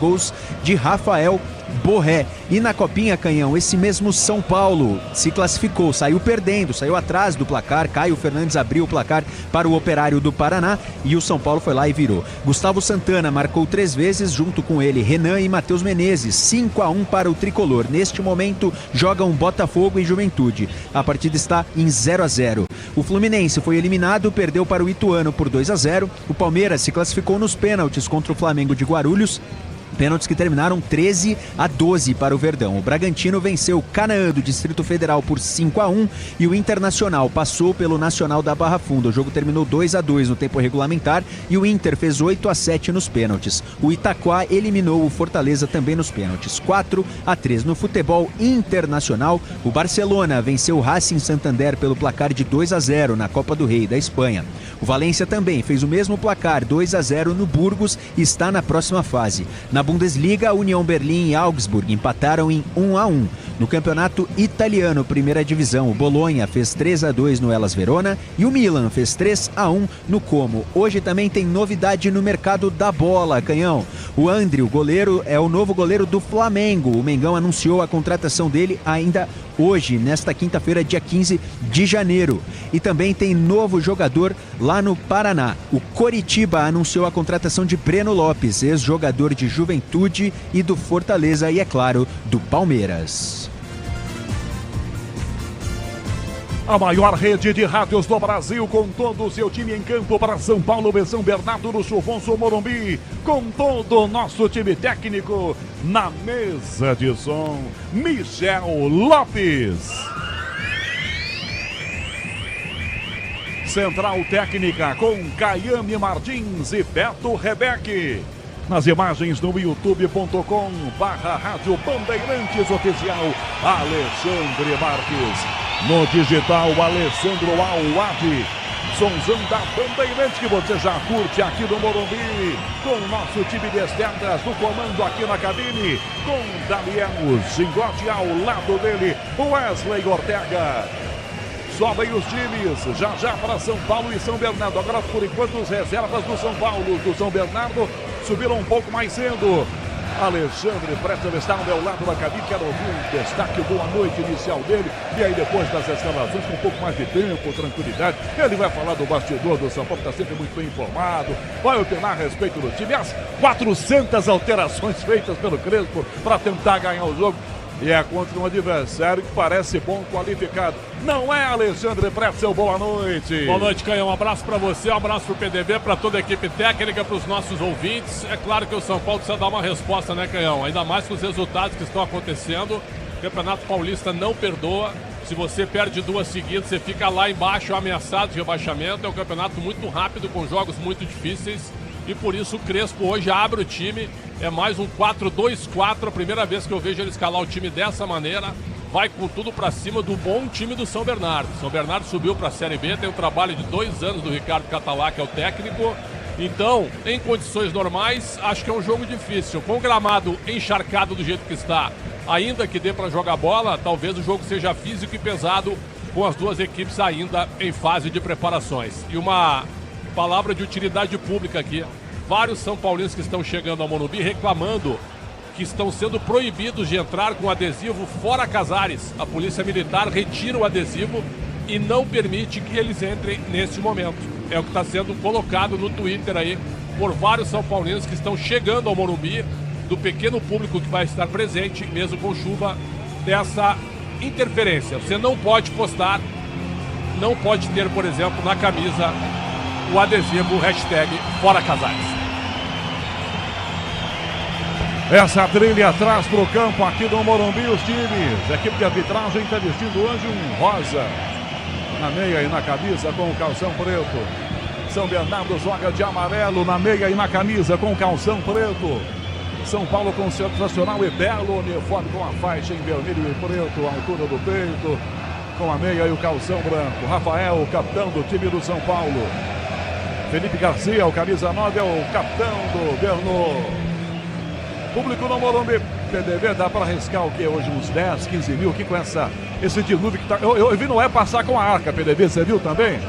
gols de Rafael Borré. E na Copinha, Canhão, esse mesmo São Paulo se classificou, saiu perdendo, saiu atrás do placar. Caio Fernandes abriu o placar para o Operário do Paraná e o São Paulo foi lá e virou. Gustavo Santana marcou 3 vezes, junto com ele Renan e Matheus Menezes. 5-1 para o tricolor. Neste momento jogam Botafogo e Juventude. A partida está em 0-0. O Fluminense foi eliminado, perdeu para o Ituano por 2-0. O Palmeiras se classificou nos pênaltis contra o Flamengo de Guarulhos. Pênaltis que terminaram 13-12 para o Verdão. O Bragantino venceu o Canaã do Distrito Federal por 5-1 e o Internacional passou pelo Nacional da Barra Funda. O jogo terminou 2-2 no tempo regulamentar e o Inter fez 8-7 nos pênaltis. O Itaquá eliminou o Fortaleza também nos pênaltis, 4-3. No futebol internacional, o Barcelona venceu o Racing Santander pelo placar de 2-0 na Copa do Rei da Espanha. O Valência também fez o mesmo placar, 2-0 no Burgos, e está na próxima fase. Na Bundesliga, a União Berlim e Augsburg empataram em 1-1. No campeonato italiano, primeira divisão, o Bolonha fez 3-2 no Hellas Verona e o Milan fez 3-1 no Como. Hoje também tem novidade no mercado da bola, Canhão. O André, o goleiro, é o novo goleiro do Flamengo. O Mengão anunciou a contratação dele ainda hoje, nesta quinta-feira, dia 15 de janeiro. E também tem novo jogador lá no Paraná. O Coritiba anunciou a contratação de Breno Lopes, ex-jogador de Juventude e do Fortaleza e, é claro, do Palmeiras. A maior rede de rádios do Brasil, com todo o seu time em campo para São Paulo e São Bernardo do Chuvoso Morumbi, com todo o nosso time técnico na mesa de som, Michel Lopes. Central técnica com Caiane Martins e Beto Rebeque. Nas imagens no youtube.com/Rádio Bandeirantes Oficial, Alexandre Marques. No digital, Alessandro Alwadi. Sonzão da Bandeirantes que você já curte aqui no Morumbi. Com o nosso time de externas no comando aqui na cabine. Com Daniel Zingotti ao lado dele, Wesley Ortega. Sobem os times, já para São Paulo e São Bernardo. Agora, por enquanto, as reservas do São Paulo, do São Bernardo, subiram um pouco mais cedo. Alexandre Prestes está ao meu lado na cabine. Quero ouvir um destaque, boa noite inicial dele. E aí, depois das escalações, com um pouco mais de tempo, tranquilidade, ele vai falar do bastidor do São Paulo, está sempre muito bem informado. Vai opinar a respeito do time. As 400 alterações feitas pelo Crespo para tentar ganhar o jogo. E é contra um adversário que parece bom, qualificado. Não é, Alexandre Pretzel? Boa noite. Boa noite, Canhão. Um abraço para você, um abraço para o PDV, para toda a equipe técnica, para os nossos ouvintes. É claro que o São Paulo precisa dar uma resposta, né, Canhão? Ainda mais com os resultados que estão acontecendo. O Campeonato Paulista não perdoa. Se você perde 2 seguidas, você fica lá embaixo ameaçado de rebaixamento. É um campeonato muito rápido, com jogos muito difíceis. E por isso o Crespo hoje abre o time. É mais um 4-2-4, a primeira vez que eu vejo ele escalar o time dessa maneira. Vai com tudo para cima do bom time do São Bernardo. São Bernardo subiu para a Série B, tem um trabalho de 2 anos do Ricardo Catalá, que é o técnico. Então, em condições normais, acho que é um jogo difícil. Com o gramado encharcado do jeito que está, ainda que dê para jogar bola, talvez o jogo seja físico e pesado, com as duas equipes ainda em fase de preparações. E uma palavra de utilidade pública aqui. Vários São Paulinos que estão chegando ao Morumbi reclamando que estão sendo proibidos de entrar com adesivo fora Casares. A Polícia Militar retira o adesivo e não permite que eles entrem nesse momento. É o que está sendo colocado no Twitter aí por vários São Paulinos que estão chegando ao Morumbi, do pequeno público que vai estar presente, mesmo com chuva, dessa interferência. Você não pode postar, não pode ter, por exemplo, na camisa o adesivo #Fora Casares. Essa trilha atrás para o campo aqui do Morumbi, os times. A equipe de arbitragem está vestindo hoje um rosa na meia e na camisa com o calção preto. São Bernardo joga de amarelo na meia e na camisa com o calção preto. São Paulo com seu tradicional e belo uniforme com a faixa em vermelho e preto, a altura do peito, com a meia e o calção branco. Rafael, o capitão do time do São Paulo. Felipe Garcia, o camisa 9, é o capitão do Berno. Público no Morumbi, PDV, dá para arriscar o que hoje? Uns 10, 15 mil aqui com esse dilúvio que tá... Eu vi Noé passar com a arca, PDV, você viu também?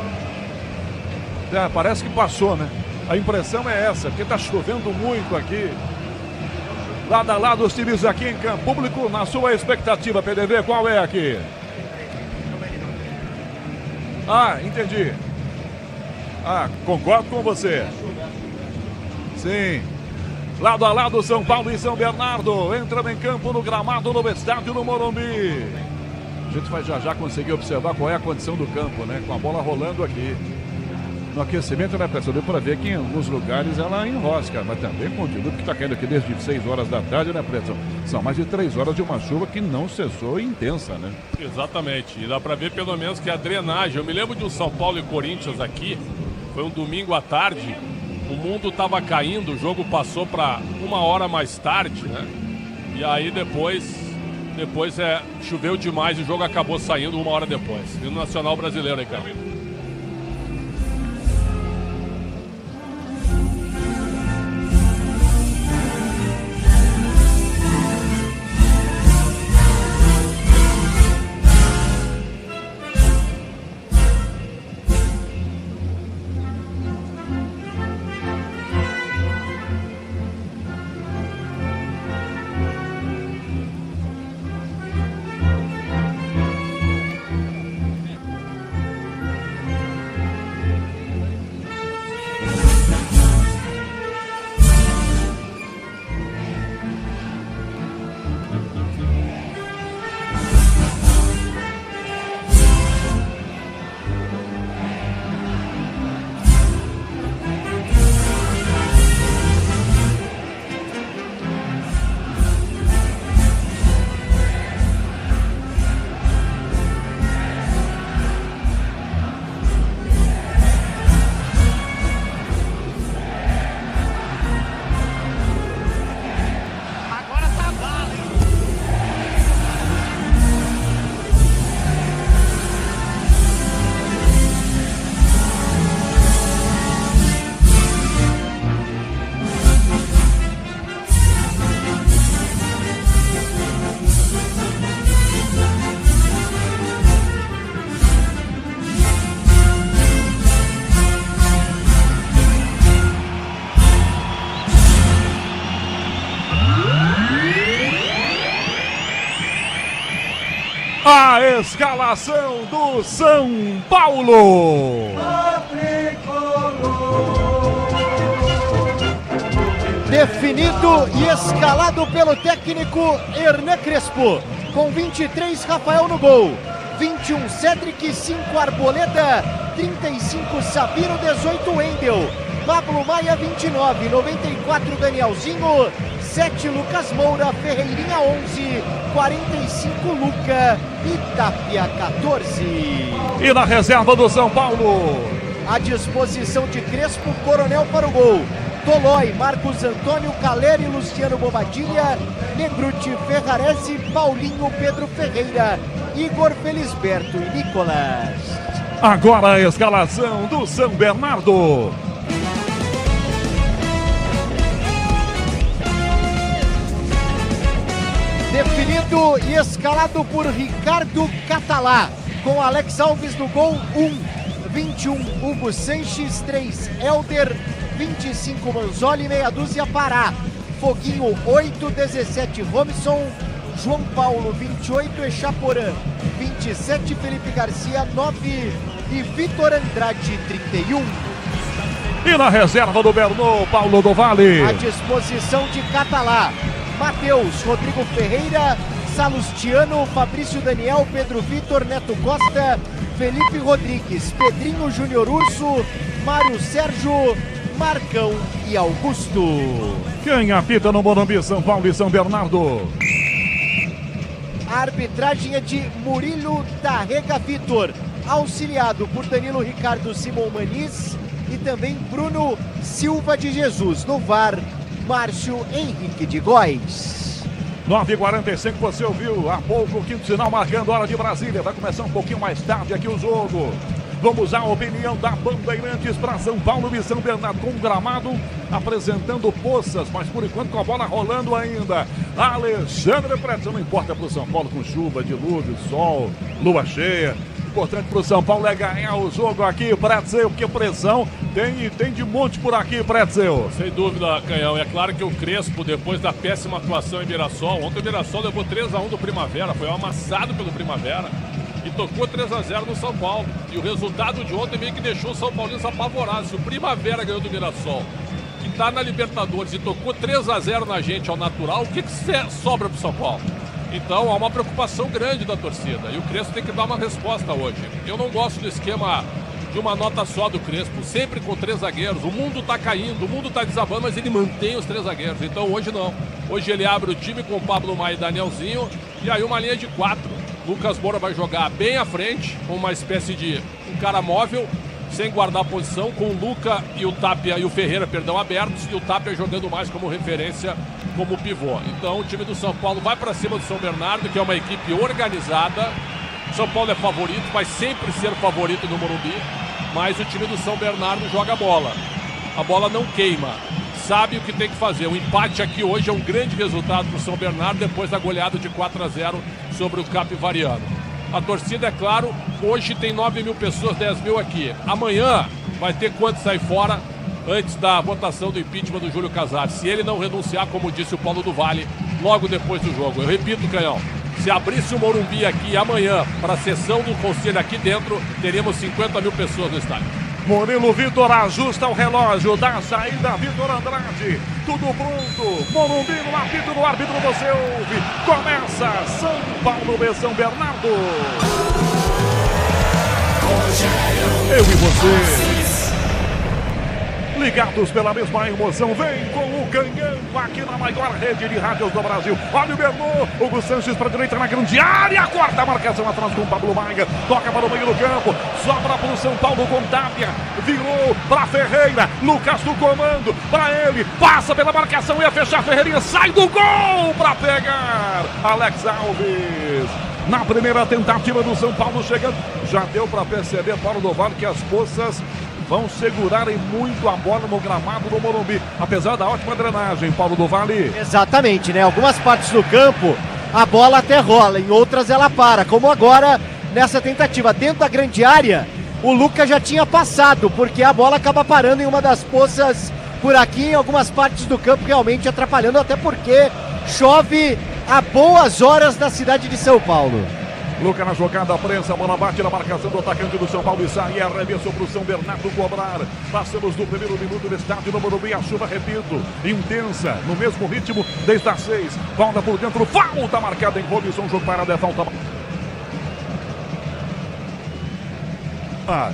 É, parece que passou, né? A impressão é essa, porque tá chovendo muito aqui. Lado a lado os times aqui em campo. Público, na sua expectativa, PDV, qual é aqui? Ah, entendi. Ah, concordo com você. Sim. Lado a lado, São Paulo e São Bernardo. Entrando em campo no gramado, no estádio no Morumbi. A gente vai já conseguir observar qual é a condição do campo, né? Com a bola rolando aqui. No aquecimento, né, pessoal? Deu para ver que em alguns lugares ela enrosca, mas também continua, porque está caindo aqui desde 6 horas da tarde, né, Preto? São mais de 3 horas de uma chuva que não cessou e intensa, né? Exatamente. E dá para ver pelo menos que a drenagem. Eu me lembro de um São Paulo e Corinthians aqui. Foi um domingo à tarde. O mundo estava caindo, o jogo passou para 1 hora mais tarde, né? E aí depois choveu demais e o jogo acabou saindo 1 hora depois. E no Nacional Brasileiro aí, cara. A escalação do São Paulo. Definido e escalado pelo técnico Hernan Crespo. Com 23, Rafael no gol. 21, Cedric, 5, Arboleda. 35, Sabino, 18, Wendel. Pablo Maia, 29, 94, Danielzinho. 7, Lucas Moura, Ferreirinha 11, 45, Luca e Tapia 14. E na reserva do São Paulo, à disposição de Crespo, Coronel para o gol. Tolói, Marcos Antônio, Caleri, Luciano Bobadilha, Negruti, Ferrarese, Paulinho, Pedro Ferreira, Igor Felisberto e Nicolas. Agora a escalação do São Bernardo. Definido e escalado por Ricardo Catalá, com Alex Alves no gol, 21, Hugo Sanches, 3, Helder, 25, Manzoli, meia dúzia, Pará, Foguinho, 8, 17, Robson, João Paulo, 28, Echaporã, 27, Felipe Garcia, 9 e Vitor Andrade, 31. E na reserva do Bernô, Paulo do Vale. À disposição de Catalá, Matheus, Rodrigo Ferreira, Salustiano, Fabrício Daniel, Pedro Vitor, Neto Costa, Felipe Rodrigues, Pedrinho Júnior Urso, Mário Sérgio, Marcão e Augusto. Quem apita no Morumbi, São Paulo e São Bernardo? A arbitragem é de Murilo Tarrega Vitor, auxiliado por Danilo Ricardo Simon Maniz e também Bruno Silva de Jesus. No VAR, Márcio Henrique de Góes. 9h45, você ouviu há pouco o quinto sinal marcando hora de Brasília. Vai começar um pouquinho mais tarde aqui o jogo. Vamos à opinião da Bandeirantes para São Paulo e São Bernardo, com o gramado apresentando poças, mas por enquanto com a bola rolando ainda. Alexandre Preto, não importa para o São Paulo com chuva, dilúvio, sol, lua cheia. Importante pro São Paulo é ganhar o jogo aqui, Pretzel, porque pressão tem de monte por aqui, Pretzel. Sem dúvida, Canhão. É claro que o Crespo, depois da péssima atuação em Mirassol, ontem o Mirassol levou 3-1 do Primavera, foi amassado pelo Primavera e tocou 3-0 no São Paulo. E o resultado de ontem meio que deixou o São Paulinos apavorados. Se o Primavera ganhou do Mirassol, que está na Libertadores, e tocou 3-0 na gente ao natural, o que sobra pro São Paulo? Então há uma preocupação grande da torcida e o Crespo tem que dar uma resposta hoje. Eu não gosto do esquema de uma nota só do Crespo, sempre com 3 zagueiros. O mundo está caindo, o mundo está desabando, mas ele mantém os 3 zagueiros. Então hoje não. Hoje ele abre o time com o Pablo Maia e Danielzinho e aí uma linha de 4. Lucas Moura vai jogar bem à frente, com uma espécie de um cara móvel, sem guardar a posição, com o Luca e o Tapia e o Ferreira, abertos, e o Tapia jogando mais como referência, como pivô. Então o time do São Paulo vai para cima do São Bernardo, que é uma equipe organizada. São Paulo é favorito, vai sempre ser favorito no Morumbi, mas o time do São Bernardo joga bola. A bola não queima, sabe o que tem que fazer. O empate aqui hoje é um grande resultado para o São Bernardo, depois da goleada de 4-0 sobre o Capivariano. A torcida, é claro, hoje tem 9 mil pessoas, 10 mil aqui. Amanhã vai ter quanto sair fora antes da votação do impeachment do Júlio Casares. Se ele não renunciar, como disse o Paulo do Vale, logo depois do jogo. Eu repito, Canhão, se abrisse o Morumbi aqui amanhã para a sessão do conselho aqui dentro, teríamos 50 mil pessoas no estádio. Murilo Vitor ajusta o relógio da saída, Vitor Andrade, tudo pronto, Morumbi no apito do árbitro, você ouve, começa São Paulo B São Bernardo. Eu e você, ligados pela mesma emoção, vem com o Canhão aqui na maior rede de rádios do Brasil. Olha o Bernô, Hugo Sanches para a direita na grande área, corta a marcação atrás com o Pablo Maia, toca para o meio do campo, sobra para o São Paulo com Tapia, virou para Ferreira, Lucas do comando, para ele, passa pela marcação, ia fechar Ferreirinha, sai do gol para pegar Alex Alves. Na primeira tentativa do São Paulo chegando, já deu para perceber, Paulo do Vale, que as poças vão segurarem muito a bola no gramado do Morumbi, apesar da ótima drenagem, Paulo do Vale. Exatamente, né? Algumas partes do campo a bola até rola, em outras ela para, como agora nessa tentativa. Dentro da grande área, o Lucas já tinha passado, porque a bola acaba parando em uma das poças por aqui, em algumas partes do campo, realmente atrapalhando, até porque chove a boas horas da cidade de São Paulo. Luca na jogada, prensa, a bola bate na marcação do atacante do São Paulo e sai, arremesso para o São Bernardo cobrar. Passamos do primeiro minuto do estádio no Morumbi, a chuva, repito, intensa, no mesmo ritmo desde as 6. Falta por dentro, falta marcada em Robinson, jogo parado, é falta.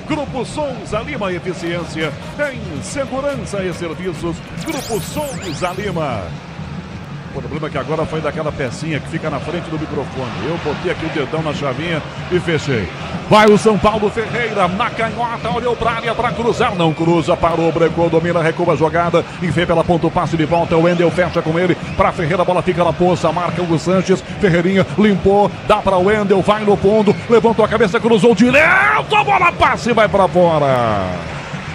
Grupo Souza Lima, eficiência em segurança e serviços. Grupo Souza Lima. O problema é que agora foi daquela pecinha que fica na frente do microfone. Eu botei aqui o dedão na chavinha e fechei. Vai o São Paulo, Ferreira na canhota, olhou para a área para cruzar, não cruza, parou, brecou, domina, recua a jogada e vem pela ponta o passe de volta. O Wendel fecha com ele para Ferreira, a bola fica na poça, marca o Sanches, Ferreirinha limpou, dá para o Wendel, vai no fundo, levantou a cabeça, cruzou direto, a bola passa e vai para fora.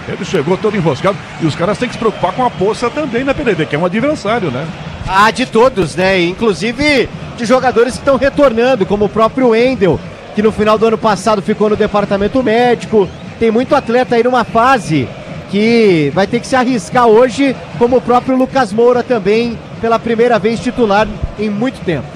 Ele chegou todo enroscado e os caras têm que se preocupar com a poça também na PDD, que é um adversário, né? Ah, de todos, né? Inclusive de jogadores que estão retornando, como o próprio Wendel, que no final do ano passado ficou no departamento médico. Tem muito atleta aí numa fase que vai ter que se arriscar hoje, como o próprio Lucas Moura também, pela primeira vez titular em muito tempo.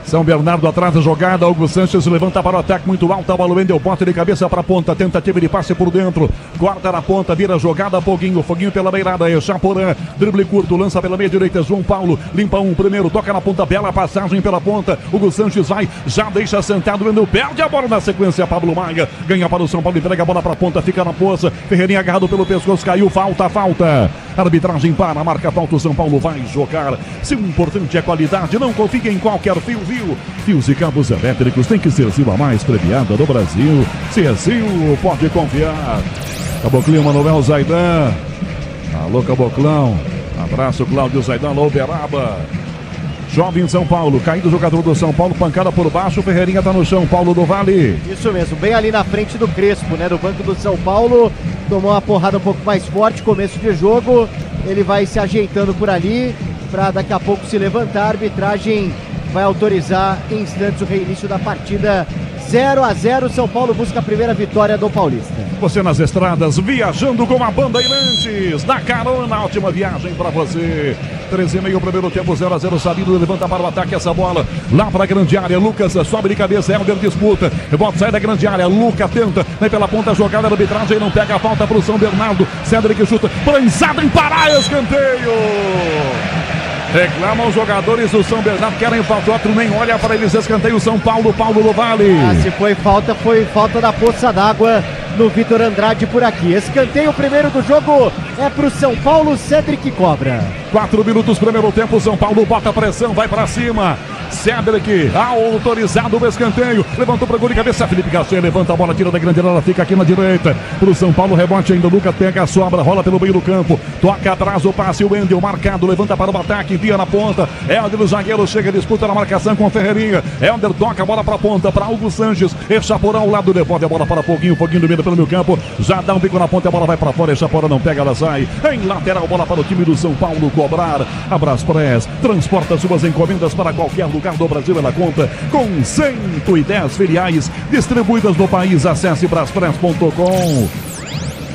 São Bernardo atrás da jogada, Hugo Sanches levanta para o ataque muito alto, a bola Wendel bota de cabeça para a ponta, tentativa de passe por dentro, corta na ponta, vira a jogada, Foguinho pela beirada, é Chaporã, drible curto, lança pela meia direita, João Paulo, limpa um primeiro, toca na ponta, bela passagem pela ponta, Hugo Sanches vai, já deixa sentado, Wendel perde a bola na sequência, Pablo Maia, ganha para o São Paulo, entrega a bola para a ponta, fica na poça, Ferreirinha agarrado pelo pescoço, caiu, falta, arbitragem para, marca falta, o São Paulo vai jogar, se o importante é qualidade, não confie em qualquer fio, fios e cabos elétricos, tem que ser Sil, a mais premiada do Brasil. Se é Sil, pode confiar. Caboclinho, Manuel Zaidan. Alô, Caboclão. Abraço, Cláudio Zaidan, alô, Uberaba. Jovem São Paulo, caído o jogador do São Paulo, pancada por baixo, Ferreirinha tá no chão, Paulo do Vale. Isso mesmo, bem ali na frente do Crespo, né, do banco do São Paulo, tomou uma porrada um pouco mais forte, começo de jogo, ele vai se ajeitando por ali, para daqui a pouco se levantar, a arbitragem vai autorizar em instantes o reinício da partida 0-0, São Paulo busca a primeira vitória do Paulista. Você nas estradas, viajando com a Bandeirantes, da carona, ótima viagem pra você. 13,5 primeiro tempo, 0-0, Sabino levanta para o ataque essa bola, lá para a grande área, Lucas sobe de cabeça, Helder disputa, rebote sai da grande área, Lucas tenta, vem pela ponta, jogada da arbitragem, não pega a falta pro São Bernardo, Cédric chuta, prensado em Pará, escanteio! Reclamam os jogadores do São Bernardo, querem falta, outro nem olha para eles, escanteio São Paulo, Paulo do Vale. Se foi falta da poça d'água no Vitor Andrade por aqui. Escanteio primeiro do jogo é pro São Paulo, Cédric cobra. 4 minutos primeiro tempo, São Paulo bota pressão, vai para cima. Cédric, autorizado o escanteio, levantou para o gol de cabeça, Felipe Garcia levanta a bola, tira da grande área, fica aqui na direita, pro São Paulo, rebote ainda, Lucas pega a sobra, rola pelo meio do campo, toca atrás o passe, o Wendel marcado, levanta para o ataque, via na ponta, Helder, o zagueiro, chega, disputa na marcação com o Ferreirinha, Helder toca a bola para a ponta, para Hugo Sanches, Echaporão ao lado, devolve a bola para Foguinho do meio pelo meio campo, já dá um bico na ponta, a bola vai para fora, Echaporão não pega, ela sai, em lateral, bola para o time do São Paulo cobrar, a Braspress transporta suas encomendas para qualquer lugar do Brasil, ela conta com 110 filiais distribuídas no país. Acesse braspress.com.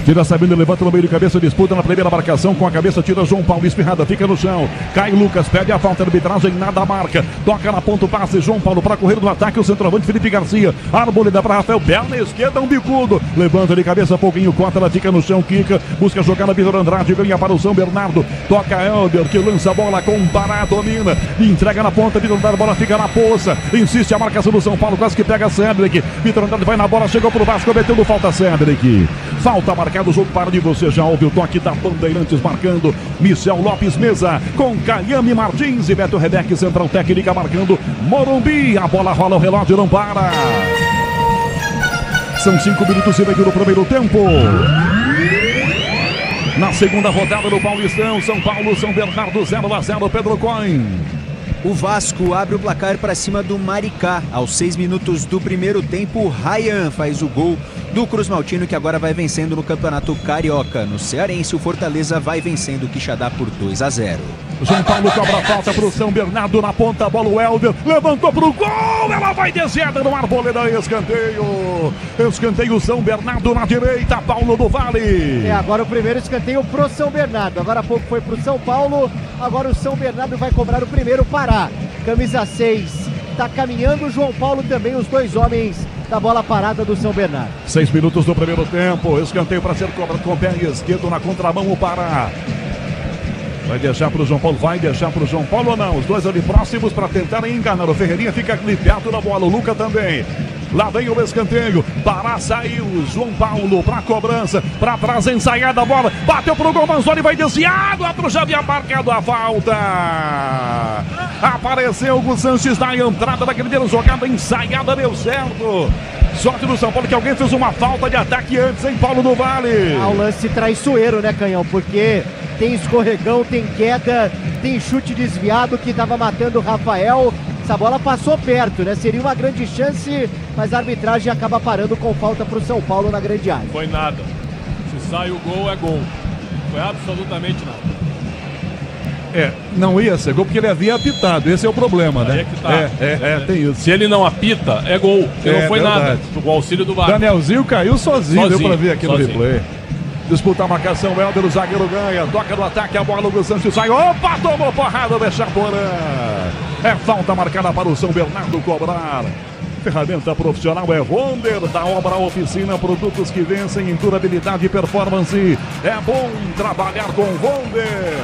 Tira Sabino, levanta no meio de cabeça, disputa na primeira marcação com a cabeça, tira João Paulo, espirrada, fica no chão, cai Lucas, pede a falta de arbitragem, nada marca, toca na ponta o passe, João Paulo para correr no ataque, o centroavante Felipe Garcia, Arboleda para Rafael, perna esquerda, um bicudo, levanta de cabeça, pouquinho, corta, ela fica no chão, quica, busca jogar na Vitor Andrade, ganha para o São Bernardo, toca Helder, que lança a bola com Pará, domina, entrega na ponta, Vitor Andrade, a bola fica na poça, insiste a marcação do São Paulo, quase que pega Cédric, Vitor Andrade vai na bola, chegou pro Vasco, metendo falta Cédric, falta marcada. O jogo para de você, já ouve o toque da Bandeirantes marcando, Michel Lopes Mesa com Caiame Martins e Beto Rebeck, central técnica marcando Morumbi, a bola rola, o relógio não para. São 5 minutos e meio no primeiro tempo. Na segunda rodada do Paulistão, São Paulo, São Bernardo 0-0, Pedro Coin. O Vasco abre o placar para cima do Maricá. Aos 6 minutos do primeiro tempo, Ryan faz o gol do Cruz Maltino, que agora vai vencendo no Campeonato Carioca. No Cearense, o Fortaleza vai vencendo o Quixadá por 2-0. João Paulo cobra a falta pro São Bernardo na ponta, a bola o Helder, levantou pro gol, ela vai desviada no Arboleda, escanteio São Bernardo na direita, Paulo do Vale. Agora o primeiro escanteio pro São Bernardo, agora há pouco foi pro São Paulo, agora o São Bernardo vai cobrar o primeiro, Pará, camisa 6, tá caminhando o João Paulo também, os dois homens da bola parada do São Bernardo. 6 minutos do primeiro tempo, escanteio para ser cobrado com o pé esquerdo na contramão, o Pará. Vai deixar pro João Paulo, ou não? Os dois ali próximos para tentar enganar. O Ferreirinha fica ali perto da bola, o Luca também. Lá vem o escanteio, Pará saiu, João Paulo para cobrança, para trás ensaiada a bola, bateu pro gol, Manzoni vai desviado, outro já havia marcado a falta. Apareceu o Hugo Sanches na entrada daquele jogada ensaiada, deu certo. Sorte do São Paulo que alguém fez uma falta de ataque antes, hein, Paulo do Vale? O lance traiçoeiro, né, Canhão? Porque tem escorregão, tem queda, tem chute desviado que estava matando o Rafael. Essa bola passou perto, né? Seria uma grande chance, mas a arbitragem acaba parando com falta para o São Paulo na grande área. Foi nada. Se sai o gol, é gol. Foi absolutamente nada. Não ia ser gol porque ele havia apitado, esse é o problema, né? É que tá. Tem isso. Se ele não apita, é gol. Se não foi nada. O auxílio do VAR. Danielzinho caiu sozinho, deu pra ver aqui no replay. Disputa a marcação, Helder, o zagueiro ganha, toca no ataque, a bola, o Santos sai, opa, tomou porrada, deixa Porã. É falta marcada para o São Bernardo cobrar. Ferramenta profissional é Wonder, da Obra Oficina, produtos que vencem em durabilidade e performance. É bom trabalhar com Wonder.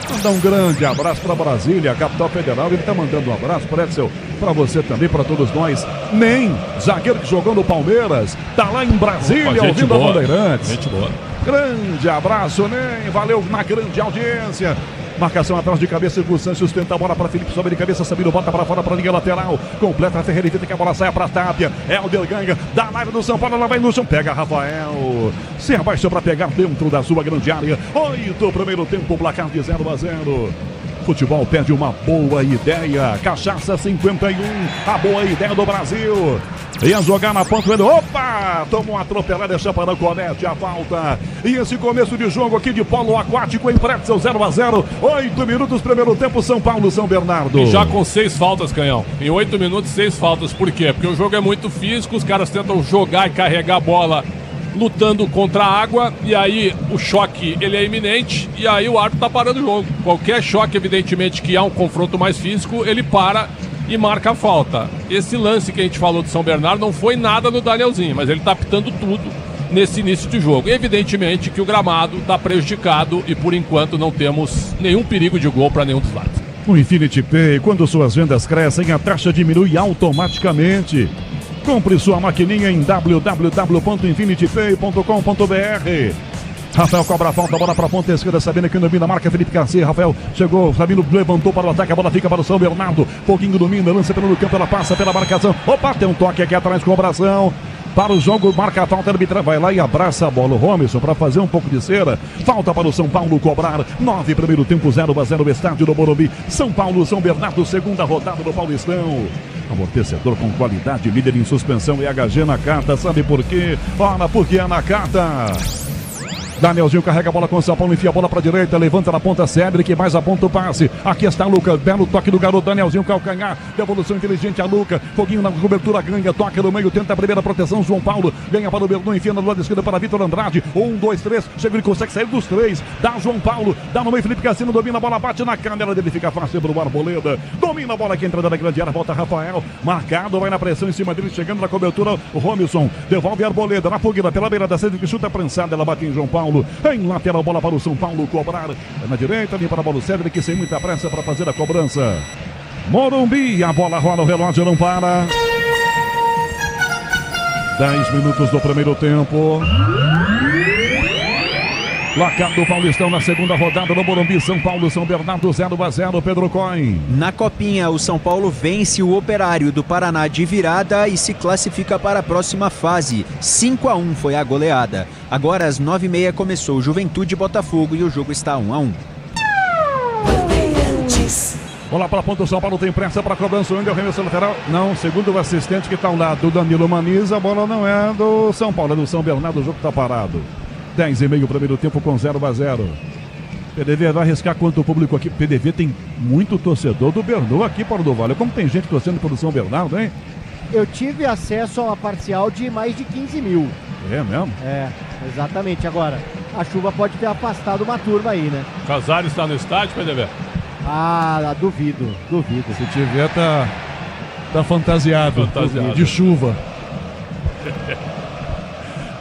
Mandar um grande abraço para Brasília, capital federal. Ele está mandando um abraço, Pretzel, para você também, para todos nós. Nem, zagueiro que jogou no Palmeiras, tá lá em Brasília, ouvindo a Bandeirantes. Gente boa. Grande abraço, Nem, valeu na grande audiência. Marcação atrás de cabeça, o Santos sustenta a bola para Felipe, sobe de cabeça, Sabino bota para fora para a linha lateral, completa a Ferreira, evita que a bola saia para a Tapia, Helder ganha, da área do São Paulo, ela vai no chão, pega Rafael, se abaixa para pegar dentro da sua grande área, 8 primeiro tempo, placar de 0-0. Futebol pede uma boa ideia. Cachaça 51, a boa ideia do Brasil. Ia jogar na ponta, ele, opa! Tomou uma atropelada, Chaparão comete a falta. E esse começo de jogo aqui de polo aquático em Pretzel 0-0. 8 minutos, primeiro tempo, São Paulo, São Bernardo. E já com 6 faltas, Canhão. Em 8 minutos, 6 faltas. Por quê? Porque o jogo é muito físico, os caras tentam jogar e carregar a bola lutando contra a água, e aí o choque ele é iminente, e aí o árbitro tá parando o jogo. Qualquer choque, evidentemente, que há um confronto mais físico, ele para e marca a falta. Esse lance que a gente falou de São Bernardo não foi nada no Danielzinho, mas ele tá apitando tudo nesse início de jogo. Evidentemente que o gramado tá prejudicado e por enquanto não temos nenhum perigo de gol para nenhum dos lados. O Infinity Pay, quando suas vendas crescem, a taxa diminui automaticamente. Compre sua maquininha em www.infinitypay.com.br. Rafael cobra a falta, bola para a ponta esquerda, Sabino aqui domina, marca Felipe Garcia, Rafael chegou, Sabino levantou para o ataque, a bola fica para o São Bernardo, pouquinho domina, lança pelo campo, ela passa pela marcação, opa, tem um toque aqui atrás com o Bração. Para o jogo, marca a falta, arbitra vai lá e abraça a bola. O Romerson para fazer um pouco de cera. Falta para o São Paulo cobrar. 9, primeiro tempo, 0-0, estádio do Morumbi. São Paulo, São Bernardo, segunda rodada do Paulistão. Amortecedor com qualidade, líder em suspensão e HG Nakata. Sabe por quê? Ora, porque é Nakata. Danielzinho carrega a bola com o São Paulo, enfia a bola para a direita, levanta na ponta Cedric, mais aponta o passe. Aqui está Lucas, belo toque do garoto Danielzinho, calcanhar, devolução inteligente a Luca, foguinho na cobertura, ganha, toca no meio, tenta a primeira proteção, João Paulo, ganha para o Bernon, enfia no lado esquerdo para Vitor Andrade, 1, 2, 3, chega, ele consegue sair dos 3, dá João Paulo, dá no meio, Felipe Cassino, domina a bola, bate na canela dele, fica fácil para o Arboleda, domina a bola que entra da grande área, volta Rafael, marcado, vai na pressão em cima dele, chegando na cobertura, o Romilson, devolve a Arboleda, na fogueira, pela beira da Cedric, chuta prensada, ela bate em João Paulo, em lateral, bola para o São Paulo cobrar. Na direita, ali para a bola o Cedric, sem muita pressa para fazer a cobrança. Morumbi, a bola rola, o relógio não para. 10 minutos do primeiro tempo. Placar do Paulistão na segunda rodada do Morumbi, São Paulo, São Bernardo, 0-0, Pedro Coin. Na Copinha, o São Paulo vence o Operário do Paraná de virada e se classifica para a próxima fase. 5-1 foi a goleada. Agora, às 9h30, começou Juventude Botafogo e o jogo está 1-1. Bola para a ponta, o São Paulo tem pressa para a cobrança, o arremesso lateral. Não, segundo o assistente que está ao lado do Danilo Maniz, a bola não é do São Paulo, é do São Bernardo, o jogo está parado. 10,5 primeiro tempo com 0-0. PDV vai arriscar quanto o público aqui. PDV tem muito torcedor do Bernou aqui para o do Vale. Como tem gente torcendo pelo São Bernardo, hein? Eu tive acesso a uma parcial de mais de 15 mil. É mesmo? É, exatamente. Agora, a chuva pode ter afastado uma turma aí, né? Casares está no estádio, PDV? Ah, duvido. Se tiver, tá fantasiado. De chuva.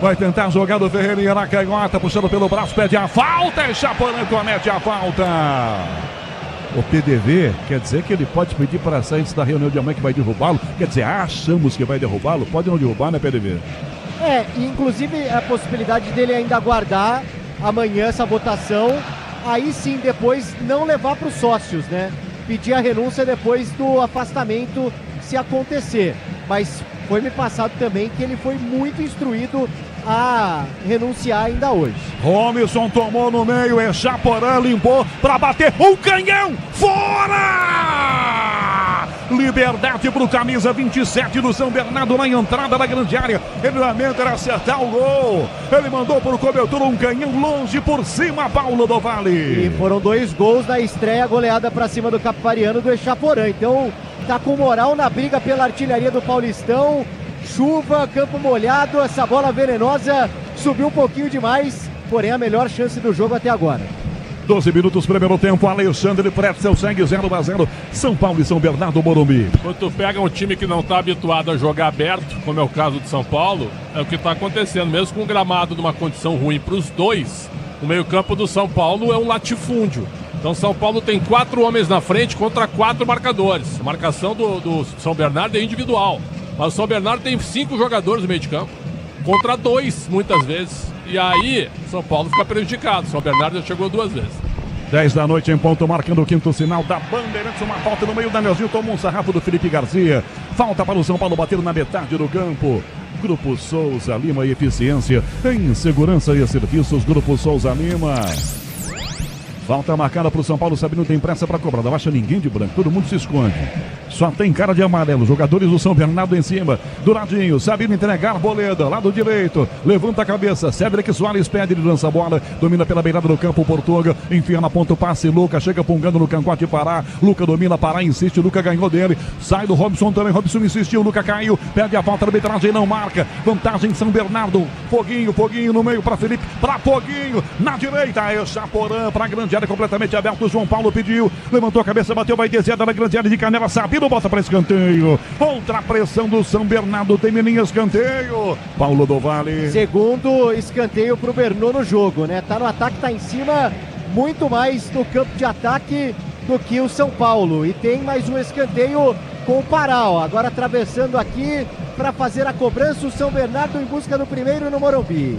Vai tentar jogar do Ferreirinha na canhota, puxando pelo braço, pede a falta, e Chaporã comete a falta. O PDV, quer dizer que ele pode pedir para sair antes da reunião de amanhã que vai derrubá-lo? Quer dizer, achamos que vai derrubá-lo? Pode não derrubar, né, PDV? É, inclusive a possibilidade dele ainda aguardar amanhã essa votação, aí sim depois não levar para os sócios, né? Pedir a renúncia depois do afastamento, se acontecer. Mas foi me passado também que ele foi muito instruído a renunciar ainda hoje. Romerson tomou no meio, é Chaporã, limpou para bater um canhão, fora! Liberdade para o camisa 27 do São Bernardo na entrada da grande área. Ele lamenta era acertar o gol. Ele mandou por cobertura um canhão longe por cima, Paulo do Vale. E foram 2 gols na estreia, goleada para cima do Capivariano do Echaporã. Então tá com moral na briga pela artilharia do Paulistão. Chuva, campo molhado, essa bola venenosa subiu um pouquinho demais, porém a melhor chance do jogo até agora. 12 minutos, primeiro tempo, Alexandre Pretzel segue 0-0, São Paulo e São Bernardo, Morumbi. Quando tu pega um time que não está habituado a jogar aberto, como é o caso de São Paulo, é o que está acontecendo, mesmo com o gramado numa condição ruim para os dois, o meio-campo do São Paulo é um latifúndio. Então São Paulo tem 4 homens na frente contra 4 marcadores. A marcação do São Bernardo é individual. Mas o São Bernardo tem 5 jogadores no meio de campo, contra 2, muitas vezes. E aí, São Paulo fica prejudicado. São Bernardo já chegou 2 vezes. 10 da noite em ponto, marcando o 5º sinal da Bandeirantes. Uma falta no meio, Danielzinho tomou um sarrafo do Felipe Garcia. Falta para o São Paulo bater na metade do campo. Grupo Souza Lima e Eficiência em Segurança e Serviços. Grupo Souza Lima. Falta marcada para o São Paulo. Sabino tem pressa para cobrar. Não acha ninguém de branco. Todo mundo se esconde. Só tem cara de amarelo. Jogadores do São Bernardo em cima. Do ladinho. Sabino entregar. Arboleda. Lado direito. Levanta a cabeça. Cédric Soares pede. Ele lança a bola. Domina pela beirada do campo. Portuga. Enfia na ponta o passe. Luca chega pungando no cangote. Pará. Luca domina. Pará insiste. Luca ganhou dele. Sai do Robson também. Robson insistiu. Luca caiu. Perde a falta. A arbitragem não marca. Vantagem São Bernardo. Foguinho no meio para Felipe. Para Foguinho. Na direita. É Chaporã para a grande área completamente aberto. João Paulo pediu. Levantou a cabeça. Bateu. Vai descer da grande área de Canela. Sabino bota para escanteio. Outra pressão do São Bernardo. Tem menino escanteio. Paulo do Vale. Segundo escanteio pro Bernou no jogo, né? Tá no ataque, tá em cima, muito mais no campo de ataque do que o São Paulo. E tem mais um escanteio com o Pará, ó. Agora atravessando aqui para fazer a cobrança o São Bernardo em busca do primeiro no Morumbi.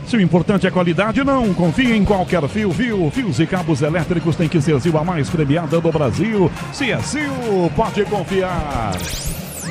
Se o importante é qualidade, não confie em qualquer fio. Fios e cabos elétricos tem que ser Sil, a mais premiada do Brasil. Se é Sil, pode confiar.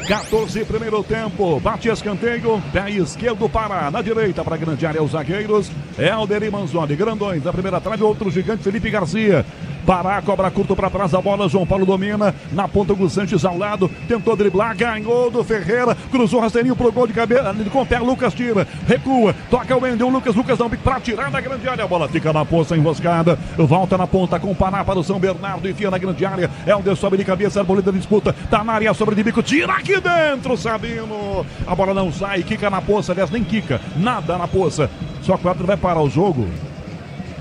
14 primeiro tempo, bate escanteio, pé esquerdo para, na direita para a grande área os zagueiros, Helder e Manzoni, grandões, da primeira trave, outro gigante, Felipe Garcia. Pará, cobra curto para trás a bola, João Paulo domina, na ponta o Sanches ao lado, tentou driblar, ganhou do Ferreira, cruzou rasteirinho pro gol de cabeça, com o pé, Lucas tira, recua, toca o Wendel, Lucas não, para tirar da grande área, a bola fica na poça enroscada, volta na ponta com o Pará para o São Bernardo, enfia na grande área, Helder sobe de cabeça, Arboleda disputa, tá na área, sobre de bico, tira aqui dentro, Sabino, a bola não sai, quica na poça, aliás, nem quica, nada na poça, só 4 vai parar o jogo.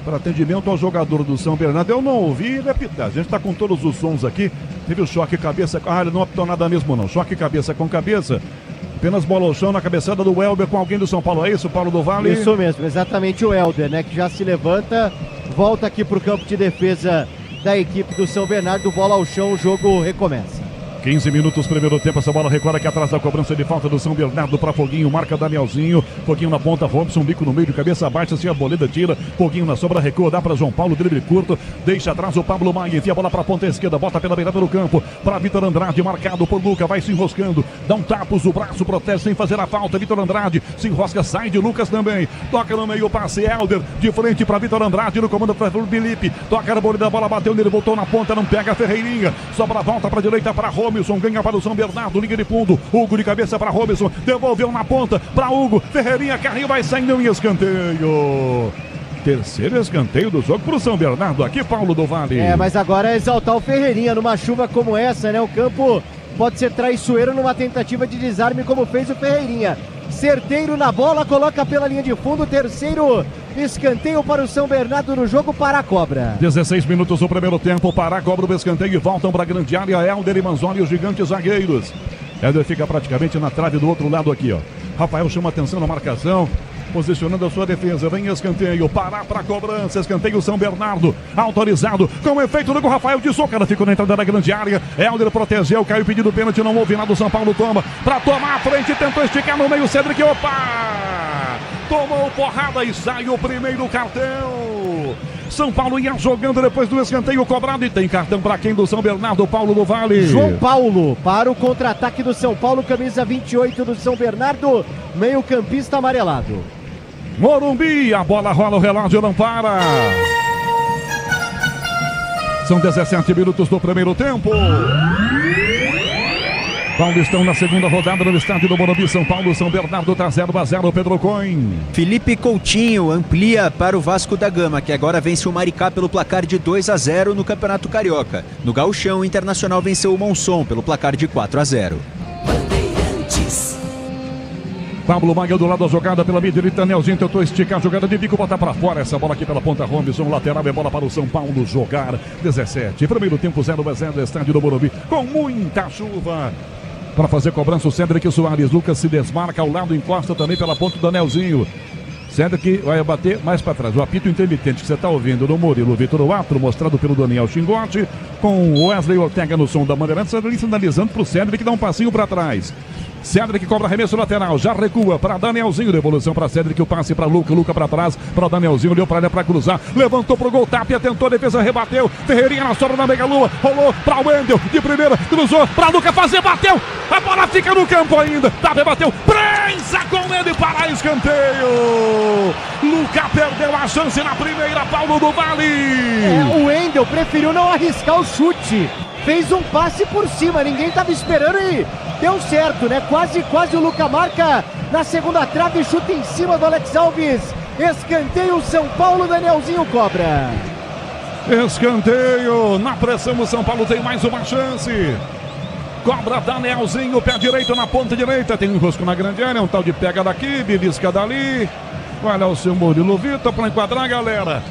Para atendimento ao jogador do São Bernardo, eu não ouvi ele apitar. A gente está com todos os sons aqui. Teve o choque cabeça. Ele não apitou nada mesmo, não. Choque cabeça com cabeça. Apenas bola ao chão na cabeçada do Helder com alguém do São Paulo. É isso, Paulo do Vale? Isso mesmo, exatamente o Helder, né? Que já se levanta, volta aqui para o campo de defesa da equipe do São Bernardo. Bola ao chão, o jogo recomeça. 15 minutos, primeiro tempo, essa bola recuada aqui atrás da cobrança de falta do São Bernardo para Foguinho, marca Danielzinho, Foguinho na ponta, Robson, bico no meio de cabeça, baixa, se a Arboleda tira, Foguinho na sobra, recua, dá para João Paulo, drible curto, deixa atrás o Pablo Maia, enfia a bola para a ponta esquerda, bota pela beirada do campo, para Vitor Andrade, marcado por Luca, vai se enroscando, dá um tapos, o braço protege sem fazer a falta, Vitor Andrade, se enrosca, sai de Lucas também, toca no meio, passe, Helder, de frente para Vitor Andrade, no comando para o Felipe, toca a Arboleda, a bola bateu nele, voltou na ponta, não pega a Ferreirinha, sobra a volta para a direita para Robson, ganha para o São Bernardo, liga de fundo, Hugo de cabeça para Robson, devolveu na ponta para Hugo, Ferreirinha, carrinho vai saindo em escanteio. Terceiro escanteio do jogo para o São Bernardo, aqui Paulo do Vale. Mas agora é exaltar o Ferreirinha numa chuva como essa, né? O campo pode ser traiçoeiro numa tentativa de desarme como fez o Ferreirinha. Certeiro na bola, coloca pela linha de fundo, terceiro escanteio para o São Bernardo no jogo, Pará cobra. 16 minutos do primeiro tempo, Pará cobra o escanteio e voltam para a grande área, Helder e Manzoni, os gigantes zagueiros. Helder fica praticamente na trave do outro lado aqui, ó. Rafael chama atenção na marcação, posicionando a sua defesa, vem escanteio, Pará para a cobrança, escanteio São Bernardo, autorizado, com o efeito do Rafael de Socada, ficou na entrada da grande área, Helder protegeu, caiu pedido pênalti, não houve nada, o São Paulo toma, para tomar a frente, tentou esticar no meio, Cédric, opa! Tomou porrada e sai o primeiro cartão. São Paulo ia jogando depois do escanteio cobrado e tem cartão para quem do São Bernardo, Paulo do Vale. João Paulo para o contra-ataque do São Paulo, camisa 28 do São Bernardo, meio campista amarelado. Morumbi, a bola rola, o relógio não para. São 17 minutos do primeiro tempo. Paulistão na segunda rodada no estádio do Morumbi, São Paulo, São Bernardo tá 0-0, Pedro Coin. Felipe Coutinho amplia para o Vasco da Gama, que agora vence o Maricá pelo placar de 2-0 no Campeonato Carioca. No Gauchão, o Internacional venceu o Monson pelo placar de 4-0. Pablo Maia do lado da jogada pela meia direita, Nelzinho tentou esticar a jogada de bico, botar para fora essa bola aqui pela ponta, Robson, lateral, é bola para o São Paulo jogar, 17, primeiro tempo 0-0, estádio do Morumbi, com muita chuva. Para fazer cobrança o Cédric Soares, Lucas se desmarca ao lado, encosta também pela ponta do Nelzinho. Cédric vai bater mais para trás, o apito intermitente que você está ouvindo no Murilo Vitor Watro, mostrado pelo Daniel Chingotti, com Wesley Ortega no som da Bandeirantes, ali sinalizando para o Cédric que dá um passinho para trás. Cedric cobra arremesso lateral, já recua para Danielzinho, devolução para Cedric, o passe para Luca para trás, para Danielzinho, olhou para ele para cruzar, levantou pro gol, Tapia tentou, defesa rebateu, Ferreirinha na sobra da meia-lua, rolou para o Wendel, de primeira, cruzou para Luca fazer, bateu, a bola fica no campo ainda, Tapia bateu, prensa com ele para escanteio, Luca perdeu a chance na primeira, Paulo do Vale. O Wendel preferiu não arriscar o chute, fez um passe por cima, ninguém estava esperando e deu certo, né? Quase o Luca marca na segunda trave, chuta em cima do Alex Alves, escanteio São Paulo, Danielzinho cobra. Escanteio, na pressão o São Paulo tem mais uma chance. Cobra Danielzinho, pé direito na ponta direita, tem um enrosco na grande área, um tal de pega daqui, belisca dali. Olha o seu Murilo Vitor para enquadrar, galera.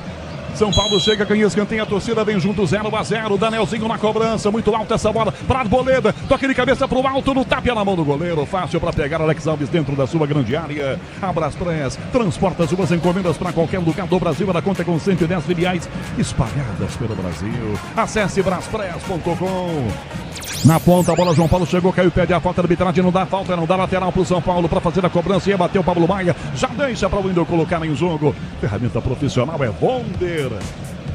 São Paulo chega, ganha escanteio, a torcida vem junto, 0-0, Danielzinho na cobrança, muito alta essa bola para Arboleda, toque de cabeça pro alto, no Tapia na mão do goleiro, fácil para pegar Alex Alves dentro da sua grande área. A Braspress transporta suas encomendas para qualquer lugar do Brasil, ela conta com 110 filiais espalhadas pelo Brasil. Acesse braspress.com. Na ponta, a bola, João Paulo chegou, caiu, pede a falta da arbitragem, não dá falta, não dá lateral pro São Paulo para fazer a cobrança e bateu o Pablo Maia, já deixa para o Wendel colocar em jogo. Ferramenta profissional é Wonder.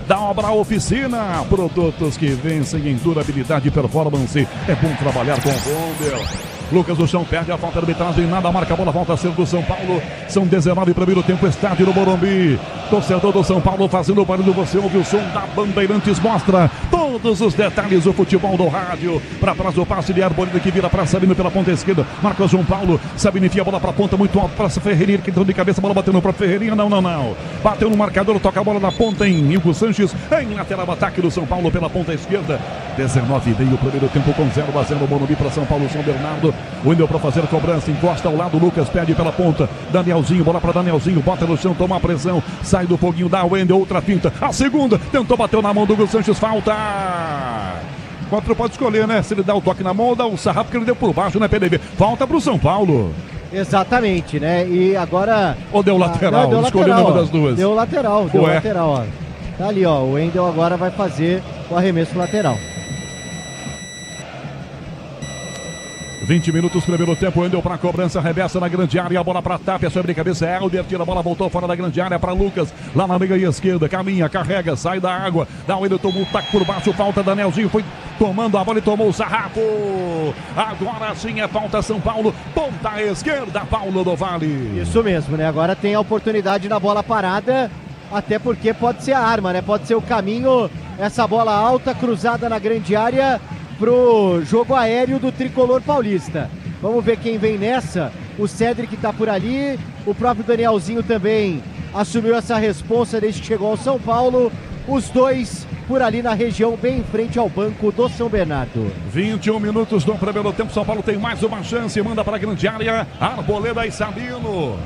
Da Obra Oficina, produtos que vencem em durabilidade e performance. É bom trabalhar com Wonder. Lucas do chão perde a falta de arbitragem, nada marca a bola, volta a ser do São Paulo. São 19 primeiro tempo, estádio no Morumbi. Torcedor do São Paulo fazendo o barulho, você ouve o som da Bandeirantes, mostra todos os detalhes do futebol do rádio. Para trás o passe de Arboleda que vira para Sabino pela ponta esquerda, marca o João Paulo, Sabino enfia a bola para a ponta, muito alto para Ferreirinha, que entrou de cabeça, a bola bateu no próprio Ferreirinha, não. Bateu no marcador, toca a bola na ponta em Hugo Sanches, em lateral ataque do São Paulo pela ponta esquerda. 19,5 primeiro tempo com 0-0 Morumbi para São Paulo, São Bernardo. Wendel para fazer a cobrança, encosta ao lado, Lucas pede pela ponta, Danielzinho, bola para Danielzinho, bota no chão, toma a pressão, sai do foguinho, dá Wendel, outra finta, a segunda, tentou, bateu na mão do Hugo Sanches, falta. O árbitro pode escolher, né? Se ele dá o toque na mão ou dá o sarrafo que ele deu por baixo, né, PDB? Falta pro São Paulo. Exatamente, né? E agora... Ou deu lateral? Deu escolheu lateral, uma das duas. Deu lateral, ó. Tá ali, ó, o Wendel agora vai fazer o arremesso lateral. 20 minutos, primeiro tempo, Wendel para a cobrança, reversa na grande área, a bola para Tapia, sobre a cabeça, Helder, tira a bola, voltou fora da grande área para Lucas, lá na meia esquerda, caminha, carrega, sai da água, dá o Wendel, tomou um taco por baixo, falta, Danielzinho foi tomando a bola e tomou o sarrafo, agora sim é falta São Paulo, ponta esquerda, Paulo do Vale. Isso mesmo, né, agora tem a oportunidade na bola parada, até porque pode ser a arma, né, pode ser o caminho, essa bola alta, cruzada na grande área, pro jogo aéreo do tricolor paulista. Vamos ver quem vem nessa. O Cedric tá por ali, o próprio Danielzinho também assumiu essa responsa desde que chegou ao São Paulo. Os dois por ali na região, bem em frente ao banco do São Bernardo. 21 minutos do primeiro tempo, São Paulo tem mais uma chance, manda para a grande área, Arboleda e Sabino.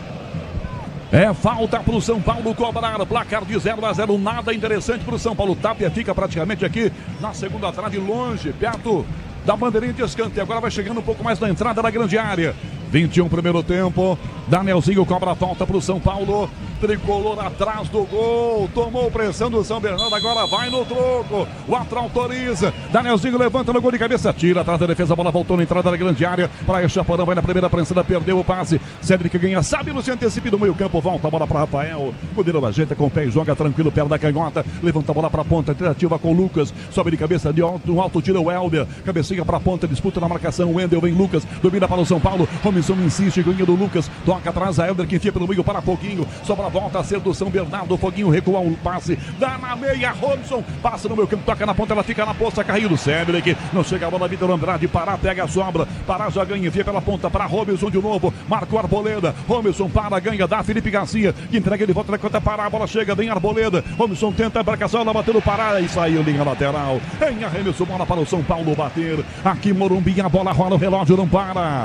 É falta para o São Paulo cobrar, placar de 0-0, nada interessante para o São Paulo. Tapia fica praticamente aqui na segunda trave, longe, perto da bandeirinha de escanteio. Agora vai chegando um pouco mais na entrada da grande área. 21 primeiro tempo, Danielzinho cobra a falta para o São Paulo. Tricolor atrás do gol, tomou pressão do São Bernardo, agora vai no troco, o Atro autoriza, Danielzinho levanta no gol de cabeça, tira atrás da defesa, a bola voltou na entrada da grande área, para Chaporão, vai na primeira prensada, perdeu o passe, Cedric ganha, Sabino se antecipa do meio campo, volta a bola para Rafael, Goleiro ajeita com o pé e joga tranquilo, perto da canhota, levanta a bola para a ponta, tentativa com o Lucas, sobe de cabeça de alto, alto tira o Helder, cabecinha para a ponta, disputa na marcação, o Wendel vem Lucas, domina para o São Paulo, Robinson insiste, ganha do Lucas, toca atrás a Helder que enfia pelo meio para Foguinho, sobra a volta a ser do São Bernardo, Foguinho recua o passe, dá na meia, Robson, passa no meio campo, toca na ponta, ela fica na poça, carrinho do Cedric, não chega a bola, Vitor Andrade, Pará, pega a sobra, Pará já ganha, enfia pela ponta para Robinson de novo, marca o Arboleda, Robinson para, ganha, dá Felipe Garcia, que entrega ele, volta na conta, Pará, a bola chega, vem Arboleda, Robinson tenta a embarcação, ela bateu no Pará e saiu linha lateral, em arremesso, bola para o São Paulo bater, aqui Morumbi, a bola rola, o relógio não para.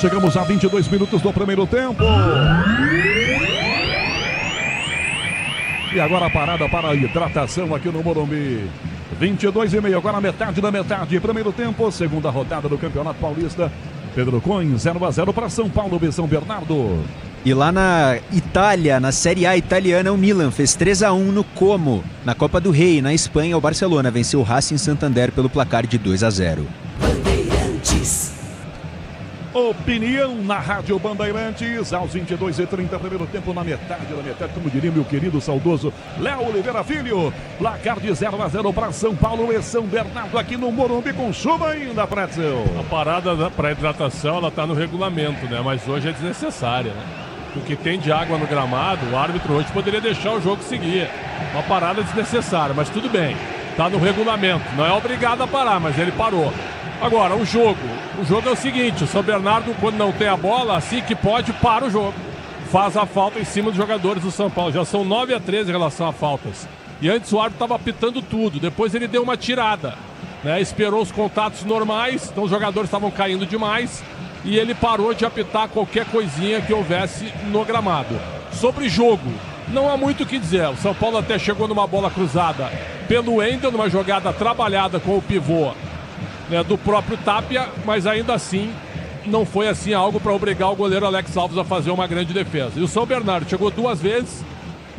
Chegamos a 22 minutos do primeiro tempo. E agora a parada para a hidratação aqui no Morumbi. 22,5, agora metade da metade. Primeiro tempo, segunda rodada do Campeonato Paulista. Pedro Cunha, 0-0 para São Paulo e São Bernardo. E lá na Itália, na Série A italiana, o Milan fez 3-1 no Como. Na Copa do Rei, na Espanha, o Barcelona venceu o Racing Santander pelo placar de 2-0. Opinião na Rádio Bandeirantes, aos 22h30, primeiro tempo na metade, como diria meu querido saudoso Léo Oliveira Filho. Placar de 0-0 para São Paulo e São Bernardo aqui no Morumbi, com chuva ainda, Pretzel. A parada para hidratação, ela tá no regulamento, né? Mas hoje é desnecessária, né? O que tem de água no gramado, o árbitro hoje poderia deixar o jogo seguir. Uma parada desnecessária, mas tudo bem. Tá no regulamento, não é obrigado a parar, mas ele parou. Agora, o jogo é o seguinte, o São Bernardo, quando não tem a bola, assim que pode, para o jogo. Faz a falta em cima dos jogadores do São Paulo. Já são 9-13 em relação a faltas. E antes o árbitro estava apitando tudo, depois ele deu uma tirada, né? Esperou os contatos normais, então os jogadores estavam caindo demais, e ele parou de apitar qualquer coisinha que houvesse no gramado. Sobre jogo, não há muito o que dizer. O São Paulo até chegou numa bola cruzada pelo Wendel, numa jogada trabalhada com o pivô, né, do próprio Tapia, mas ainda assim não foi assim algo para obrigar o goleiro Alex Alves a fazer uma grande defesa. E o São Bernardo chegou 2 vezes,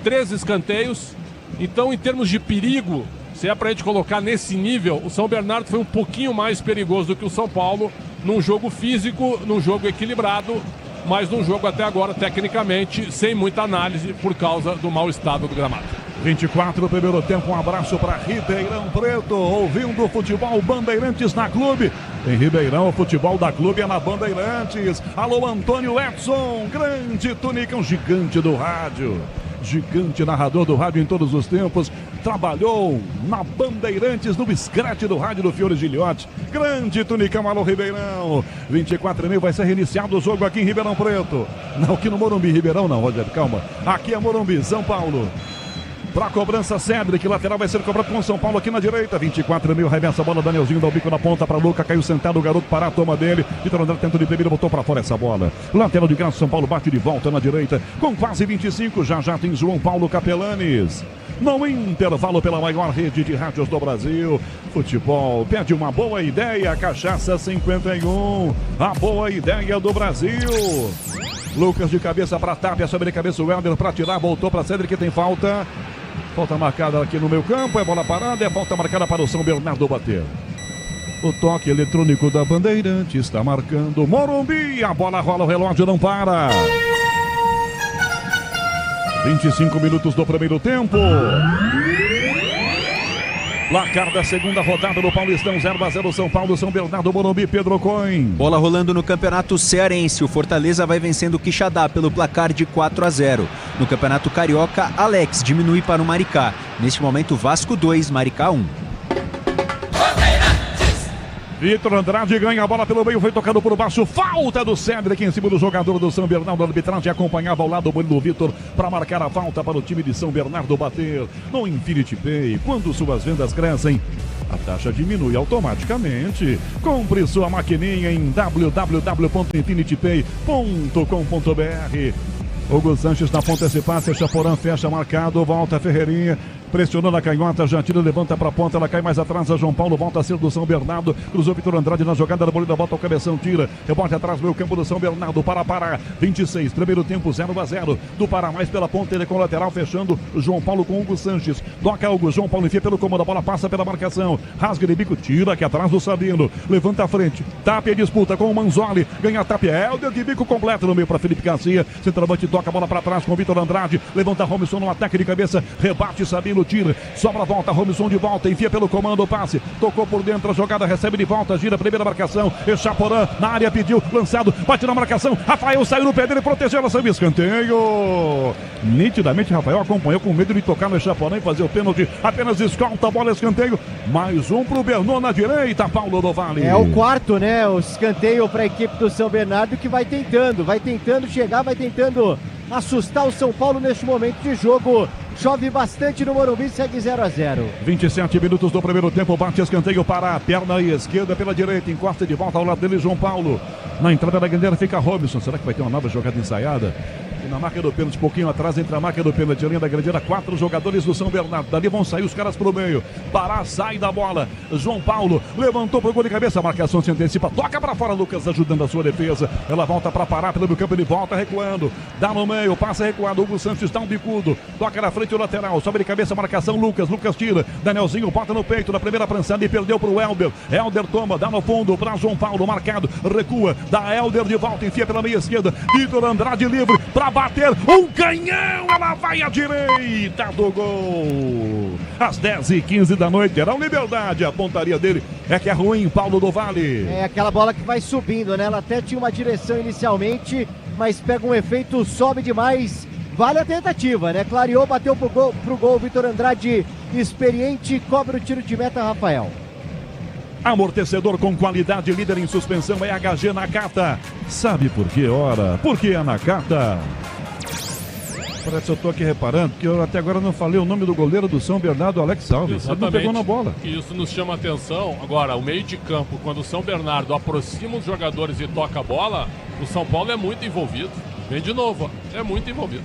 3 escanteios. Então, em termos de perigo, se é para a gente colocar nesse nível, o São Bernardo foi um pouquinho mais perigoso do que o São Paulo, num jogo físico, num jogo equilibrado, mas num jogo até agora, tecnicamente, sem muita análise por causa do mau estado do gramado. 24 primeiro tempo, um abraço para Ribeirão Preto, ouvindo o futebol Bandeirantes na Clube. Em Ribeirão, o futebol da Clube é na Bandeirantes. Alô, Antônio Edson, grande tunicão, gigante do rádio. Gigante narrador do rádio em todos os tempos. Trabalhou na Bandeirantes, no Scratch do rádio do Fiore Gilhote. Grande tunicão, alô Ribeirão. 24h30 vai ser reiniciado o jogo aqui em Ribeirão Preto. Não, aqui no Morumbi, Ribeirão não, Rogério, calma. Aqui é Morumbi, São Paulo. Para a cobrança, Cedric, lateral vai ser cobrado com São Paulo aqui na direita. 24h30, remessa a bola, Danielzinho dá o bico na ponta para Luca, caiu sentado, o garoto para a toma dele. Vitor André tenta de primeiro, botou para fora essa bola. Lateral de graça, São Paulo bate de volta na direita. Com quase 25, já tem João Paulo Capelanes. No intervalo pela maior rede de rádios do Brasil. Futebol pede uma boa ideia, Cachaça 51. A boa ideia do Brasil. Lucas de cabeça para Tapia, sobre a cabeça o Helder para tirar, voltou para Cedric, tem falta. Falta marcada aqui no meu campo, é bola parada, é falta marcada para o São Bernardo bater. O toque eletrônico da Bandeirante está marcando Morumbi, a bola rola, o relógio não para. 25 minutos do primeiro tempo. Placar da segunda rodada do Paulistão, 0-0 São Paulo, São Bernardo, Morumbi, Pedro Coin. Bola rolando no Campeonato Cearense. O Fortaleza vai vencendo o Quixadá pelo placar de 4-0. No Campeonato Carioca, Alex diminui para o Maricá. Neste momento, Vasco 2, Maricá 1. Vitor Andrade ganha a bola pelo meio, foi tocado por baixo, falta do Cedric em cima do jogador do São Bernardo. A arbitragem acompanhava ao lado do Vitor para marcar a falta para o time de São Bernardo bater. No Infinity Pay, quando suas vendas crescem, a taxa diminui automaticamente. Compre sua maquininha em www.infinitypay.com.br. Hugo Sanches na ponta, esse passe, Chaporã fecha, marcado, volta Ferreirinha. Pressionou na canhota, já tira, levanta para a ponta, ela cai mais atrás, a João Paulo volta a ser do São Bernardo, cruzou Vitor Andrade na jogada da bolida, volta o cabeção, tira, rebote atrás, meio campo do São Bernardo, para 26, primeiro tempo 0-0, do Pará mais pela ponta, ele com o lateral, fechando, João Paulo com Hugo Sanches, toca Hugo, João Paulo enfia pelo comando, a bola passa pela marcação, rasga de bico, tira aqui atrás do Sabino, levanta a frente, Tapia disputa com o Manzoli, ganha a Tapia, Helder de bico completo no meio para Felipe Garcia, centroavante toca a bola para trás com Vitor Andrade, levanta Robinson no ataque de cabeça, rebate Sabino, tira, sobra a volta, Robinson de volta, enfia pelo comando o passe, tocou por dentro, a jogada recebe de volta, gira a primeira marcação, Echaporã na área, pediu, lançado, bate na marcação, Rafael saiu no pé dele, protegeu, ela saiu, escanteio. Nitidamente Rafael acompanhou com medo de tocar no Echaporã e fazer o pênalti, apenas escolta a bola, escanteio, mais um pro Bernô na direita, Paulo do Vale. É o quarto, né, o escanteio para a equipe do São Bernardo, que vai tentando chegar, vai tentando assustar o São Paulo neste momento de jogo. Chove bastante no Morumbi, segue 0-0. 27 minutos do primeiro tempo, bate escanteio para a perna esquerda pela direita, encosta de volta ao lado dele João Paulo. Na entrada da Gandeira fica Robinson, será que vai ter uma nova jogada ensaiada? Na marca do pênalti, pouquinho atrás, entre a marca do pênalti e a linha da grande área, 4 jogadores do São Bernardo. Dali vão sair os caras pro meio. Pará, sai da bola. João Paulo levantou pro gol de cabeça. A marcação se antecipa. Toca pra fora, Lucas ajudando a sua defesa. Ela volta pra Pará pelo meio campo. Ele volta recuando. Dá no meio, passa recuado. Hugo Santos dá um bicudo. Toca na frente o lateral. Sobe de cabeça, marcação. Lucas tira. Danielzinho bota no peito na primeira prançada e perdeu pro Helder. Helder toma, dá no fundo pra João Paulo. Marcado, recua. Dá Helder de volta, enfia pela meia esquerda. Vitor Andrade livre pra bater. Um canhão, ela vai à direita do gol. Às 10h15 da noite, era o Liberdade. A pontaria dele é que é ruim, Paulo do Vale. É aquela bola que vai subindo, né? Ela até tinha uma direção inicialmente, mas pega um efeito, sobe demais. Vale a tentativa, né? Clareou, bateu pro gol. Vitor Andrade, experiente, cobra o tiro de meta, Rafael. Amortecedor com qualidade, líder em suspensão é HG Nakata. Sabe por que, ora? Porque é Nakata. Parece que eu tô aqui reparando que eu até agora não falei o nome do goleiro do São Bernardo, Alex Alves. Ele não pegou na bola. Isso nos chama atenção. Agora, o meio de campo, quando o São Bernardo aproxima os jogadores e toca a bola, o São Paulo é muito envolvido. Vem de novo, ó. É muito envolvido.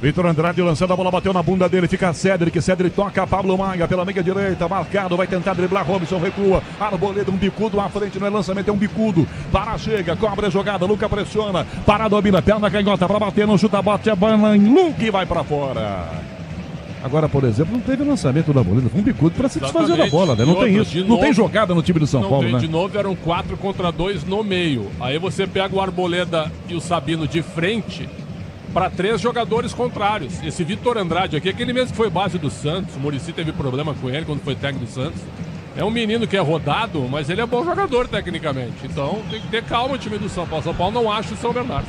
Vitor Andrade lançando a bola, bateu na bunda dele, fica Cédric toca Pablo Maia pela meia direita, marcado, vai tentar driblar, Robson recua, Arboleda, um bicudo à frente, não é lançamento, é um bicudo, Pará chega, cobra a jogada, Luca pressiona, Pará domina, perna canhota pra bater, não chuta, bate a bola em Luca e vai pra fora. Agora, por exemplo, não teve lançamento da Arboleda, foi um bicudo pra se desfazer da bola, né? Não tem isso, não tem jogada no time do São Paulo, né? De novo eram 4 contra 2 no meio, aí você pega o Arboleda e o Sabino de frente para 3 jogadores contrários. Esse Vitor Andrade aqui, aquele mesmo que foi base do Santos, o Muricy teve problema com ele quando foi técnico do Santos. É um menino que é rodado, mas ele é bom jogador tecnicamente. Então tem que ter calma o time do São Paulo. São Paulo não acha o São Bernardo.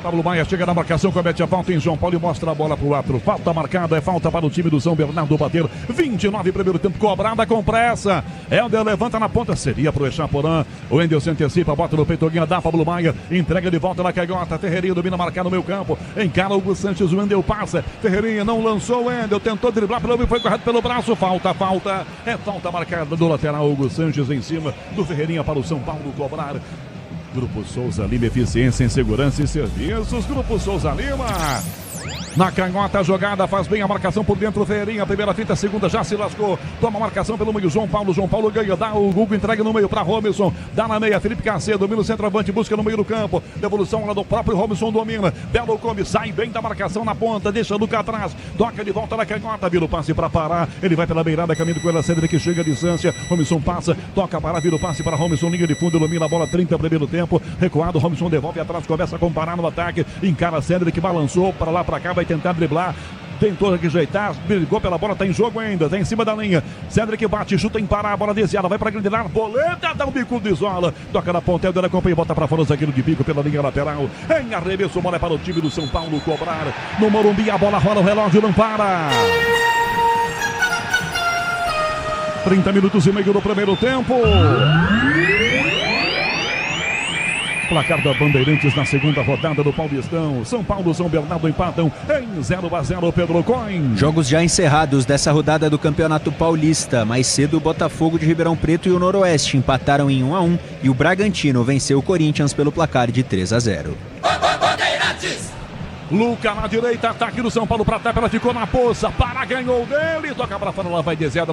Pablo Maia chega na marcação, comete a falta em João Paulo e mostra a bola pro ato. Falta marcada, é falta para o time do São Bernardo bater. 29 primeiro tempo, cobrada com pressa. Helder levanta na ponta, seria pro Echaporã. O Wendel se antecipa, bota no peito, dá Pablo Maia, entrega de volta na canhota. Ferreirinha domina, marcar no meio campo. Encara o Hugo Sanches, o Wendel passa. Ferreirinha não lançou o Wendel, tentou driblar pelo meio, foi correto pelo braço. Falta. É falta marcada do lateral, Hugo Sanches em cima do Ferreirinha para o São Paulo cobrar. Grupo Souza Lima, eficiência em segurança e serviços. Grupo Souza Lima. Na canhota a jogada, faz bem a marcação por dentro, Ferreirinha, primeira finta, segunda já se lascou, toma a marcação pelo meio, João Paulo ganha, dá o Hugo, entrega no meio para Robinson, dá na meia, Felipe Cacê, domina o centroavante, busca no meio do campo, devolução lá do próprio Robinson, domina, Belo come, sai bem da marcação na ponta, deixa o Luca atrás, toca de volta na canhota, vira o passe para Pará, ele vai pela beirada, caminho com ela, Cedric que chega a distância, Robinson passa, toca Pará, vira o passe para Robinson, linha de fundo, ilumina a bola, 30 primeiro tempo, recuado, Robinson devolve atrás, começa a comparar no ataque, encara Cedric, balançou para lá para cá, vai tentar driblar, tentou rejeitar, brigou pela bola, tá em jogo ainda, tá em cima da linha. Cedric bate, chuta em Pará, a bola desviada, vai pra grande área, Arboleda, dá um bico de isola, toca na ponta, Helder acompanha, bota pra fora o zagueiro de bico pela linha lateral. Em arremesso, bola é para o time do São Paulo cobrar. No Morumbi, a bola rola, o relógio não para. 30 minutos e meio do primeiro tempo. Placar da Bandeirantes na segunda rodada do Paulistão. São Paulo e São Bernardo empatam em 0-0, Pedro Coin. Jogos já encerrados dessa rodada do Campeonato Paulista. Mais cedo, o Botafogo de Ribeirão Preto e o Noroeste empataram em 1-1 e o Bragantino venceu o Corinthians pelo placar de 3-0. Bandeirantes! Luca na direita, ataque do São Paulo pra tapa, ela ficou na poça, Pará ganhou dele, toca pra fora, ela vai desviada,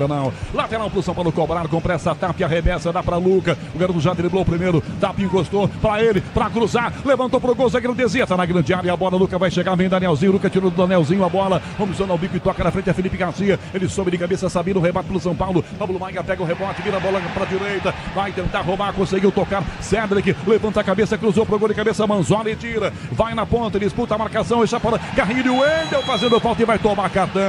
não. Lateral pro São Paulo cobrar, com pressa, tapa e arremessa, dá pra Luca, o garoto já driblou primeiro, tapa encostou pra ele, pra cruzar, levantou pro gol, zagueiro desvia, tá na grande área, a bola, Luca vai chegar, vem Danielzinho, Luca tirou do Danielzinho a bola, Robinson ao bico e toca na frente, é Felipe Garcia, ele sobe de cabeça, Sabino, rebate pelo São Paulo, Pablo Maia pega o rebote, vira a bola pra direita, vai tentar roubar, conseguiu tocar, Cedric, levanta a cabeça, cruzou pro gol de cabeça, Manzoni tira, vai na ponta, disputa a marcação, Carrinho, Wendel fazendo falta e vai tomar cartão.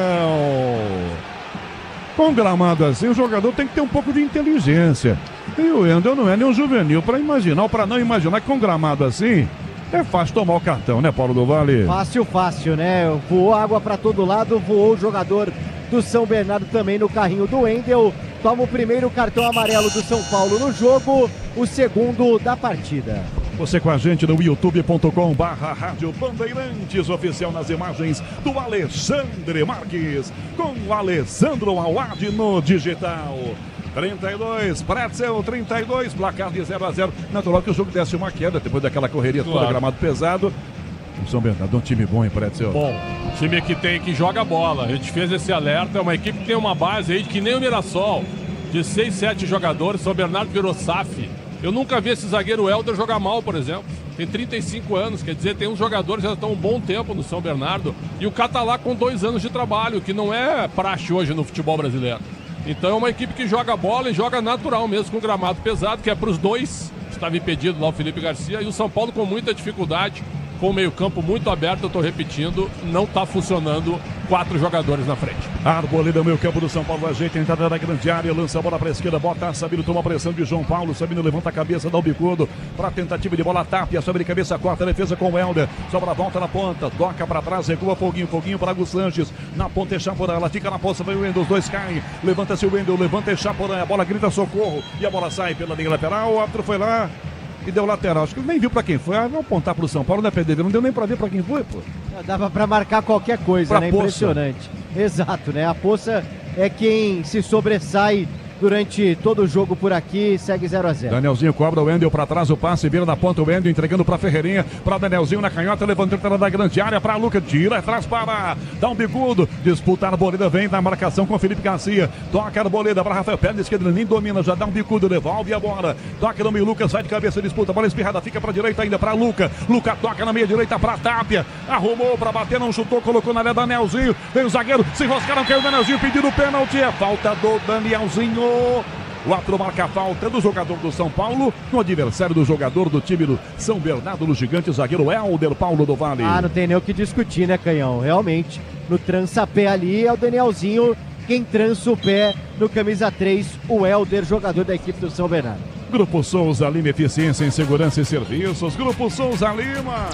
Com um gramado assim, o jogador tem que ter um pouco de inteligência. E o Wendel não é nem um juvenil para imaginar ou para não imaginar que com um gramado assim é fácil tomar o cartão, né, Paulo do Vale? Fácil, né? Voou água para todo lado, voou o jogador do São Bernardo também no carrinho do Wendel. Toma o primeiro cartão amarelo do São Paulo no jogo, o segundo da partida. Você com a gente no youtube.com/Rádio Bandeirantes, oficial nas imagens do Alexandre Marques, com o Alessandro Awad no digital. 32, Pretzel 32, placar de 0-0. Natural que o jogo desse uma queda depois daquela correria toda, gramado pesado. O São Bernardo é um time bom, hein, Pretzel? Bom, time que joga bola. A gente fez esse alerta, é uma equipe que tem uma base aí que nem o Mirassol, de 6, 7 jogadores. São Bernardo virou SAF. Eu nunca vi esse zagueiro Helder jogar mal, por exemplo. Tem 35 anos, quer dizer, tem uns jogadores que já estão um bom tempo no São Bernardo. E o Catalá com 2 anos de trabalho, que não é praxe hoje no futebol brasileiro. Então é uma equipe que joga bola e joga natural mesmo, com gramado pesado, que é para os dois. Estava impedido lá o Felipe Garcia. E o São Paulo com muita dificuldade, com o meio-campo muito aberto, eu estou repetindo, não está funcionando, 4 jogadores na frente. Arboleda, o meio-campo do São Paulo, ajeita a entrada da grande área, lança a bola para a esquerda, bota Sabino, toma a pressão de João Paulo, Sabino levanta a cabeça, dá o bicudo para a tentativa de bola, Tapia, sobre cabeça, corta a defesa com o Helder, sobra a volta na ponta, toca para trás, recua Foguinho para Hugo Sanches, na ponta é Chaporã, ela fica na poça, vem o Wendel, os dois caem, levanta-se o Wendel, levanta é Chaporã, a bola grita socorro, e a bola sai pela linha lateral, o árbitro foi lá e deu lateral. Acho que nem viu pra quem foi. Vamos apontar pro São Paulo, né, PDV? Não deu nem pra ver pra quem foi, pô. Dava pra marcar qualquer coisa, pra né? Poça. Impressionante. Exato, né? A Poça é quem se sobressai durante todo o jogo por aqui, segue 0-0. Danielzinho cobra o Wendel pra trás, o passe vira na ponta, o Wendel entregando pra Ferreirinha, pra Danielzinho na canhota, levantando da grande área pra Luca, tira atrás para dá um bicudo, disputa a Arboleda, vem na marcação com Felipe Garcia, toca a Arboleda pra Rafael Pérez, esquerda, nem domina, já dá um bicudo, devolve a bola, toca no meio, Lucas sai de cabeça, disputa, bola espirrada, fica pra direita ainda pra Luca toca na meia direita pra Tapia, arrumou pra bater, não chutou, colocou na área Danielzinho, vem o zagueiro, se enroscaram, caiu o Danielzinho, pedindo pênalti, é falta do Danielzinho. O árbitro marca a falta do jogador do São Paulo no adversário do jogador do time do São Bernardo no gigante, zagueiro Helder Paulo do Vale. Não tem nem o que discutir, né, Canhão? Realmente, no trança-pé ali é o Danielzinho quem trança o pé no camisa 3, o Helder, jogador da equipe do São Bernardo. Grupo Souza Lima, eficiência em segurança e serviços. Grupo Souza Lima.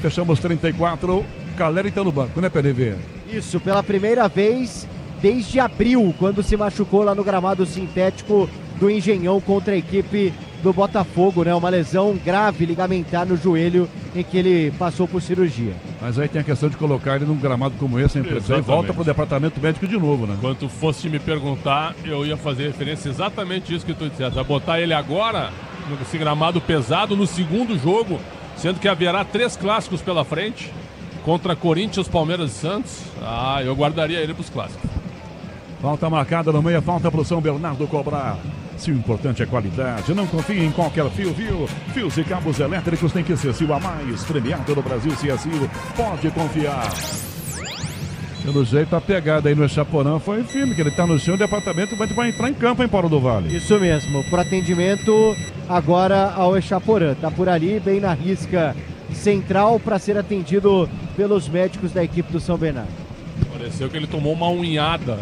Fechamos 34. Galera está no banco, né, PDV? Isso, pela primeira vez desde abril, quando se machucou lá no gramado sintético do Engenhão contra a equipe do Botafogo, né? Uma lesão grave ligamentar no joelho em que ele passou por cirurgia. Mas aí tem a questão de colocar ele num gramado como esse, hein, e volta pro departamento médico de novo, né? Quando fosse me perguntar, eu ia fazer referência exatamente isso que tu disseste. Vai botar ele agora, nesse gramado pesado, no segundo jogo, sendo que haverá 3 clássicos pela frente, contra Corinthians, Palmeiras e Santos. Eu guardaria ele pros clássicos. Falta marcada no meio, falta pro São Bernardo cobrar. Se o importante é qualidade, não confie em qualquer fio, viu? Fios e cabos elétricos tem que ser Sil a mais, premiado no Brasil, se é Sil, pode confiar. Pelo jeito a pegada aí no Echaporã foi firme, que ele tá no chão, o departamento vai entrar em campo, hein, Paulo do Vale? Isso mesmo, por atendimento agora ao Echaporã, tá por ali, bem na risca central para ser atendido pelos médicos da equipe do São Bernardo. Pareceu que ele tomou uma unhada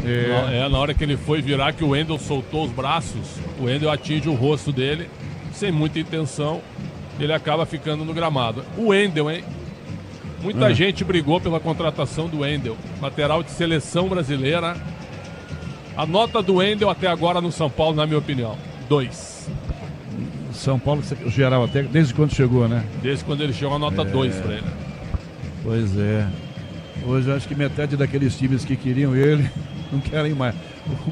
na hora que ele foi virar, que o Wendel soltou os braços, o Wendel atinge o rosto dele, sem muita intenção, ele acaba ficando no gramado. O Wendel, hein? Muita gente brigou pela contratação do Wendel, lateral de seleção brasileira. A nota do Wendel até agora no São Paulo, na minha opinião, 2. São Paulo, geral até, desde quando chegou, né? Desde quando ele chegou, a nota 2 para ele. Pois é. Hoje acho que metade daqueles times que queriam ele não querem mais.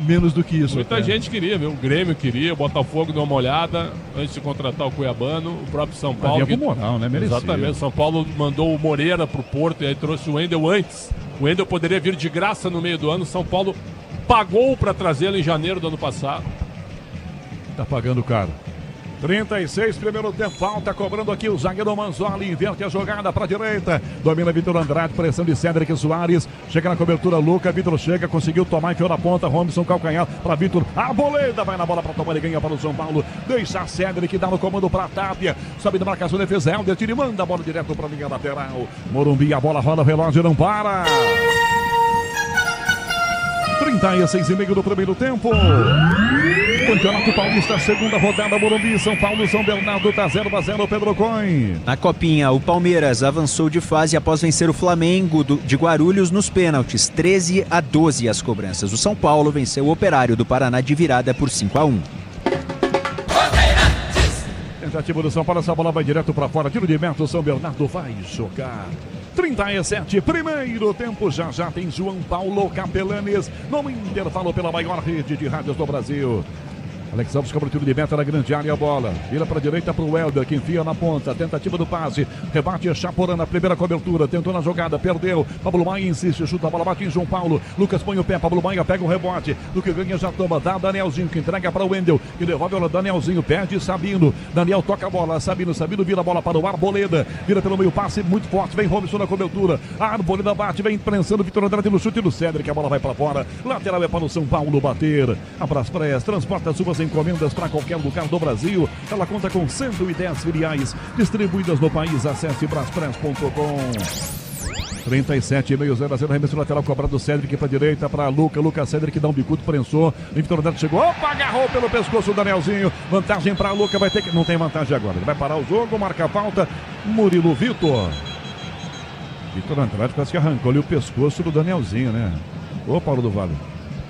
Menos do que isso. Muita gente queria, viu? O Grêmio queria, o Botafogo deu uma olhada antes de contratar o Cuiabano, o próprio São Paulo. Havia moral, né? Merecia. Exatamente. São Paulo mandou o Moreira pro Porto e aí trouxe o Wendel antes. O Wendel poderia vir de graça no meio do ano. São Paulo pagou para trazê-lo em janeiro do ano passado. Tá pagando caro. 36, primeiro tempo, falta, cobrando aqui o zagueiro Manzoli, inverte a jogada para a direita, domina Vitor Andrade, pressão de Cédric Soares, chega na cobertura, Luca, Vitor chega, conseguiu tomar, enfiou na ponta, Robson calcanhar para Vitor, Arboleda vai na bola para tomar e ganha para o São Paulo, deixa a Cédric, dá no comando para a Tapia, sobe da marcação, defesa, Helder, tira e manda a bola direto para a linha lateral, Morumbi, a bola rola, o relógio não para. 36,5 do primeiro tempo. Campeonato Paulista, segunda rodada, Morumbi, São Paulo, São Bernardo, tá 0-0, Pedro Coin. Na Copinha, o Palmeiras avançou de fase após vencer o Flamengo de Guarulhos nos pênaltis, 13-12 as cobranças. O São Paulo venceu o Operário do Paraná de virada por 5-1. Tentativa do São Paulo, essa bola vai direto para fora, tiro de meta, o São Bernardo vai chocar. 37, primeiro tempo, já tem João Paulo Capelanes no intervalo pela maior rede de rádios do Brasil. Alex Alves cobra o tiro de meta na grande área, a bola. Vira para a direita para o Helder, que enfia na ponta. Tentativa do passe. Rebate Chaporã na primeira cobertura. Tentou na jogada, perdeu. Pablo Maia insiste, chuta a bola, bate em João Paulo. Lucas põe o pé, Pablo Maia pega o rebote. Do que ganha já toma, dá Danielzinho, que entrega para o Wendel. Que devolve o Danielzinho, perde Sabino. Daniel toca a bola, Sabino vira a bola para o Arboleda. Vira pelo meio, passe muito forte. Vem Robson na cobertura. A Arboleda bate, vem prensando Vitor Andrade no chute do Cédric. A bola vai para fora. Lateral é para o São Paulo bater. A Braspress transporta suas encomendas para qualquer lugar do Brasil. Ela conta com 110 filiais distribuídas no país. Acesse braspress.com. 37,5-0-0, arremesso lateral cobrado do Cédric para a direita, para Lucas Cédric dá um bicudo, prensou, Vitor Andrade chegou, opa, agarrou pelo pescoço o Danielzinho, vantagem para Lucas, vai ter que, não tem vantagem agora, ele vai parar o jogo, marca a falta, Murilo Vitor Andrade quase que arrancou ali o pescoço do Danielzinho, né? Ô, Paulo do Vale.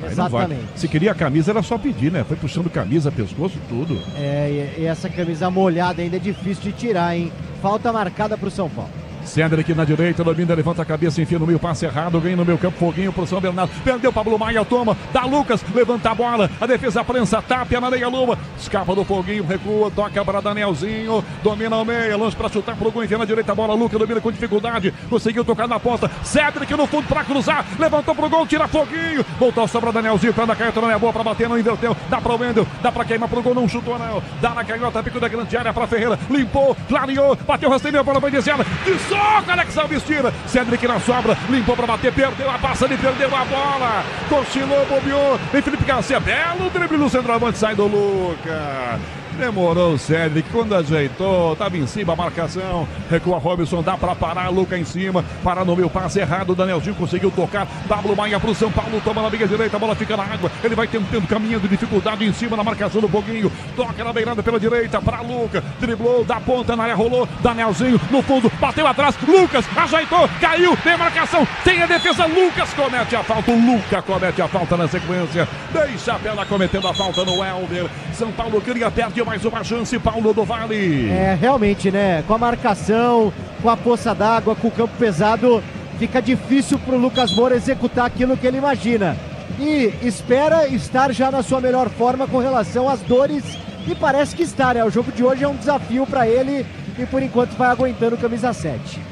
Exatamente. Se queria a camisa, era só pedir, né? Foi puxando camisa, pescoço, tudo. E essa camisa molhada ainda é difícil de tirar, hein? Falta marcada pro São Paulo. Cédric na direita, domina, levanta a cabeça, enfia no meio, passe errado, ganha no meio campo, foguinho pro São Bernardo, perdeu Pablo Maia, toma, dá Lucas, levanta a bola, a defesa prensa, tapia na meia-lua, escapa do foguinho, recua, toca para Danielzinho, domina o meia, lança para chutar pro gol, enfia na direita a bola, Lucas domina com dificuldade, conseguiu tocar na ponta, Cédric no fundo para cruzar, levantou pro gol, tira foguinho, voltou, sobra Danielzinho, pé na canhota, não é boa para bater, não inverteu, dá para o Wendel, dá para queimar pro gol, não chutou não, dá na canhota, pico da grande área para Ferreira, limpou, clareou, bateu, rastreou, a bola vai descendo, de soco, Alex Alves tira, Cédric na sobra, limpou para bater, perdeu a passada e perdeu a bola, cochilou, bobeou, vem Felipe Garcia, belo drible no centroavante, sai do Lucas. Demorou o Cédric, quando ajeitou, estava em cima a marcação, recua Robson, dá para parar, Lucas em cima, para no meu passe errado, Danielzinho conseguiu tocar, Pablo Maia pro São Paulo, toma na meia direita, a bola fica na água, ele vai tentando, caminhando, dificuldade em cima na marcação do Foguinho, toca na beirada pela direita, para Lucas, driblou, da ponta na área, rolou, Danielzinho no fundo, bateu atrás, Lucas, ajeitou, caiu, tem marcação, tem a defesa, Lucas comete a falta, Lucas comete a falta na sequência, deixa a Pela cometendo a falta no Helder, São Paulo cria, perde mais uma chance, Paulo do Vale. Realmente, né? Com a marcação, com a poça d'água, com o campo pesado, fica difícil pro Lucas Moura executar aquilo que ele imagina. E espera estar já na sua melhor forma com relação às dores. E parece que está, né? O jogo de hoje é um desafio para ele e por enquanto vai aguentando camisa 7.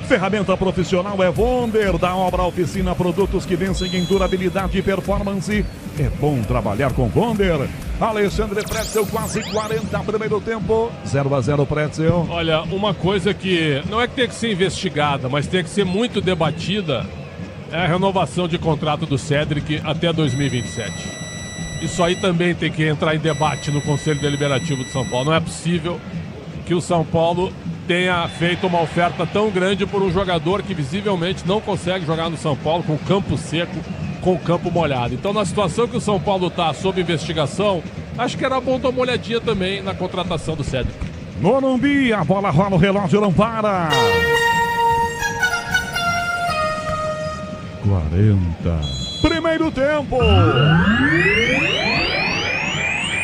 Ferramenta profissional é Wonder, da Obra Oficina, produtos que vencem em durabilidade e performance. É bom trabalhar com Wonder. Alexandre Pretzel, quase 40 primeiro tempo, 0-0 Pretzel. Olha, uma coisa que não é que tem que ser investigada, mas tem que ser muito debatida, é a renovação de contrato do Cédric até 2027. Isso aí também tem que entrar em debate no Conselho Deliberativo de São Paulo. Não é possível que o São Paulo tenha feito uma oferta tão grande por um jogador que visivelmente não consegue jogar no São Paulo com o campo seco, com o campo molhado. Então, na situação que o São Paulo está sob investigação, acho que era bom dar uma olhadinha também na contratação do Cédric. Morumbi, a bola rola, o relógio não para. 40. Primeiro tempo.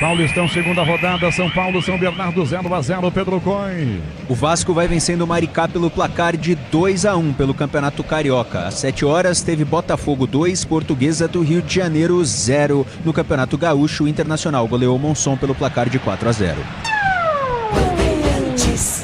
Paulistão, segunda rodada, São Paulo, São Bernardo, 0-0, Pedro Coin. O Vasco vai vencendo o Maricá pelo placar de 2-1 pelo Campeonato Carioca. Às 7 horas teve Botafogo 2, Portuguesa do Rio de Janeiro 0. No Campeonato Gaúcho, o Internacional goleou o Monson pelo placar de 4-0.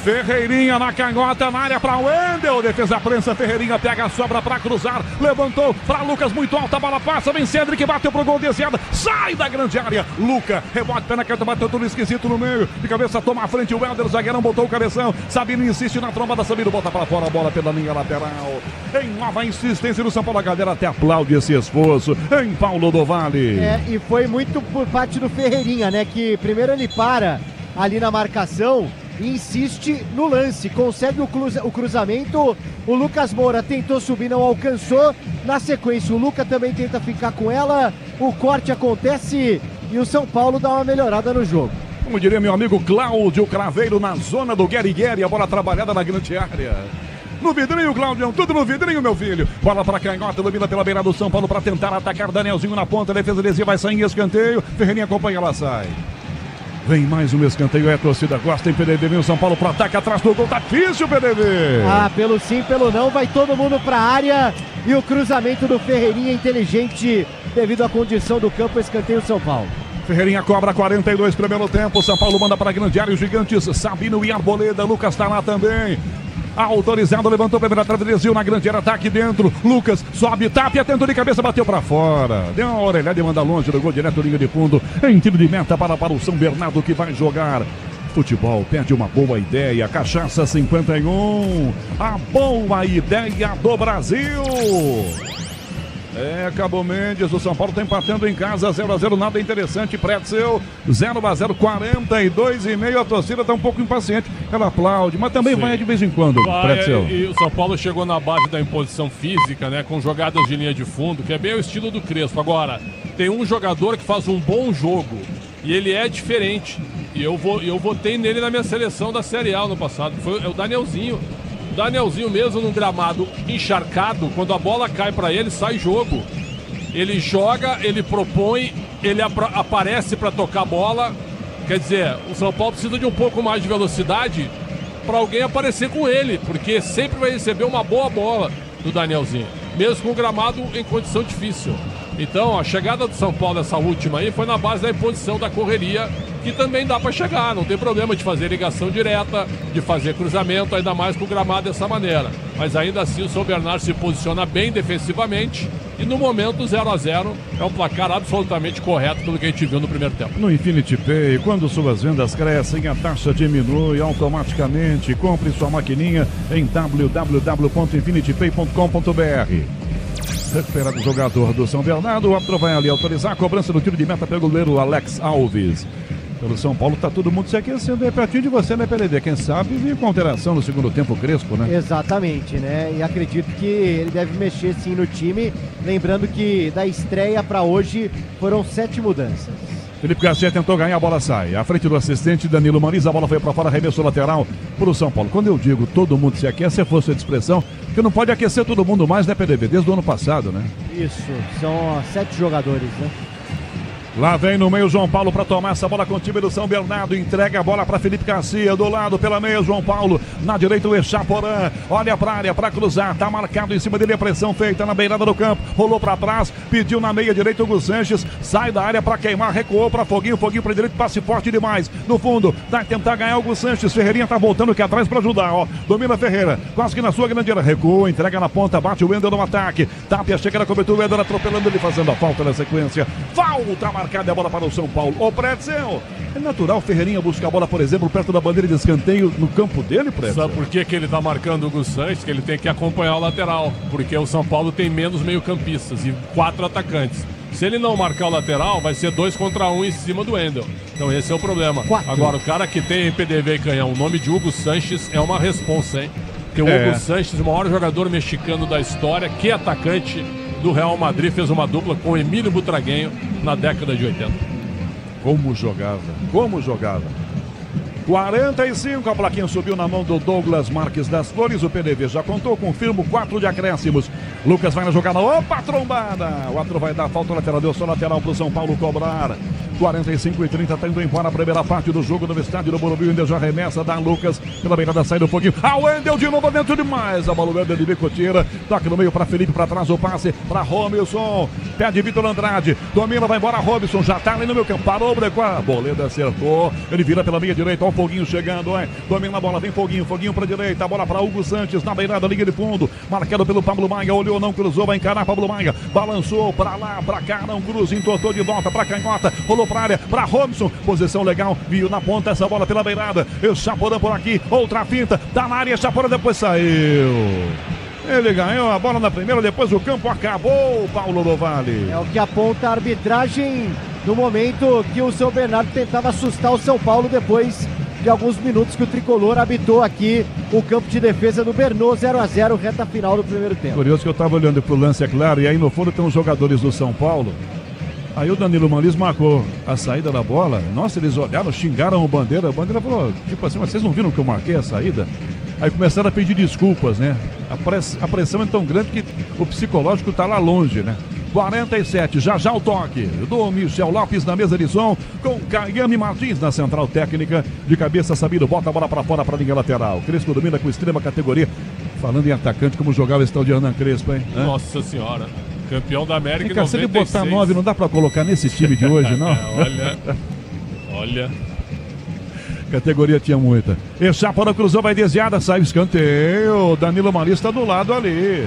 Ferreirinha na canhota, na área para Wendel, defesa prensa, Ferreirinha pega a sobra para cruzar, levantou para Lucas, muito alta, a bola passa, vem Cédric, bateu pro gol desviada, sai da grande área, Lucas, rebote, pé na caneta, bateu tudo esquisito no meio, de cabeça toma a frente, o Helder, o zagueirão botou o cabeção, Sabino insiste na trombada, Sabino bota para fora a bola pela linha lateral, em nova insistência do São Paulo, a galera até aplaude esse esforço, em Paulo do Vale. E foi muito por parte do Ferreirinha, né, que primeiro ele para ali na marcação, insiste no lance, consegue o cruzamento, o Lucas Moura tentou subir, não alcançou, na sequência o Lucas também tenta ficar com ela, o corte acontece e o São Paulo dá uma melhorada no jogo. Como diria meu amigo Cláudio Craveiro, na zona do Guerigueri, a bola trabalhada na grande área. No vidrinho, Claudião, tudo no vidrinho, meu filho. Bola para canhota, domina pela beira do São Paulo para tentar atacar Danielzinho na ponta, defesa desvia, vai sair em escanteio, Ferreirinha acompanha, ela sai. Vem mais um escanteio, a torcida gosta, em PDV, vem o São Paulo pro ataque, atrás do gol, tá difícil, PDV. Pelo sim, pelo não, vai todo mundo pra área e o cruzamento do Ferreirinha inteligente devido à condição do campo, escanteio São Paulo. Ferreirinha cobra 42, primeiro tempo. São Paulo manda para a grande área. Os gigantes Sabino e Arboleda. Lucas está lá também. Autorizado, levantou a primeira trave, desviou na grande área, ataque dentro. Lucas sobe, Tapia, tentou de cabeça, bateu para fora. Deu uma orelhada e manda longe do gol direto, linha de fundo. Em tiro de meta para o São Bernardo que vai jogar. Futebol perde uma boa ideia. Cachaça 51. A boa ideia do Brasil. Cabo Mendes, o São Paulo está empatando em casa, 0-0, nada interessante. Pretzel, 0-0, 42,5. A torcida está um pouco impaciente, ela aplaude, mas também vai de vez em quando, Pretzel. E o São Paulo chegou na base da imposição física, né, com jogadas de linha de fundo, que é bem o estilo do Crespo. Agora, tem um jogador que faz um bom jogo, e ele é diferente, e eu votei nele na minha seleção da Série A no passado, é o Danielzinho. Danielzinho mesmo num gramado encharcado, quando a bola cai para ele, sai jogo. Ele joga, ele propõe, ele aparece para tocar a bola. Quer dizer, o São Paulo precisa de um pouco mais de velocidade para alguém aparecer com ele, porque sempre vai receber uma boa bola do Danielzinho, mesmo com o gramado em condição difícil. Então, a chegada do São Paulo, essa última aí, foi na base da imposição da correria, que também dá para chegar, não tem problema de fazer ligação direta, de fazer cruzamento, ainda mais com o gramado dessa maneira. Mas ainda assim o São Bernardo se posiciona bem defensivamente e no momento 0-0 é um placar absolutamente correto pelo que a gente viu no primeiro tempo. No Infinity Pay, quando suas vendas crescem, a taxa diminui automaticamente. Compre sua maquininha em www.infinitypay.com.br. Recuperado o jogador do São Bernardo, o árbitro vai ali autorizar a cobrança do tiro de meta pelo goleiro Alex Alves. Pelo São Paulo tá todo mundo se aquecendo aí pertinho de você, né, PLD? Quem sabe vir com alteração no segundo tempo, Crespo, né? Exatamente, né? E acredito que ele deve mexer sim no time, lembrando que da estreia para hoje foram 7 mudanças. Felipe Garcia tentou ganhar, a bola sai. À frente do assistente Danilo Maniz, a bola foi para fora, arremesso lateral para o São Paulo. Quando eu digo todo mundo se aquece, é força de expressão, que não pode aquecer todo mundo mais, né, PDB? Desde o ano passado, né? Isso, são 7 jogadores, né? Lá vem no meio João Paulo para tomar essa bola com o time do São Bernardo. Entrega a bola para Felipe Garcia. Do lado pela meia, João Paulo. Na direita, o Echaporã. Olha para a área para cruzar. Tá marcado em cima dele a pressão feita na beirada do campo. Rolou para trás. Pediu na meia direita o Hugo Sanches. Sai da área para queimar. Recuou para Foguinho. Foguinho para direita. Passe forte demais. No fundo, vai tentar ganhar o Hugo Sanches. Ferreirinha tá voltando aqui atrás para ajudar. Ó. Domina Ferreira. Quase que na sua grande área. Recuou. Entrega na ponta. Bate o Wendel no ataque. Tapia chega na cobertura. O Wendel atropelando ele, fazendo a falta na sequência. Falta marcada. A bola para o São Paulo. Ô, Pretzel, é natural o Ferreirinha buscar a bola, por exemplo, perto da bandeira de escanteio no campo dele, Pretzel? Sabe por que ele tá marcando o Hugo Sanches? Que ele tem que acompanhar o lateral, porque o São Paulo tem menos meio-campistas e 4 atacantes. Se ele não marcar o lateral, vai ser 2 contra 1 em cima do Wendel. Então esse é o problema. 4. Agora, o cara que tem PDV e canhão, o nome de Hugo Sanches é uma responsa, hein? Porque o Hugo Sanches, o maior jogador mexicano da história, que atacante do Real Madrid, fez uma dupla com o Emílio Butragueño na década de 80. Como jogava, como jogava. 45, a plaquinha subiu na mão do Douglas Marques das Flores. O PDV já contou, confirmo, 4 de acréscimos. Lucas vai na jogada, opa, trombada. O outro vai dar falta lateral, deu só lateral pro São Paulo cobrar. 45-30, tá indo embora a primeira parte do jogo no estádio do Morumbi. Ainda já remessa, dá Lucas pela beirada, sai do pouquinho. O Wendel de novo dentro demais. A bola, o Wendel de bico tira. Toque no meio para Felipe, para trás o passe para Romilson. Pede Vitor Andrade. Domina, vai embora Robson. Já tá ali no meu campo. Parou, brecou. A Boleda acertou. Ele vira pela meia direita. Ó, o Foguinho chegando, hein? Domina a bola, vem Foguinho. Foguinho para direita. A bola para Hugo Sanches na beirada, liga de fundo. Marcado pelo Pablo Maia. Olhou, não cruzou. Vai encarar Pablo Maia. Balançou para lá, para cá. Não cruza. Entortou de volta para canhota. Rolou para área. Para Robson. Posição legal. Viu na ponta essa bola pela beirada. O Chaporã por aqui. Outra finta. Tá na área. Chaporã depois saiu. Ele ganhou a bola na primeira, depois o campo acabou, Paulo Lovale. É o que aponta a arbitragem no momento que o São Bernardo tentava assustar o São Paulo depois de alguns minutos que o Tricolor habitou aqui o campo de defesa do Bernô, 0-0, reta final do primeiro tempo. Curioso que eu tava olhando pro lance, é claro, e aí no fundo tem os jogadores do São Paulo. Aí o Danilo Maniz marcou a saída da bola. Nossa, eles olharam, xingaram o Bandeira. A Bandeira falou, tipo assim, mas vocês não viram que eu marquei a saída? Aí começaram a pedir desculpas, né? A pressão é tão grande que o psicológico tá lá longe, né? 47, já o toque do Michel Lopes na mesa de som, com Caiane Martins na central técnica. De cabeça, Sabino bota a bola para fora para a linha lateral. Crespo domina com extrema categoria. Falando em atacante, como jogava esse tal de Hernan Crespo, hein? Nossa senhora. Campeão da América em 96. Se ele botar 9, não dá pra colocar nesse time de hoje, não? Olha. Categoria tinha muita. E Chapada cruzou, vai desviada, sai o escanteio. Danilo Marista do lado ali.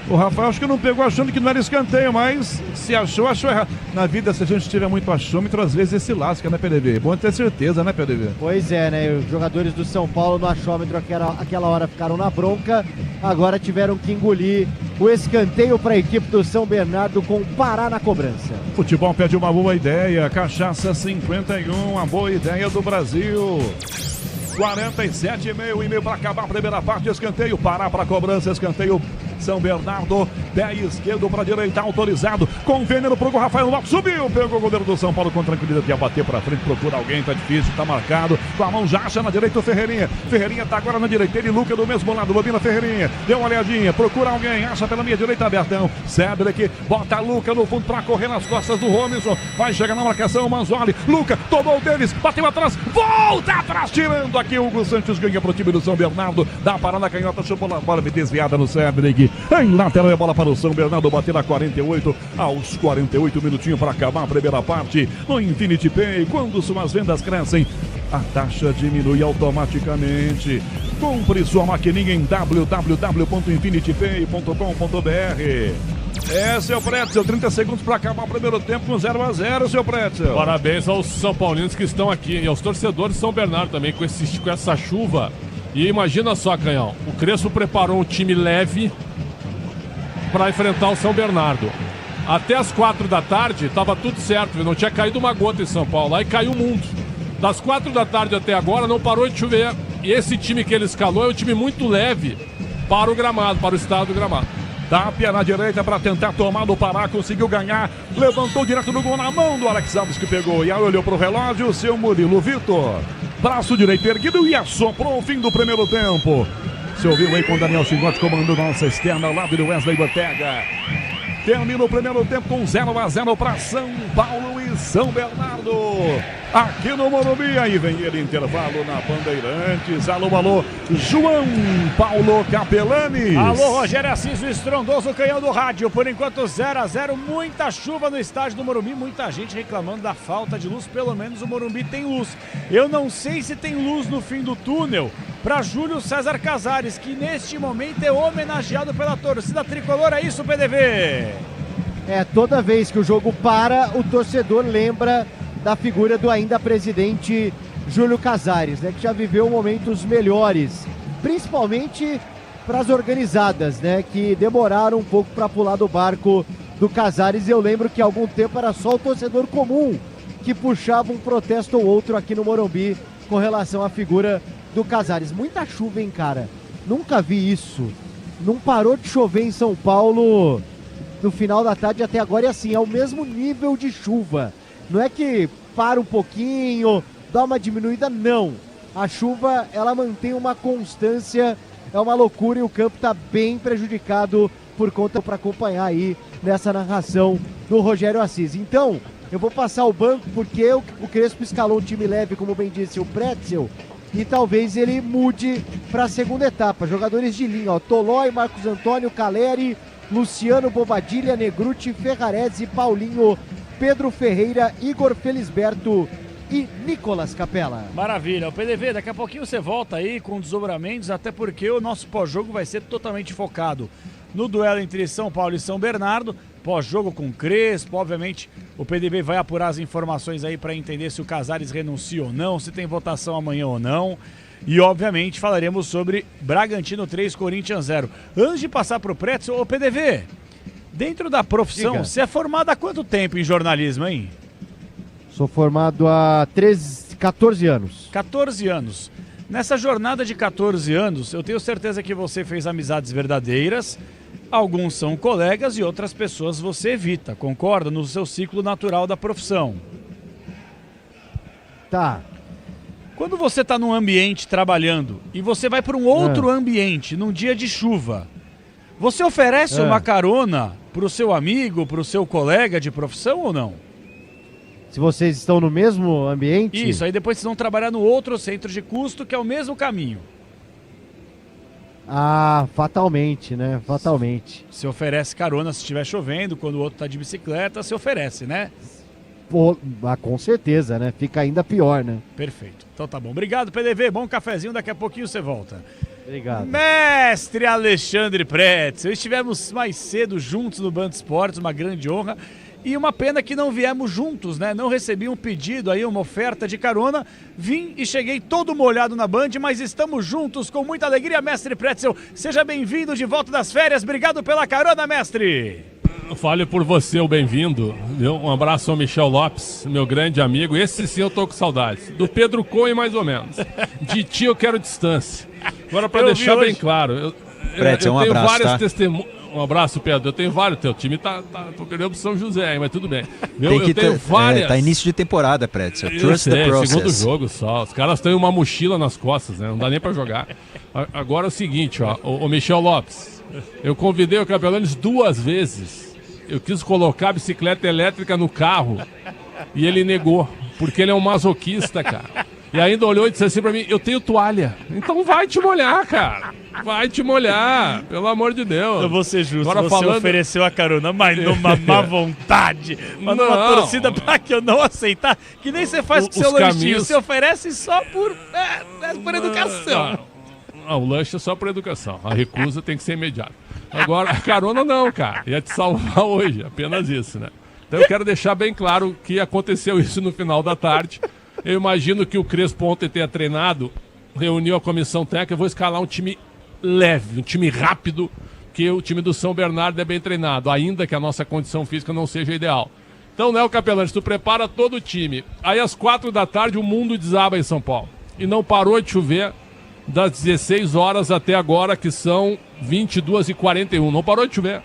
O Rafael acho que não pegou achando que não era escanteio, mas se achou errado. Na vida, se a gente tiver muito achômetro, às vezes esse lasca, né, PDV? É bom ter certeza, né, PDV? Pois é, né? Os jogadores do São Paulo no achômetro aquela hora ficaram na bronca, agora tiveram que engolir o escanteio para a equipe do São Bernardo com o Pará na cobrança. Futebol pede uma boa ideia, Cachaça 51, a boa ideia do Brasil. 47,5 para acabar a primeira parte, escanteio, Pará para cobrança, escanteio São Bernardo, pé esquerdo para direita, autorizado, com veneno pro gol, Rafael Lopes subiu, pegou o goleiro do São Paulo com tranquilidade, ia bater para frente, procura alguém, tá difícil, tá marcado, com a mão já acha na direita o Ferreirinha tá agora na direita, ele Luca do mesmo lado, domina Ferreirinha, deu uma olhadinha, procura alguém, acha pela minha direita, Bertão, Cedric, bota Luca no fundo para correr nas costas do Robinson, vai chegar na marcação, o Manzoli, Luca, tomou deles, bateu atrás, volta atrás, tirando aqui, Hugo Santos ganha pro time do São Bernardo, dá a parada, canhota, chupou a bola, desviada no Cedric, em lateral é bola para o São Bernardo, bater a 48, aos 48 minutinhos para acabar a primeira parte, no Infinity Pay, quando suas vendas crescem, a taxa diminui automaticamente. Compre sua maquininha em www.infinitypay.com.br. Seu Pretzel, 30 segundos para acabar o primeiro tempo com 0-0, seu Pretzel. Parabéns aos São Paulinos que estão aqui e aos torcedores de São Bernardo também com essa chuva. E imagina só, Canhão, o Crespo preparou um time leve para enfrentar o São Bernardo. Até as 4 da tarde estava tudo certo, não tinha caído uma gota em São Paulo, aí caiu o mundo. Das 4 da tarde até agora não parou de chover. E esse time que ele escalou é um time muito leve para o gramado, para o estado do gramado. Tapia na direita para tentar tomar do Pará, conseguiu ganhar, levantou direto no gol na mão do Alex Alves que pegou e aí olhou pro relógio, o seu Murilo Vitor, braço direito erguido e assoprou o fim do primeiro tempo. Você ouviu aí com o Daniel Chingotti comandando nossa externa ao lado do Wesley Ortega. Termina o primeiro tempo com 0-0 para São Paulo e São Bernardo. Aqui no Morumbi, aí vem ele, intervalo na Bandeirantes. Alô, João Paulo Capelani. Alô, Rogério Assis, o estrondoso canhão do rádio. Por enquanto 0-0, muita chuva no estádio do Morumbi, muita gente reclamando da falta de luz. Pelo menos o Morumbi tem luz. Eu não sei se tem luz no fim do túnel para Júlio César Casares, que neste momento é homenageado pela torcida tricolor. É isso, PDV? Toda vez que o jogo para, o torcedor lembra da figura do ainda presidente Júlio Casares, né, que já viveu momentos melhores, principalmente para as organizadas, né, que demoraram um pouco para pular do barco do Casares. Eu lembro que há algum tempo era só o torcedor comum que puxava um protesto ou outro aqui no Morumbi com relação à figura do Casares. Muita chuva, hein, cara? Nunca vi isso. Não parou de chover em São Paulo no final da tarde até agora, e assim, é o mesmo nível de chuva. Não é que para um pouquinho, dá uma diminuída, não. A chuva, ela mantém uma constância, é uma loucura, e o campo está bem prejudicado por conta, para acompanhar aí nessa narração do Rogério Assis. Então, eu vou passar o banco porque o Crespo escalou um time leve, como bem disse o Pretzel, e talvez ele mude para a segunda etapa. Jogadores de linha, ó, Tolói, Marcos Antônio, Caleri, Luciano Bobadilha, Negruti, Ferrarese, Paulinho, Pedro Ferreira, Igor Felisberto e Nicolas Capela. Maravilha. O PDV, daqui a pouquinho você volta aí com desdobramentos, até porque o nosso pós-jogo vai ser totalmente focado no duelo entre São Paulo e São Bernardo, pós-jogo com Crespo. Obviamente o PDV vai apurar as informações aí para entender se o Casares renuncia ou não, se tem votação amanhã ou não. E obviamente falaremos sobre Bragantino 3, Corinthians 0. Antes de passar para o Pretzel, ô PDV, dentro da profissão, Diga. você é formado há quanto tempo em jornalismo, hein? Sou formado há 14 anos. 14 anos. Nessa jornada de 14 anos, eu tenho certeza que você fez amizades verdadeiras. Alguns são colegas e outras pessoas você evita, concorda? No seu ciclo natural da profissão. Tá. Quando você está num ambiente trabalhando e você vai para um outro ambiente num dia de chuva, você oferece uma carona para o seu amigo, para o seu colega de profissão ou não? Se vocês estão no mesmo ambiente? Isso, aí depois vocês vão trabalhar no outro centro de custo, que é o mesmo caminho. Ah, fatalmente, né? Fatalmente. Se oferece carona se estiver chovendo, quando o outro tá de bicicleta, se oferece, né? Pô, com certeza, né? Fica ainda pior, né? Perfeito. Então tá bom. Obrigado, PDV. Bom cafezinho, daqui a pouquinho você volta. Obrigado. Mestre Alexandre Pretzel, estivemos mais cedo juntos no Band Esportes, uma grande honra. E uma pena que não viemos juntos, né? Não recebi um pedido aí, uma oferta de carona. Vim e cheguei todo molhado na Band, mas estamos juntos com muita alegria, mestre Pretzel. Seja bem-vindo de volta das férias. Obrigado pela carona, mestre. Fale por você, o bem-vindo. Um abraço ao Michel Lopes, meu grande amigo. Esse sim eu tô com saudades. Do Pedro Cohen, mais ou menos. De ti eu quero distância. Agora, para deixar bem claro, eu Pretzel, um tenho abraço, várias tá? testemunhas. Um abraço, Pedro. Eu tenho vários. Teu time tô perdendo pro São José, mas tudo bem. Tem que tenho várias. tá início de temporada, Pretzel. Eu Trust the sei, process. segundo jogo só. Os caras têm uma mochila nas costas, né? Não dá nem pra jogar. Agora é o seguinte, ó. O Michel Lopes. Eu convidei o Capelanes 2 vezes. Eu quis colocar a bicicleta elétrica no carro e ele negou, porque ele é um masoquista, cara. E ainda olhou e disse assim pra mim, eu tenho toalha. Então vai te molhar, cara. Vai te molhar, pelo amor de Deus. Eu vou ser justo, Agora você ofereceu a carona, mas numa má vontade, mas numa Não. torcida pra que eu não aceitar, que nem você faz com seu Os lanchinho, caminhos- você oferece só por educação. Não, o lanche é só por educação. A recusa tem que ser imediata. Agora, a carona não, cara. Ia te salvar hoje, apenas isso, né? Então eu quero deixar bem claro que aconteceu isso no final da tarde. Eu imagino que o Crespo ontem tenha treinado, reuniu a comissão técnica, eu vou escalar um time leve, um time rápido, que o time do São Bernardo é bem treinado, ainda que a nossa condição física não seja ideal. Então, né, o Capelante, tu prepara todo o time. Aí às 4 da tarde o mundo desaba em São Paulo. E não parou de chover das 16 horas até agora, que são 22h41. Não parou de chover.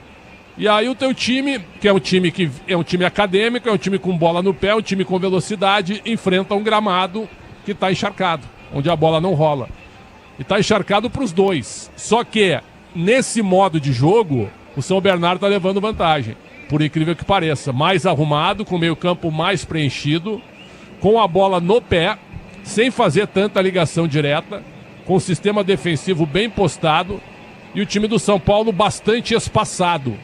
E aí o teu time, que é um time acadêmico, é um time com bola no pé, um time com velocidade, enfrenta um gramado que está encharcado, onde a bola não rola. E está encharcado para os dois. Só que, nesse modo de jogo, o São Bernardo está levando vantagem. Por incrível que pareça. Mais arrumado, com o meio-campo mais preenchido, com a bola no pé, sem fazer tanta ligação direta, com o sistema defensivo bem postado e o time do São Paulo bastante espaçado.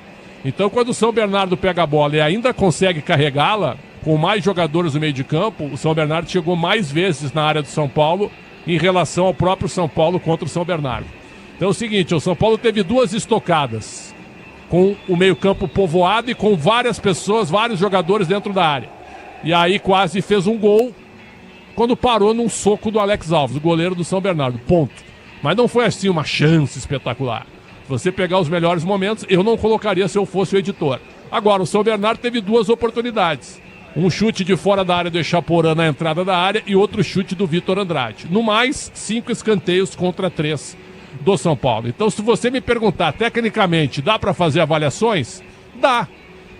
Então, quando o São Bernardo pega a bola e ainda consegue carregá-la, com mais jogadores no meio de campo, o São Bernardo chegou mais vezes na área do São Paulo em relação ao próprio São Paulo contra o São Bernardo. Então é o seguinte, o São Paulo teve 2 estocadas, com o meio-campo povoado e com várias pessoas, vários jogadores dentro da área. E aí quase fez um gol quando parou num soco do Alex Alves, o goleiro do São Bernardo, ponto. Mas não foi assim uma chance espetacular. Se você pegar os melhores momentos, eu não colocaria se eu fosse o editor. Agora, o São Bernardo teve 2 oportunidades. Um chute de fora da área do Echaporã na entrada da área e outro chute do Vitor Andrade. No mais, 5 escanteios contra 3 do São Paulo. Então, se você me perguntar, tecnicamente, dá para fazer avaliações? Dá.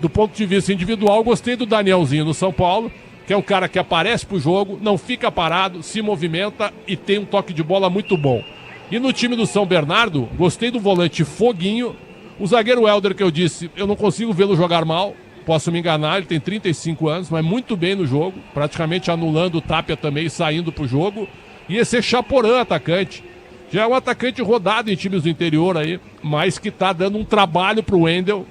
Do ponto de vista individual, gostei do Danielzinho no São Paulo, que é um cara que aparece pro jogo, não fica parado, se movimenta e tem um toque de bola muito bom. E no time do São Bernardo, gostei do volante Foguinho, o zagueiro Helder, que eu disse, eu não consigo vê-lo jogar mal, posso me enganar, ele tem 35 anos, mas muito bem no jogo, praticamente anulando o Tapia também e saindo pro jogo. E esse Echaporã, atacante, já é um atacante rodado em times do interior aí, mas que tá dando um trabalho pro Wendel,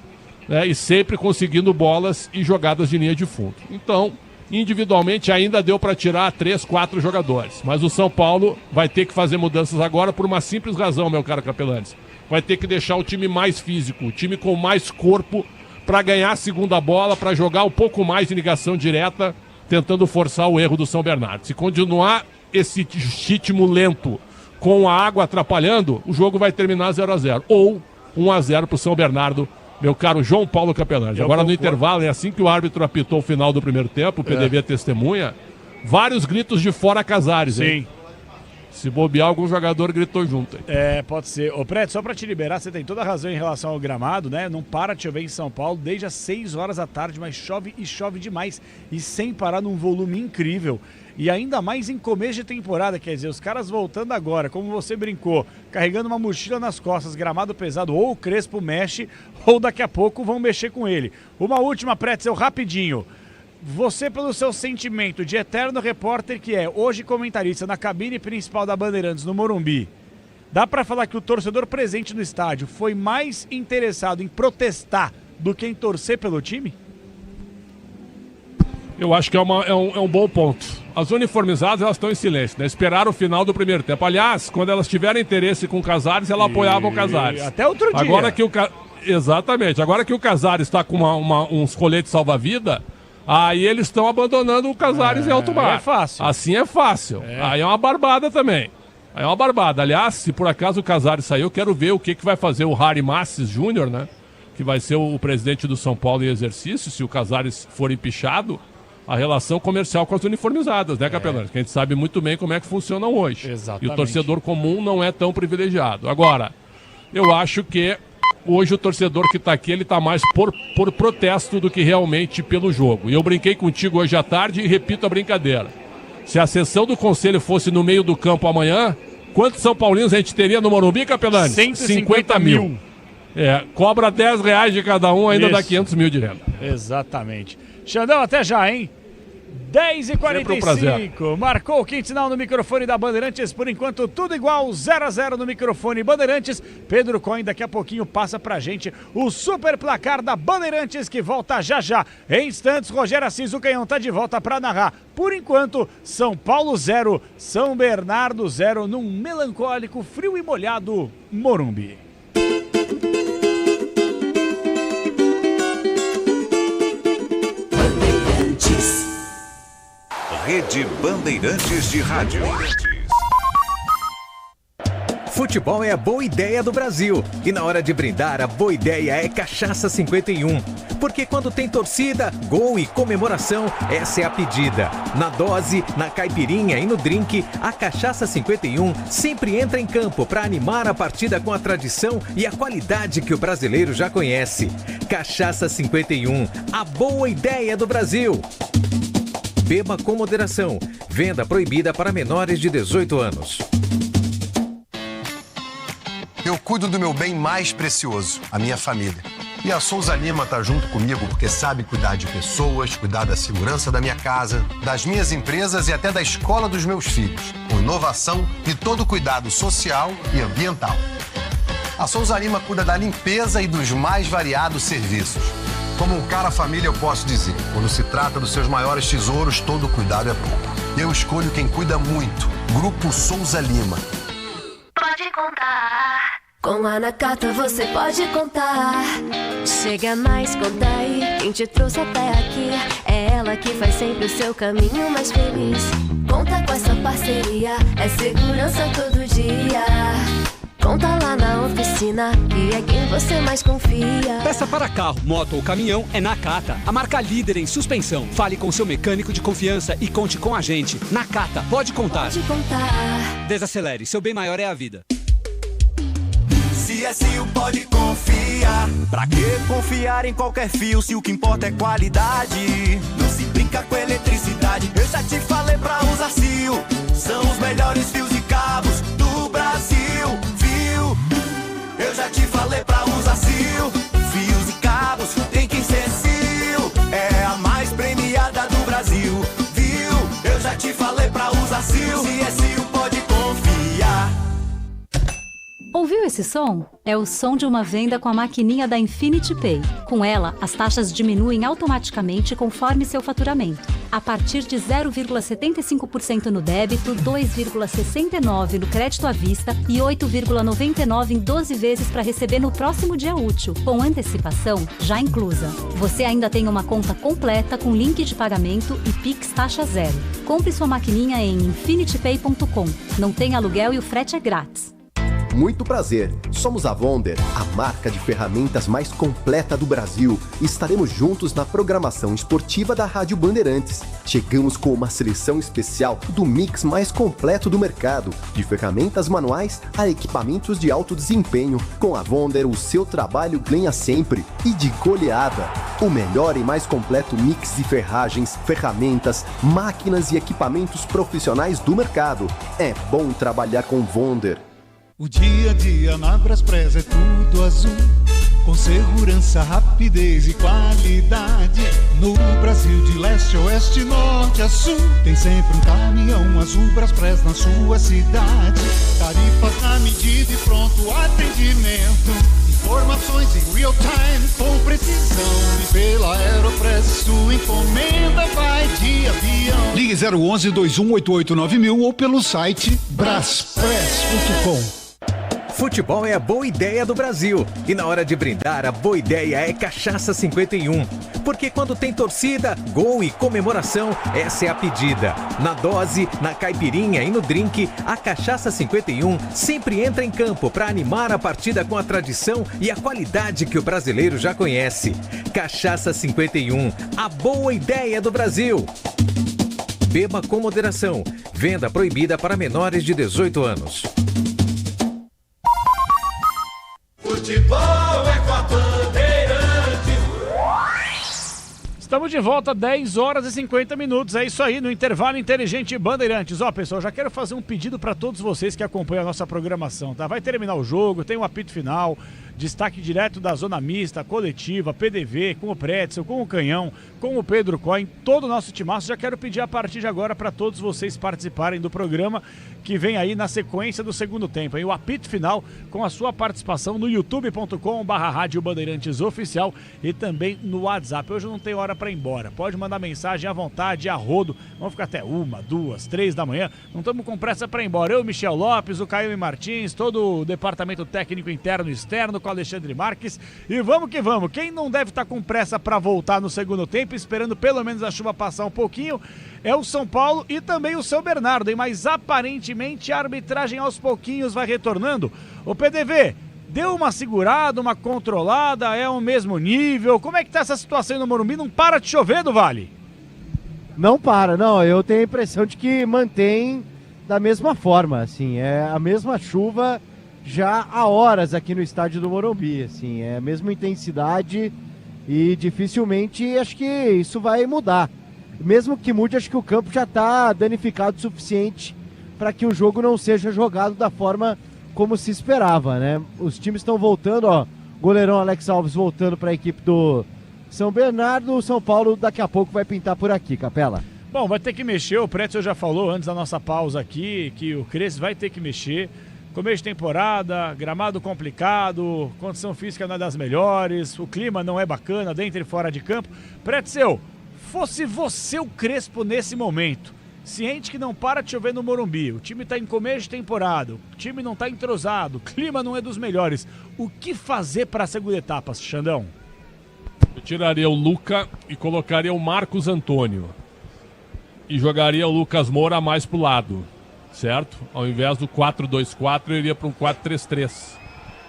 né, e sempre conseguindo bolas e jogadas de linha de fundo. Então, individualmente ainda deu para tirar 3, 4 jogadores. Mas o São Paulo vai ter que fazer mudanças agora por uma simples razão, meu caro Capelanes. Vai ter que deixar o time mais físico, o time com mais corpo para ganhar a segunda bola, para jogar um pouco mais de ligação direta, tentando forçar o erro do São Bernardo. Se continuar esse ritmo lento com a água atrapalhando, o jogo vai terminar 0-0. Ou 1-0 para o São Bernardo, meu caro João Paulo Capelanes. Agora no intervalo, é assim que o árbitro apitou o final do primeiro tempo, o PDV testemunha, vários gritos de fora Casares, hein? Sim. Se bobear, algum jogador gritou junto. Hein? É, pode ser. Ô, Preto, só pra te liberar, você tem toda a razão em relação ao gramado, né? Não para de chover em São Paulo desde as 6 horas da tarde, mas chove e chove demais. E sem parar num volume incrível. E ainda mais em começo de temporada, quer dizer, os caras voltando agora, como você brincou, carregando uma mochila nas costas, gramado pesado, ou o Crespo mexe, ou daqui a pouco vão mexer com ele. Uma última, Pretzel, rapidinho. Você, pelo seu sentimento de eterno repórter que é, hoje comentarista na cabine principal da Bandeirantes no Morumbi, Dá para falar que o torcedor presente no estádio foi mais interessado em protestar do que em torcer pelo time? Eu acho que é um bom ponto. As uniformizadas, elas estão em silêncio, né? Esperaram o final do primeiro tempo. Aliás, quando elas tiveram interesse com o Casares, elas apoiavam o Casares. Até outro dia. Agora que Exatamente. Agora que o Casares está com uns coletes salva-vida, aí eles estão abandonando o Casares em alto mar. É fácil. Assim é fácil. Aí é uma barbada também. Aí é uma barbada. Aliás, se por acaso o Casares sair, eu quero ver o que vai fazer o Harry Masses Júnior, né? Que vai ser o presidente do São Paulo em exercício, se o Casares for empichado, a relação comercial com as uniformizadas, né, Capelão? Que a gente sabe muito bem como é que funcionam hoje. Exatamente. E o torcedor comum não é tão privilegiado. Agora, eu acho que hoje o torcedor que está aqui, ele está mais por protesto do que realmente pelo jogo. E eu brinquei contigo hoje à tarde e repito a brincadeira. Se a sessão do conselho fosse no meio do campo amanhã, quantos São Paulinos a gente teria no Morumbi, Capelani? 150 mil. Cobra R$10 de cada um, ainda dá 500 mil de renda. Exatamente. Xandão, até já, hein? 10h45, marcou o quinto sinal no microfone da Bandeirantes, por enquanto tudo igual, 0-0 no microfone Bandeirantes. Pedro Cohen daqui a pouquinho passa pra gente o super placar da Bandeirantes, que volta já já. Em instantes, Rogério Assis, o Canhão tá de volta pra narrar. Por enquanto, São Paulo 0, São Bernardo 0, num melancólico, frio e molhado Morumbi. Rede Bandeirantes de Rádio. Futebol é a boa ideia do Brasil. E na hora de brindar, a boa ideia é Cachaça 51. Porque quando tem torcida, gol e comemoração, essa é a pedida. Na dose, na caipirinha e no drink, a Cachaça 51 sempre entra em campo para animar a partida com a tradição e a qualidade que o brasileiro já conhece. Cachaça 51, a boa ideia do Brasil. Beba com moderação. Venda proibida para menores de 18 anos. Eu cuido do meu bem mais precioso, a minha família. E a Souza Lima tá junto comigo porque sabe cuidar de pessoas, cuidar da segurança da minha casa, das minhas empresas e até da escola dos meus filhos, com inovação e todo cuidado social e ambiental. A Souza Lima cuida da limpeza e dos mais variados serviços. Como um cara família, eu posso dizer, quando se trata dos seus maiores tesouros, todo cuidado é pouco. Eu escolho quem cuida muito. Grupo Souza Lima. Pode contar. Com a Nakata você pode contar. Chega mais, conta aí. Quem te trouxe até aqui é ela que faz sempre o seu caminho mais feliz. Conta com essa parceria, é segurança todo dia. Conta lá na oficina, que é quem você mais confia. Peça para carro, moto ou caminhão é Nakata, a marca líder em suspensão. Fale com seu mecânico de confiança e conte com a gente. Nakata, pode contar. Pode contar. Desacelere, seu bem maior é a vida. CSU pode confiar. Pra que confiar em qualquer fio se o que importa é qualidade? Não se brinca com eletricidade. Eu já te falei pra usar CIO. São os melhores fios e cabos do Brasil. Eu já te falei pra usar CIO. Fios e cabos tem que ser CIO. É a mais premiada do Brasil, viu? Eu já te falei pra usar CIO. Se é CIO pode confiar. Ouviu esse som? É o som de uma venda com a maquininha da Infinity Pay. Com ela, as taxas diminuem automaticamente conforme seu faturamento. A partir de 0,75% no débito, 2,69% no crédito à vista e 8,99% em 12 vezes para receber no próximo dia útil, com antecipação já inclusa. Você ainda tem uma conta completa com link de pagamento e Pix taxa zero. Compre sua maquininha em infinitypay.com. Não tem aluguel e o frete é grátis. Muito prazer, somos a Wonder, a marca de ferramentas mais completa do Brasil. Estaremos juntos na programação esportiva da Rádio Bandeirantes. Chegamos com uma seleção especial do mix mais completo do mercado, de ferramentas manuais a equipamentos de alto desempenho. Com a Wonder, o seu trabalho ganha sempre e de goleada. O melhor e mais completo mix de ferragens, ferramentas, máquinas e equipamentos profissionais do mercado. É bom trabalhar com Wonder. O dia a dia na Braspress é tudo azul. com segurança, rapidez e qualidade. No Brasil de leste a oeste, norte a sul, tem sempre um caminhão Azul Braspress na sua cidade. Tarifas na medida e pronto atendimento. Informações em real time com precisão. E pela Aeropress sua encomenda vai de avião. Ligue 011 2188 9000 ou pelo site braspress.com. Futebol é a boa ideia do Brasil. E na hora de brindar, a boa ideia é Cachaça 51. Porque quando tem torcida, gol e comemoração, essa é a pedida. Na dose, na caipirinha e no drink, a Cachaça 51 sempre entra em campo para animar a partida com a tradição e a qualidade que o brasileiro já conhece. Cachaça 51, a boa ideia do Brasil. Beba com moderação. Venda proibida para menores de 18 anos. Futebol é com a Bandeirantes. Estamos de volta, 10 horas e 50 minutos. É isso aí, no intervalo inteligente Bandeirantes. Ó, pessoal, já quero fazer um pedido para todos vocês que acompanham a nossa programação, tá? Vai terminar o jogo, tem um apito final, destaque direto da zona mista, coletiva, PDV, com o Pretzel, com o Canhão, com o Pedro Coin, todo o nosso timaço. Já quero pedir a partir de agora para todos vocês participarem do programa que vem aí na sequência do segundo tempo, hein? O apito final com a sua participação no youtube.com/Rádio Bandeirantes Oficial e também no WhatsApp. Hoje eu não tenho hora para ir embora, pode mandar mensagem à vontade, a rodo, vamos ficar até 1, 2, 3 da manhã, não estamos com pressa para ir embora. Eu, Michel Lopes, o Caio Martins, todo o departamento técnico interno e externo com Alexandre Marques, e vamos que vamos. Quem não deve estar com pressa para voltar no segundo tempo, esperando pelo menos a chuva passar um pouquinho, é o São Paulo e também o São Bernardo, hein? Mas aparentemente a arbitragem aos pouquinhos vai retornando. O PDV deu uma segurada, uma controlada, é o mesmo nível? Como é que tá essa situação aí no Morumbi? Não para de chover do Vale? Não para, não. Eu tenho a impressão de que mantém da mesma forma, assim, é a mesma chuva já há horas aqui no estádio do Morumbi, assim, é a mesma intensidade e dificilmente acho que isso vai mudar. Mesmo que mude, acho que o campo já está danificado o suficiente para que o jogo não seja jogado da forma como se esperava, né? Os times estão voltando, ó, goleirão Alex Alves voltando para a equipe do São Bernardo, o São Paulo daqui a pouco vai pintar por aqui, Capela. Bom, vai ter que mexer, o Pretzel já falou antes da nossa pausa aqui, que o Cresce vai ter que mexer. Começo de temporada, gramado complicado, condição física não é das melhores, o clima não é bacana, dentro e fora de campo. Pretzel, fosse você o Crespo nesse momento, ciente que não para de chover no Morumbi, o time está em começo de temporada, o time não está entrosado, o clima não é dos melhores, o que fazer para a segunda etapa, Xandão? Eu tiraria o Luca e colocaria o Marcos Antônio e jogaria o Lucas Moura mais pro lado, certo? Ao invés do 4-2-4 eu iria para um 4-3-3.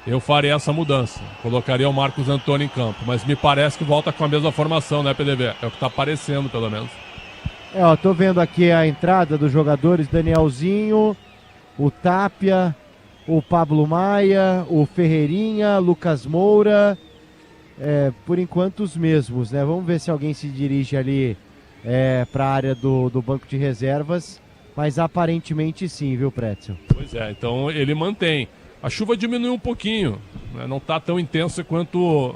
Eu faria essa mudança, colocaria o Marcos Antônio em campo, mas me parece que volta com a mesma formação, né, PDV? É o que tá parecendo, pelo menos. Ó, tô vendo aqui a entrada dos jogadores, Danielzinho, o Tapia, o Pablo Maia, o Ferreirinha, Lucas Moura, por enquanto os mesmos, né? Vamos ver se alguém se dirige ali para a área do banco de reservas, mas aparentemente sim, viu, Pretzel? Pois é, então ele mantém. A chuva diminuiu um pouquinho, né? Não está tão intensa quanto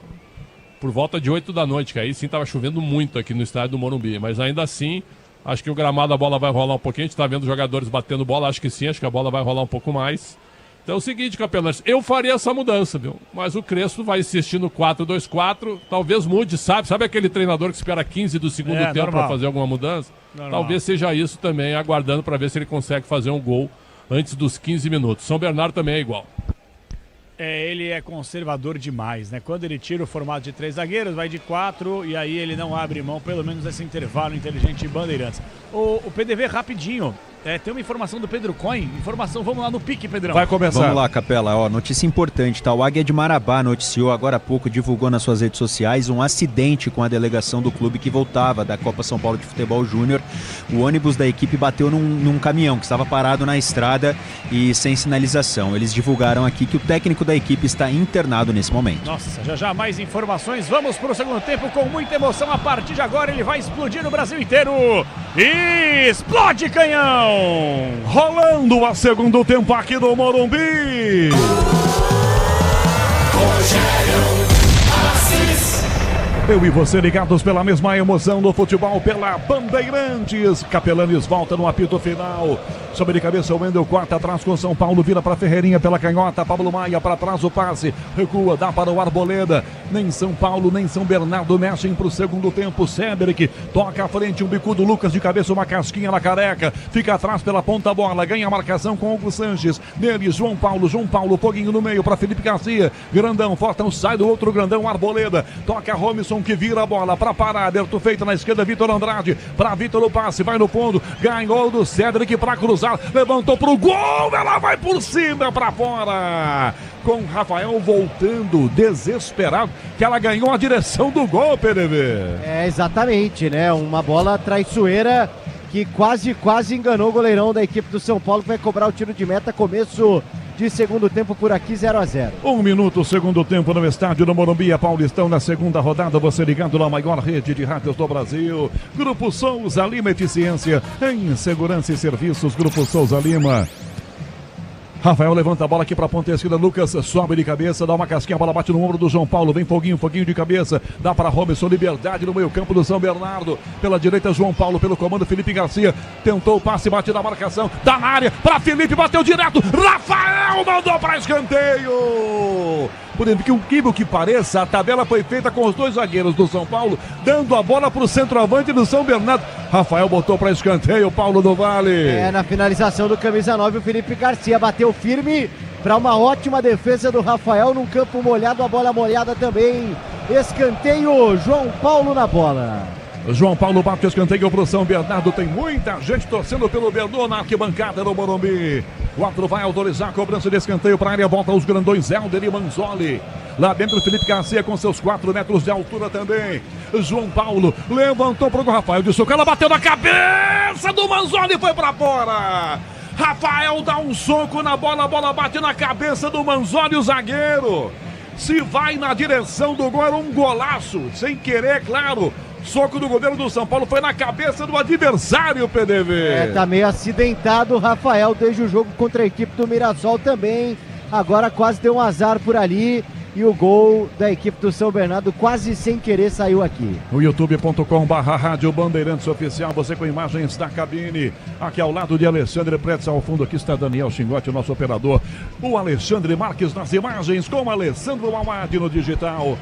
por volta de 8 da noite, que aí sim estava chovendo muito aqui no estádio do Morumbi, mas ainda assim, acho que o gramado, a bola vai rolar um pouquinho, a gente está vendo jogadores batendo bola, acho que sim, acho que a bola vai rolar um pouco mais. Então é o seguinte, Capelas, eu faria essa mudança, viu? Mas o Crespo vai insistir no 4-2-4, talvez mude, sabe aquele treinador que espera 15 do segundo tempo para fazer alguma mudança? Normal. Talvez seja isso também, aguardando para ver se ele consegue fazer um gol antes dos 15 minutos. São Bernardo também é igual. Ele é conservador demais, né? Quando ele tira o formato de 3 zagueiros, vai de 4 e aí ele não abre mão, pelo menos nesse intervalo inteligente Bandeirantes. O PDV, rapidinho, tem uma informação do Pedro Coin, vamos lá no pique, Pedrão. Vai começar. Vamos lá, Capela, ó, notícia importante, tá? O Águia de Marabá noticiou agora há pouco, divulgou nas suas redes sociais um acidente com a delegação do clube que voltava da Copa São Paulo de Futebol Júnior. O ônibus da equipe bateu num caminhão que estava parado na estrada e sem sinalização. Eles divulgaram aqui que o técnico da equipe está internado nesse momento. Nossa, já mais informações. Vamos para o segundo tempo com muita emoção. A partir de agora ele vai explodir no Brasil inteiro. Explode, Canhão! Rolando a segundo tempo aqui do Morumbi. Rogério. Eu e você ligados pela mesma emoção do futebol, pela Bandeirantes. Capelanes volta no apito final. Sobe de cabeça o Wendel, corta atrás com São Paulo, vira para Ferreirinha pela canhota. Pablo Maia para trás o passe, recua, dá para o Arboleda. Nem São Paulo, nem São Bernardo mexem para o segundo tempo. Cedric toca à frente, um bicudo Lucas de cabeça, uma casquinha na careca. Fica atrás pela ponta bola, ganha a marcação com Hugo Sanches. Nele, João Paulo, foguinho no meio para Felipe Garcia. Grandão, Fortão sai do outro grandão, Arboleda. Toca Romisson que vira a bola para parar. Aberto feito na esquerda, Vitor Andrade. Para Vitor o passe, vai no fundo. Ganhou do Cedric para cruzar. Levantou pro gol, ela vai por cima, para fora. Com Rafael voltando, desesperado, que ela ganhou a direção do gol, PDV. É, exatamente, né? Uma bola traiçoeira que quase enganou o goleirão da equipe do São Paulo, que vai cobrar o tiro de meta, começo de segundo tempo por aqui, 0-0. 1 minuto, segundo tempo no estádio do Morumbi, Paulistão, na segunda rodada, você ligado na maior rede de rádios do Brasil. Grupo Souza Lima, eficiência em segurança e serviços, Grupo Souza Lima. Rafael levanta a bola aqui para a ponta esquerda, Lucas sobe de cabeça, dá uma casquinha, a bola bate no ombro do João Paulo, vem foguinho de cabeça, dá para Robson, liberdade no meio campo do São Bernardo, pela direita João Paulo, pelo comando Felipe Garcia, tentou o passe, bate na marcação, dá na área, para Felipe, bateu direto, Rafael mandou para escanteio. Por incrível que pareça, a tabela foi feita com os dois zagueiros do São Paulo, dando a bola para o centroavante do São Bernardo. Rafael botou para escanteio, Paulo do Vale. Na finalização do camisa 9, o Felipe Garcia bateu firme para uma ótima defesa do Rafael num campo molhado, a bola molhada também. Escanteio, João Paulo na bola. João Paulo bate o escanteio pro São Bernardo. Tem muita gente torcendo pelo Bernardo na arquibancada do Morumbi. O árbitro vai autorizar a cobrança de escanteio para a área. Volta os grandões Helder e Manzoli. Lá dentro, Felipe Garcia com seus 4 metros de altura também. João Paulo levantou pro Rafael de soco. Ela bateu na cabeça do Manzoli e foi para fora. Rafael dá um soco na bola. A bola bate na cabeça do Manzoli, o zagueiro. Se vai na direção do gol, era um golaço. Sem querer, claro. Soco do goleiro do São Paulo foi na cabeça do adversário, PDV. Tá meio acidentado o Rafael desde o jogo contra a equipe do Mirassol também. Agora quase deu um azar por ali. E o gol da equipe do São Bernardo quase sem querer saiu aqui. O youtube.com/Rádio Bandeirantes Oficial, você com imagens da cabine. Aqui ao lado de Alexandre Pretz, ao fundo aqui está Daniel Xingotti, o nosso operador. O Alexandre Marques nas imagens com Alessandro Mamadi no digital.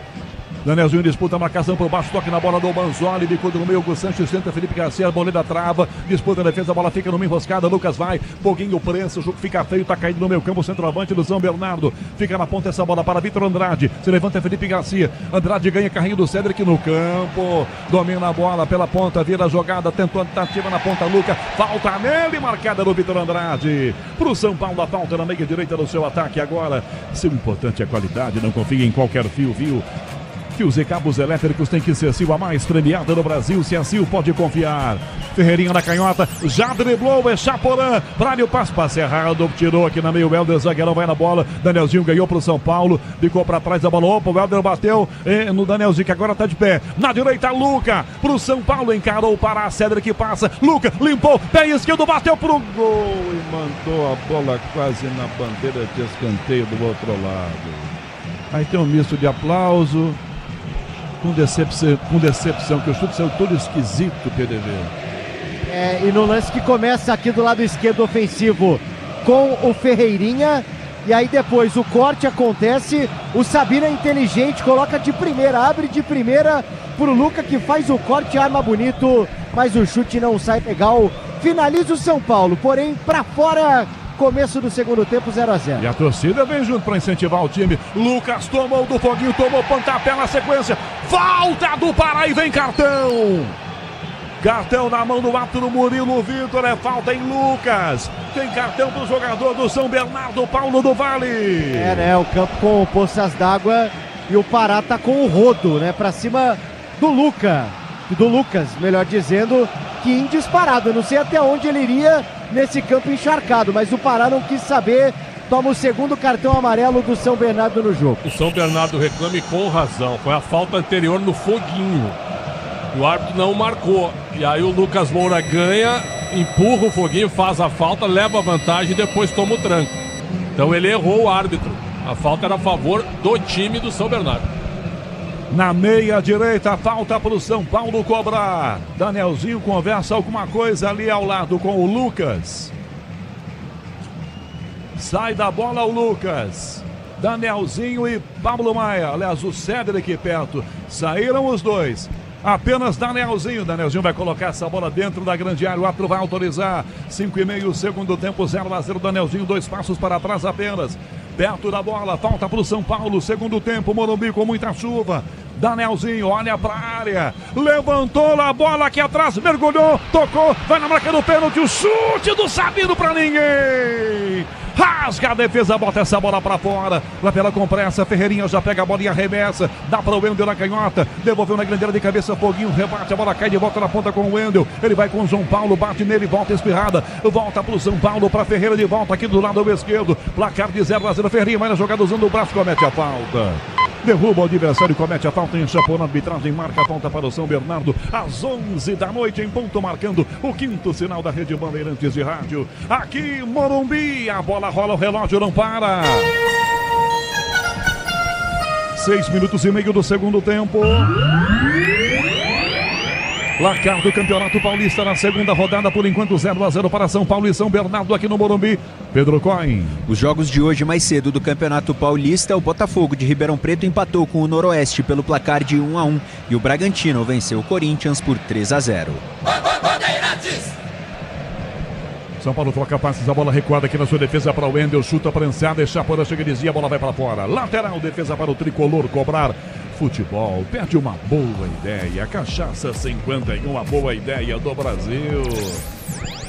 Danielzinho disputa a marcação por baixo, toque na bola do Manzoli, bicudo no meio, Hugo Sanches tenta, Felipe Garcia, a boleda trava, disputa a defesa, a bola fica numa enroscada, Lucas vai, pouquinho prensa, o jogo fica feio, tá caído no meio campo, centroavante do São Bernardo, fica na ponta essa bola para Vitor Andrade, se levanta Felipe Garcia, Andrade ganha carrinho do Cedric no campo, domina a bola pela ponta, vira a jogada, tentou tentativa na ponta, Lucas, falta nele, marcada do Vitor Andrade, pro São Paulo a falta na meia direita do seu ataque agora, seu importante é a qualidade, não confie em qualquer fio, viu? Fios e cabos elétricos tem que ser Sil, a mais premiada no Brasil. Se é Sil, pode confiar. Ferreirinha na canhota, já driblou, é Chaporã. Prário passe errado, tirou aqui na meio. O Helder, zagueirão, vai na bola. Danielzinho ganhou pro São Paulo, ficou pra trás da bola. Opa, o Helder bateu no Danielzinho, que agora tá de pé. Na direita, Luca, pro São Paulo, encarou para a Cedric, passa. Luca, limpou, pé esquerdo, bateu pro gol e mandou a bola quase na bandeira de escanteio do outro lado. Aí tem um misto de aplauso. Com decepção, que o chute saiu todo esquisito, PDV. E no lance que começa aqui do lado esquerdo ofensivo com o Ferreirinha, e aí depois o corte acontece, o Sabino é inteligente, coloca de primeira, abre de primeira pro Luca, que faz o corte, arma bonito, mas o chute não sai legal, finaliza o São Paulo, porém pra fora. Começo do segundo tempo, 0-0. E a torcida vem junto para incentivar o time. Lucas tomou do foguinho, tomou pontapé na sequência. Falta do Pará e vem cartão. Cartão na mão do árbitro Murilo Vitor, é falta em Lucas. Tem cartão do jogador do São Bernardo, Paulo do Vale. O campo com poças d'água e o Pará tá com o rodo, pra cima do Lucas, melhor dizendo, que indisparado. Eu não sei até onde ele iria nesse campo encharcado, mas o Pará não quis saber, toma o segundo cartão amarelo do São Bernardo no jogo. O São Bernardo reclama e com razão, foi a falta anterior no Foguinho, o árbitro não marcou, e aí o Lucas Moura ganha, empurra o Foguinho, faz a falta, leva a vantagem e depois toma o tranco. Então ele errou o árbitro, a falta era a favor do time do São Bernardo. Na meia direita, falta para o São Paulo cobrar. Danielzinho conversa alguma coisa ali ao lado com o Lucas. Sai da bola o Lucas. Danielzinho e Pablo Maia. Aliás, o Cédric perto. Saíram os dois. Apenas Danielzinho. Danielzinho vai colocar essa bola dentro da grande área. O árbitro vai autorizar. 5,5 segundo tempo, 0-0. Danielzinho, 2 passos para trás apenas. Perto da bola, falta para o São Paulo. Segundo tempo, Morumbi com muita chuva. Danielzinho olha para a área. Levantou a bola aqui atrás. Mergulhou, tocou. Vai na marca do pênalti. O chute do Sabino para ninguém. Rasga a defesa, bota essa bola pra fora. Lapela com pressa, Ferreirinha já pega a bola e arremessa. Dá para o Wendel na canhota. Devolveu na grande área de cabeça, Foguinho, rebate, a bola cai de volta na ponta com o Wendel. Ele vai com o João Paulo, bate nele, volta espirrada. Volta pro São Paulo, pra Ferreira de volta aqui do lado esquerdo. Placar de 0-0, Ferreirinha vai na jogada usando o braço, comete a falta. Derruba o adversário, comete a falta em Chapo na arbitragem, marca a falta para o São Bernardo, às 11 da noite em ponto, marcando o 5º sinal da Rede Bandeirantes de Rádio. Aqui Morumbi, a bola rola, o relógio não para. 6 minutos e meio do segundo tempo. Placar do Campeonato Paulista na segunda rodada, por enquanto 0-0 para São Paulo e São Bernardo aqui no Morumbi. Pedro Coin. Os jogos de hoje mais cedo do Campeonato Paulista, o Botafogo de Ribeirão Preto empatou com o Noroeste pelo placar de 1-1 e o Bragantino venceu o Corinthians por 3-0. São Paulo troca passes, a bola recuada aqui na sua defesa para o Wendel, chuta prensada, e Chaporã chega e dizia, a bola vai para fora. Lateral, defesa para o Tricolor cobrar. Futebol, perde uma boa ideia. Cachaça 51, uma boa ideia do Brasil.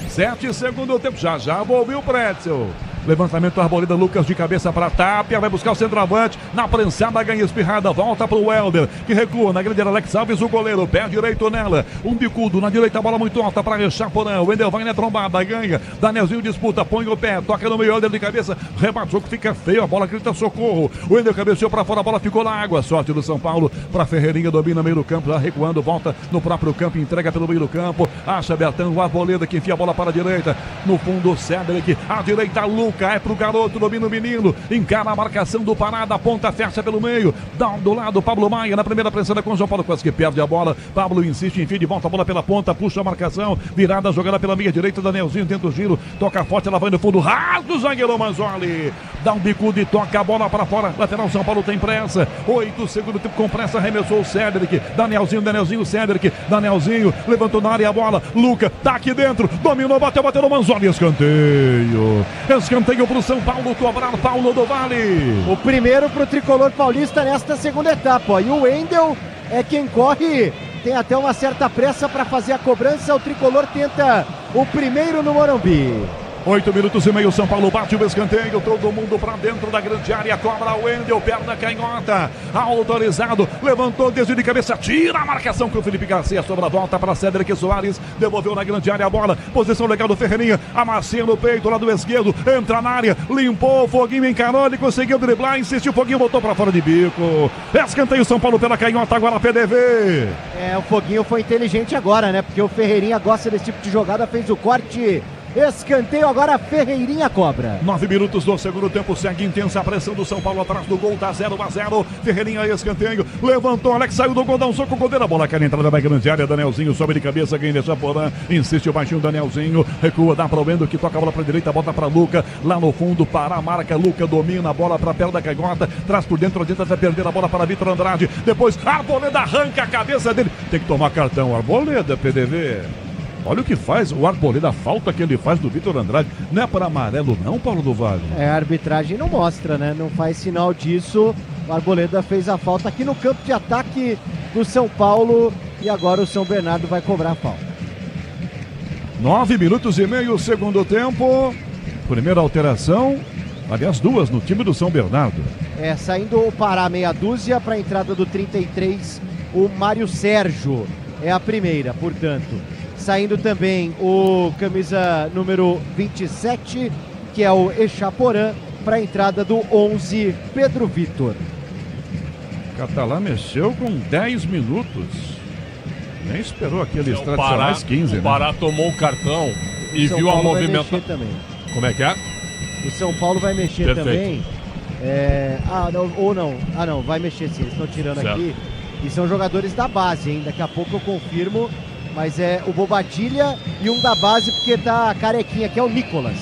7 segundo tempo, já envolveu o Pretzel. Levantamento da Arboleda, Lucas de cabeça para Tapia, vai buscar o centroavante, na prensada ganha espirrada, volta para o Welder, que recua na grande área, Alex Alves, o goleiro, pé direito nela, um bicudo na direita, bola muito alta para Chaporã, o Wendel vai na trombada, ganha, Danielzinho disputa, põe o pé, toca no meio, Welder de cabeça, rebate, o jogo fica feio, a bola grita socorro, o Wendel cabeceou para fora, a bola ficou na água, sorte do São Paulo, para Ferreirinha, domina meio do campo, já recuando, volta no próprio campo, entrega pelo meio do campo, acha Bertão, o Arboleda que enfia a bola para a direita, no fundo o Cédric, à direita Lucas, é pro garoto, domina o menino, encara a marcação do Parada, ponta, fecha pelo meio, dá do lado Pablo Maia, na primeira pressão com o João Paulo, quase que perde a bola, Pablo insiste, enfim, de volta a bola pela ponta, puxa a marcação, virada, jogada pela meia direita, Danielzinho tenta o giro, toca forte, ela vai no fundo, rasga o zagueiro Manzoli, dá um bicudo e toca a bola para fora, lateral São Paulo tem pressa, 8 segundo tempo com pressa, arremessou o Cédric, Danielzinho, Cédric, Danielzinho, levantou na área a bola, Luca, tá aqui dentro, dominou, bateu no Manzoli, escanteio pro São Paulo cobrar, Paulo do Vale. O primeiro pro tricolor paulista nesta segunda etapa, ó. E o Wendel é quem corre, tem até uma certa pressa para fazer a cobrança, o tricolor tenta o primeiro no Morumbi. 8 minutos e meio, São Paulo bate o escanteio, todo mundo pra dentro da grande área, cobra o Wendel, perna canhota, autorizado, levantou desde de cabeça, tira a marcação com o Felipe Garcia, sobra a volta para Cédric Soares, devolveu na grande área a bola, posição legal do Ferreirinha, amacia no peito, lado esquerdo, entra na área, limpou, Foguinho encarou, ele conseguiu driblar, insistiu, Foguinho voltou pra fora de bico, escanteio São Paulo pela canhota, agora PDV. O Foguinho foi inteligente agora, né, porque o Ferreirinha gosta desse tipo de jogada, fez o corte. Escanteio agora, Ferreirinha cobra. 9 minutos do segundo tempo, segue intensa a pressão do São Paulo atrás do gol, tá 0-0. Ferreirinha escanteio, levantou, Alex saiu do gol, dá um soco, goleiro, a bola cai na entrada da grande área, Danielzinho sobe de cabeça, quem deixa Porã, insiste o baixinho Danielzinho, recua, dá para o Wendel que toca a bola para direita, bota para Luca, lá no fundo, para a marca, Luca domina a bola para perto da canhota, traz por dentro, adianta até perder a bola para Vitor Andrade, depois Arboleda arranca a cabeça dele, tem que tomar cartão, Arboleda, PDV. Olha o que faz o Arboleda, a falta que ele faz do Vitor Andrade. Não é para amarelo não, Paulo do Vale? A arbitragem não mostra, né? Não faz sinal disso. O Arboleda fez a falta aqui no campo de ataque do São Paulo. E agora o São Bernardo vai cobrar a falta. 9 minutos e meio, segundo tempo. Primeira alteração. Aliás, duas no time do São Bernardo. Saindo o Pará meia dúzia para a entrada do 33, o Mário Sérgio. É a primeira, portanto. Saindo também o camisa número 27, que é o Echaporã, para a entrada do 11, Pedro Vitor. Catalá mexeu com 10 minutos. Nem esperou aqueles tradicionais 15, O Pará tomou o cartão e viu a movimentação. Como é que é? O São Paulo vai mexer também. Não, vai mexer sim, eles estão tirando certo. Aqui. E são jogadores da base, hein? Daqui a pouco eu confirmo. Mas é o Bobadilha e um da base, porque tá carequinha, que é o Nicolas.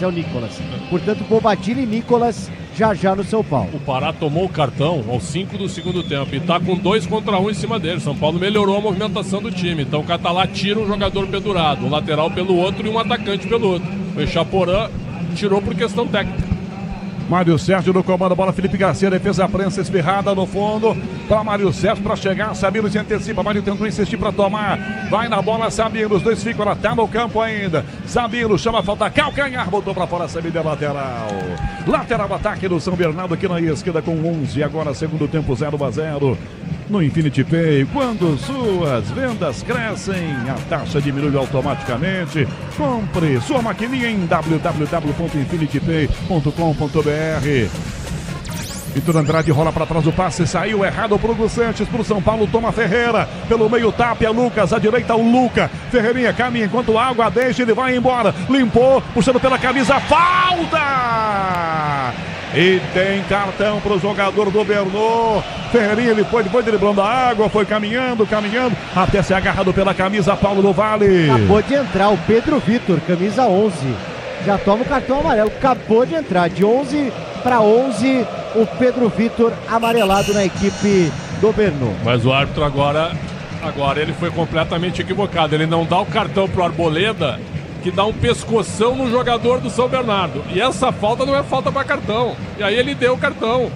Portanto, Bobadilha e Nicolas já no São Paulo. O Pará tomou o cartão aos 5 do segundo tempo e tá com 2 contra 1 em cima dele. São Paulo melhorou a movimentação do time. Então o Catalá tira um jogador pendurado, um lateral pelo outro e um atacante pelo outro. O Echaporã tirou por questão técnica. Mário Sérgio no comando, bola Felipe Garcia, defesa prensa espirrada no fundo, para Mário Sérgio para chegar, Sabino se antecipa, Mário tentou insistir para tomar, vai na bola Sabino, os dois ficam, tá no campo ainda, Sabino chama a falta, calcanhar, botou para fora, Sabino é lateral ataque do São Bernardo aqui na esquerda com 11, agora segundo tempo 0-0. No Infinity Pay, quando suas vendas crescem, a taxa diminui automaticamente. Compre sua maquininha em www.infinitypay.com.br. Vitor Andrade rola para trás o passe, saiu errado pro Hugo Sanches, pro São Paulo, toma Ferreira, pelo meio Tapia, Lucas, à direita o Luca, Ferreirinha caminha enquanto a água deixa, ele vai embora, limpou, puxando pela camisa, falta! E tem cartão para o jogador do Bernô. Ferreirinha, ele foi driblando a água, foi caminhando, até ser agarrado pela camisa Paulo do Vale. Acabou de entrar o Pedro Vitor, camisa 11. Já toma o cartão amarelo, acabou de entrar. De 11 para 11, o Pedro Vitor amarelado na equipe do Bernô. Mas o árbitro agora ele foi completamente equivocado. Ele não dá o cartão pro Arboleda, que dá um pescoção no jogador do São Bernardo. E essa falta não é falta para cartão. E aí ele deu o cartão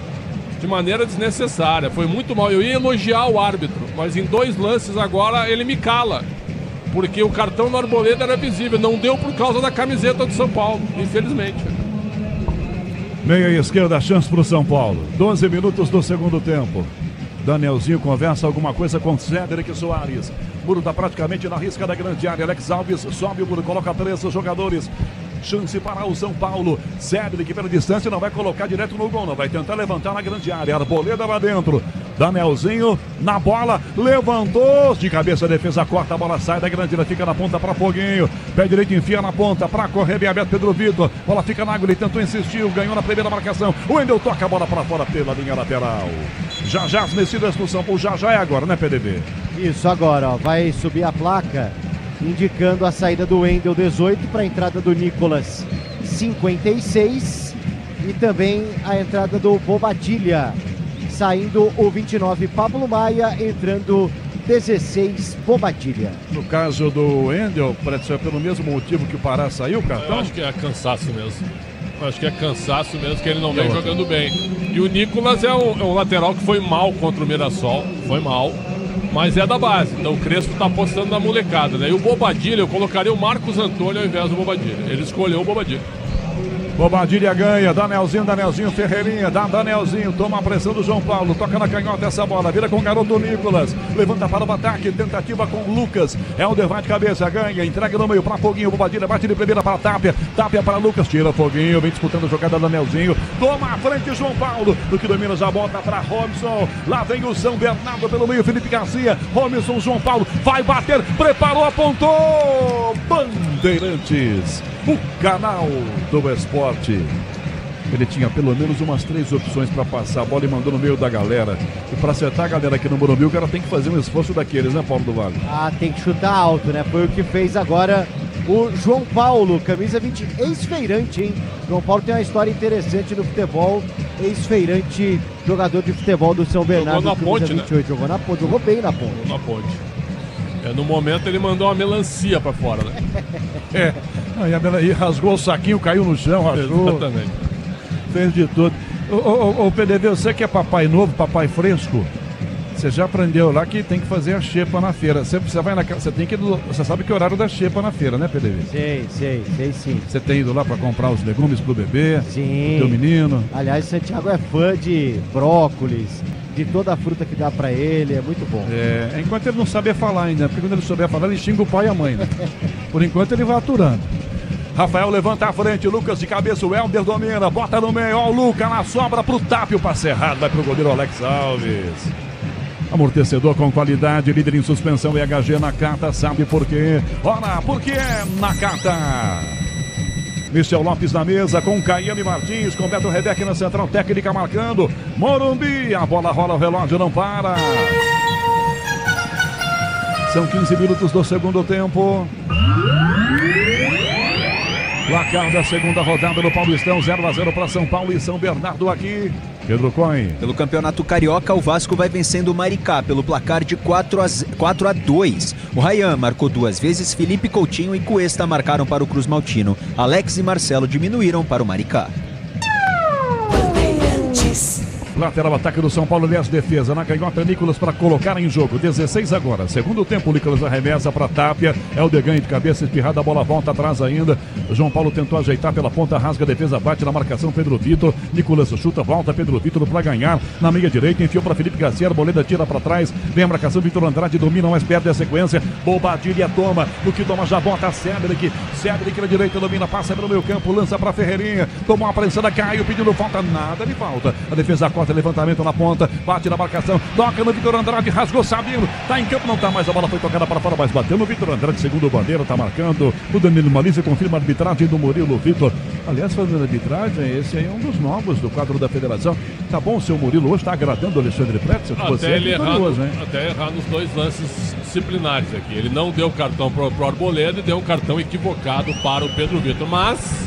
de maneira desnecessária. Foi muito mal. Eu ia elogiar o árbitro, mas em 2 lances agora ele me cala. Porque o cartão do Arboleda era visível. Não deu por causa da camiseta do São Paulo, infelizmente. Meia esquerda, chance para o São Paulo. 12 minutos do segundo tempo. Danielzinho conversa alguma coisa com Cédric Soares. Muro está praticamente na risca da grande área. Alex Alves sobe o muro, coloca 3 jogadores. Chance para o São Paulo. Cédric pela distância, não vai colocar direto no gol, não. Vai tentar levantar na grande área. Arboleda lá dentro. Danielzinho na bola, levantou. De cabeça a defesa corta, a bola sai da grande área, fica na ponta para Foguinho. Pé direito enfia na ponta para correr bem aberto Pedro Vitor. Bola fica na água, ele tentou insistir, ganhou na primeira marcação. O Wendel toca a bola para fora pela linha lateral. Já as mexidas no São Paulo, já é agora, né, PDB? Isso, agora, ó, vai subir a placa indicando a saída do Wendel 18 para a entrada do Nicolas 56 e também a entrada do Bobadilha, saindo o 29 Pablo Maia, entrando 16 Bobadilha. No caso do Wendel, parece ser pelo mesmo motivo que o Pará saiu, cartão? Eu acho que é cansaço mesmo. Que ele não vem jogando bem. E o Nicolas é um lateral que foi mal contra o Mirassol, foi mal, mas é da base. Então o Crespo tá apostando na molecada, né? E o Bobadilha, eu colocaria o Marcos Antônio ao invés do Bobadilha. Ele escolheu o Bobadilha. Bobadilha ganha, Danielzinho, Ferreirinha, Danielzinho, toma a pressão do João Paulo, toca na canhota essa bola, vira com o garoto Nicolas, levanta para o ataque, tentativa com o Lucas, Helder vai de cabeça, ganha, entrega no meio para Foguinho, Bobadilha bate de primeira para Tapia para Lucas, tira Foguinho, vem disputando a jogada Danielzinho, toma a frente João Paulo, do que domina já volta para Robson, lá vem o São Bernardo pelo meio, Felipe Garcia, Robson, João Paulo, vai bater, preparou, apontou, Bandeirantes, o canal do esporte. Ele tinha pelo menos umas 3 opções para passar a bola e mandou no meio da galera. E para acertar a galera aqui no Morumbi, o cara tem que fazer um esforço daqueles, né, Paulo do Vale? Ah, tem que chutar alto, né? Foi o que fez agora o João Paulo, camisa 20, ex-feirante, hein? João Paulo tem uma história interessante no futebol, ex-feirante, jogador de futebol do São Bernardo. Jogou na ponte, 28, né? Jogou na ponte, jogou bem na ponte. Na ponte. No momento ele mandou uma melancia pra fora, né? E rasgou o saquinho, caiu no chão, rachou. Exatamente. Fez de tudo. Ô PDV, você que é papai novo, papai fresco, você já aprendeu lá que tem que fazer a xepa na feira. Você vai na casa, você sabe que é o horário da xepa na feira, né, PDV? Sei sim. Você tem ido lá pra comprar os legumes pro bebê? Sim. Pro teu menino? Aliás, o Santiago é fã de brócolis, de toda a fruta que dá pra ele, é muito bom. Enquanto ele não saber falar ainda, porque quando ele souber falar, ele xinga o pai e a mãe, né? Por enquanto ele vai aturando. Rafael levanta a frente, Lucas de cabeça, o Helder domina, bota no meio, ó o Lucas na sobra pro Tapio, passe errado, vai pro goleiro Alex Alves. Amortecedor com qualidade, líder em suspensão EHG Nakata, sabe por quê? Ora, porque é Nakata. Michel Lopes na mesa com Caiane Martins, com Beto Rebeck na central técnica marcando. Morumbi, a bola rola, o relógio não para. São 15 minutos do segundo tempo. Placar da segunda rodada do Paulistão, 0-0 para São Paulo e São Bernardo aqui. Pedro Cohen. Pelo Campeonato Carioca, o Vasco vai vencendo o Maricá pelo placar de 4-2. O Ryan marcou 2 vezes, Felipe Coutinho e Cuesta marcaram para o Cruz Maltino. Alex e Marcelo diminuíram para o Maricá. Lateral ataque do São Paulo, 10 defesa. Na canhota, Nicolas para colocar em jogo. 16 agora. Segundo tempo, o Nicolas arremessa para Tapia. Helder ganha de cabeça, espirrada, a bola volta atrás ainda. O João Paulo tentou ajeitar pela ponta, rasga a defesa, bate na marcação. Pedro Vitor. Nicolas chuta, volta. Pedro Vitor para ganhar. Na meia direita, enfiou para Felipe Garcia. Arboleda tira para trás. Vem a marcação. Vitor Andrade domina, mas perde a sequência. Bobadilha toma. O que toma já bota Cedric. Cedric na direita domina, passa pelo meio campo, lança para Ferreirinha. Tomou uma prensada, caiu, pedindo falta. Nada de falta. A defesa corta. Levantamento na ponta, bate na marcação, toca no Vitor Andrade, rasgou Sabino, tá em campo, não tá mais, a bola foi tocada para fora, mas bateu no Vitor Andrade, segundo bandeira, tá marcando, o Danilo Malícia confirma a arbitragem do Murilo Vitor. Aliás, fazendo a arbitragem, esse aí é um dos novos do quadro da federação. Tá bom, o seu Murilo hoje tá agradando o Alexandre Pretzel, até ele errar nos 2 lances disciplinares aqui, ele não deu cartão pro Arboleda e deu um cartão equivocado para o Pedro Vitor, mas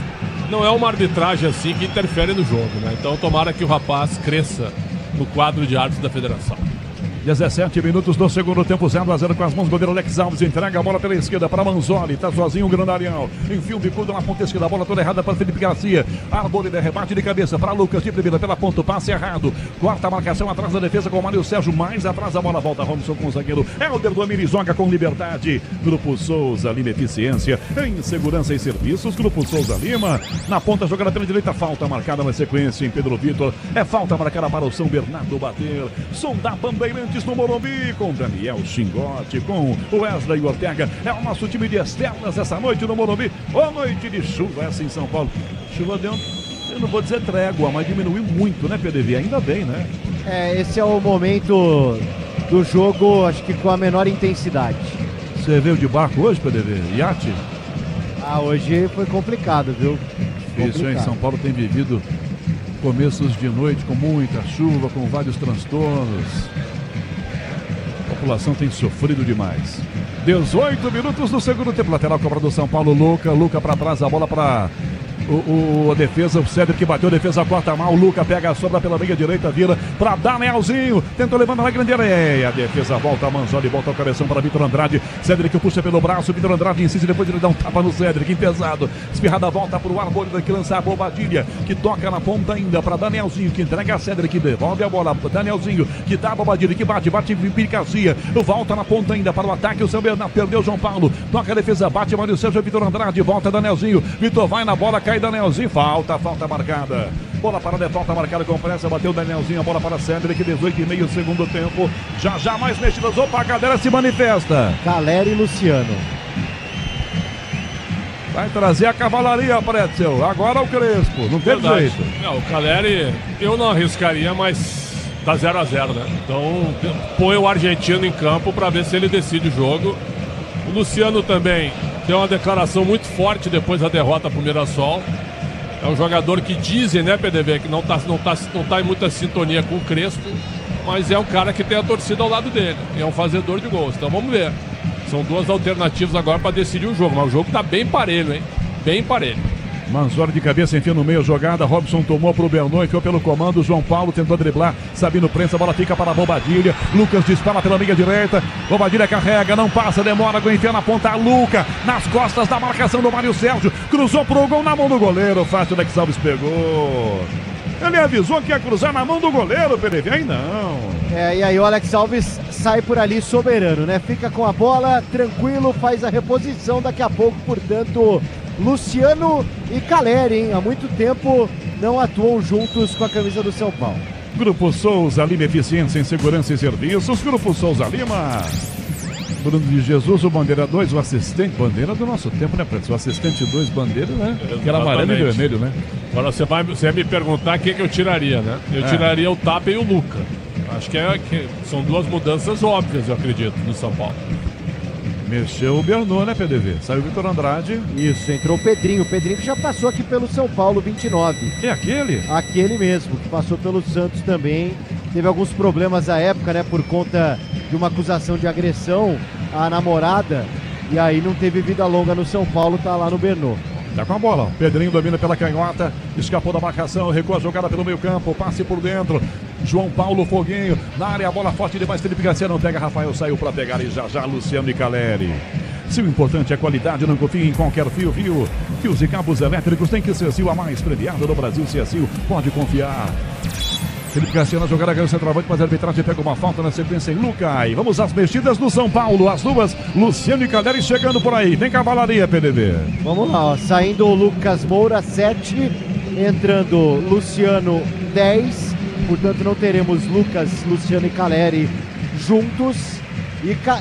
não é uma arbitragem assim que interfere no jogo, né? Então tomara que o rapaz cresça no quadro de árbitros da federação. 17 minutos do segundo tempo, 0-0 com as mãos. Goleiro Alex Alves entrega a bola pela esquerda para Manzoli. Tá sozinho o Grandarião. Enfia o bicudo na ponta esquerda. A bola toda errada para Felipe Garcia. Arboleda rebate de cabeça para Lucas de primeira pela ponta. Passe errado. Quarta marcação atrás da defesa com o Mário Sérgio. Mais atrás a bola volta. Robson com o zagueiro. Helder domina e joga com liberdade. Grupo Souza Lima Eficiência em segurança e serviços. Grupo Souza Lima. Na ponta jogada pela direita. Falta marcada na sequência em Pedro Vitor. É falta marcada para o São Bernardo bater. Som da Bandeirantes no Morumbi, com Daniel Xingote, com o Wesley Ortega. É o nosso time de externas essa noite no Morumbi. Ô, noite de chuva essa em São Paulo. Chuva deu, eu não vou dizer trégua, mas diminuiu muito, né, PDV? Ainda bem, né? Esse é o momento do jogo, acho que com a menor intensidade. Você veio de barco hoje, PDV? Iate? Hoje foi complicado, viu? Isso, em São Paulo tem vivido começos de noite com muita chuva, com vários transtornos. A população tem sofrido demais. 18 minutos do segundo tempo. Lateral cobra do São Paulo, Luca para trás, a bola para a defesa, o Cedric bateu, a defesa corta mal, o Luca pega a sobra pela meia direita, vira para Danielzinho, tentou levantar na grande área, a defesa volta, a Manzoli volta o cabeção para Vitor Andrade, Cedric puxa pelo braço, Vitor Andrade insiste, depois ele dá um tapa no Cedric, pesado, espirrada volta para o Arboleda que lança a Bobadilha, que toca na ponta ainda para Danielzinho, que entrega a Cedric, devolve a bola, Danielzinho, que dá a Bobadilha, que bate em Piricacia, volta na ponta ainda para o ataque, o São Bernardo perdeu o João Paulo, toca a defesa, bate Mário Sérgio, Vitor Andrade, volta Danielzinho, Vitor vai na bola, cai Danielzinho, falta marcada. Bola parada, falta marcada com pressa, bateu Danielzinho, a bola para Cedric, 18,5 segundo tempo. Já mais mexidas, opa, a cadeira se manifesta. Caleri e Luciano. Vai trazer a cavalaria, Pretzel. Agora o Crespo, não tem jeito. O Caleri, eu não arriscaria, mas tá 0-0, né? Então põe o argentino em campo para ver se ele decide o jogo. O Luciano também deu uma declaração muito forte depois da derrota pro Mirassol. É um jogador que dizem, né, PDV, que não tá em muita sintonia com o Crespo, mas é um cara que tem a torcida ao lado dele, é um fazedor de gols. Então vamos ver. São 2 alternativas agora para decidir o jogo, mas o jogo tá bem parelho, hein? Bem parelho. Manzoli de cabeça, enfia no meio a jogada, Robson tomou pro Bernon, enfiou pelo comando, João Paulo tentou driblar, Sabino prensa, a bola fica para a Bobadilha, Lucas dispara pela meia direita, Bobadilha carrega, não passa, demora, enfia na ponta, Luca, nas costas da marcação do Mário Sérgio, cruzou pro gol na mão do goleiro, fácil, Alex Alves pegou. Ele avisou que ia cruzar na mão do goleiro, PDV, aí não. E aí o Alex Alves sai por ali soberano, né? Fica com a bola, tranquilo, faz a reposição, daqui a pouco, portanto... Luciano e Caleri, hein? Há muito tempo não atuam juntos com a camisa do São Paulo. Grupo Souza Lima Eficiência em Segurança e Serviços. Grupo Souza Lima. Bruno de Jesus, o bandeira 2, o assistente. Bandeira do nosso tempo, né, Preto? O assistente 2, bandeira, né? Que era amarelo e vermelho, né? Agora você vai me perguntar quem que eu tiraria, né? Eu tiraria o Tapia e o Luca. Acho que são 2 mudanças óbvias, eu acredito, no São Paulo. Mexeu o Bernon, né, PDV? Saiu o Vitor Andrade. Isso, entrou o Pedrinho. O Pedrinho que já passou aqui pelo São Paulo, 29. É aquele? Aquele mesmo, que passou pelo Santos também. Teve alguns problemas à época, né, por conta de uma acusação de agressão a namorada, e aí não teve vida longa no São Paulo, tá lá no Bernô. Tá com a bola, Pedrinho domina pela canhota, escapou da marcação, recua a jogada pelo meio campo, passe por dentro, João Paulo Foguinho, na área, a bola forte demais, Felipe Garcia não pega, Rafael saiu para pegar e já Luciano e Caleri. Se o importante é qualidade, não confie em qualquer fio. Fios e cabos elétricos tem que ser Sil, a mais premiada do Brasil. Se é Sil, pode confiar. Felipe Garcia na jogada, ganhou o centroavante, mas a arbitragem pega uma falta na sequência em Lucas. Vamos às mexidas do São Paulo, as duas, Luciano e Caleri chegando por aí. Tem cavalaria, PDB. Vamos lá, ó. Saindo o Lucas Moura, 7, entrando Luciano, 10. Portanto, não teremos Lucas, Luciano e Caleri juntos.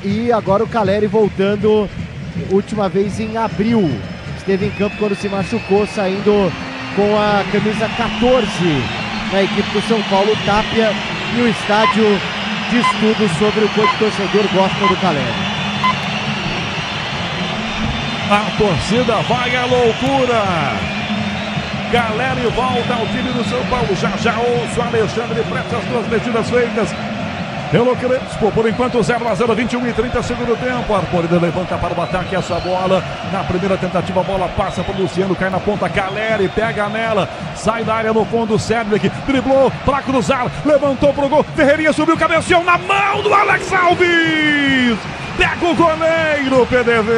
E agora o Caleri voltando, última vez em abril. Esteve em campo quando se machucou, saindo com a camisa 14 na equipe do São Paulo, Tapia. E o estádio diz tudo sobre o quanto o torcedor gosta do Caleri. A torcida vai à loucura. Caleri volta ao time do São Paulo. Já ouço Alexandre Prestes, as duas metidas feitas pelo Crespo, por enquanto 0-0, 21 e 30 segundo tempo. Arboleda levanta para o ataque essa bola. Na primeira tentativa, a bola passa para o Luciano, cai na ponta. Caleri pega nela, sai da área no fundo. Cedric driblou para cruzar, levantou para o gol. Ferreirinha subiu, cabeceou na mão do Alex Alves. Pega o goleiro, PDV.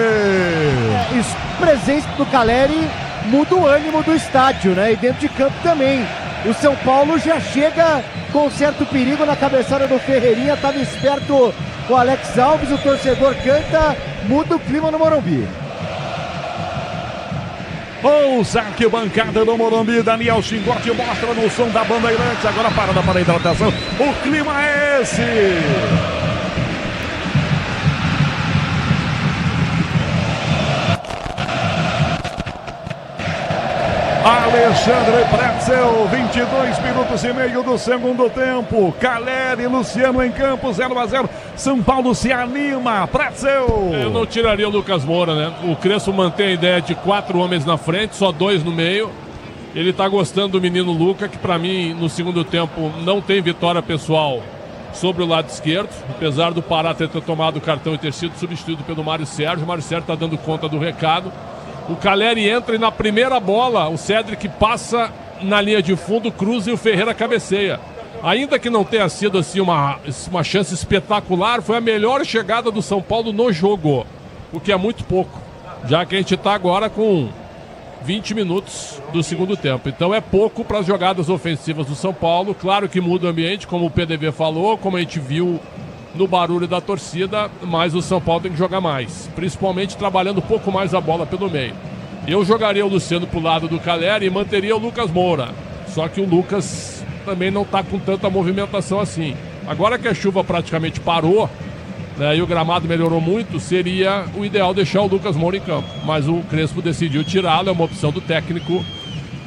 Presença do Caleri muda o ânimo do estádio, né? E dentro de campo também. O São Paulo já chega com certo perigo na cabeçada do Ferreirinha, estava esperto o Alex Alves, o torcedor canta, muda o clima no Morumbi. Ouça que bancada do Morumbi, Daniel Chingotti mostra no som da Bandeirantes, agora parada para a hidratação, o clima é esse. Alexandre Pretzel, 22 minutos e meio do segundo tempo. Caleri e Luciano em campo, 0-0. São Paulo se anima. Pretzel. Eu não tiraria o Lucas Moura, né? O Crespo mantém a ideia de 4 homens na frente, só 2 no meio. Ele tá gostando do menino Luca, que para mim no segundo tempo não tem vitória pessoal sobre o lado esquerdo, apesar do Pará ter tomado o cartão e ter sido substituído pelo Mário Sérgio. O Mário Sérgio tá dando conta do recado. O Caleri entra e na primeira bola o Cedric passa na linha de fundo, cruza e o Ferreira cabeceia. Ainda que não tenha sido assim uma chance espetacular, foi a melhor chegada do São Paulo no jogo, o que é muito pouco, já que a gente está agora com 20 minutos do segundo tempo. Então é pouco para as jogadas ofensivas do São Paulo. Claro que muda o ambiente, como o PDV falou, como a gente viu no barulho da torcida, mas o São Paulo tem que jogar mais, principalmente trabalhando um pouco mais a bola pelo meio. Eu jogaria o Luciano pro lado do Caleri e manteria o Lucas Moura, só que o Lucas também não está com tanta movimentação assim. Agora que a chuva praticamente parou, né, e o gramado melhorou muito, seria o ideal deixar o Lucas Moura em campo, mas o Crespo decidiu tirá-lo, é uma opção do técnico.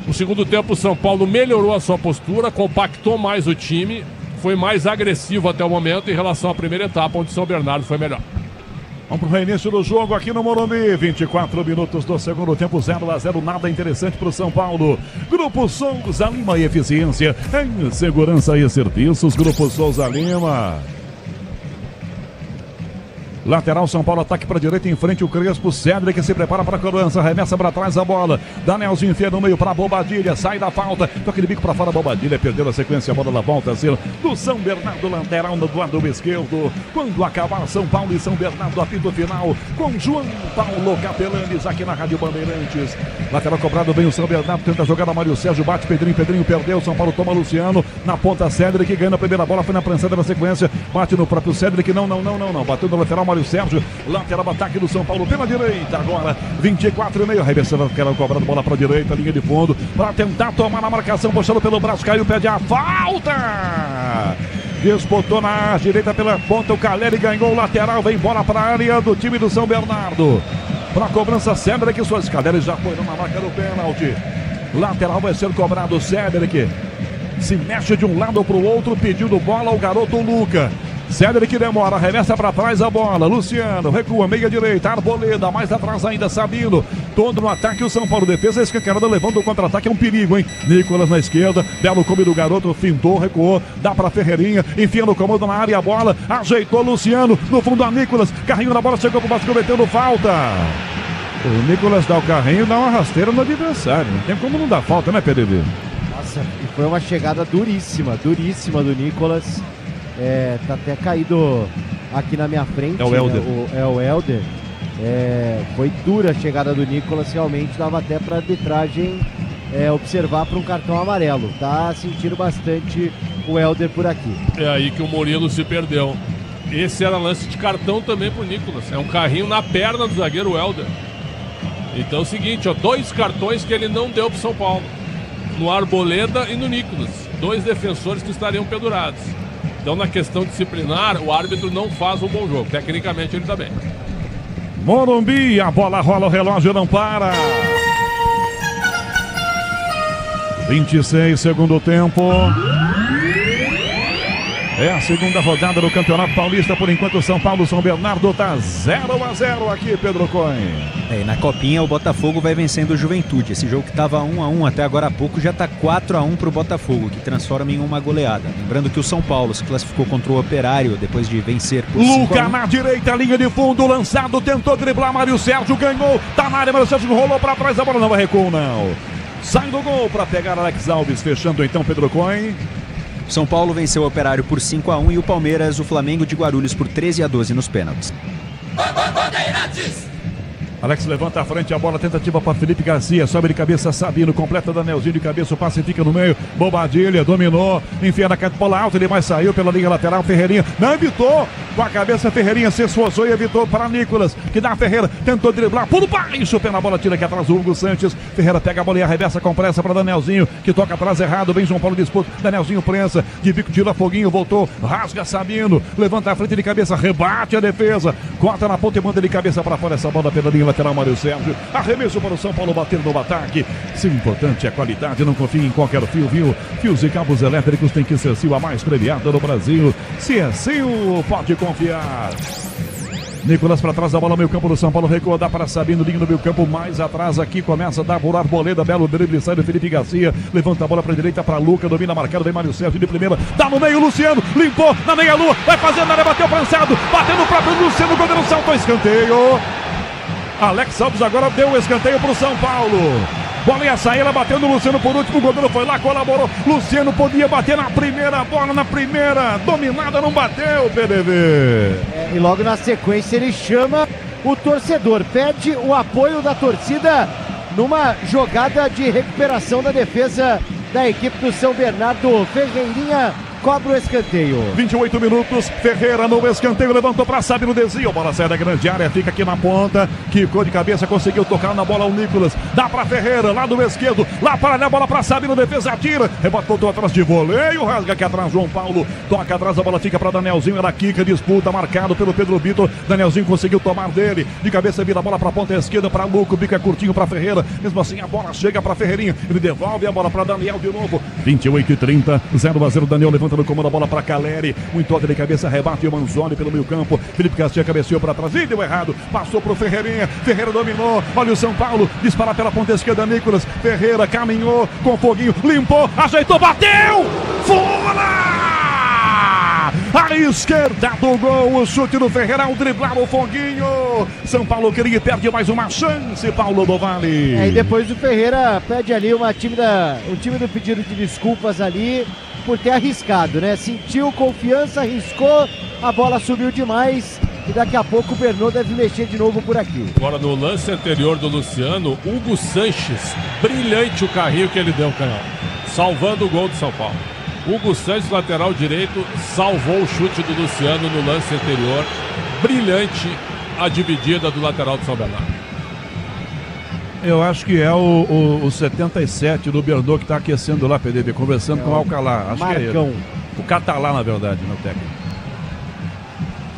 No segundo tempo o São Paulo melhorou a sua postura, compactou mais o time, foi mais agressivo até o momento em relação à primeira etapa, onde São Bernardo foi melhor. Vamos para o reinício do jogo aqui no Morumbi. 24 minutos do segundo tempo, 0-0. Nada interessante para o São Paulo. Grupo Souza Lima e Eficiência em Segurança e Serviços. Grupo Souza Lima. Lateral, São Paulo, ataque para a direita, em frente o Crespo. Cedric se prepara para a cobrança, remessa para trás a bola. Danielzinho enfia no meio para Bobadilha, sai da falta. Toca aquele bico para fora, Bobadilha perdeu a sequência, a bola da volta a ser do São Bernardo, lateral no lado esquerdo. Quando acabar São Paulo e São Bernardo, apito final com João Paulo Capelanes aqui na Rádio Bandeirantes. Lateral cobrado, vem o São Bernardo, tenta jogar a Mário Sérgio, bate Pedrinho perdeu, São Paulo toma Luciano, na ponta Cedric, ganha a primeira bola, foi na prensada na sequência, bate no próprio Cedric, não, bateu no lateral, Mário Sérgio, lateral ataque do São Paulo pela direita, agora 24,5, arremessando aquela cobrada, bola para a direita, linha de fundo, para tentar tomar a marcação, puxando pelo braço, caiu, pede a falta, disputou na direita pela ponta, o Caleri ganhou o lateral, vem bola para a área do time do São Bernardo, para a cobrança, Cedric, suas cadeiras já foram na marca do pênalti, lateral vai ser cobrado, Cedric se mexe de um lado para o outro, pedindo bola ao garoto Luca. Cédric que demora, arremessa para trás a bola. Luciano recua, meia direita, Arboleda, mais atrás ainda, Sabino. Todo no ataque, o São Paulo defesa escancarada, levando o contra-ataque, é um perigo, hein? Nicolas na esquerda, belo come do garoto, fintou, recuou, dá para Ferreirinha, enfia no comando na área a bola, ajeitou Luciano, no fundo a Nicolas, carrinho na bola, chegou pro Vasco, metendo falta. O Nicolas dá o carrinho, dá uma rasteira no adversário, não tem como não dar falta, né, PDB? Nossa, e foi uma chegada duríssima do Nicolas. Tá até caído aqui na minha frente. É o Helder. Né? O Helder. Foi dura a chegada do Nicolas, realmente dava até para arbitragem observar para um cartão amarelo. Tá sentindo bastante o Helder por aqui. É aí que o Murilo se perdeu. Esse era lance de cartão também pro Nicolas. É um carrinho na perna do zagueiro Helder. Então é o seguinte, ó, 2 cartões que ele não deu pro São Paulo. No Arboleda e no Nicolas. 2 defensores que estariam pendurados. Então, na questão disciplinar, o árbitro não faz um bom jogo. Tecnicamente, ele tá bem. Morumbi, a bola rola, o relógio não para. 26, segundo tempo. É a segunda rodada do Campeonato Paulista. Por enquanto, o São Paulo, São Bernardo tá 0-0 aqui, Pedro Cohen. E na Copinha o Botafogo vai vencendo o Juventude. Esse jogo que estava 1-1 até agora há pouco já está 4-1 para o Botafogo, que transforma em uma goleada. Lembrando que o São Paulo se classificou contra o Operário depois de vencer por 5-1. Luca na direita, linha de fundo, lançado, tentou driblar, Mário Sérgio ganhou, tá na área, Mário Sérgio rolou para trás, a bola não vai recuar, não. Sai do gol para pegar Alex Alves, fechando então Pedro Cohen. São Paulo venceu o Operário por 5-1 e o Palmeiras, o Flamengo de Guarulhos por 13-12 nos pênaltis. Alex levanta a frente, a bola, tentativa para Felipe Garcia, sobe de cabeça Sabino, completa Danielzinho de cabeça, o passe fica no meio, Bobadilha, dominou, enfia na bola alta, ele mais saiu pela linha lateral, Ferreirinha, não evitou, com a cabeça Ferreirinha se esforçou e evitou para Nicolas, que dá a Ferreira, tentou driblar, pulo baixo, pé na bola, tira aqui atrás o Hugo Sanches, Ferreira pega a bola e arremessa com pressa para Danielzinho, que toca atrás errado, vem João Paulo disputa, Danielzinho prensa, de bico, tira foguinho, voltou, rasga Sabino, levanta a frente de cabeça, rebate a defesa, corta na ponta e manda de cabeça para fora essa bola pela linha lateral, Mário Sérgio, arremesso para o São Paulo bater no ataque. Se importante é a qualidade, não confie em qualquer fio, viu? Fios e cabos elétricos tem que ser Sil, a mais premiada no Brasil. Se é Sil, pode confiar. Nicolas para trás da bola, meio campo do São Paulo, recua, dá para Sabino, linha no meio campo, mais atrás aqui, começa a dar por Arboleda, belo drible, sai do Felipe Garcia, levanta a bola para a direita, para Luca, domina marcado, vem Mário Sérgio de primeira, dá no meio, Luciano, limpou, na meia-lua, vai fazendo na área, bateu prensado, batendo o próprio Luciano, o goleiro saltou, escanteio. Alex Alves agora deu o escanteio para o São Paulo. Bola ia sair, ela bateu no Luciano por último, o goleiro foi lá, colaborou. Luciano podia bater na primeira bola, na primeira dominada, não bateu, PDV. E logo na sequência ele chama o torcedor, pede o apoio da torcida numa jogada de recuperação da defesa da equipe do São Bernardo. Ferreirinha cobra o escanteio. 28 minutos, Ferreira no escanteio, levantou para Sabino, desvio, a bola sai da grande área, fica aqui na ponta, quicou de cabeça, conseguiu tocar na bola o Nicolas, dá para Ferreira, lado esquerdo, lá para a bola para Sabino, defesa atira, rebate, voltou atrás de voleio, rasga aqui atrás João Paulo, toca atrás, a bola fica para Danielzinho, ela quica, disputa, marcado pelo Pedro Vitor, Danielzinho conseguiu tomar dele, de cabeça vira a bola para a ponta esquerda, para Luco, bica curtinho para Ferreira, mesmo assim a bola chega para Ferreirinha, ele devolve a bola para Daniel de novo, 28:30, 0-0, Daniel levanta no comando, a bola para Caleri, muito alto de cabeça, rebate o Manzoni pelo meio campo, Felipe Garcia cabeceou para trás e deu errado, passou pro Ferreirinha, Ferreira dominou, olha o São Paulo, dispara pela ponta esquerda, Nicolas, Ferreira caminhou com foguinho, limpou, ajeitou, bateu, fora! À esquerda do gol, o chute do Ferreira, ao driblar o foguinho, São Paulo queria e perde mais uma chance, Paulo do Vale. E depois o Ferreira pede ali um tímido pedido de desculpas ali, por ter arriscado, né? Sentiu confiança, arriscou, a bola subiu demais e daqui a pouco o Bernô deve mexer de novo por aqui. Agora no lance anterior do Luciano, Hugo Sanches, brilhante o carrinho que ele deu, Canhão, salvando o gol do São Paulo. Hugo Sanches, lateral direito, salvou o chute do Luciano no lance anterior, brilhante a dividida do lateral do São Bernardo. Eu acho que é o 77 do Bernô que está aquecendo lá, PDB, conversando com o Alcalá. Acho Marcão. que é ele. O Catalá, na verdade, no técnico.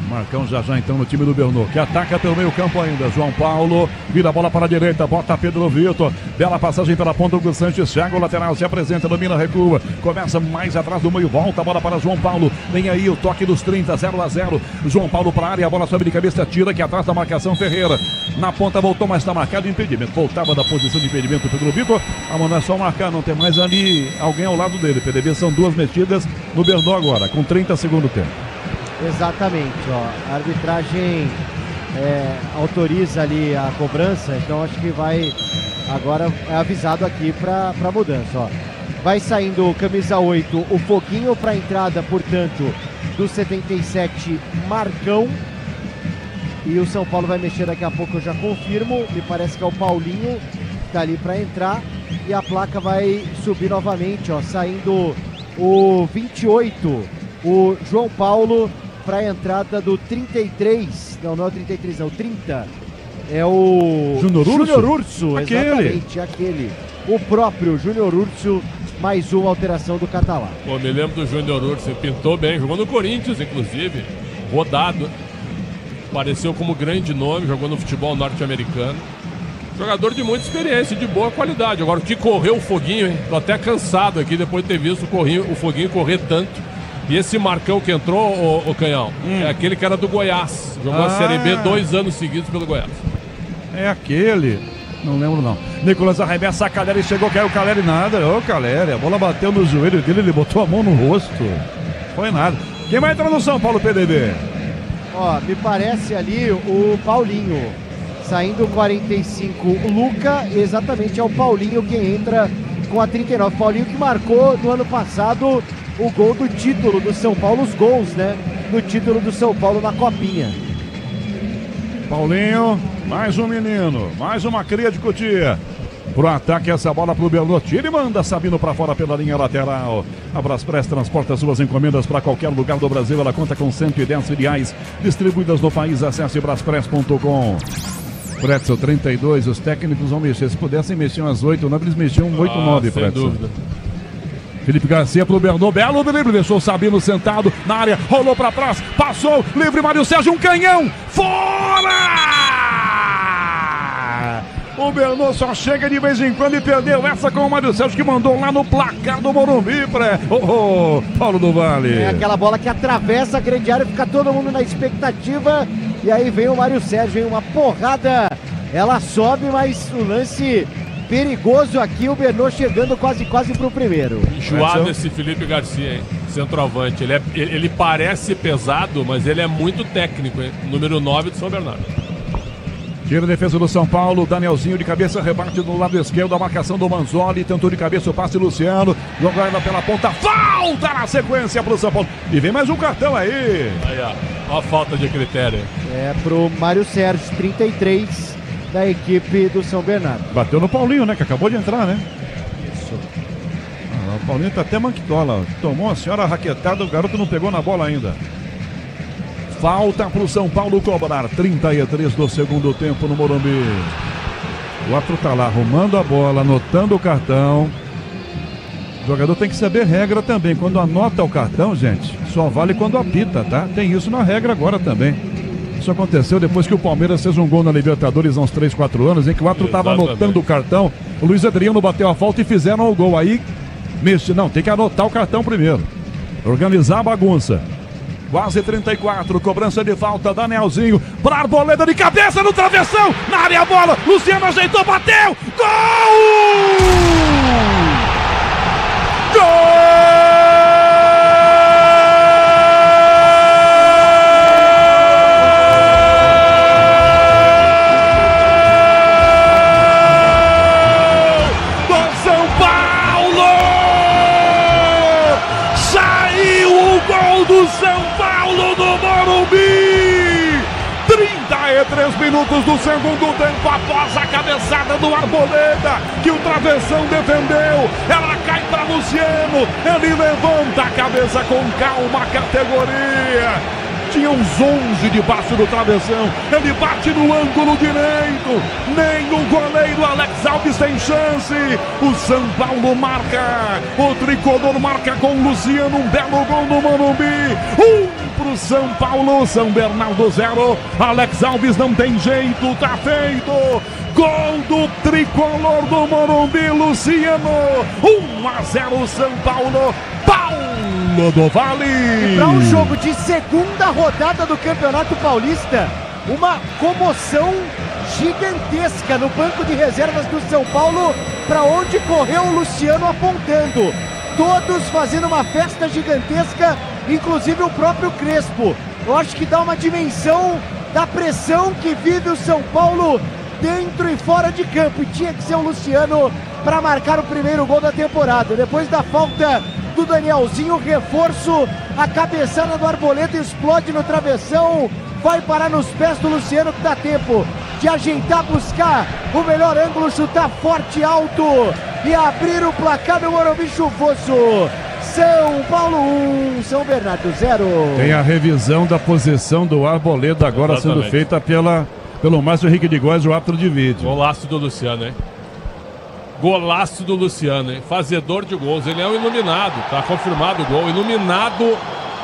Marcão já então no time do Bernô, que ataca pelo meio campo ainda. João Paulo vira a bola para a direita, bota Pedro Vitor. Bela passagem pela ponta do Sanches. Chega o lateral, se apresenta, domina, recua. Começa mais atrás do meio, volta a bola para João Paulo. Vem aí o toque dos 30, 0-0. João Paulo para a área, a bola sobe de cabeça, tira aqui atrás da marcação Ferreira. Na ponta voltou, mas está marcado impedimento. Voltava da posição de impedimento Pedro Vitor. A mão não é só marcar, não tem mais ali alguém ao lado dele. PDV são 2 mexidas no Bernô agora, com 30 segundos tempo. Exatamente, ó. A arbitragem autoriza ali a cobrança, então acho que vai agora é avisado aqui para mudança, ó. Vai saindo o camisa 8, o Foguinho para a entrada, portanto, do 77, Marcão. E o São Paulo vai mexer daqui a pouco, eu já confirmo. Me parece que é o Paulinho que tá ali para entrar. E a placa vai subir novamente, ó. Saindo o 28, o João Paulo, para a entrada do 33. Não é o 33, é o 30. É o Júnior Urso, exatamente, aquele. O próprio Júnior Urso, mais uma alteração do Catalá. Pô, me lembro do Júnior Urso, pintou bem, jogou no Corinthians, inclusive, rodado. Apareceu como grande nome, jogou no futebol norte-americano. Jogador de muita experiência e de boa qualidade. Agora, o que correu o Foguinho, hein? Tô até cansado aqui depois de ter visto o Foguinho correr tanto. E esse Marcão que entrou, o Canhão, é aquele que era do Goiás. Jogou a Série B 2 anos seguidos pelo Goiás. É aquele. Não lembro não. Nicolas arremessa a Caleri, chegou, caiu o Caleri, nada. Ô Caleri, a bola bateu no joelho dele, ele botou a mão no rosto. Foi nada. Quem vai entrar no São Paulo, PDV? Ó, me parece ali o Paulinho. Saindo 45, o Luca, exatamente é o Paulinho que entra com a 39. Paulinho que marcou no ano passado o gol do título do São Paulo, os gols, né? Do título do São Paulo na Copinha. Paulinho, mais um menino, mais uma cria de Cotia. Pro ataque, essa bola pro Bernô. Tira e manda Sabino pra fora pela linha lateral. A Braspress transporta suas encomendas para qualquer lugar do Brasil. Ela conta com 110 filiais distribuídas no país. Acesse braspress.com. Pretzel 32, os técnicos vão mexer. Se pudessem mexer umas 8, eles mexiam 8, 9, sem Pretzel. dúvida. Felipe Garcia pro Bernô, belo livre, deixou o Sabino sentado na área, rolou pra trás, passou, livre Mário Sérgio, um canhão, fora! O Bernô só chega de vez em quando e perdeu essa com o Mário Sérgio que mandou lá no placar do Morumbi, Paulo do Vale. É aquela bola que atravessa a grande área, fica todo mundo na expectativa e aí vem o Mário Sérgio, uma porrada, ela sobe, mas o lance perigoso aqui, o Bernô chegando quase pro primeiro. Enjoado esse Felipe Garcia, hein? Centroavante. Ele parece pesado, mas ele é muito técnico, hein? Número 9 do São Bernardo. Tira a defesa do São Paulo, Danielzinho de cabeça, rebate do lado esquerdo, a marcação do Manzoli, tentou de cabeça o passe Luciano, jogada pela ponta, falta na sequência pro São Paulo. E vem mais um cartão aí. Aí, ó a falta de critério. É pro Mário Sérgio, 33, da equipe do São Bernardo. Bateu no Paulinho, né, que acabou de entrar, né? Isso. O Paulinho tá até manquitola, tomou uma senhora raquetada, o garoto não pegou na bola ainda. Falta pro São Paulo cobrar, 33 do segundo tempo no Morumbi. O outro tá lá arrumando a bola, anotando o cartão. O jogador tem que saber regra também. Quando anota o cartão, gente, só vale quando apita, tá? Tem isso na regra agora também. Isso aconteceu depois que o Palmeiras fez um gol na Libertadores há uns 3, 4 anos, em que o outro tava anotando o cartão. O Luiz Adriano bateu a falta e fizeram o gol. Aí, não, tem que anotar o cartão primeiro. Organizar a bagunça. Quase 34, cobrança de falta, Danielzinho para Arboleda de cabeça no travessão, na área a bola, Luciano ajeitou, bateu, gol! Gol! Do São Paulo! Saiu o gol do São Paulo do Morumbi! 33 minutos do segundo tempo após a cabeçada do Arboleda, que o travessão defendeu, ela cai para Luciano, ele levanta a cabeça com calma, categoria, tinha uns 11 debaixo do travessão. Ele bate no ângulo direito. Nem o goleiro Alex Alves tem chance. O São Paulo marca. O tricolor marca com o Luciano. Um belo gol no Morumbi. Pro São Paulo. São Bernardo 0. Alex Alves não tem jeito. Tá feito. Gol do tricolor do Morumbi, Luciano. 1-0 São Paulo. Paulo do Vale. E para um jogo de segunda rodada do Campeonato Paulista, uma comoção gigantesca no banco de reservas do São Paulo, para onde correu o Luciano apontando. Todos fazendo uma festa gigantesca, inclusive o próprio Crespo. Eu acho que dá uma dimensão da pressão que vive o São Paulo dentro e fora de campo, e tinha que ser o Luciano para marcar o primeiro gol da temporada. Depois da falta do Danielzinho, reforço, a cabeçada do Arboleda explode no travessão, vai parar nos pés do Luciano, que dá tempo de ajeitar, buscar o melhor ângulo, chutar forte, alto e abrir o placar no Morumbi chuvoso. São Paulo 1, São Bernardo 0. Tem a revisão da posição do Arboleda agora. Exatamente. Sendo feita pelo Márcio Henrique de Góes, o árbitro de vídeo. Golaço do Luciano, hein? Golaço do Luciano, hein? Fazedor de gols. Ele é um iluminado, tá confirmado o gol. Iluminado,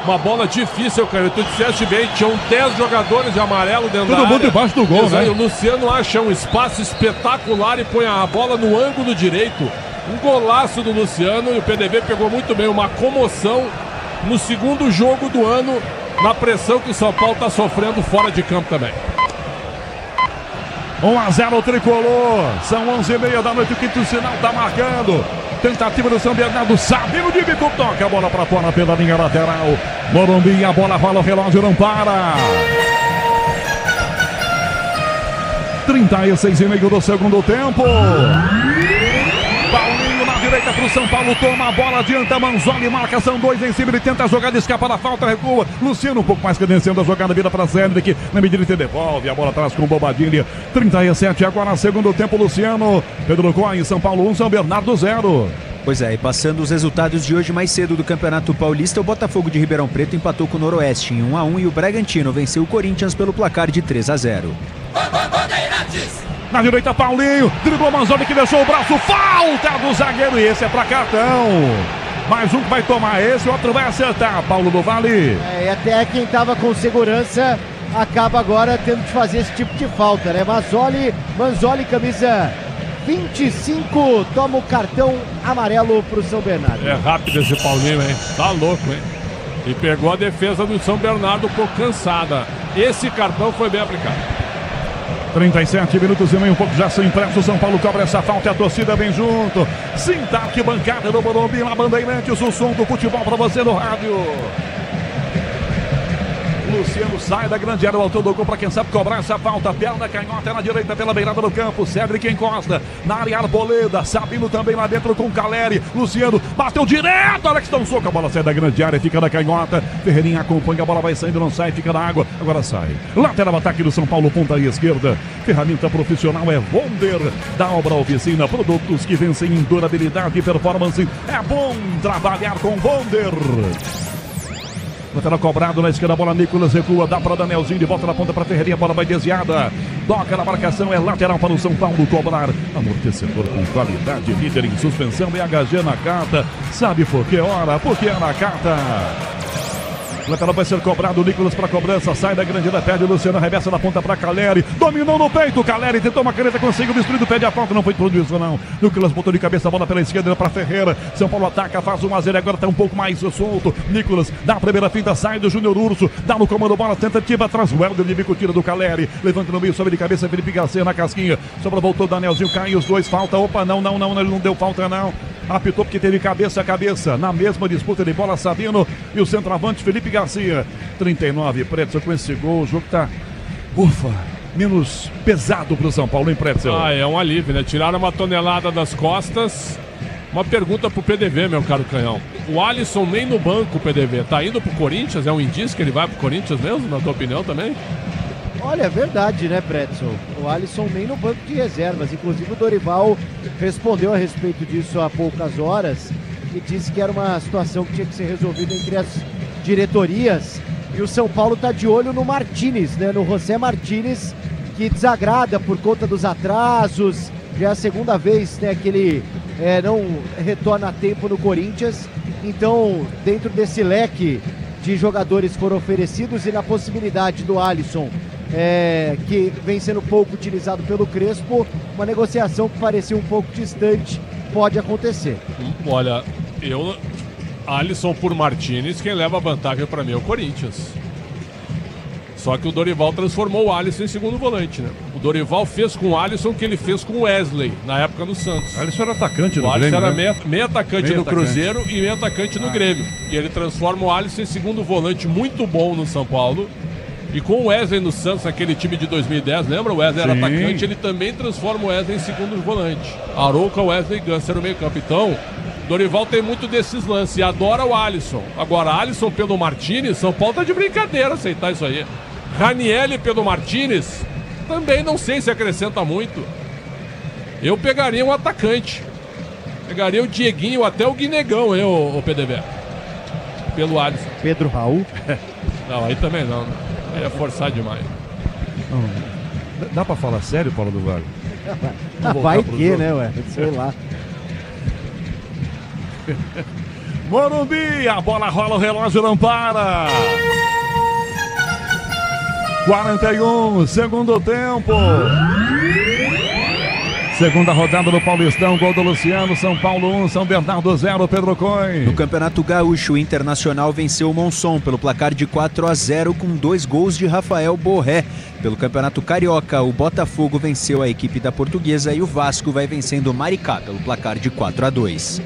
uma bola difícil, cara. Tu disseste bem, tinham 10 jogadores de amarelo dentro da área. Todo mundo debaixo do gol, né? E o Luciano acha um espaço espetacular e põe a bola no ângulo direito. Um golaço do Luciano, e o PDV pegou muito bem. Uma comoção no segundo jogo do ano, na pressão que o São Paulo tá sofrendo fora de campo também. 1-0 o tricolor. São 11h30 da noite, o quinto sinal tá marcando. Tentativa do São Bernardo, Sabino de bico, toca a bola pra fora pela linha lateral. Morumbi, a bola rola, o relógio não para. 36,5 do segundo tempo. Paulinho na direita pro São Paulo, toma a bola, adianta Manzoli, marca, são 2 em cima, ele tenta a jogada, escapa da falta, recua. Luciano um pouco mais cadenciando a jogada, vira pra Zendrick, na medida que devolve a bola atrás com o Bobadilha. 37 agora, segundo tempo, Luciano. Pedro Coy, São Paulo 1, São Bernardo 0. Pois é, e passando os resultados de hoje mais cedo do Campeonato Paulista, o Botafogo de Ribeirão Preto empatou com o Noroeste em 1-1 e o Bragantino venceu o Corinthians pelo placar de 3-0. Na direita, Paulinho, driblou Manzoni que deixou o braço, falta do zagueiro, e esse é pra cartão. Mais um que vai tomar esse, o outro vai acertar, Paulo do Vale. E até quem tava com segurança acaba agora tendo que fazer esse tipo de falta, né? Manzoli, camisa 25, toma o cartão amarelo pro São Bernardo. É rápido esse Paulinho, hein? Tá louco, hein? E pegou a defesa do São Bernardo um pouco cansada. Esse cartão foi bem aplicado. 37 minutos e meio, um pouco já sem pressa. O São Paulo cobra essa falta e a torcida vem junto. Sinta que bancada do Morumbi na Bandeirantes, o som do futebol pra você no rádio. Luciano sai da grande área, o autor do gol para quem sabe cobrar essa falta. Perna canhota na direita pela beirada do campo. Cedric encosta na área, Arboleda. Sabino também lá dentro com Caleri. Luciano bateu direto. Alex dá um soco, a bola sai da grande área, fica na canhota. Ferreirinha acompanha, a bola vai saindo, não sai, fica na água. Agora sai. Lateral ataque do São Paulo, ponta aí esquerda. Ferramenta profissional é Wonder. Da Obra Oficina, produtos que vencem em durabilidade e performance. É bom trabalhar com Wonder. Lateral cobrado na esquerda, a bola, Nicolas recua, dá para Danielzinho, de volta na ponta para Ferreirinha, a bola vai desviada. Toca na marcação, é lateral para o São Paulo cobrar. Amortecedor com qualidade, líder em suspensão, BHG Nakata. Sabe por que hora? Porque é Nakata. Lateral vai ser cobrado, Nicolas para cobrança, sai da grande área, perde o Luciano, arremessa na ponta para Caleri, dominou no peito, Caleri tentou uma caneta, conseguiu destruir, pede a falta, não foi tudo isso não. Nicolas botou de cabeça a bola pela esquerda para Ferreira, São Paulo ataca, faz 1-0, agora está um pouco mais solto. Nicolas dá a primeira finta, sai do Júnior Urso, dá no comando, bola, tentativa atrás, o Helder de bico, tira do Caleri, levanta no meio, sobe de cabeça, Felipe Garcia na casquinha, sobra, voltou Danielzinho, cai os dois, falta, opa, não, ele não deu falta não. Apitou porque teve cabeça a cabeça. Na mesma disputa de bola, Sabino e o centroavante Felipe Garcia. 39, Pretzel com esse gol. O jogo tá, menos pesado pro São Paulo, hein, Pretzel? É um alívio, né? Tiraram uma tonelada das costas. Uma pergunta pro PDV, meu caro Canhão. O Alisson nem no banco, PDV. Tá indo pro Corinthians? É um indício que ele vai pro Corinthians mesmo, na tua opinião também? Olha, é verdade, né, Pretzel? O Alisson nem no banco de reservas. Inclusive o Dorival respondeu a respeito disso há poucas horas e disse que era uma situação que tinha que ser resolvida entre as diretorias E o São Paulo está de olho no Martínez, né? No José Martínez, que desagrada por conta dos atrasos. Já é a segunda vez, né, que ele não retorna a tempo no Corinthians. Então, dentro desse leque de jogadores foram oferecidos e na possibilidade do Alisson, que vem sendo pouco utilizado pelo Crespo, uma negociação que parecia um pouco distante pode acontecer. Olha, Alisson por Martínez, quem leva a vantagem para mim é o Corinthians. Só que o Dorival transformou o Alisson em segundo volante, né? O Dorival fez com o Alisson o que ele fez com o Wesley, na época do Santos. O Alisson era atacante no Grêmio. O Alisson era né? meio atacante no Cruzeiro e meio atacante no Grêmio. E ele transforma o Alisson em segundo volante muito bom no São Paulo. E com o Wesley no Santos, naquele time de 2010, lembra? O Wesley era atacante, ele também transforma o Wesley em segundo volante. Arouca, Wesley e Ganser no meio campo. Então, Dorival tem muito desses lances e adora o Alisson. Agora, Alisson pelo Martínez, São Paulo tá de brincadeira aceitar isso aí. Ranieri pelo Martínez, também não sei se acrescenta muito. Eu pegaria um atacante. Pegaria o Dieguinho, até o Guinegão, hein, o PDV. Pelo Alisson. Pedro Raul? Não, aí também não. Aí é forçar demais. Não. Dá pra falar sério, Paulo do Vale? Vai que, né, ué? Sei lá. Morumbi, a bola rola, o relógio não para. 41, segundo tempo. Segunda rodada do Paulistão, gol do Luciano, São Paulo 1, São Bernardo 0, Pedro Coin. No Campeonato Gaúcho, o Internacional venceu o Monson pelo placar de 4-0 com 2 gols de Rafael Borré. Pelo Campeonato Carioca, o Botafogo venceu a equipe da Portuguesa e o Vasco vai vencendo o Maricá pelo placar de 4-2.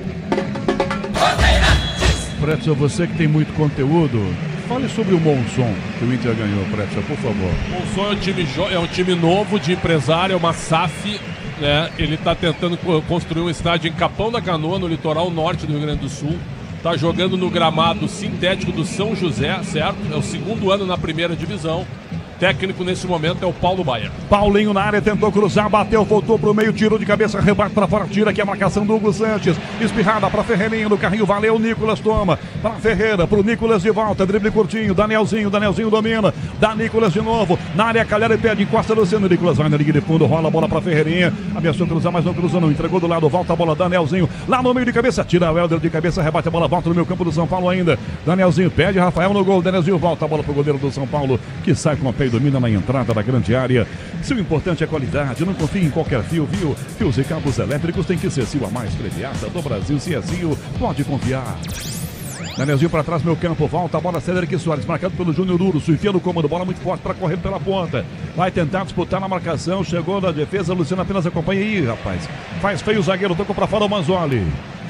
Pretzel, você que tem muito conteúdo, fale sobre o Monson que o Inter ganhou, Pretzel, por favor. O Monson é um time novo de empresário, é uma SAF, né? Ele está tentando construir um estádio em Capão da Canoa, no litoral norte do Rio Grande do Sul. Está jogando no gramado sintético do São José, certo? É o segundo ano na primeira divisão. Técnico nesse momento é o Paulo Baier. Paulinho na área, tentou cruzar, bateu, voltou pro meio, tirou de cabeça, rebate pra fora, tira aqui a marcação do Hugo Sanches. Espirrada pra Ferreirinha no carrinho, valeu, Nicolas toma. Pra Ferreira, pro Nicolas de volta, drible curtinho, Danielzinho domina. Dá Nicolas de novo, na área, Calhar e pede, encosta Luciano, Nicolas vai na linha de fundo, rola a bola pra Ferreirinha. Ameaçou cruzar, mas não cruzou, não, entregou do lado, volta a bola, Danielzinho, lá no meio de cabeça, tira o Helder de cabeça, rebate a bola, volta no meio campo do São Paulo ainda. Danielzinho pede, Rafael no gol, Danielzinho volta a bola pro goleiro do São Paulo, que sai com a pé e domina na entrada da grande área. Se o importante é qualidade, não confie em qualquer fio, viu? Fios e cabos elétricos tem que ser Sil, a mais premiada do Brasil. Se é Sil, pode confiar. Danielzinho para trás, meu campo, volta a bola, Cédric Soares, marcado pelo Júnior Urso, enfia no comando, bola muito forte para correr pela ponta. Vai tentar disputar na marcação, chegou na defesa, Luciano apenas acompanha. Ih, rapaz, faz feio o zagueiro, tocou para fora o Manzoli.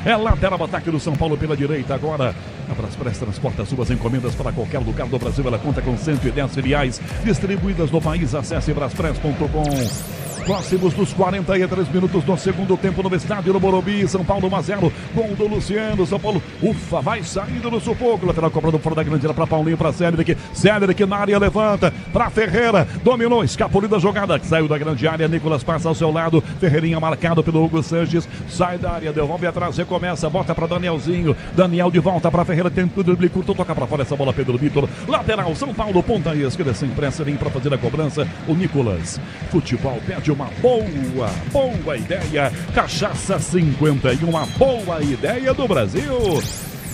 É lateral ataque do São Paulo pela direita agora. A Braspress transporta suas encomendas para qualquer lugar do Brasil. Ela conta com 110 filiais distribuídas no país. Acesse braspress.com. Próximos dos 43 minutos do segundo tempo no estádio do Morumbi. São Paulo 1-0. Gol do Luciano. São Paulo, ufa, vai saindo no sufoco. Lateral cobrado fora da grande área para Paulinho, para Cédric. Cédric na área, levanta para Ferreira. Dominou, escapuliu da jogada. Saiu da grande área. Nicolas passa ao seu lado. Ferreirinha marcado pelo Hugo Sanches. Sai da área, devolve atrás, recomeça. Bota para Danielzinho. Daniel de volta para Ferreira. Tenta o drible curto, toca para fora essa bola. Pedro Vitor. Lateral, São Paulo, ponta e esquerda sem pressa. Vem para fazer a cobrança. O Nicolas. Futebol pede uma boa ideia. Cachaça 51, uma boa ideia do Brasil.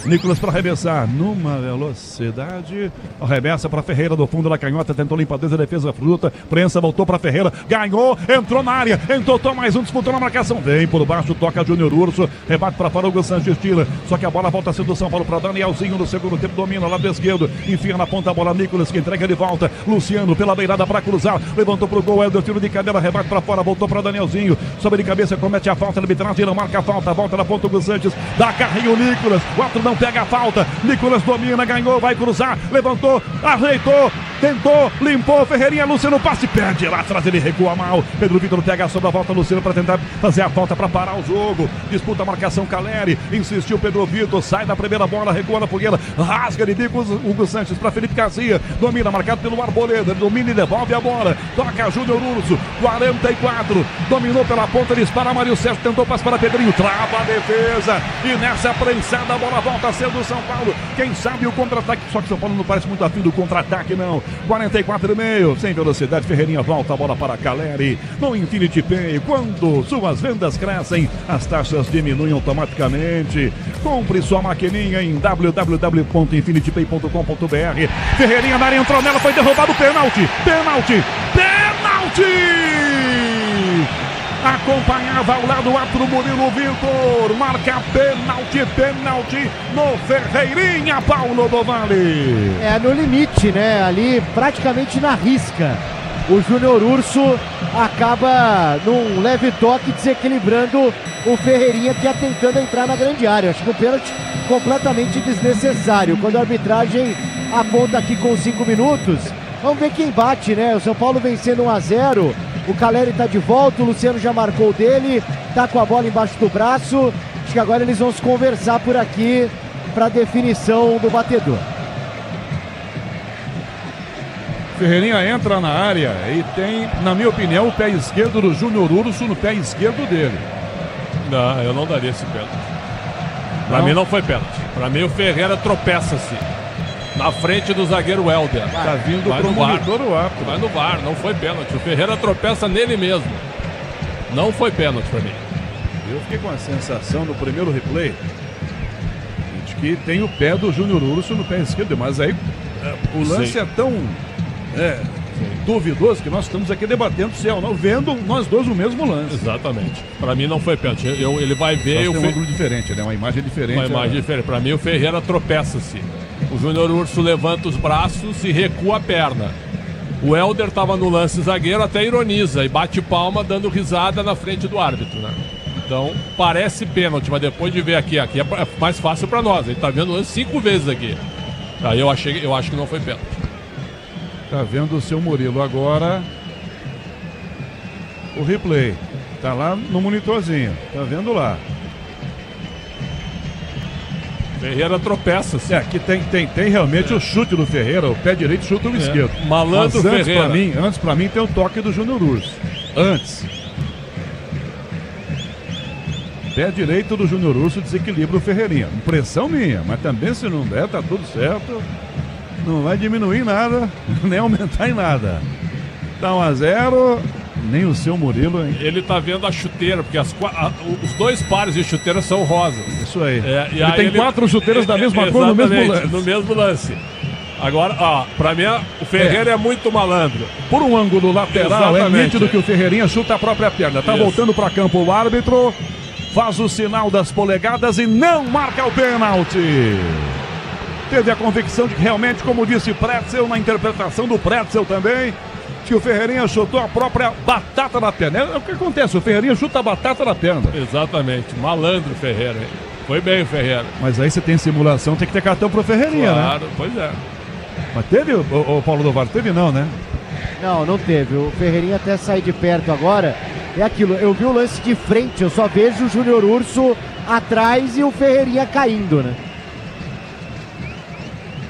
Nicolas para arremessar numa velocidade. Arremessa para Ferreira do fundo da canhota. Tentou limpadeza, defesa fruta. Prensa, voltou para Ferreira. Ganhou, entrou na área. Entortou mais um, disputou na marcação. Vem por baixo, toca Júnior Urso. Rebate para fora, Hugo Sanches tira. Só que a bola volta a ser do São Paulo para Danielzinho no segundo tempo. Domina lado esquerdo. Enfia na ponta a bola. Nicolas que entrega de volta. Luciano pela beirada para cruzar. Levantou pro gol. Helder, tiro de cadeira. Rebate para fora. Voltou para Danielzinho. Sobe de cabeça, comete a falta. Arbitragem não marca a falta. Volta na ponta, Hugo Sanches. Dá carrinho, Nicolas. O outro não pega a falta. Nicolas domina, ganhou, vai cruzar, levantou, ajeitou, tentou, limpou, Ferreirinha, Luciano, passe, perde lá atrás, ele recua mal. Pedro Vitor pega a sobra, volta Luciano para tentar fazer a falta para parar o jogo. Disputa a marcação, Caleri, insistiu Pedro Vitor, sai da primeira bola, recua na fogueira, rasga de bico Hugo Sanches para Felipe Garcia, domina, marcado pelo Arboleda, domina e devolve a bola, toca Júnior Urso, 44, dominou pela ponta, dispara Mário Sérgio, tentou passe para Pedrinho, trava a defesa, e nessa prensada a bola volta a ser do São Paulo. Quem sabe o contra-ataque, só que São Paulo não parece muito afim do contra-ataque, não. 44,5, sem velocidade, Ferreirinha volta a bola para Caleri. No Infinity Pay, quando suas vendas crescem, as taxas diminuem automaticamente. Compre sua maquininha em www.infinitypay.com.br. Ferreirinha na área, entrou nela, foi derrubado, pênalti! Acompanhava ao lado o árbitro Murilo Vitor, marca pênalti no Ferreirinha, Paulo do Vale. É no limite, né? Ali praticamente na risca. O Júnior Urso acaba num leve toque desequilibrando o Ferreirinha, que ia tentando entrar na grande área. Acho que um pênalti completamente desnecessário. Quando a arbitragem aponta aqui com 5 minutos, vamos ver quem bate, né? O São Paulo vencendo 1-0. O Caleri tá de volta, o Luciano já marcou o dele, tá com a bola embaixo do braço. Acho que agora eles vão se conversar por aqui para definição do batedor. Ferreirinha entra na área e tem, na minha opinião, o pé esquerdo do Júnior Urso no pé esquerdo dele. Não, eu não daria esse pênalti. Pra mim não foi pênalti. Pra mim o Ferreira tropeça-se na frente do zagueiro Helder. Tá vindo pro monitor o árbitro. Vai no VAR, não foi pênalti. O Ferreira tropeça nele mesmo. Não foi pênalti pra mim. Eu fiquei com a sensação no primeiro replay de que tem o pé do Júnior Urso no pé esquerdo, mas aí o lance é tão duvidoso que nós estamos aqui debatendo se é ou não, vendo nós dois o mesmo lance. Exatamente. Pra mim não foi pênalti. Ele vai ver... Tem um ângulo diferente, né? Uma imagem diferente. Uma imagem diferente. Pra mim o Ferreira tropeça-se. O Júnior Urso levanta os braços e recua a perna. O Helder estava no lance zagueiro, até ironiza e bate palma dando risada na frente do árbitro, né? Então parece pênalti, mas depois de ver aqui é mais fácil para nós. Ele tá vendo o lance 5 vezes aqui. Aí eu acho que não foi pênalti. Tá vendo o seu Murilo agora o replay. Tá lá no monitorzinho. Tá vendo lá. Ferreira tropeça. Aqui tem realmente o chute do Ferreira, o pé direito chuta o esquerdo. Malandro Ferreira. Antes pra mim tem o toque do Júnior Urso. Antes. Pé direito do Júnior Urso desequilibra o Ferreirinha. Impressão minha, mas também se não der, tá tudo certo. Não vai diminuir em nada, nem aumentar em nada. Tá 1-0. Nem o seu Murilo, hein? Ele tá vendo a chuteira, porque os 2 pares de chuteiras são rosas. Isso aí. E ele tem 4 chuteiras da mesma cor no mesmo lance. No mesmo lance. Agora, pra mim, o Ferreira é muito malandro. Por um ângulo lateral, é nítido que o Ferreirinha chuta a própria perna. Tá voltando pra campo o árbitro, faz o sinal das polegadas e não marca o pênalti. Teve a convicção de que realmente, como disse Pretzel, na interpretação do Pretzel também, que o Ferreirinha chutou a própria batata na perna. É o que acontece, o Ferreirinha chuta a batata na perna. Exatamente, malandro Ferreira. Foi bem o Ferreira. Mas aí você tem simulação, tem que ter cartão pro Ferreirinha, claro, né? Pois é. Mas teve o Paulo do Vale? Teve não, né? Não teve. O Ferreirinha até sair de perto agora. É aquilo, eu vi o lance de frente, eu só vejo o Júnior Urso atrás e o Ferreirinha caindo, né?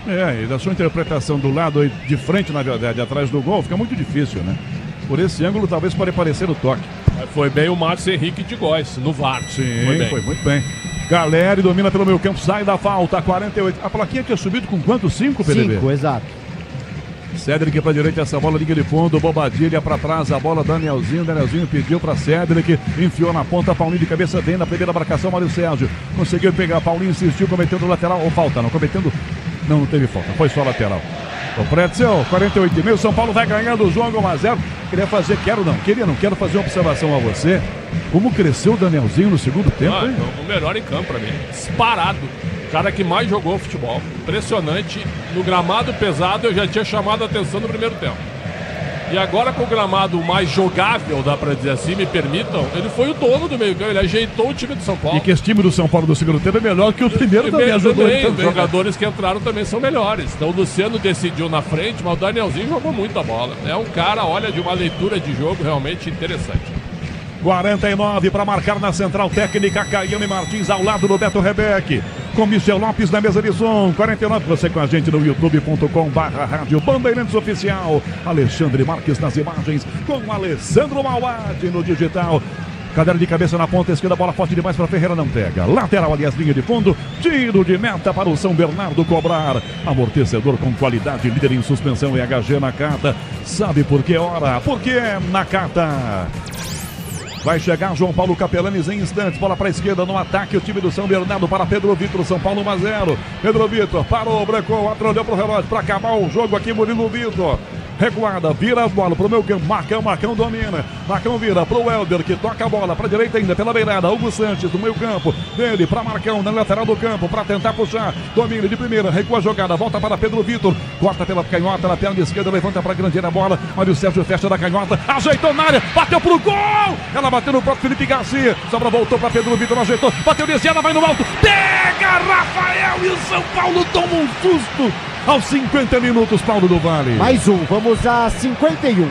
E da sua interpretação do lado de frente, na verdade, atrás do gol, fica muito difícil, né? Por esse ângulo, talvez pode parecer o toque. Foi bem o Márcio Henrique de Góes, no VAR. Sim, foi muito bem. Caleri domina pelo meio campo, sai da falta, 48. A plaquinha tinha subido com quanto? 5, PDB? 5, exato. Cédric pra direita, essa bola liga de fundo, Bobadilha pra trás, a bola Danielzinho pediu pra Cédric, enfiou na ponta, Paulinho de cabeça, vem na primeira marcação, Mário Sérgio, conseguiu pegar, Paulinho insistiu, cometendo lateral, ou falta, não teve falta, foi só lateral. O Pretzel, 48,5, São Paulo vai ganhando o jogo 1-0. Não quero fazer uma observação a você. Como cresceu o Danielzinho no segundo tempo, hein? O melhor em campo pra mim, disparado. O cara que mais jogou futebol, impressionante. No gramado pesado eu já tinha chamado a atenção no primeiro tempo. E agora com o gramado mais jogável, dá pra dizer assim, me permitam, ele foi o dono do meio campo, ele ajeitou o time do São Paulo. E que esse time do São Paulo do segundo tempo é melhor que o primeiro também, ajudou ele também. Os jogadores que entraram também são melhores. Então o Luciano decidiu na frente, mas o Danielzinho jogou muita bola. É um cara, olha, de uma leitura de jogo realmente interessante. 49 para marcar na central técnica, Caiane Martins ao lado do Beto Rebeck. Com Michel Lopes na mesa de som. 49, você com a gente no youtube.com/rádio Bandeirantes Oficial. Alexandre Marques nas imagens, com Alessandro Mauad no digital. Cadeira de cabeça na ponta esquerda, bola forte demais para Ferreira, não pega. Lateral, aliás, linha de fundo. Tiro de meta para o São Bernardo cobrar. Amortecedor com qualidade, líder em suspensão e HG Nakata. Sabe por que hora? Porque é Nakata. Vai chegar João Paulo Capelanes em instantes. Bola para a esquerda no ataque. O time do São Bernardo para Pedro Vitor. São Paulo 1-0. Pedro Vitor parou, brecou, atrolhou para o relógio para acabar o jogo aqui. Murilo Vitor. Recuada, vira a bola pro meu campo. Marcão domina. Marcão vira pro Helder, que toca a bola pra direita ainda, pela beirada. Hugo Sanches do meio campo. Dele pra Marcão, na lateral do campo, pra tentar puxar. Domina de primeira, recua a jogada. Volta para Pedro Vitor. Corta pela canhota, na perna esquerda, levanta pra grande a bola. Olha o Sérgio Festa da canhota. Ajeitou na área, bateu pro gol. Ela bateu no próprio Felipe Garcia. Sobra voltou pra Pedro Vitor, ajeitou. Bateu desviada, vai no alto. Pega Rafael e o São Paulo toma um susto. Aos 50 minutos, Paulo do Vale. Mais um, vamos a 51.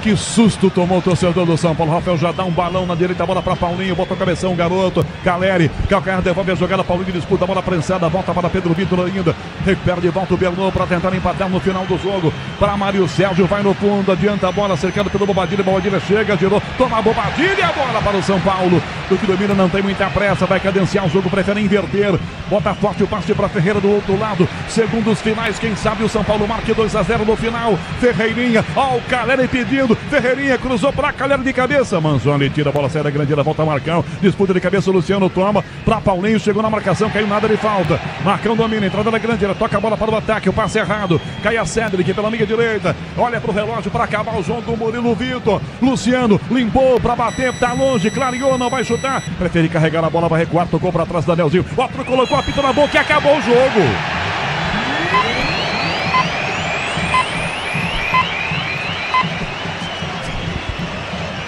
Que susto tomou o torcedor do São Paulo. Rafael já dá um balão na direita, bola para Paulinho, bota o cabeção, garoto. Caleri, Calcaia devolve a jogada, Paulinho disputa, bola prensada, volta para Pedro Vitor ainda. Recupera de volta o Bernô para tentar empatar no final do jogo. Para Mário Sérgio, vai no fundo, adianta a bola, cercado pelo Bobadilha. Bobadilha chega, girou, toma a Bobadilha, a bola para o São Paulo. Do que domina, não tem muita pressa, vai cadenciar o jogo, prefere inverter. Bota forte o passe para Ferreira do outro lado. Segundos finais, quem sabe o São Paulo marque 2-0 no final. Ferreirinha, ó, o Caleri pedindo. Ferreirinha cruzou para Caleri de cabeça. Manzoni tira a bola, sai da grande área, volta Marcão. Disputa de cabeça, Luciano toma para Paulinho, chegou na marcação, caiu nada de falta. Marcão domina, entrada da grande área, toca a bola para o ataque, o passe errado. Cai a Cedric pela linha direita. Olha pro relógio para acabar o jogo do Murilo Vitor. Luciano limpou para bater, tá longe, clareou, não vai chutar. Prefere carregar a bola, vai recuar, tocou para trás da Danielzinho. O outro colocou a pita na boca e acabou o jogo.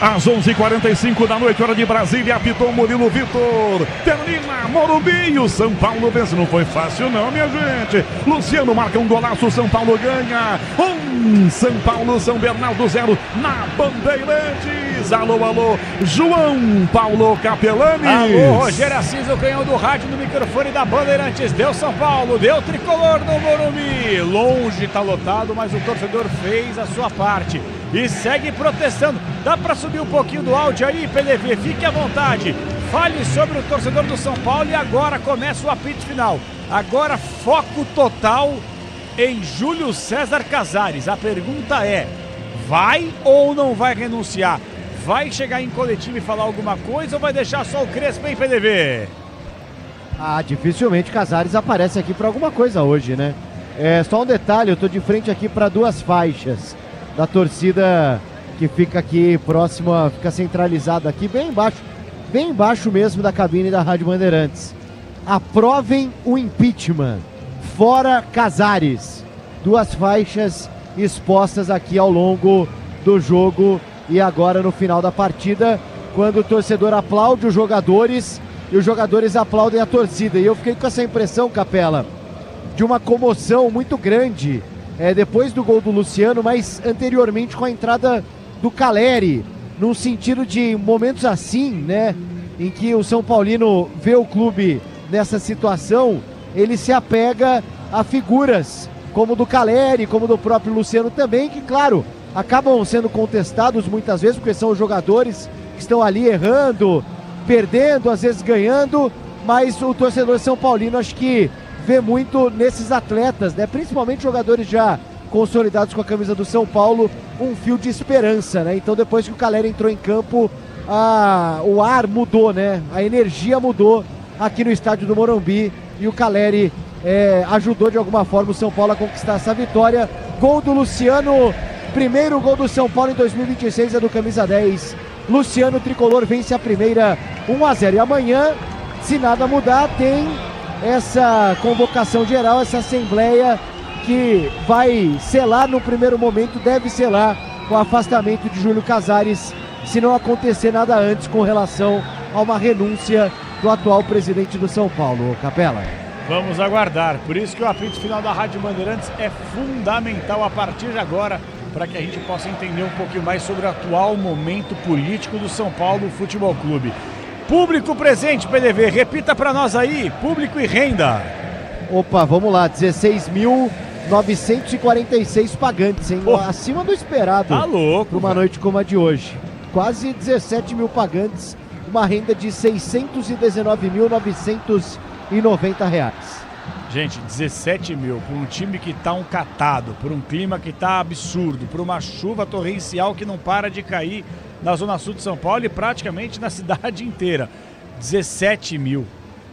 Às 11h45 da noite, hora de Brasília, apitou Murilo Vitor. Termina Morumbi, o São Paulo vence. Não foi fácil não, minha gente. Luciano marca um golaço, o São Paulo ganha. São Paulo, São Bernardo 0 na Bandeirantes. Alô, alô, João Paulo Capelanes. Alô, Rogério Assis, o canhão do rádio no microfone da Bandeirantes. Deu São Paulo, deu tricolor no Morumbi. Longe, tá lotado, mas o torcedor fez a sua parte e segue protestando. Dá para subir um pouquinho do áudio aí, PDV? Fique à vontade. Fale sobre o torcedor do São Paulo e agora começa o apito final. Agora foco total em Júlio César Casares. A pergunta é, vai ou não vai renunciar? Vai chegar em coletivo e falar alguma coisa ou vai deixar só o Crespo, hein, PDV? Dificilmente Casares aparece aqui para alguma coisa hoje, né? Só um detalhe, eu tô de frente aqui para duas faixas da torcida que fica aqui próxima, fica centralizada aqui, bem embaixo mesmo da cabine da Rádio Bandeirantes. Aprovem o impeachment. Fora Casares. Duas faixas expostas aqui ao longo do jogo e agora no final da partida, quando o torcedor aplaude os jogadores e os jogadores aplaudem a torcida. E eu fiquei com essa impressão, Capela, de uma comoção muito grande depois do gol do Luciano, mas anteriormente com a entrada do Caleri, num sentido de momentos assim, né, em que o São Paulino vê o clube nessa situação, ele se apega a figuras como do Caleri, como do próprio Luciano também, que claro, acabam sendo contestados muitas vezes, porque são os jogadores que estão ali errando, perdendo, às vezes ganhando, mas o torcedor São Paulino acho que vê muito nesses atletas, né, principalmente jogadores já consolidados com a camisa do São Paulo, um fio de esperança, né? Então depois que o Caleri entrou em campo, o ar mudou, né? A energia mudou aqui no estádio do Morumbi e o Caleri ajudou de alguma forma o São Paulo a conquistar essa vitória. Gol do Luciano, primeiro gol do São Paulo em 2026 é do camisa 10. Luciano, tricolor, vence a primeira 1-0. E amanhã, se nada mudar, tem essa convocação geral, essa assembleia que vai selar no primeiro momento, deve selar o afastamento de Júlio Casares, se não acontecer nada antes com relação a uma renúncia do atual presidente do São Paulo, Capela. Vamos aguardar, por isso que o apito final da Rádio Bandeirantes é fundamental a partir de agora, para que a gente possa entender um pouquinho mais sobre o atual momento político do São Paulo Futebol Clube. Público presente, PDV, repita para nós aí, público e renda. Opa, vamos lá, 16.946 pagantes, hein? Acima do esperado. Tá louco. Para uma noite como a de hoje. Quase 17 mil pagantes, uma renda de R$ 619.990. Gente, 17 mil por um time que tá um catado, por um clima que tá absurdo, por uma chuva torrencial que não para de cair na zona sul de São Paulo e praticamente na cidade inteira. 17 mil.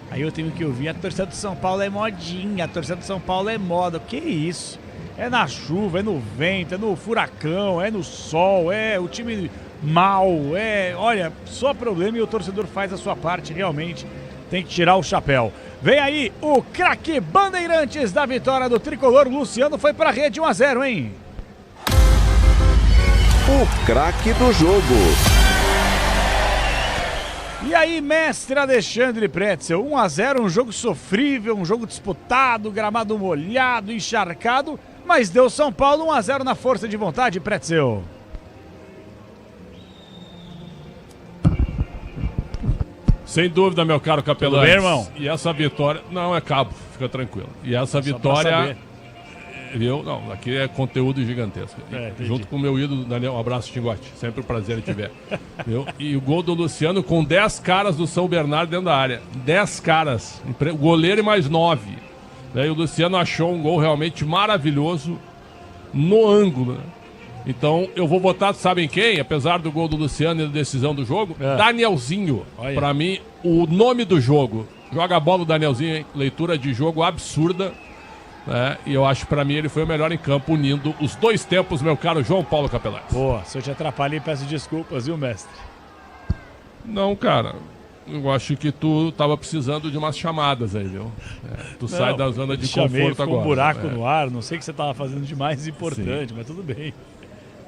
Aí eu tenho que ouvir, a torcida do São Paulo é modinha, a torcida do São Paulo é moda. Que isso? É na chuva, é no vento, é no furacão, é no sol, é o time mal, olha, só problema e o torcedor faz a sua parte, realmente tem que tirar o chapéu. Vem aí o craque Bandeirantes da vitória do tricolor. Luciano foi pra rede 1-0, hein? O craque do jogo. E aí, mestre Alexandre Pretzel, 1-0, um jogo sofrível, um jogo disputado, gramado molhado, encharcado, mas deu São Paulo 1-0 na força de vontade, Pretzel. Sem dúvida, meu caro Capelão. Tudo bem, irmão? E essa vitória... Não, é cabo, fica tranquilo. E essa vitória... Viu? Não, aqui é conteúdo gigantesco. Junto com o meu ídolo, Daniel, um abraço, Tingote. Sempre um prazer em te ver. Viu? E o gol do Luciano com 10 caras do São Bernardo dentro da área. 10 caras. O goleiro e mais 9. E o Luciano achou um gol realmente maravilhoso no ângulo, né? Então, eu vou votar, sabem quem? Apesar do gol do Luciano e da decisão do jogo, Danielzinho. Pra mim, o nome do jogo. Joga a bola o Danielzinho, hein? Leitura de jogo absurda. E eu acho que pra mim ele foi o melhor em campo, unindo os dois tempos, meu caro João Paulo Capelães. Boa, se eu te atrapalhei, peço desculpas, viu, mestre? Não, cara. Eu acho que tu tava precisando de umas chamadas aí, viu? Tu sai da zona de conforto agora. Um buraco no ar, não sei o que você tava fazendo de mais importante, mas tudo bem.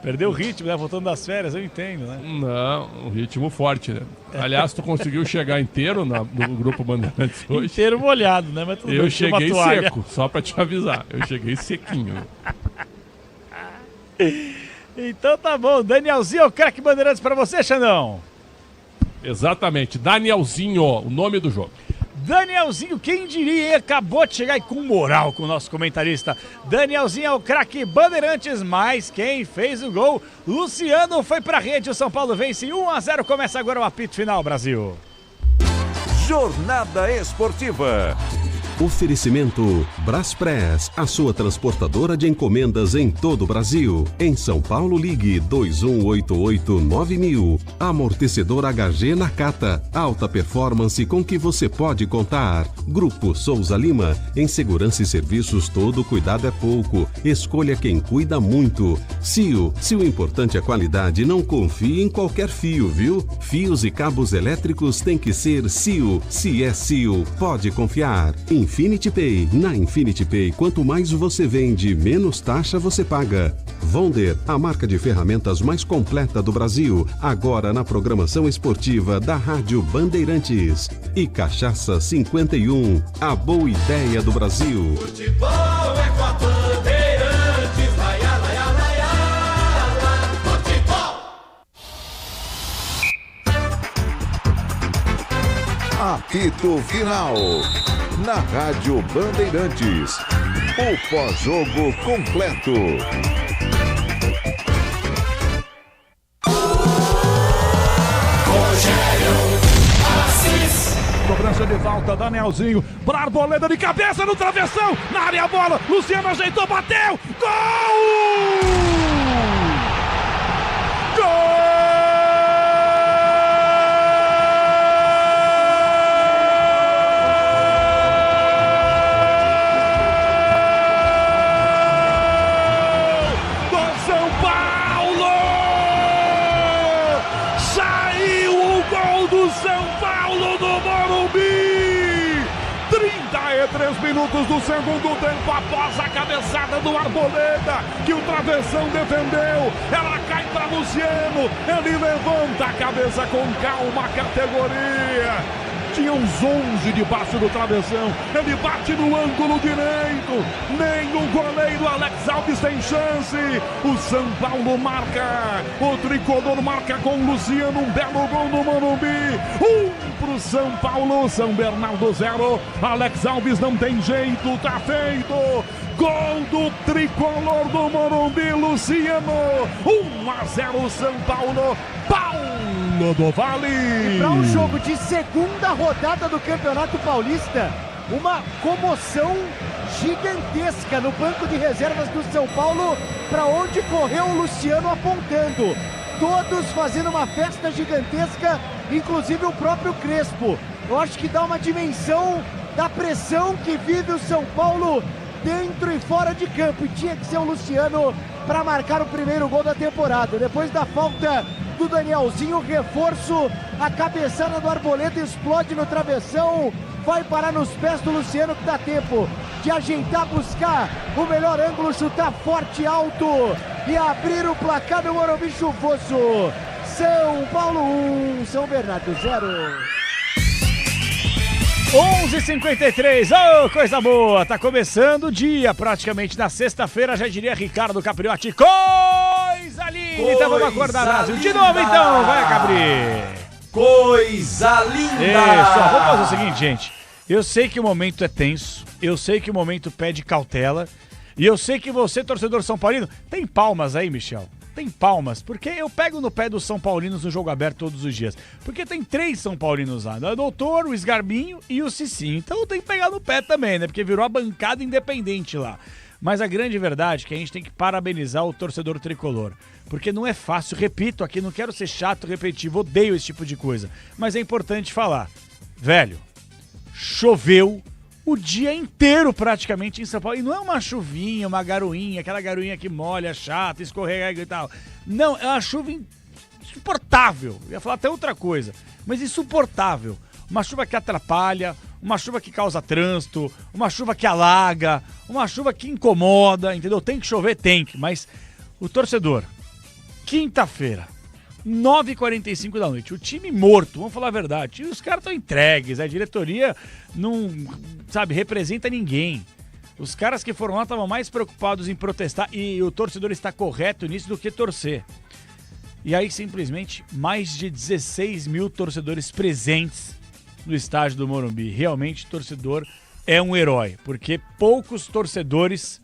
Perdeu o ritmo, né? Voltando das férias, eu entendo, né? Não, um ritmo forte, né? Aliás, tu conseguiu chegar inteiro no grupo Bandeirantes hoje. Inteiro molhado, né? Mas tudo bem, eu cheguei seco, só pra te avisar. Eu cheguei sequinho. Então tá bom. Danielzinho, o craque Bandeirantes pra você, Xandão. Exatamente, Danielzinho, o nome do jogo. Danielzinho, quem diria, acabou de chegar aí com moral com o nosso comentarista. Danielzinho é o craque Bandeirantes, mas quem fez o gol, Luciano, foi pra rede, o São Paulo vence 1-0, começa agora o apito final, Brasil. Jornada Esportiva. Oferecimento Braspress, a sua transportadora de encomendas em todo o Brasil. Em São Paulo, ligue 2188-9000. Amortecedor HG Nakata, alta performance com que você pode contar. Grupo Souza Lima, em segurança e serviços todo cuidado é pouco. Escolha quem cuida muito. CIO, se o importante é qualidade, não confie em qualquer fio, viu? Fios e cabos elétricos tem que ser CIO. Se é CIO, pode confiar. Infinity Pay. Na Infinity Pay, quanto mais você vende, menos taxa você paga. Vonder, a marca de ferramentas mais completa do Brasil, agora na programação esportiva da Rádio Bandeirantes. E Cachaça 51, a boa ideia do Brasil. Futebol é com a Bandeirantes, laia, laia, laia, futebol. Apito Final. Na Rádio Bandeirantes. O pós-jogo completo. Cobrança de falta, Danielzinho. Barboleda de cabeça no travessão. Na área a bola. Luciano ajeitou, bateu. Gol! Gol! 33 minutos do segundo tempo, após a cabeçada do Arboleda, que o travessão defendeu, ela cai para Luciano, ele levanta a cabeça com calma, categoria. Tinha uns 11 debaixo do travessão, ele bate no ângulo direito, nem o goleiro Alex Alves tem chance. O São Paulo marca, o tricolor marca com o Luciano, um belo gol no Morumbi. Pro São Paulo, São Bernardo 0, Alex Alves não tem jeito, tá feito. Gol do tricolor do Morumbi, Luciano. 1-0 São Paulo, Paulo do Vale. E para um jogo de segunda rodada do Campeonato Paulista, uma comoção gigantesca no banco de reservas do São Paulo, para onde correu o Luciano apontando. Todos fazendo uma festa gigantesca, inclusive o próprio Crespo. Eu acho que dá uma dimensão da pressão que vive o São Paulo dentro e fora de campo. E tinha que ser o Luciano para marcar o primeiro gol da temporada. Depois da falta do Danielzinho, reforço, a cabeçada do Arboleda explode no travessão, vai parar nos pés do Luciano, que dá tempo de ajeitar, buscar o melhor ângulo, chutar forte, alto e abrir o placar do Morumbi chuvoso. São Paulo 1, São Bernardo 0. 11h53, oh, coisa boa, tá começando o dia, praticamente na sexta-feira, já diria Ricardo Capriotti, coisa linda, então vamos acordar, Brasil, de novo então, vai Capri. Coisa linda. Isso, ó, vamos fazer o seguinte, gente, eu sei que o momento é tenso, eu sei que o momento pede cautela, e eu sei que você, torcedor São Paulino, tem palmas aí, Michel? Tem palmas, porque eu pego no pé dos São Paulinos no Jogo Aberto todos os dias. Porque tem 3 São Paulinos lá, o Doutor, o Esgarbinho e o Cicinho. Então tem que pegar no pé também, né? Porque virou a bancada independente lá. Mas a grande verdade é que a gente tem que parabenizar o torcedor tricolor. Porque não é fácil, repito aqui, não quero ser chato, repetitivo, odeio esse tipo de coisa. Mas é importante falar. Velho, choveu o dia inteiro praticamente em São Paulo. E não é uma chuvinha, uma garoinha, aquela garoinha que molha, chata, escorrega e tal. Não, é uma chuva insuportável. Eu ia falar até outra coisa, mas insuportável. Uma chuva que atrapalha, uma chuva que causa trânsito, uma chuva que alaga, uma chuva que incomoda, entendeu? Tem que chover, tem que, mas o torcedor, quinta-feira, 9h45 da noite, o time morto, vamos falar a verdade, e os caras estão entregues, a diretoria não, sabe, representa ninguém. Os caras que foram lá estavam mais preocupados em protestar, e o torcedor está correto nisso, do que torcer. E aí, simplesmente, mais de 16 mil torcedores presentes no estádio do Morumbi. Realmente, o torcedor é um herói, porque poucos torcedores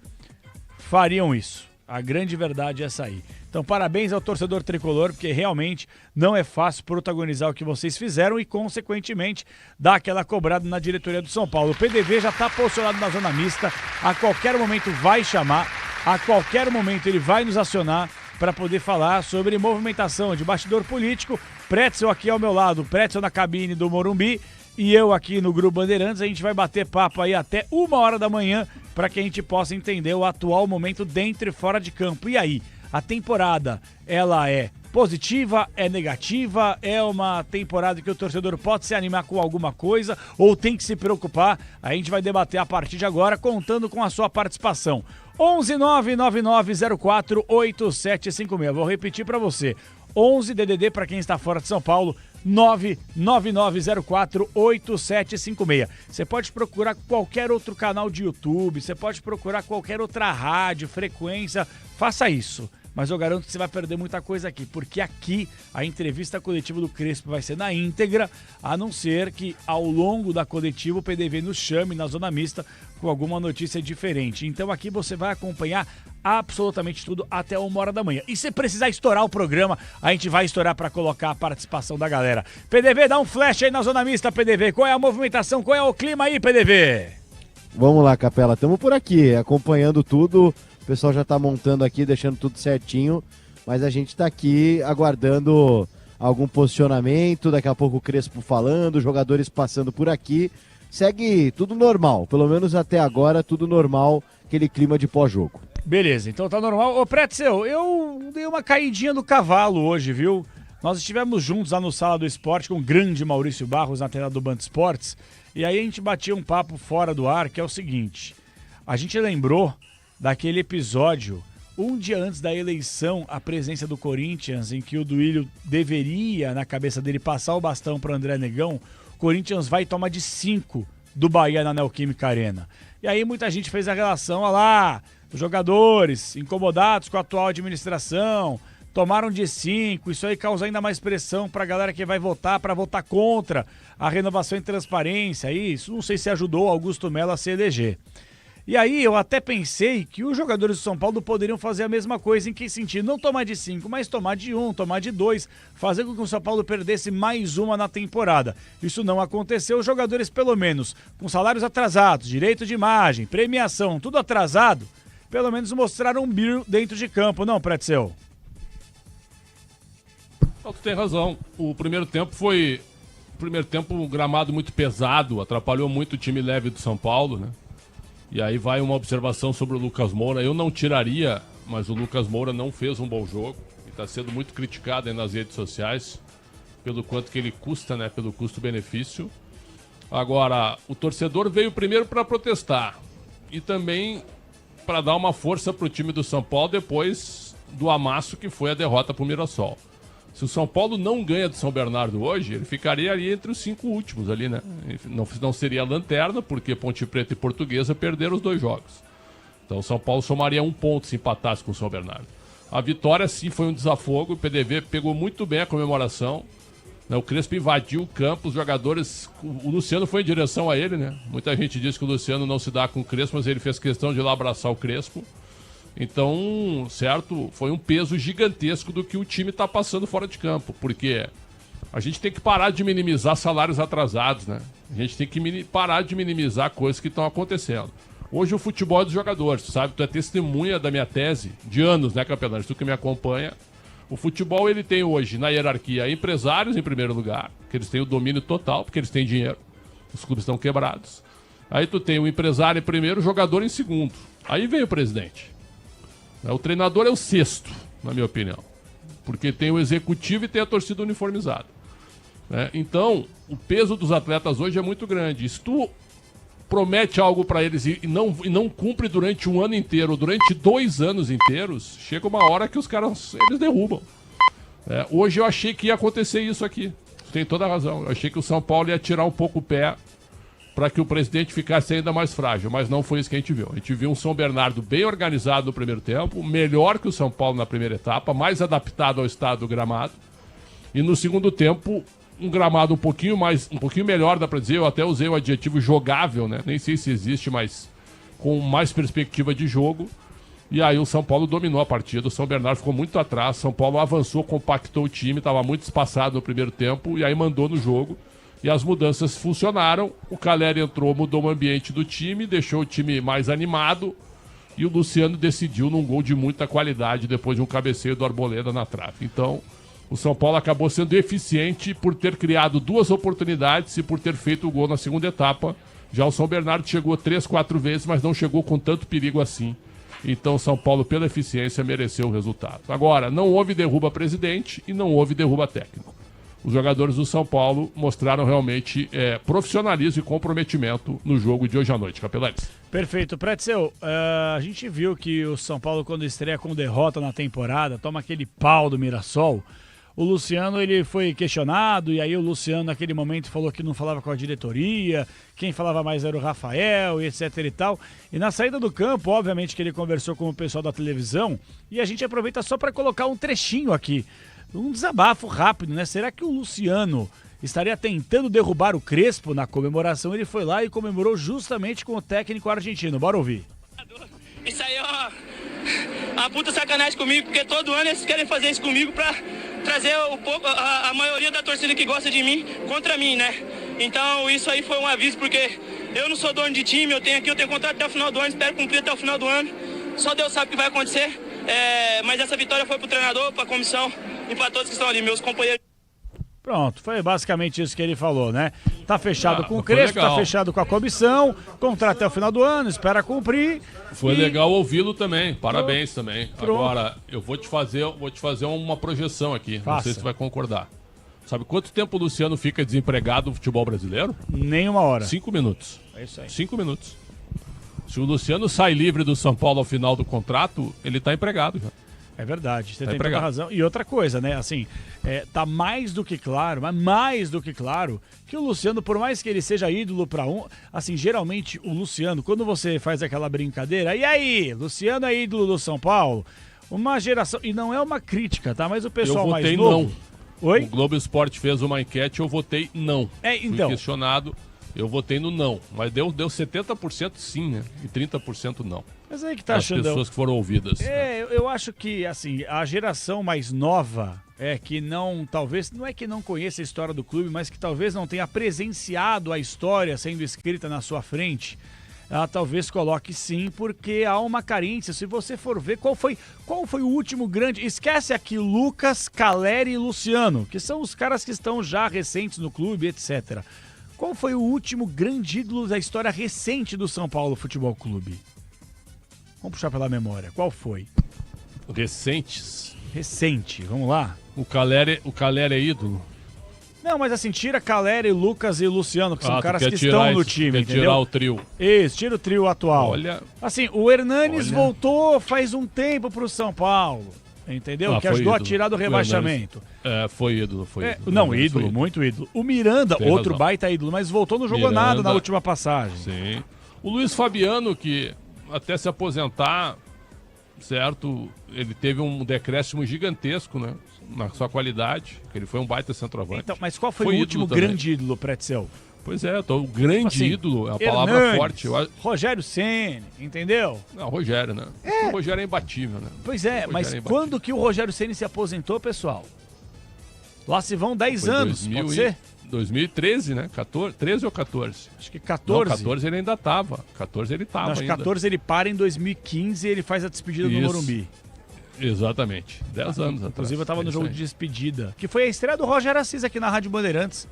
fariam isso. A grande verdade é essa aí. Então, parabéns ao torcedor tricolor, porque realmente não é fácil protagonizar o que vocês fizeram e, consequentemente, dar aquela cobrada na diretoria do São Paulo. O PDV já está posicionado na zona mista, a qualquer momento vai chamar, a qualquer momento ele vai nos acionar para poder falar sobre movimentação de bastidor político. Pretzel aqui ao meu lado, Pretzel na cabine do Morumbi e eu aqui no Grupo Bandeirantes. A gente vai bater papo aí até 1h da manhã para que a gente possa entender o atual momento dentro e fora de campo. E aí, a temporada, ela é positiva, é negativa, é uma temporada que o torcedor pode se animar com alguma coisa ou tem que se preocupar? A gente vai debater a partir de agora, contando com a sua participação. 11999048756. Vou repetir para você. 11 DDD para quem está fora de São Paulo, 999048756. Você pode procurar qualquer outro canal de YouTube, você pode procurar qualquer outra rádio, frequência, faça isso. Mas eu garanto que você vai perder muita coisa aqui, porque aqui a entrevista coletiva do Crespo vai ser na íntegra, a não ser que ao longo da coletiva o PDV nos chame na zona mista com alguma notícia diferente. Então aqui você vai acompanhar absolutamente tudo até 1h da manhã. E se precisar estourar o programa, a gente vai estourar para colocar a participação da galera. PDV, dá um flash aí na zona mista, PDV. Qual é a movimentação, qual é o clima aí, PDV? Vamos lá, Capela, estamos por aqui, acompanhando tudo. O pessoal já está montando aqui, deixando tudo certinho, mas a gente está aqui aguardando algum posicionamento, daqui a pouco o Crespo falando, jogadores passando por aqui. Segue tudo normal, pelo menos até agora, tudo normal, aquele clima de pós-jogo. Beleza, então tá normal. Ô, Pretzel, eu dei uma caidinha do cavalo hoje, viu? Nós estivemos juntos lá no Sala do Esporte com o grande Maurício Barros na tela do Band Esportes, e aí a gente batia um papo fora do ar, que é o seguinte: a gente lembrou daquele episódio, um dia antes da eleição, a presença do Corinthians, em que o Duílio deveria, na cabeça dele, passar o bastão para o André Negão. O Corinthians vai e toma de 5 do Bahia na Neoquímica Arena. E aí muita gente fez a relação, olha lá, os jogadores incomodados com a atual administração, tomaram de 5, isso aí causa ainda mais pressão para a galera que vai votar, para votar contra a renovação e transparência. Isso não sei se ajudou Augusto Melo a se eleger. E aí eu até pensei que os jogadores do São Paulo poderiam fazer a mesma coisa, em que sentido? Não tomar de 5, mas tomar de 1, tomar de 2, fazer com que o São Paulo perdesse mais uma na temporada. Isso não aconteceu, os jogadores pelo menos com salários atrasados, direito de imagem, premiação, tudo atrasado, pelo menos mostraram um brilho dentro de campo, não, Pretzel? Tu tem razão, o primeiro tempo foi um gramado muito pesado, atrapalhou muito o time leve do São Paulo, né? E aí vai uma observação sobre o Lucas Moura. Eu não tiraria, mas o Lucas Moura não fez um bom jogo. E está sendo muito criticado aí nas redes sociais pelo quanto que ele custa, né? Pelo custo-benefício. Agora, o torcedor veio primeiro para protestar e também para dar uma força para o time do São Paulo depois do amasso que foi a derrota para o Mirassol. Se o São Paulo não ganha do São Bernardo hoje, ele ficaria ali entre os 5 últimos ali, né? Não seria a lanterna, porque Ponte Preta e Portuguesa perderam os 2 jogos. Então o São Paulo somaria 1 ponto se empatasse com o São Bernardo. A vitória, sim, foi um desafogo. O PDV pegou muito bem a comemoração. O Crespo invadiu o campo, os jogadores... O Luciano foi em direção a ele, né? Muita gente diz que o Luciano não se dá com o Crespo, mas ele fez questão de ir lá abraçar o Crespo. Então, certo, foi um peso gigantesco do que o time está passando fora de campo, porque a gente tem que parar de minimizar salários atrasados, né? A gente tem que parar de minimizar coisas que estão acontecendo. Hoje o futebol é dos jogadores, sabe? Tu é testemunha da minha tese de anos, né, Capelães? Tu que me acompanha. O futebol, ele tem hoje, na hierarquia, empresários em primeiro lugar, que eles têm o domínio total, porque eles têm dinheiro. Os clubes estão quebrados. Aí tu tem o empresário em primeiro, o jogador em segundo. Aí vem o presidente. O treinador é o 6º, na minha opinião. Porque tem o executivo e tem a torcida uniformizada. Então, o peso dos atletas hoje é muito grande. Se tu promete algo para eles e não cumpre durante um ano inteiro, ou durante 2 anos inteiros, chega uma hora que os caras, eles derrubam. Hoje eu achei que ia acontecer isso aqui. Tu tem toda a razão. Eu achei que o São Paulo ia tirar um pouco o pé para que o presidente ficasse ainda mais frágil, mas não foi isso que a gente viu. A gente viu um São Bernardo bem organizado no primeiro tempo, melhor que o São Paulo na primeira etapa, mais adaptado ao estado do gramado, e no segundo tempo, um gramado um pouquinho melhor, dá para dizer, eu até usei o adjetivo jogável, né? Nem sei se existe, mas com mais perspectiva de jogo, e aí o São Paulo dominou a partida, o São Bernardo ficou muito atrás, São Paulo avançou, compactou o time, estava muito espaçado no primeiro tempo, e aí mandou no jogo. E as mudanças funcionaram, o Calleri entrou, mudou o ambiente do time, deixou o time mais animado, e o Luciano decidiu num gol de muita qualidade depois de um cabeceio do Arboleda na trave. Então, o São Paulo acabou sendo eficiente por ter criado 2 oportunidades e por ter feito o gol na segunda etapa. Já o São Bernardo chegou 3, 4 vezes, mas não chegou com tanto perigo assim. Então, o São Paulo, pela eficiência, mereceu o resultado. Agora, não houve derruba presidente e não houve derruba técnico. Os jogadores do São Paulo mostraram realmente profissionalismo e comprometimento no jogo de hoje à noite, Capelães. Perfeito. Pretzel, a gente viu que o São Paulo, quando estreia com derrota na temporada, toma aquele pau do Mirassol. O Luciano, ele foi questionado, e aí o Luciano, naquele momento, falou que não falava com a diretoria, quem falava mais era o Rafael, e etc e tal. E na saída do campo, obviamente que ele conversou com o pessoal da televisão, e a gente aproveita só para colocar um trechinho aqui. Um desabafo rápido, né? Será que o Luciano estaria tentando derrubar o Crespo na comemoração? Ele foi lá e comemorou justamente com o técnico argentino. Bora ouvir. Isso aí é uma puta sacanagem comigo, porque todo ano eles querem fazer isso comigo pra trazer a maioria da torcida que gosta de mim contra mim, né? Então isso aí foi um aviso, porque eu não sou dono de time, eu tenho contrato até o final do ano, espero cumprir até o final do ano. Só Deus sabe o que vai acontecer. Mas essa vitória foi pro treinador, pra comissão e pra todos que estão ali, meus companheiros. Pronto, foi basicamente isso que ele falou, né? Tá fechado com o Crespo, tá fechado com a comissão, contrato até o final do ano, espera cumprir. Foi legal ouvi-lo também, parabéns também. Agora, eu vou te fazer uma projeção aqui, não sei se você vai concordar. Sabe quanto tempo o Luciano fica desempregado no futebol brasileiro? Nenhuma hora. 5 minutos. É isso aí. 5 minutos. Se o Luciano sai livre do São Paulo ao final do contrato, ele tá empregado já. É verdade, você tem toda a razão. E outra coisa, né, assim, tá mais do que claro, mas mais do que claro, que o Luciano, por mais que ele seja ídolo pra assim, geralmente o Luciano, quando você faz aquela brincadeira, e aí, Luciano é ídolo do São Paulo, uma geração, e não é uma crítica, tá, mas o pessoal mais novo... Eu votei não. Oi? O Globo Esporte fez uma enquete, eu votei não. Então... Fui questionado, eu votei no não, mas deu 70% sim, né, e 30% não. Mas aí que tá achando... As pessoas que foram ouvidas. Eu acho que, assim, a geração mais nova que não, talvez, não é que não conheça a história do clube, mas que talvez não tenha presenciado a história sendo escrita na sua frente, ela talvez coloque sim, porque há uma carência. Se você for ver, qual foi o último grande... Esquece aqui Lucas, Caleri e Luciano, que são os caras que estão já recentes no clube, etc. Qual foi o último grande ídolo da história recente do São Paulo Futebol Clube? Vamos puxar pela memória. Qual foi? Recentes? Recente, vamos lá. O Caleri é ídolo? Não, mas assim, tira Caleri, Lucas e Luciano, que são caras que estão no time, entendeu? Tirar o trio. Isso, tira o trio atual. Olha... Assim, o Hernanes voltou faz um tempo pro São Paulo, entendeu? Que ajudou a tirar do rebaixamento. Foi ídolo. Não, ídolo, muito ídolo. O Miranda, outro baita ídolo, mas voltou, não jogou nada na última passagem. Sim. O Luiz Fabiano, que até se aposentar, certo, ele teve um decréscimo gigantesco, né, na sua qualidade, que ele foi um baita centroavante. Então, mas qual foi o último grande ídolo, Pretzel? Pois é, o grande ídolo é a palavra forte. Rogério Ceni, entendeu? Não, Rogério, né? O Rogério é imbatível, né? Pois é, mas quando que o Rogério Ceni se aposentou, pessoal? Lá se vão 10 anos, pode ser? 2013, né? 13 ou 14? Acho que 14. Não, 14 ele ainda tava. 14 ele tava. Acho que 14 ele para em 2015 e ele faz a despedida no Morumbi. Exatamente. 10 anos atrás. Inclusive eu tava no jogo de despedida, que foi a estreia do Rogério Assis aqui na Rádio Bandeirantes.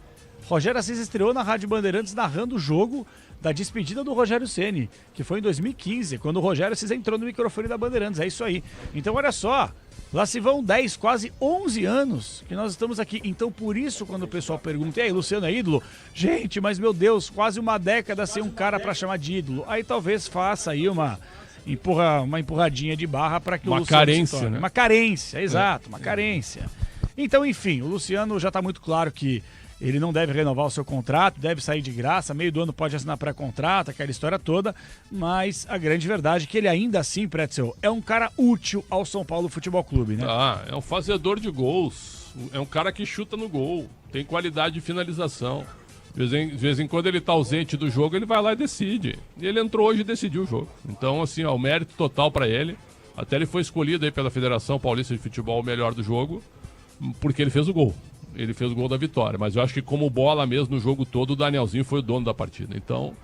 Rogério Assis estreou na Rádio Bandeirantes narrando o jogo da despedida do Rogério Ceni, que foi em 2015, quando o Rogério Assis entrou no microfone da Bandeirantes. É isso aí. Então olha só, lá se vão 10, quase 11 anos que nós estamos aqui. Então por isso quando o pessoal pergunta, e aí, Luciano é ídolo? Gente, mas meu Deus, quase uma década sem um cara para chamar de ídolo. Aí talvez faça aí uma empurradinha de barra para que o Luciano carência, se torne. Né? Uma carência, exato, uma carência. Então, enfim, o Luciano já está muito claro que ele não deve renovar o seu contrato, deve sair de graça, meio do ano pode assinar pré-contrato, aquela história toda, mas a grande verdade é que ele ainda assim, Pretzel, é um cara útil ao São Paulo Futebol Clube, né? É um fazedor de gols, é um cara que chuta no gol, tem qualidade de finalização. De vez em quando ele tá ausente do jogo, ele vai lá e decide. E ele entrou hoje e decidiu o jogo. Então, assim, o mérito total para ele. Até ele foi escolhido aí pela Federação Paulista de Futebol o melhor do jogo, porque ele fez o gol. Ele fez o gol da vitória. Mas eu acho que como bola mesmo no jogo todo, o Danielzinho foi o dono da partida. Então,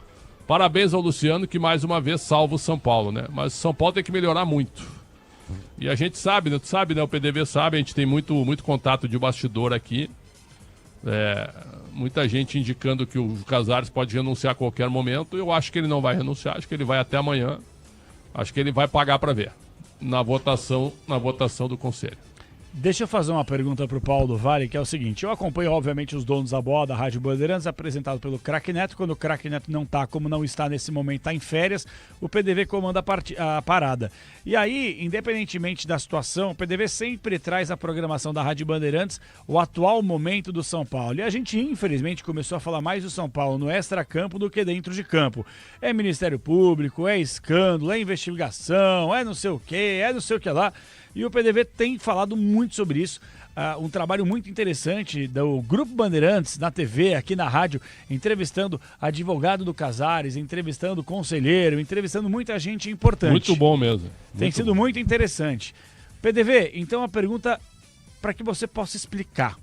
parabéns ao Luciano, que mais uma vez salva o São Paulo, né? Mas o São Paulo tem que melhorar muito. E a gente sabe, né? Tu sabe, né? O PDV sabe, a gente tem muito contato de bastidor aqui. Muita gente indicando que o Casares pode renunciar a qualquer momento. Eu acho que ele não vai renunciar, acho que ele vai até amanhã. Acho que ele vai pagar para ver na votação do Conselho. Deixa eu fazer uma pergunta para o Paulo Vale, que é o seguinte: eu acompanho, obviamente, os donos da bola da Rádio Bandeirantes, apresentado pelo Craque Neto. Quando o Craque Neto não está, como não está nesse momento, está em férias, o PDV comanda a parada. E aí, independentemente da situação, o PDV sempre traz a programação da Rádio Bandeirantes, o atual momento do São Paulo. E a gente, infelizmente, começou a falar mais do São Paulo no extracampo do que dentro de campo. É Ministério Público, é escândalo, é investigação, é não sei o que, é não sei o que lá. E o PDV tem falado muito sobre isso. Um trabalho muito interessante do Grupo Bandeirantes na TV, aqui na rádio, entrevistando advogado do Casares, entrevistando conselheiro, entrevistando muita gente importante. Muito bom mesmo. Tem sido muito interessante. PDV, então a pergunta para que você possa explicar.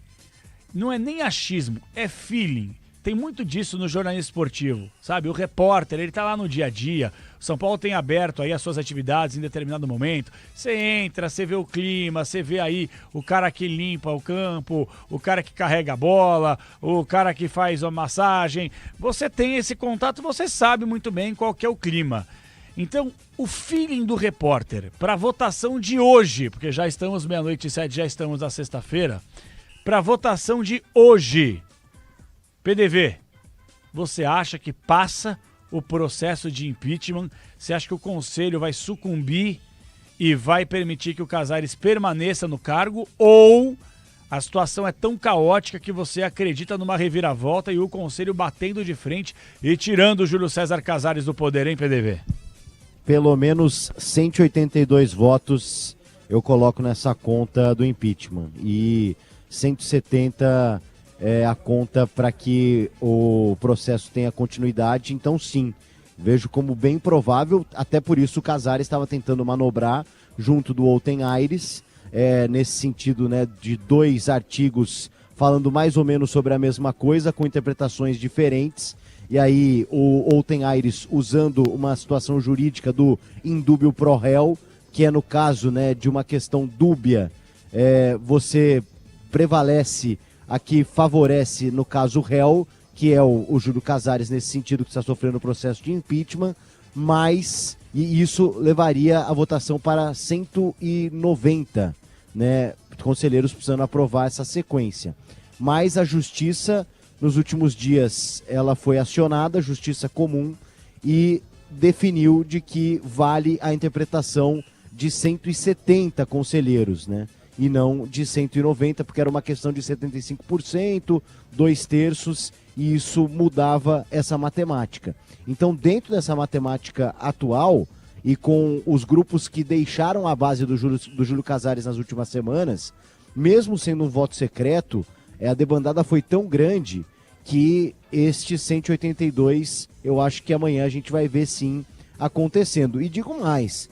Não é nem achismo, é feeling. tem muito disso no jornalismo esportivo, sabe? O repórter, ele tá lá no dia a dia. O São Paulo tem aberto aí as suas atividades em determinado momento. Você entra, você vê o clima, você vê aí o cara que limpa o campo, o cara que carrega a bola, o cara que faz a massagem. Você tem esse contato, você sabe muito bem qual que é o clima. Então, o feeling do repórter para a votação de hoje, porque já estamos 00:07, já estamos na sexta-feira, para a votação de hoje. PDV, você acha que passa o processo de impeachment? Você acha que o Conselho vai sucumbir e vai permitir que o Casares permaneça no cargo? Ou a situação é tão caótica que você acredita numa reviravolta e o Conselho batendo de frente e tirando o Júlio César Casares do poder, hein, PDV? Pelo menos 182 votos eu coloco nessa conta do impeachment. E 170 é a conta para que o processo tenha continuidade. Então, sim, vejo como bem provável. Até por isso o Casares estava tentando manobrar junto do Olten Aires, nesse sentido, né, de 2 artigos falando mais ou menos sobre a mesma coisa, com interpretações diferentes. E aí o Olten Aires usando uma situação jurídica do indúbio pro réu, que é no caso, né, de uma questão dúbia, você prevalece a que favorece, no caso, o réu, que é o Júlio Casares, nesse sentido, que está sofrendo o processo de impeachment, mas e isso levaria a votação para 190, né, conselheiros precisando aprovar essa sequência. Mas a justiça, nos últimos dias, ela foi acionada, justiça comum, e definiu de que vale a interpretação de 170 conselheiros, né? E não de 190, porque era uma questão de 75%, 2/3, e isso mudava essa matemática. Então, dentro dessa matemática atual, e com os grupos que deixaram a base do Júlio Casares nas últimas semanas, mesmo sendo um voto secreto, a debandada foi tão grande que estes 182, eu acho que amanhã a gente vai ver sim acontecendo. E digo mais,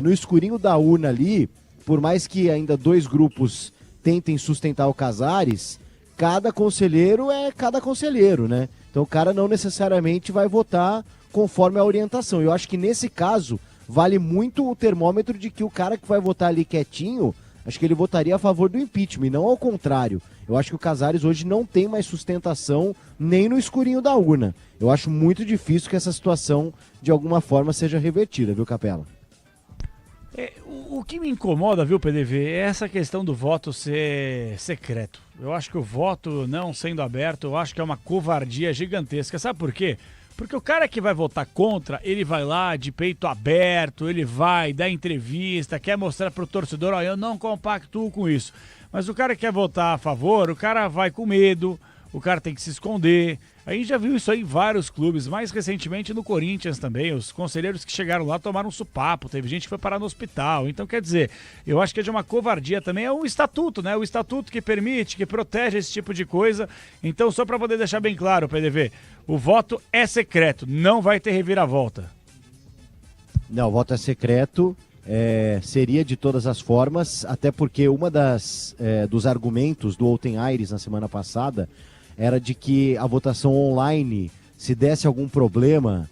no escurinho da urna ali, por mais que ainda 2 grupos tentem sustentar o Casares, cada conselheiro é cada conselheiro, né? Então o cara não necessariamente vai votar conforme a orientação. Eu acho que nesse caso vale muito o termômetro de que o cara que vai votar ali quietinho, acho que ele votaria a favor do impeachment, e não ao contrário. Eu acho que o Casares hoje não tem mais sustentação nem no escurinho da urna. Eu acho muito difícil que essa situação, de alguma forma, seja revertida, viu, Capela? O que me incomoda, viu, PDV, é essa questão do voto ser secreto. Eu acho que o voto não sendo aberto, eu acho que é uma covardia gigantesca. Sabe por quê? Porque o cara que vai votar contra, ele vai lá de peito aberto, ele vai dar entrevista, quer mostrar pro torcedor, ó, eu não compactuo com isso. Mas o cara que quer votar a favor, o cara vai com medo, o cara tem que se esconder. A gente já viu isso aí em vários clubes, mais recentemente no Corinthians também. Os conselheiros que chegaram lá tomaram um supapo, teve gente que foi parar no hospital. Então, quer dizer, eu acho que é de uma covardia também. É um estatuto, né? O estatuto que permite, que protege esse tipo de coisa. Então, só para poder deixar bem claro, PDV, o voto é secreto, não vai ter reviravolta. Não, o voto é secreto. Seria de todas as formas, até porque uma dos argumentos do Olten Aires na semana passada era de que a votação online, se desse algum problema,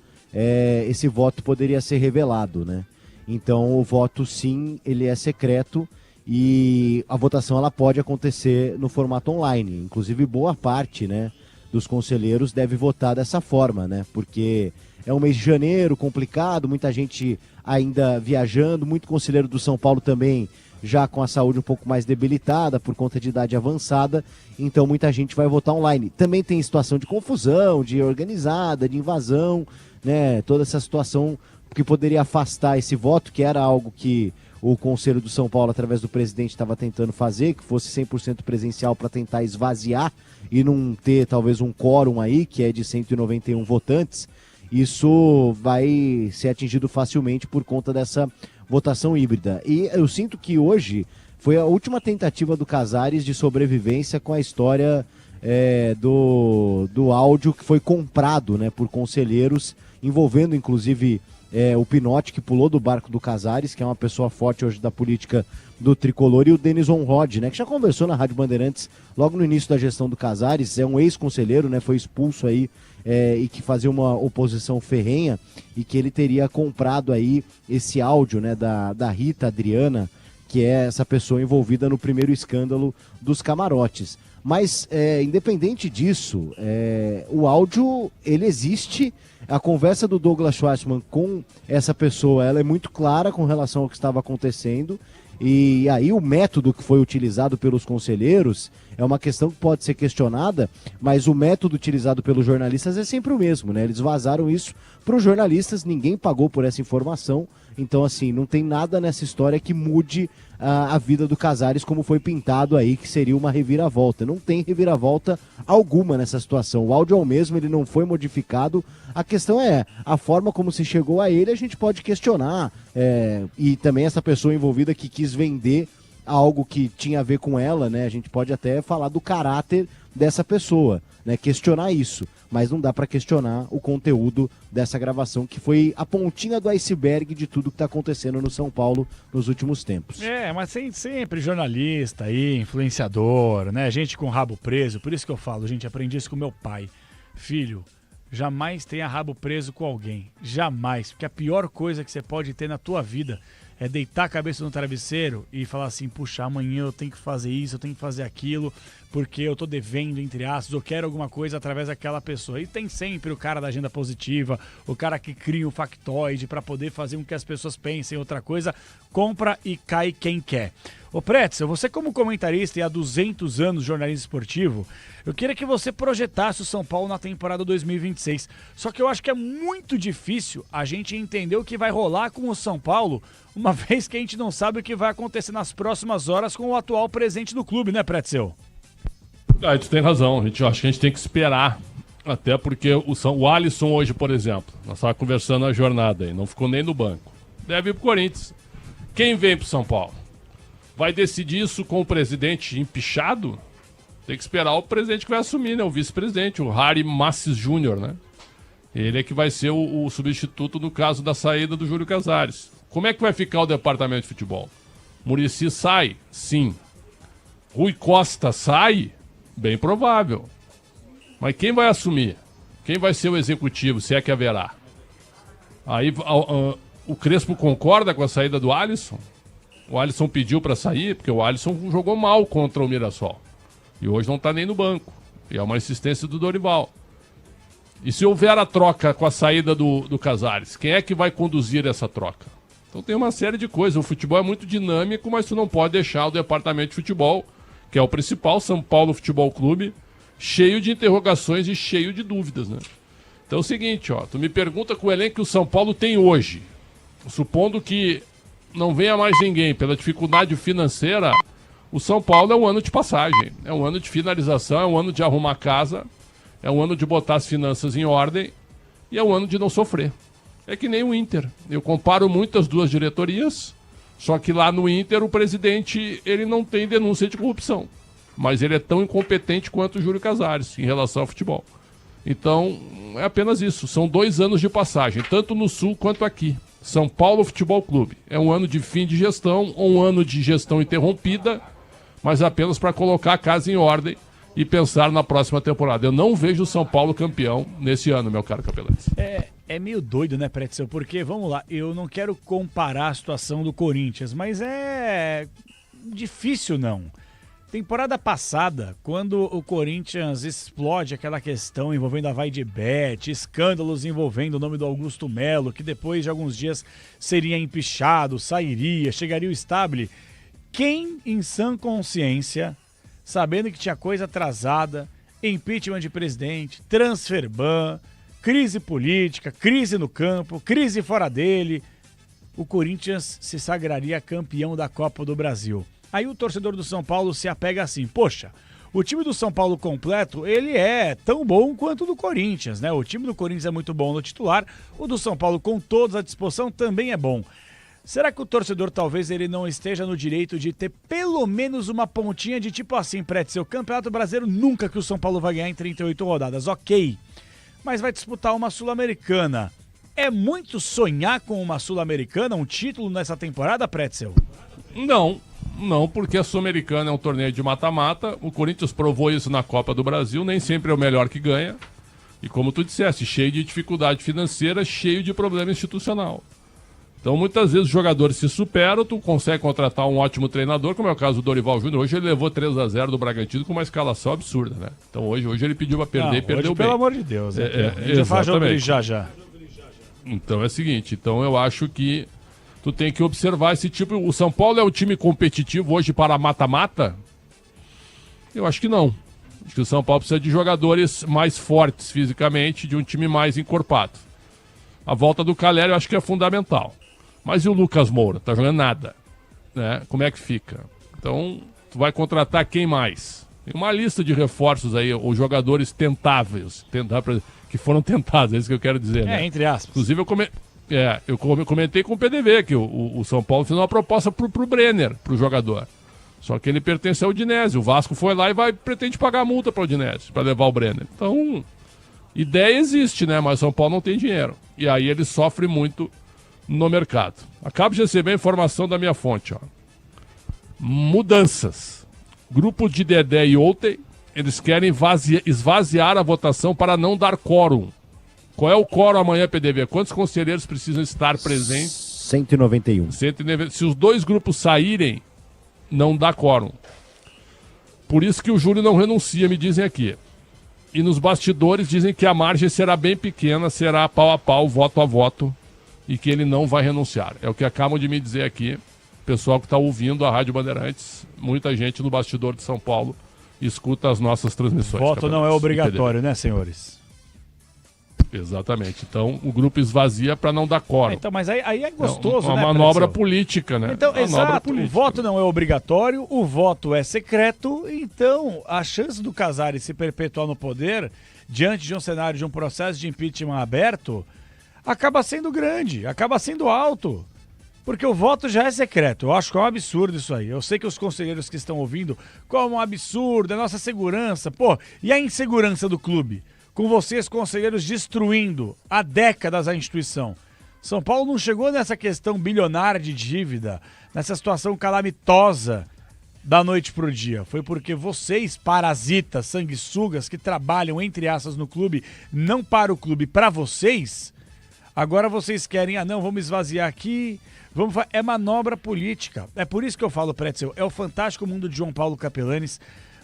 esse voto poderia ser revelado, né? Então o voto sim, ele é secreto e a votação ela pode acontecer no formato online. Inclusive boa parte, né, dos conselheiros deve votar dessa forma, né? Porque é um mês de janeiro complicado, muita gente ainda viajando, muito conselheiro do São Paulo também já com a saúde um pouco mais debilitada por conta de idade avançada, então muita gente vai votar online. Também tem situação de confusão, de organizada, de invasão, né? Toda essa situação que poderia afastar esse voto, que era algo que o Conselho do São Paulo, através do presidente, estava tentando fazer, que fosse 100% presencial para tentar esvaziar e não ter talvez um quórum aí, que é de 191 votantes. Isso vai ser atingido facilmente por conta dessa votação híbrida. E eu sinto que hoje foi a última tentativa do Casares de sobrevivência com a história do áudio que foi comprado, né, por conselheiros, envolvendo inclusive o Pinotti, que pulou do barco do Casares, que é uma pessoa forte hoje da política do Tricolor, e o Denis Onrod, né, que já conversou na Rádio Bandeirantes logo no início da gestão do Casares, é um ex-conselheiro, né, foi expulso aí e que fazia uma oposição ferrenha, e que ele teria comprado aí esse áudio, né, da Rita Adriana, que é essa pessoa envolvida no primeiro escândalo dos camarotes. Mas, independente disso, o áudio, ele existe. A conversa do Douglas Schwartzman com essa pessoa, ela é muito clara com relação ao que estava acontecendo. E aí o método que foi utilizado pelos conselheiros é uma questão que pode ser questionada, mas o método utilizado pelos jornalistas é sempre o mesmo, né? Eles vazaram isso para os jornalistas, ninguém pagou por essa informação, então assim, não tem nada nessa história que mude a vida do Casares como foi pintado aí, que seria uma reviravolta. Não tem reviravolta alguma nessa situação, o áudio é o mesmo, ele não foi modificado. A questão é, a forma como se chegou a ele, a gente pode questionar, e também essa pessoa envolvida que quis vender algo que tinha a ver com ela, né? A gente pode até falar do caráter dessa pessoa, né? Questionar isso, mas não dá para questionar o conteúdo dessa gravação, que foi a pontinha do iceberg de tudo que está acontecendo no São Paulo nos últimos tempos. Mas sempre jornalista aí, influenciador, né? Gente com rabo preso, por isso que eu falo, gente, aprendi isso com meu pai. Filho, jamais tenha rabo preso com alguém, jamais, porque a pior coisa que você pode ter na tua vida é deitar a cabeça no travesseiro e falar assim, puxa, amanhã eu tenho que fazer isso, eu tenho que fazer aquilo, porque eu tô devendo, entre aspas, eu quero alguma coisa através daquela pessoa. E tem sempre o cara da agenda positiva, o cara que cria um factoide para poder fazer com que as pessoas pensem outra coisa, compra e cai quem quer. Ô Pretzel, você como comentarista e há 200 anos jornalista esportivo, eu queria que você projetasse o São Paulo na temporada 2026. Só que eu acho que é muito difícil a gente entender o que vai rolar com o São Paulo, uma vez que a gente não sabe o que vai acontecer nas próximas horas com o atual presidente do clube, né, Pretzel? Tu tem razão, acho que a gente tem que esperar, até porque o Alisson hoje, por exemplo, nós estávamos conversando na jornada aí, não ficou nem no banco, deve ir pro Corinthians. Quem vem pro São Paulo? Vai decidir isso com o presidente empichado? Tem que esperar o presidente que vai assumir, né? O vice-presidente, o Harry Massis Júnior, né? Ele é que vai ser o substituto no caso da saída do Júlio Casares. Como é que vai ficar o departamento de futebol? Muricy sai? Sim. Rui Costa sai? Bem provável. Mas quem vai assumir? Quem vai ser o executivo, se é que haverá? Aí o Crespo concorda com a saída do Alisson? O Alisson pediu para sair, porque o Alisson jogou mal contra o Mirassol. E hoje não está nem no banco. E é uma insistência do Dorival. E se houver a troca com a saída do Casares, quem é que vai conduzir essa troca? Então tem uma série de coisas. O futebol é muito dinâmico, mas tu não pode deixar o departamento de futebol, que é o principal, São Paulo Futebol Clube, cheio de interrogações e cheio de dúvidas, né? Então é o seguinte, tu me pergunta com o elenco que o São Paulo tem hoje, supondo que não venha mais ninguém pela dificuldade financeira, o São Paulo é um ano de passagem, é um ano de finalização, é um ano de arrumar casa, é um ano de botar as finanças em ordem e é um ano de não sofrer. É que nem o Inter. Eu comparo muito as duas diretorias, só que lá no Inter o presidente ele não tem denúncia de corrupção, mas ele é tão incompetente quanto o Júlio Casares em relação ao futebol. Então é apenas isso, são 2 anos de passagem, tanto no Sul quanto aqui. São Paulo Futebol Clube. É um ano de fim de gestão, ou um ano de gestão interrompida, mas apenas para colocar a casa em ordem e pensar na próxima temporada. Eu não vejo o São Paulo campeão nesse ano, meu caro Capelete. É meio doido, né, Pretzel? Porque, vamos lá, eu não quero comparar a situação do Corinthians, mas é difícil não. Temporada passada, quando o Corinthians explode aquela questão envolvendo a Vaidebet, escândalos envolvendo o nome do Augusto Melo, que depois de alguns dias seria empichado, sairia, chegaria o Stabile. Quem em sã consciência, sabendo que tinha coisa atrasada, impeachment de presidente, transfer ban, crise política, crise no campo, crise fora dele, o Corinthians se sagraria campeão da Copa do Brasil. Aí o torcedor do São Paulo se apega assim, poxa, o time do São Paulo completo, ele é tão bom quanto o do Corinthians, né? O time do Corinthians é muito bom no titular, o do São Paulo com todos à disposição também é bom. Será que o torcedor talvez ele não esteja no direito de ter pelo menos uma pontinha de tipo assim, Pretzel, o Campeonato Brasileiro nunca que o São Paulo vai ganhar em 38 rodadas, ok, mas vai disputar uma Sul-Americana. É muito sonhar com uma Sul-Americana, um título nessa temporada, Pretzel? Não, porque a Sul-Americana é um torneio de mata-mata. O Corinthians provou isso na Copa do Brasil. Nem sempre é o melhor que ganha. E como tu disseste, cheio de dificuldade financeira, cheio de problema institucional. Então, muitas vezes os jogadores se superam, tu consegue contratar um ótimo treinador, como é o caso do Dorival Júnior. Hoje ele levou 3-0 do Bragantino com uma escalação absurda, né? Então hoje ele pediu pra perder e perdeu hoje, bem. Pelo amor de Deus. Exatamente. Já. Então é o seguinte, eu acho que tu tem que observar esse tipo. O São Paulo é um time competitivo hoje para mata-mata? Eu acho que não. Acho que o São Paulo precisa de jogadores mais fortes fisicamente, de um time mais encorpado. A volta do Calleri eu acho que é fundamental. Mas e o Lucas Moura? Tá jogando nada. Né? Como é que fica? Então, tu vai contratar quem mais? Tem uma lista de reforços aí, ou jogadores tentáveis, que foram tentados, é isso que eu quero dizer. Né? Entre aspas. Inclusive, eu comentei com o PDV que o São Paulo fez uma proposta pro Brenner, pro jogador. Só que ele pertence ao Udinese. O Vasco foi lá e pretende pagar a multa para o Udinese, para levar o Brenner. Então, ideia existe, né? Mas o São Paulo não tem dinheiro. E aí ele sofre muito no mercado. Acabo de receber a informação da minha fonte. Ó. Mudanças. Grupo de Dedé e ontem, eles querem esvaziar a votação para não dar quórum. Qual é o quórum amanhã, PDV? Quantos conselheiros precisam estar presentes? 191. Se os dois grupos saírem, não dá quórum. Por isso que o Júlio não renuncia, me dizem aqui. E nos bastidores dizem que a margem será bem pequena, será pau a pau, voto a voto, e que ele não vai renunciar. É o que acabam de me dizer aqui, pessoal que está ouvindo a Rádio Bandeirantes, muita gente no bastidor de São Paulo escuta as nossas transmissões. Voto não é obrigatório, né, senhores? Exatamente. Então, o grupo esvazia para não dar quórum. Então, mas aí é gostoso, né? Uma manobra política, né? Então, exato. O voto não é obrigatório, o voto é secreto, então a chance do Casares se perpetuar no poder, diante de um cenário de um processo de impeachment aberto, acaba sendo grande, acaba sendo alto. Porque o voto já é secreto. Eu acho que é um absurdo isso aí. Eu sei que os conselheiros que estão ouvindo, como um absurdo, é nossa segurança. Pô, e a insegurança do clube? Com vocês, conselheiros, destruindo há décadas a instituição. São Paulo não chegou nessa questão bilionária de dívida, nessa situação calamitosa da noite pro dia. Foi porque vocês, parasitas, sanguessugas, que trabalham, entre aspas, no clube, não para o clube, para vocês, agora vocês querem, não, vamos esvaziar aqui, é manobra política. É por isso que eu falo, Pretzel, é o fantástico mundo de João Paulo Capelanes,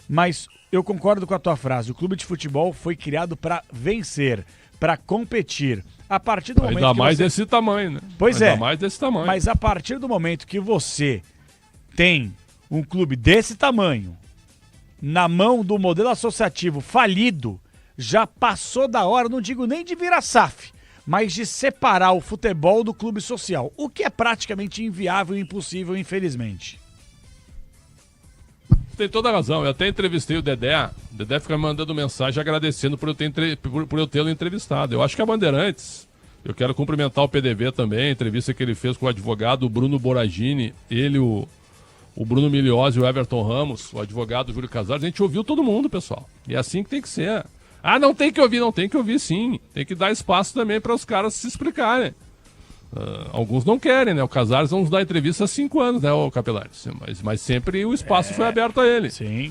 mas eu concordo com a tua frase. O clube de futebol foi criado para vencer, para competir. A partir do momento ainda mais desse tamanho, né? Pois ainda mais desse tamanho. Mas a partir do momento que você tem um clube desse tamanho na mão do modelo associativo falido, já passou da hora, não digo nem de virar SAF, mas de separar o futebol do clube social, o que é praticamente inviável e impossível, infelizmente. Tem toda a razão. Eu até entrevistei o Dedé. O Dedé fica me mandando mensagem agradecendo por eu tê-lo entrevistado. Eu acho que a Bandeirantes, eu quero cumprimentar o PDV também, a entrevista que ele fez com o advogado Bruno Boragini, ele, o Bruno Miliose e o Everton Ramos, o advogado Júlio Casares. A gente ouviu todo mundo, pessoal. E é assim que tem que ser. Ah, não tem que ouvir sim. Tem que dar espaço também para os caras se explicarem. Alguns não querem, né? O Casares não nos dá entrevista há 5 anos, né, o Capelares? Mas sempre o espaço foi aberto a ele. Sim.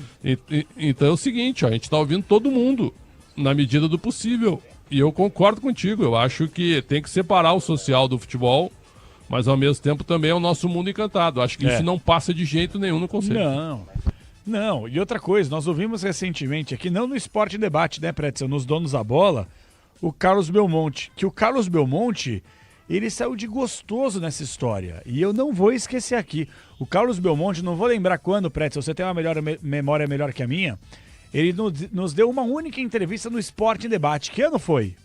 Então é o seguinte, ó, a gente está ouvindo todo mundo, na medida do possível. E eu concordo contigo, eu acho que tem que separar o social do futebol, mas ao mesmo tempo também é o nosso mundo encantado. Acho que isso não passa de jeito nenhum no conselho. Não, e outra coisa, nós ouvimos recentemente aqui, não no Esporte Debate, né, Pretzel, nos Donos da Bola, o Carlos Belmonte, que o Carlos Belmonte, ele saiu de gostoso nessa história, e eu não vou esquecer aqui, o Carlos Belmonte, não vou lembrar quando, Pretzel, você tem uma memória melhor que a minha, ele nos deu uma única entrevista no Esporte Debate, que ano foi?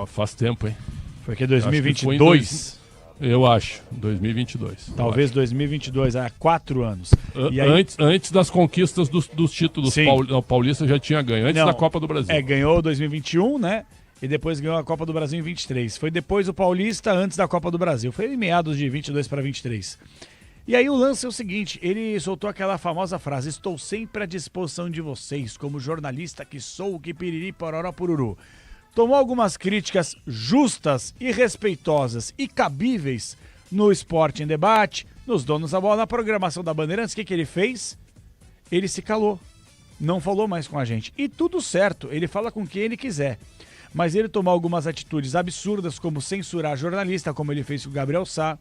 Faz tempo, hein? Foi que 2022? Eu acho, 2022. Talvez 2022, há 4 anos. E aí... antes das conquistas dos títulos, Paulista já tinha ganho, antes da Copa do Brasil. Ganhou 2021, né? E depois ganhou a Copa do Brasil em 23. Foi depois o Paulista, antes da Copa do Brasil. Foi em meados de 22 para 23. E aí o lance é o seguinte, ele soltou aquela famosa frase: estou sempre à disposição de vocês, como jornalista que sou, que piriri, pororó, pururu. tomou algumas críticas justas e respeitosas e cabíveis no Esporte em Debate, nos Donos da Bola, na programação da Bandeirantes. O que ele fez? Ele se calou, não falou mais com a gente. E tudo certo, ele fala com quem ele quiser. Mas ele tomou algumas atitudes absurdas, como censurar jornalista, como ele fez com o Gabriel Sá,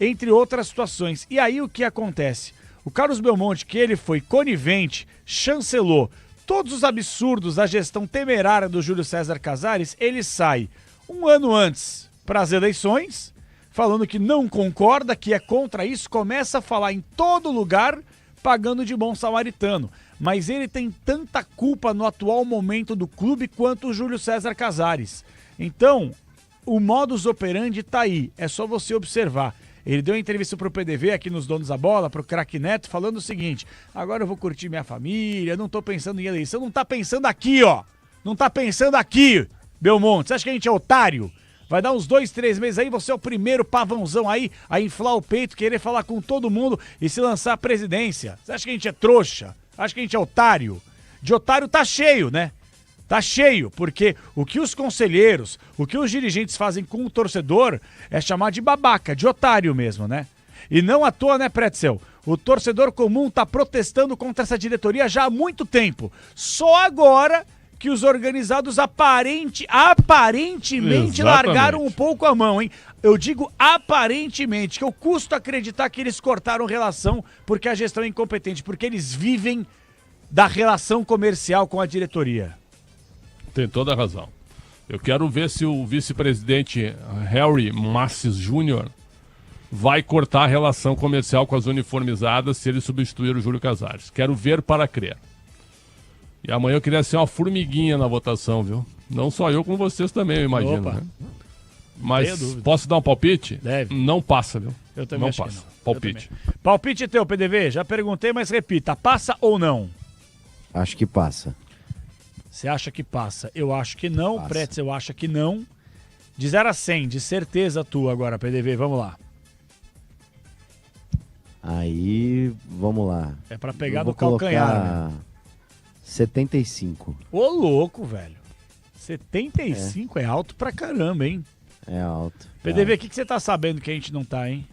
entre outras situações. E aí o que acontece? O Carlos Belmonte, que ele foi conivente, chancelou todos os absurdos da gestão temerária do Júlio César Casares, ele sai um ano antes para as eleições, falando que não concorda, que é contra isso, começa a falar em todo lugar, pagando de bom samaritano. Mas ele tem tanta culpa no atual momento do clube quanto o Júlio César Casares. Então, o modus operandi tá aí, é só você observar. Ele deu uma entrevista pro PDV aqui nos Donos da Bola, pro Craque Neto, falando o seguinte: agora eu vou curtir minha família, não tô pensando em eleição. Não tá pensando aqui, ó. Não tá pensando aqui, Belmonte. Você acha que a gente é otário? Vai dar uns 2, 3 meses aí, você é o primeiro pavãozão aí a inflar o peito, querer falar com todo mundo e se lançar à presidência. Você acha que a gente é trouxa? Acha que a gente é otário? De otário tá cheio, né? Tá cheio, porque o que os conselheiros, o que os dirigentes fazem com o torcedor é chamar de babaca, de otário mesmo, né? E não à toa, né, Pretzel? O torcedor comum tá protestando contra essa diretoria já há muito tempo. Só agora que os organizados aparentemente Exatamente. largaram um pouco a mão, hein? Eu digo aparentemente, que eu custo acreditar que eles cortaram relação porque a gestão é incompetente, porque eles vivem da relação comercial com a diretoria. Tem toda a razão. Eu quero ver se o vice-presidente Harry Massis Jr. vai cortar a relação comercial com as uniformizadas se ele substituir o Júlio Casares. Quero ver para crer. E amanhã eu queria ser uma formiguinha na votação, viu? Não só eu, como vocês também, eu imagino. Opa. Né? Mas posso dar um palpite? Deve. Não passa, viu? Eu também não acho passa. que não. Palpite. Palpite teu, PDV. Já perguntei, mas repita. Passa ou não? Acho que passa. Você acha que passa? Eu acho que não. Passa. Pretzel acha que não. De 0 a 100, de certeza tua agora, PDV. Vamos lá. Aí, vamos lá. É pra pegar Eu vou no calcanhar, colocar 75. Ô, louco, velho. 75 é alto pra caramba, hein? É alto. PDV, o que você tá sabendo que a gente não tá, hein?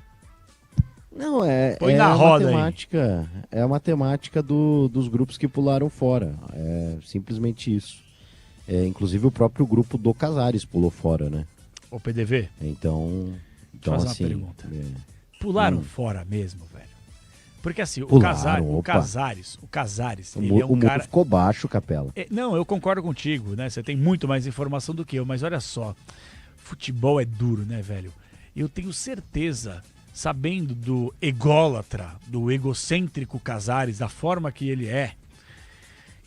Não, Põe na roda matemática, é a matemática dos grupos que pularam fora. É simplesmente isso. Inclusive o próprio grupo do Casares pulou fora, né? Ô, PDV. Então fazer assim, uma pergunta. Pularam fora mesmo, velho? Porque assim, o Casares, ele é um o cara... mundo ficou baixo, Capela. Não, eu concordo contigo, né? Você tem muito mais informação do que eu, mas olha só, futebol é duro, né, velho? Eu tenho certeza, sabendo do ególatra, do egocêntrico Casares, da forma que ele é,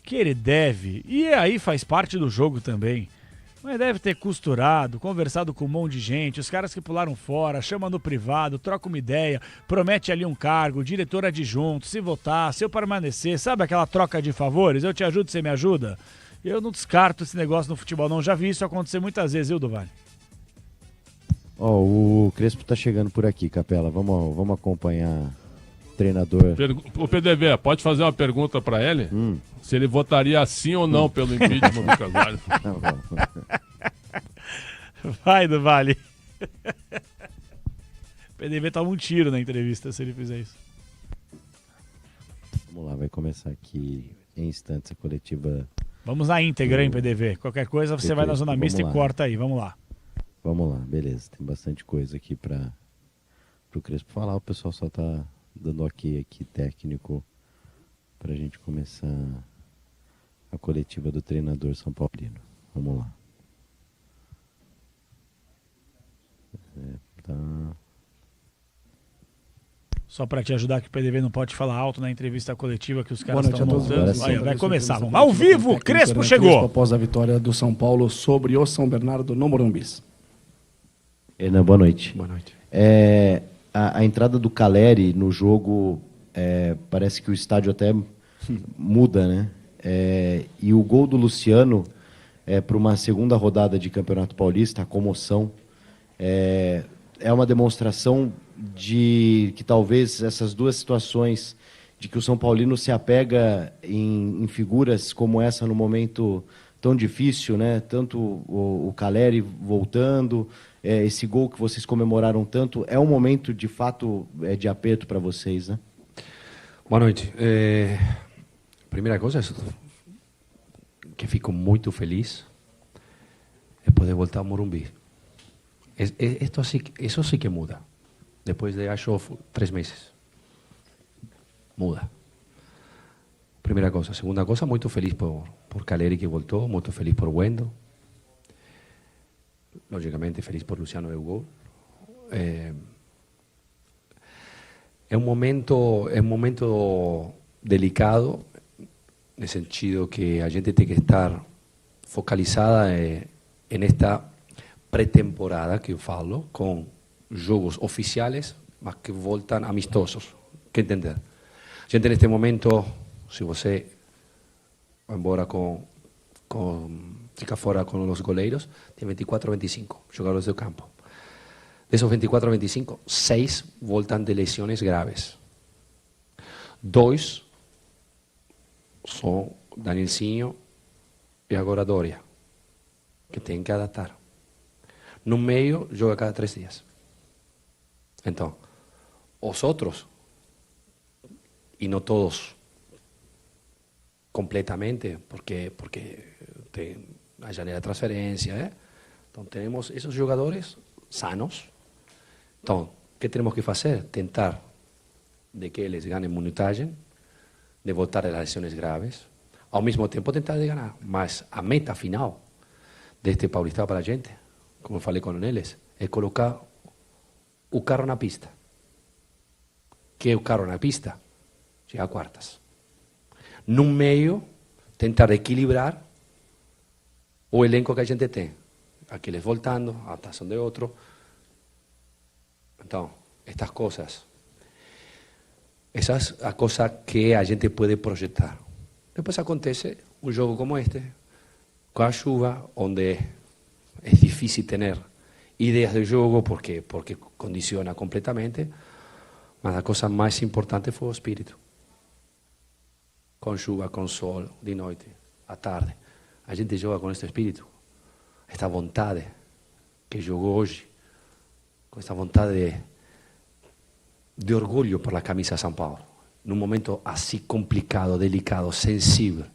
que ele deve, e aí faz parte do jogo também, mas deve ter costurado, conversado com um monte de gente, os caras que pularam fora, chama no privado, troca uma ideia, promete ali um cargo, diretor adjunto, se votar, se eu permanecer, sabe aquela troca de favores? Eu te ajudo, você me ajuda? Eu não descarto esse negócio no futebol, não. Já vi isso acontecer muitas vezes, viu, Duval? O Crespo tá chegando por aqui, Capela. Vamos acompanhar o treinador. O PDV, pode fazer uma pergunta para ele? Se ele votaria sim ou não pelo impeachment do Casares. Vai, Duval. O PDV toma um tiro na entrevista se ele fizer isso. Vamos lá, vai começar aqui em instantes a coletiva. Vamos na íntegra, hein, PDV? Qualquer coisa você vai na zona mista e corta aí. Vamos lá. Vamos lá, beleza. Tem bastante coisa aqui para o Crespo falar. O pessoal só tá dando ok aqui, técnico, pra gente começar a coletiva do treinador São Paulino. Vamos lá. Só para te ajudar que o PDV não pode falar alto na entrevista coletiva que os caras estão montando. Aí, vai começar. Vamos. Ao vivo, Crespo chegou. Após a vitória do São Paulo sobre o São Bernardo no Morumbi. Hernan, boa noite. Boa noite. A entrada do Caleri no jogo, parece que o estádio até muda, né? E o gol do Luciano para uma segunda rodada de Campeonato Paulista, a comoção, é uma demonstração de que talvez essas duas situações de que o São Paulino se apega em figuras como essa no momento tão difícil, né? Tanto o Caleri voltando, esse gol que vocês comemoraram tanto, é um momento de fato de aperto para vocês, né? Boa noite. Primeira coisa é que fico muito feliz de poder voltar ao Morumbi. Isso sí que muda. Depois de, acho, 3 meses. Muda. Primeira coisa. Segunda coisa, muito feliz por Caleri que voltou, muito feliz por Wendel. Logicamente feliz por Luciano del gol. É um momento delicado, no sentido que a gente tem que estar focalizada nesta pré-temporada que eu falo, com jogos oficiais, mas que voltam amistosos. Que entender? A gente neste momento, se você vai embora fica fora com os goleiros, tem 24 ou 25 jogadores do campo. Desses 24 ou 25, 6 voltam de lesões graves. 2 são Danielzinho e agora Doria, que tem que adaptar. No meio, joga cada 3 dias. Então, os outros, e não todos completamente, porque tem a janela de transferência, então temos esses jogadores sanos. Então, o que temos que fazer? Tentar de que eles ganhem minutagem, de voltar das lesões graves, ao mesmo tempo tentar de ganhar. Mas a meta final deste Paulistão para a gente, como eu falei com eles, é colocar o carro na pista. Que é o carro na pista? Chegar a quartas. No meio, tentar equilibrar o elenco que a gente tem. Aqueles voltando, a adaptação de outro. Então, estas coisas, essa é a coisa que a gente pode projetar. Depois acontece um jogo como este, com a chuva, onde é difícil ter ideias de jogo porque condiciona completamente, mas a coisa mais importante foi o espírito. Com chuva, com sol, de noite, à tarde. A gente joga com este espírito, esta vontade que jogou hoje, com esta vontade de orgulho por la camisa de São Paulo, num momento assim complicado, delicado, sensível.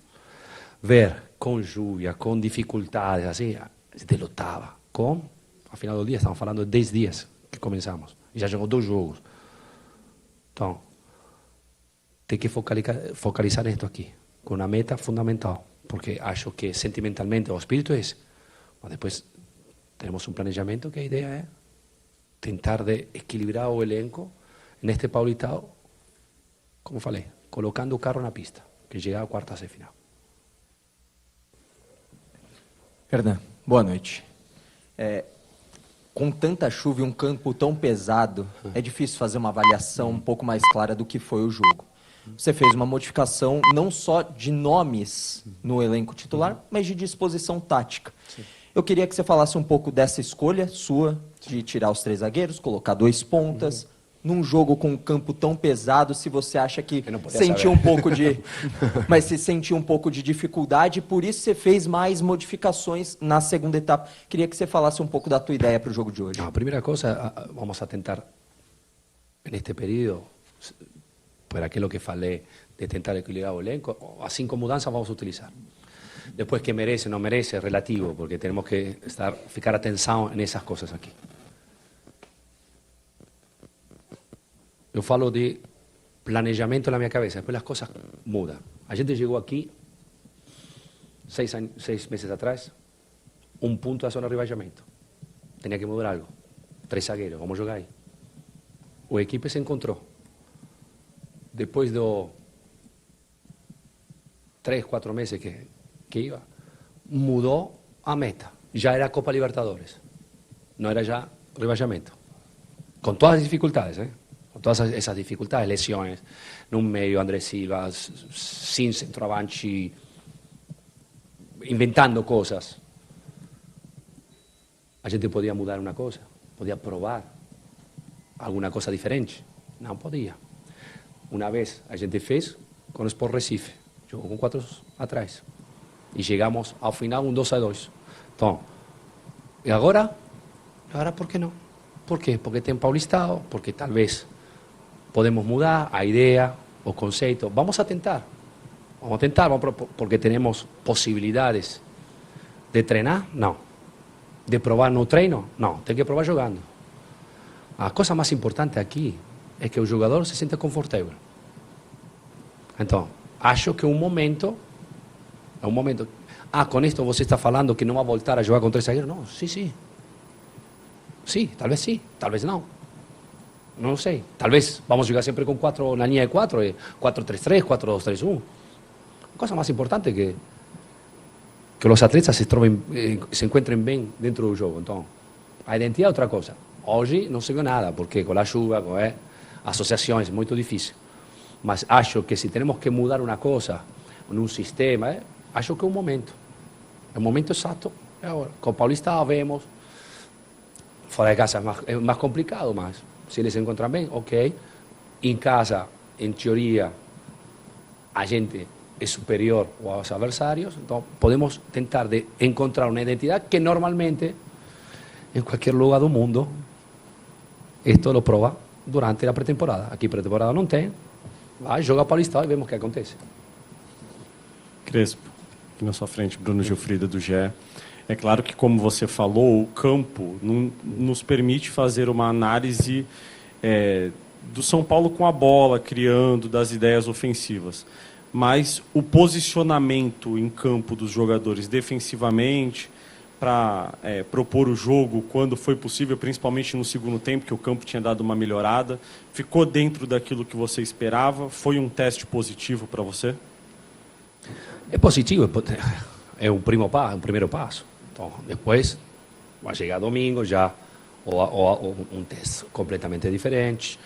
Ver com lluvia, com dificuldades, assim, a gente lutava. Ao final do dia, estamos falando de 10 dias que começamos, e já jogou 2 jogos. Então, tem que focalizar nisso aqui, com uma meta fundamental, porque acho que sentimentalmente o espírito é esse, mas depois temos um planejamento que a ideia é tentar de equilibrar o elenco neste Paulistão, como falei, colocando o carro na pista, que chega a quartas de final. Hernan, boa noite. Com tanta chuva e um campo tão pesado, é difícil fazer uma avaliação um pouco mais clara do que foi o jogo. Você fez uma modificação não só de nomes no elenco titular, mas de disposição tática. Sim. Eu queria que você falasse um pouco dessa escolha sua de tirar os 3 zagueiros, colocar 2 pontas, num jogo com um campo tão pesado, se você acha que sentiu um pouco de... mas se sentiu um pouco de dificuldade, por isso você fez mais modificações na segunda etapa. Queria que você falasse um pouco da tua ideia para o jogo de hoje. A primeira coisa, vamos a tentar, neste período, por aquilo que falei, de tentar equilibrar o elenco, as 5 mudanças vamos utilizar. Depois que merece, não merece, é relativo, porque temos que ficar atenção nessas coisas aqui. Eu falo de planejamento na minha cabeça, depois as coisas mudam. A gente chegou aqui 6 meses atrás, 1 ponto da zona de rebaixamento. Tinha que mudar algo. 3 zagueiros, vamos jogar aí. O equipe se encontrou. Depois de 3, 4 meses que iba, mudou a meta. Já era Copa Libertadores. Não era já rebaixamento. Com todas as dificuldades, com todas essas dificuldades, lesões, no meio, André Silva, sem centroavante, inventando coisas. A gente podia mudar uma coisa, podia provar alguma coisa diferente. Não podia. Uma vez a gente fez com o Sport Recife, jogou com 4 atrás. e chegamos ao final 2-2. Então, e agora por que não? Por quê? Porque tem Paulistão, porque talvez podemos mudar a ideia, o conceito. Vamos a tentar, porque temos possibilidades de treinar? Não. De provar no treino? Não, tem que provar jogando. A coisa mais importante aqui é que o jogador se sinta confortável. Então, acho que é um momento. Com isto você está falando que não vai voltar a jogar com 3 zagueiros? Não, sim. Sim, talvez não. Não sei. Talvez vamos jogar sempre com 4 na linha de 4, 4-3-3, 4-2-3-1. A coisa mais importante é que os atletas se encontrem bem dentro do jogo. Então, a identidade é outra coisa. Hoje não se vê nada, porque com a chuva, com associações, é muito difícil. Mas acho que se temos que mudar uma coisa, num sistema, acho que é um momento. É o momento exato. É agora. Com o Paulista vemos. Fora de casa é mais complicado, mas se eles se encontram bem, ok. Em casa, em teoria, a gente é superior aos adversários, então podemos tentar de encontrar uma identidade que normalmente, em qualquer lugar do mundo, isto lo prova durante a pré-temporada. Aqui pré-temporada não tem, vai, joga Paulistão e vemos o que acontece. Crespo, aqui na sua frente, Bruno Gilfrida do GE. É claro que, como você falou, o campo nos permite fazer uma análise do São Paulo com a bola, criando, das ideias ofensivas. Mas o posicionamento em campo dos jogadores defensivamente, para propor o jogo quando foi possível, principalmente no segundo tempo, que o campo tinha dado uma melhorada, ficou dentro daquilo que você esperava? Foi um teste positivo para você? É positivo, é o primeiro passo. Então, depois vai chegar domingo já, ou um teste completamente diferente.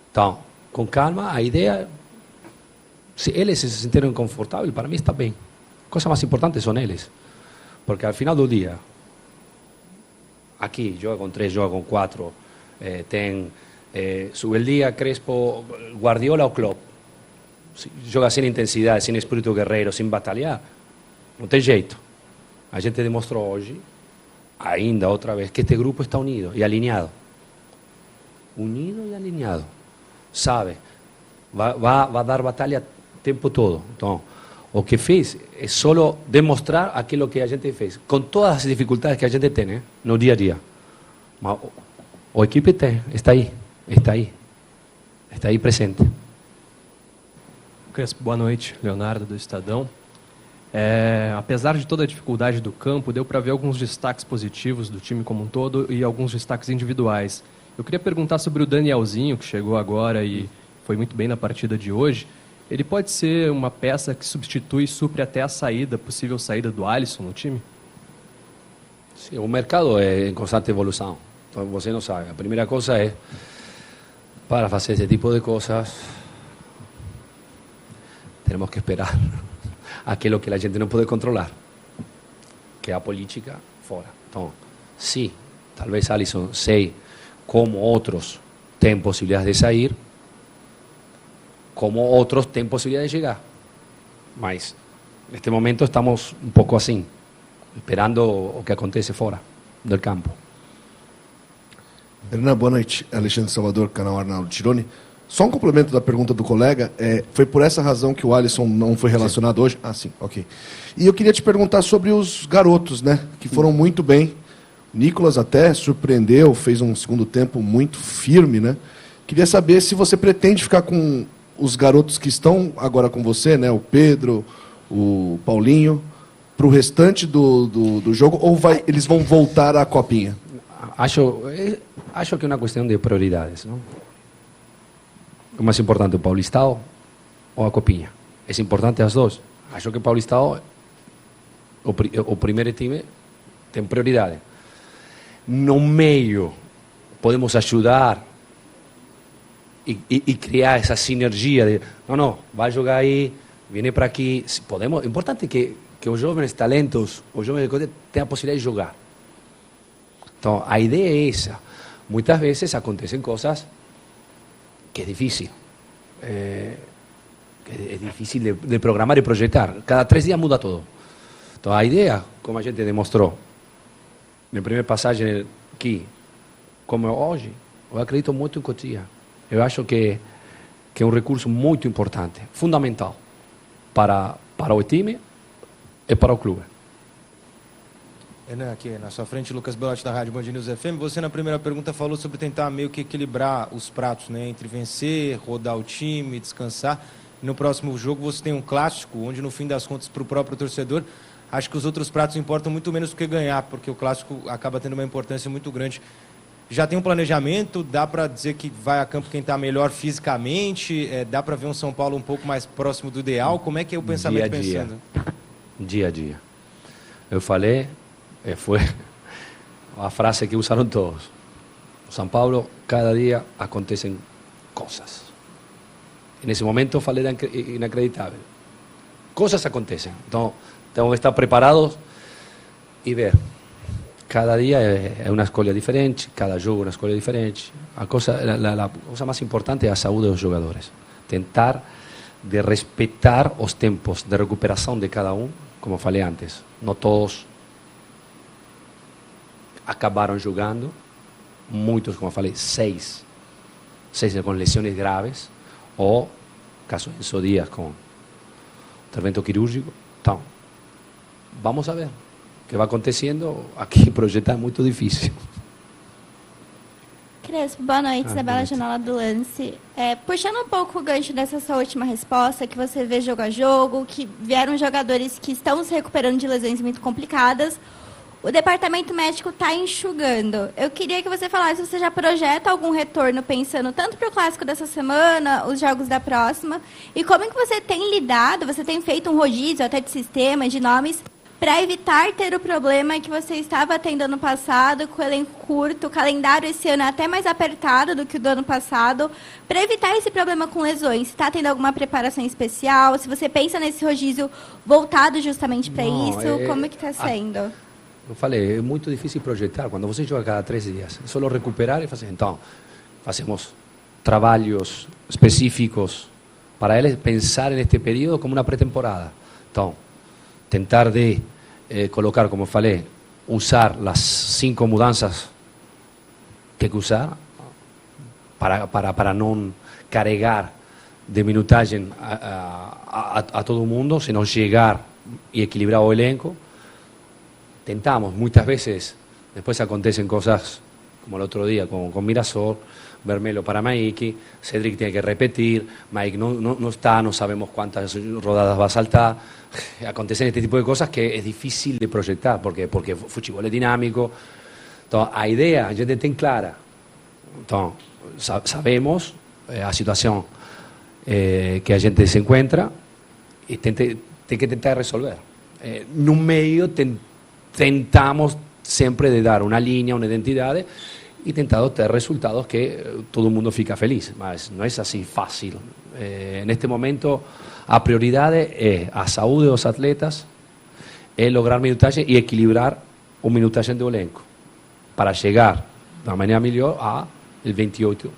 Então, com calma, a ideia, se eles se sentiram confortáveis, para mim está bem. A coisa mais importante são eles. Porque al final do dia, aqui joga com 3, joga com 4, tem Subeldía, Crespo, Guardiola ou Klopp. Joga sem intensidade, sem espírito guerreiro, sem batalhar. Não tem jeito. A gente demonstrou hoje, ainda outra vez, que este grupo está unido e alinhado. Unido e alinhado. Sabe? Vai dar batalha o tempo todo. Então, o que fez é só demonstrar aquilo que a gente fez, com todas as dificuldades que a gente tem no dia a dia. Mas a equipe está aí presente. Crespo, boa noite. Leonardo, do Estadão. Apesar de toda a dificuldade do campo, deu para ver alguns destaques positivos do time como um todo e alguns destaques individuais. Eu queria perguntar sobre o Danielzinho, que chegou agora e foi muito bem na partida de hoje. Ele pode ser uma peça que substitui e supre até a possível saída do Alisson no time? Sim, o mercado é em constante evolução. Então você não sabe. A primeira coisa é, para fazer esse tipo de coisas, temos que esperar aquilo que a gente não pode controlar, que é a política fora. Então, sim, talvez Alisson, sei como outros têm possibilidade de sair, como outros têm possibilidade de chegar. Mas, neste momento, estamos um pouco assim, esperando o que acontece fora do campo. Hernan, boa noite. Alexandre Salvador, canal Arnaldo Tironi. Só um complemento da pergunta do colega. Foi por essa razão que o Alisson não foi relacionado hoje? Ah, sim, ok. E eu queria te perguntar sobre os garotos, né? Que foram muito bem. O Nicolas até surpreendeu, fez um segundo tempo muito firme, né? Queria saber se você pretende ficar com os garotos que estão agora com você, né? O Pedro, o Paulinho, para o restante do jogo, ou eles vão voltar à copinha? Acho que é uma questão de prioridades, não? O mais importante, o Paulistão ou a copinha? É importante as duas. Acho que o Paulistão, o primeiro time, tem prioridade. No meio, podemos ajudar e criar essa sinergia de, não, vai jogar aí, vem para aqui. Podemos, importante que os jovens talentos, os jovens tenham a possibilidade de jogar. Então, a ideia é essa. Muitas vezes acontecem coisas que é difícil. É difícil de programar e projetar. Cada 3 dias muda tudo. Então, a ideia, como a gente demonstrou na primeira passagem aqui, como é hoje, eu acredito muito em Cotia. Eu acho que é um recurso muito importante, fundamental para o time e para o clube. Renan, aqui na sua frente, Lucas Belotti da Rádio Band News FM. Você na primeira pergunta falou sobre tentar meio que equilibrar os pratos, né? Entre vencer, rodar o time, descansar. No próximo jogo você tem um clássico, onde no fim das contas para o próprio torcedor, acho que os outros pratos importam muito menos do que ganhar, porque o clássico acaba tendo uma importância muito grande. Já tem um planejamento? Dá para dizer que vai a campo quem está melhor fisicamente? Dá para ver um São Paulo um pouco mais próximo do ideal? Como é que é o pensamento pensando? Dia a dia. Eu falei, foi a frase que usaram todos. No São Paulo, cada dia acontecem coisas. Nesse momento eu falei inacreditável. Coisas acontecem. Então, temos que estar preparados e ver. Cada dia é uma escolha diferente, cada jogo é uma escolha diferente. A coisa mais importante é a saúde dos jogadores. Tentar de respeitar os tempos de recuperação de cada um, como falei antes. Não todos acabaram jogando, muitos, como falei, seis com lesões graves, ou caso Enzo Díaz com intervento quirúrgico. Então, vamos a ver. O que vai acontecendo, aqui projetar é muito difícil. Crespo, boa noite, Isabela Janela do Lance. Puxando um pouco o gancho dessa sua última resposta, que você vê jogo a jogo, que vieram jogadores que estão se recuperando de lesões muito complicadas, o departamento médico está enxugando. Eu queria que você falasse se você já projeta algum retorno pensando tanto para o clássico dessa semana, os jogos da próxima, e como é que você tem lidado, você tem feito um rodízio até de sistema, de nomes, para evitar ter o problema que você estava tendo ano passado, com o elenco curto, o calendário esse ano é até mais apertado do que o do ano passado, para evitar esse problema com lesões. Se está tendo alguma preparação especial, se você pensa nesse rodízio voltado justamente para isso, como é que está sendo? Eu falei, é muito difícil projetar. Quando você joga cada 3 dias, é só recuperar e fazer. Então, fazemos trabalhos específicos para eles pensar neste período como uma pré-temporada. Então, tentar de colocar, como falei, usar as 5 mudanças que hay que usar para não carregar de minutagem a todo mundo, senão chegar e equilibrar o elenco. Tentamos, muitas vezes, depois acontecem coisas como o outro dia com Mirassol, Vermelho para Maíque, Cedric tem que repetir, Maíque não está, não sabemos quantas rodadas vai saltar. Acontecem este tipo de coisas que é difícil de projetar, porque o futebol é dinâmico. Então, a ideia a gente tem clara. Então, sabemos a situação que a gente se encontra e tem que tentar resolver. No meio, tentamos sempre de dar uma linha, uma identidade e tentado ter resultados que todo mundo fica feliz, mas não é assim fácil. Neste momento, a prioridade é a saúde dos atletas, é lograr minutagem e equilibrar o minutagem do elenco para chegar da maneira melhor a el 28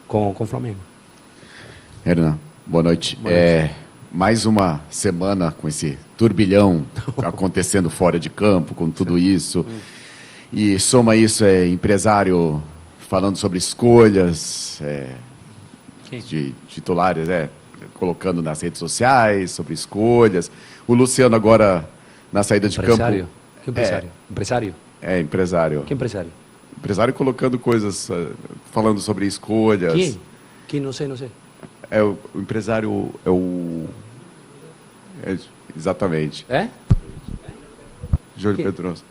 com o Flamengo. Hernan, boa noite. Mais uma semana com esse turbilhão acontecendo fora de campo, com tudo isso. E soma isso, empresário falando sobre escolhas de titulares, colocando nas redes sociais, sobre escolhas. O Luciano agora na saída de campo. Que empresário? Empresário? Empresário. Que empresário? Empresário colocando coisas, falando sobre escolhas. Quem? Quem? Não sei. O empresário exatamente. Júlio Pedroso.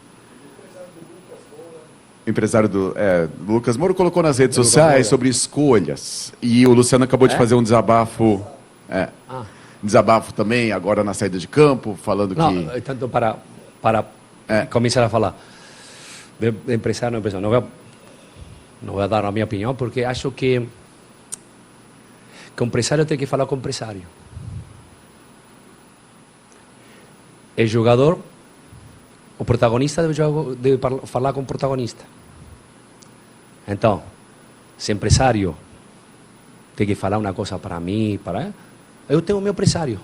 Empresário do Lucas Moura colocou nas redes sociais sobre escolhas. E o Luciano acabou de fazer um desabafo. Desabafo também, agora na saída de campo, falando que... Não, tanto para começar a falar. De empresário, não vou dar a minha opinião, porque acho que o empresário tem que falar com o empresário. O jogador, o protagonista deve falar com o protagonista. Então, se o empresário tem que falar uma coisa para mim, eu tenho o meu empresário.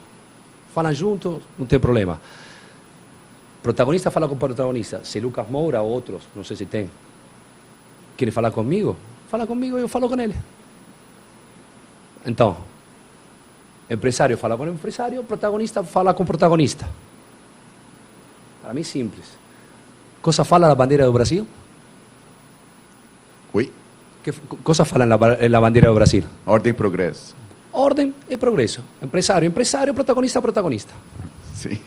Falam juntos, não tem problema. Protagonista fala com protagonista. Se Lucas Moura ou outros, não sei se tem, querem falar comigo, fala comigo e eu falo com ele. Então, empresário fala com empresário, protagonista fala com protagonista. Para mim, simples. Cosa fala a bandeira do Brasil? Oi? Que cosa fala na bandeira do Brasil? Ordem e progresso. Ordem e progresso. Empresário, empresário, protagonista, protagonista. Sim.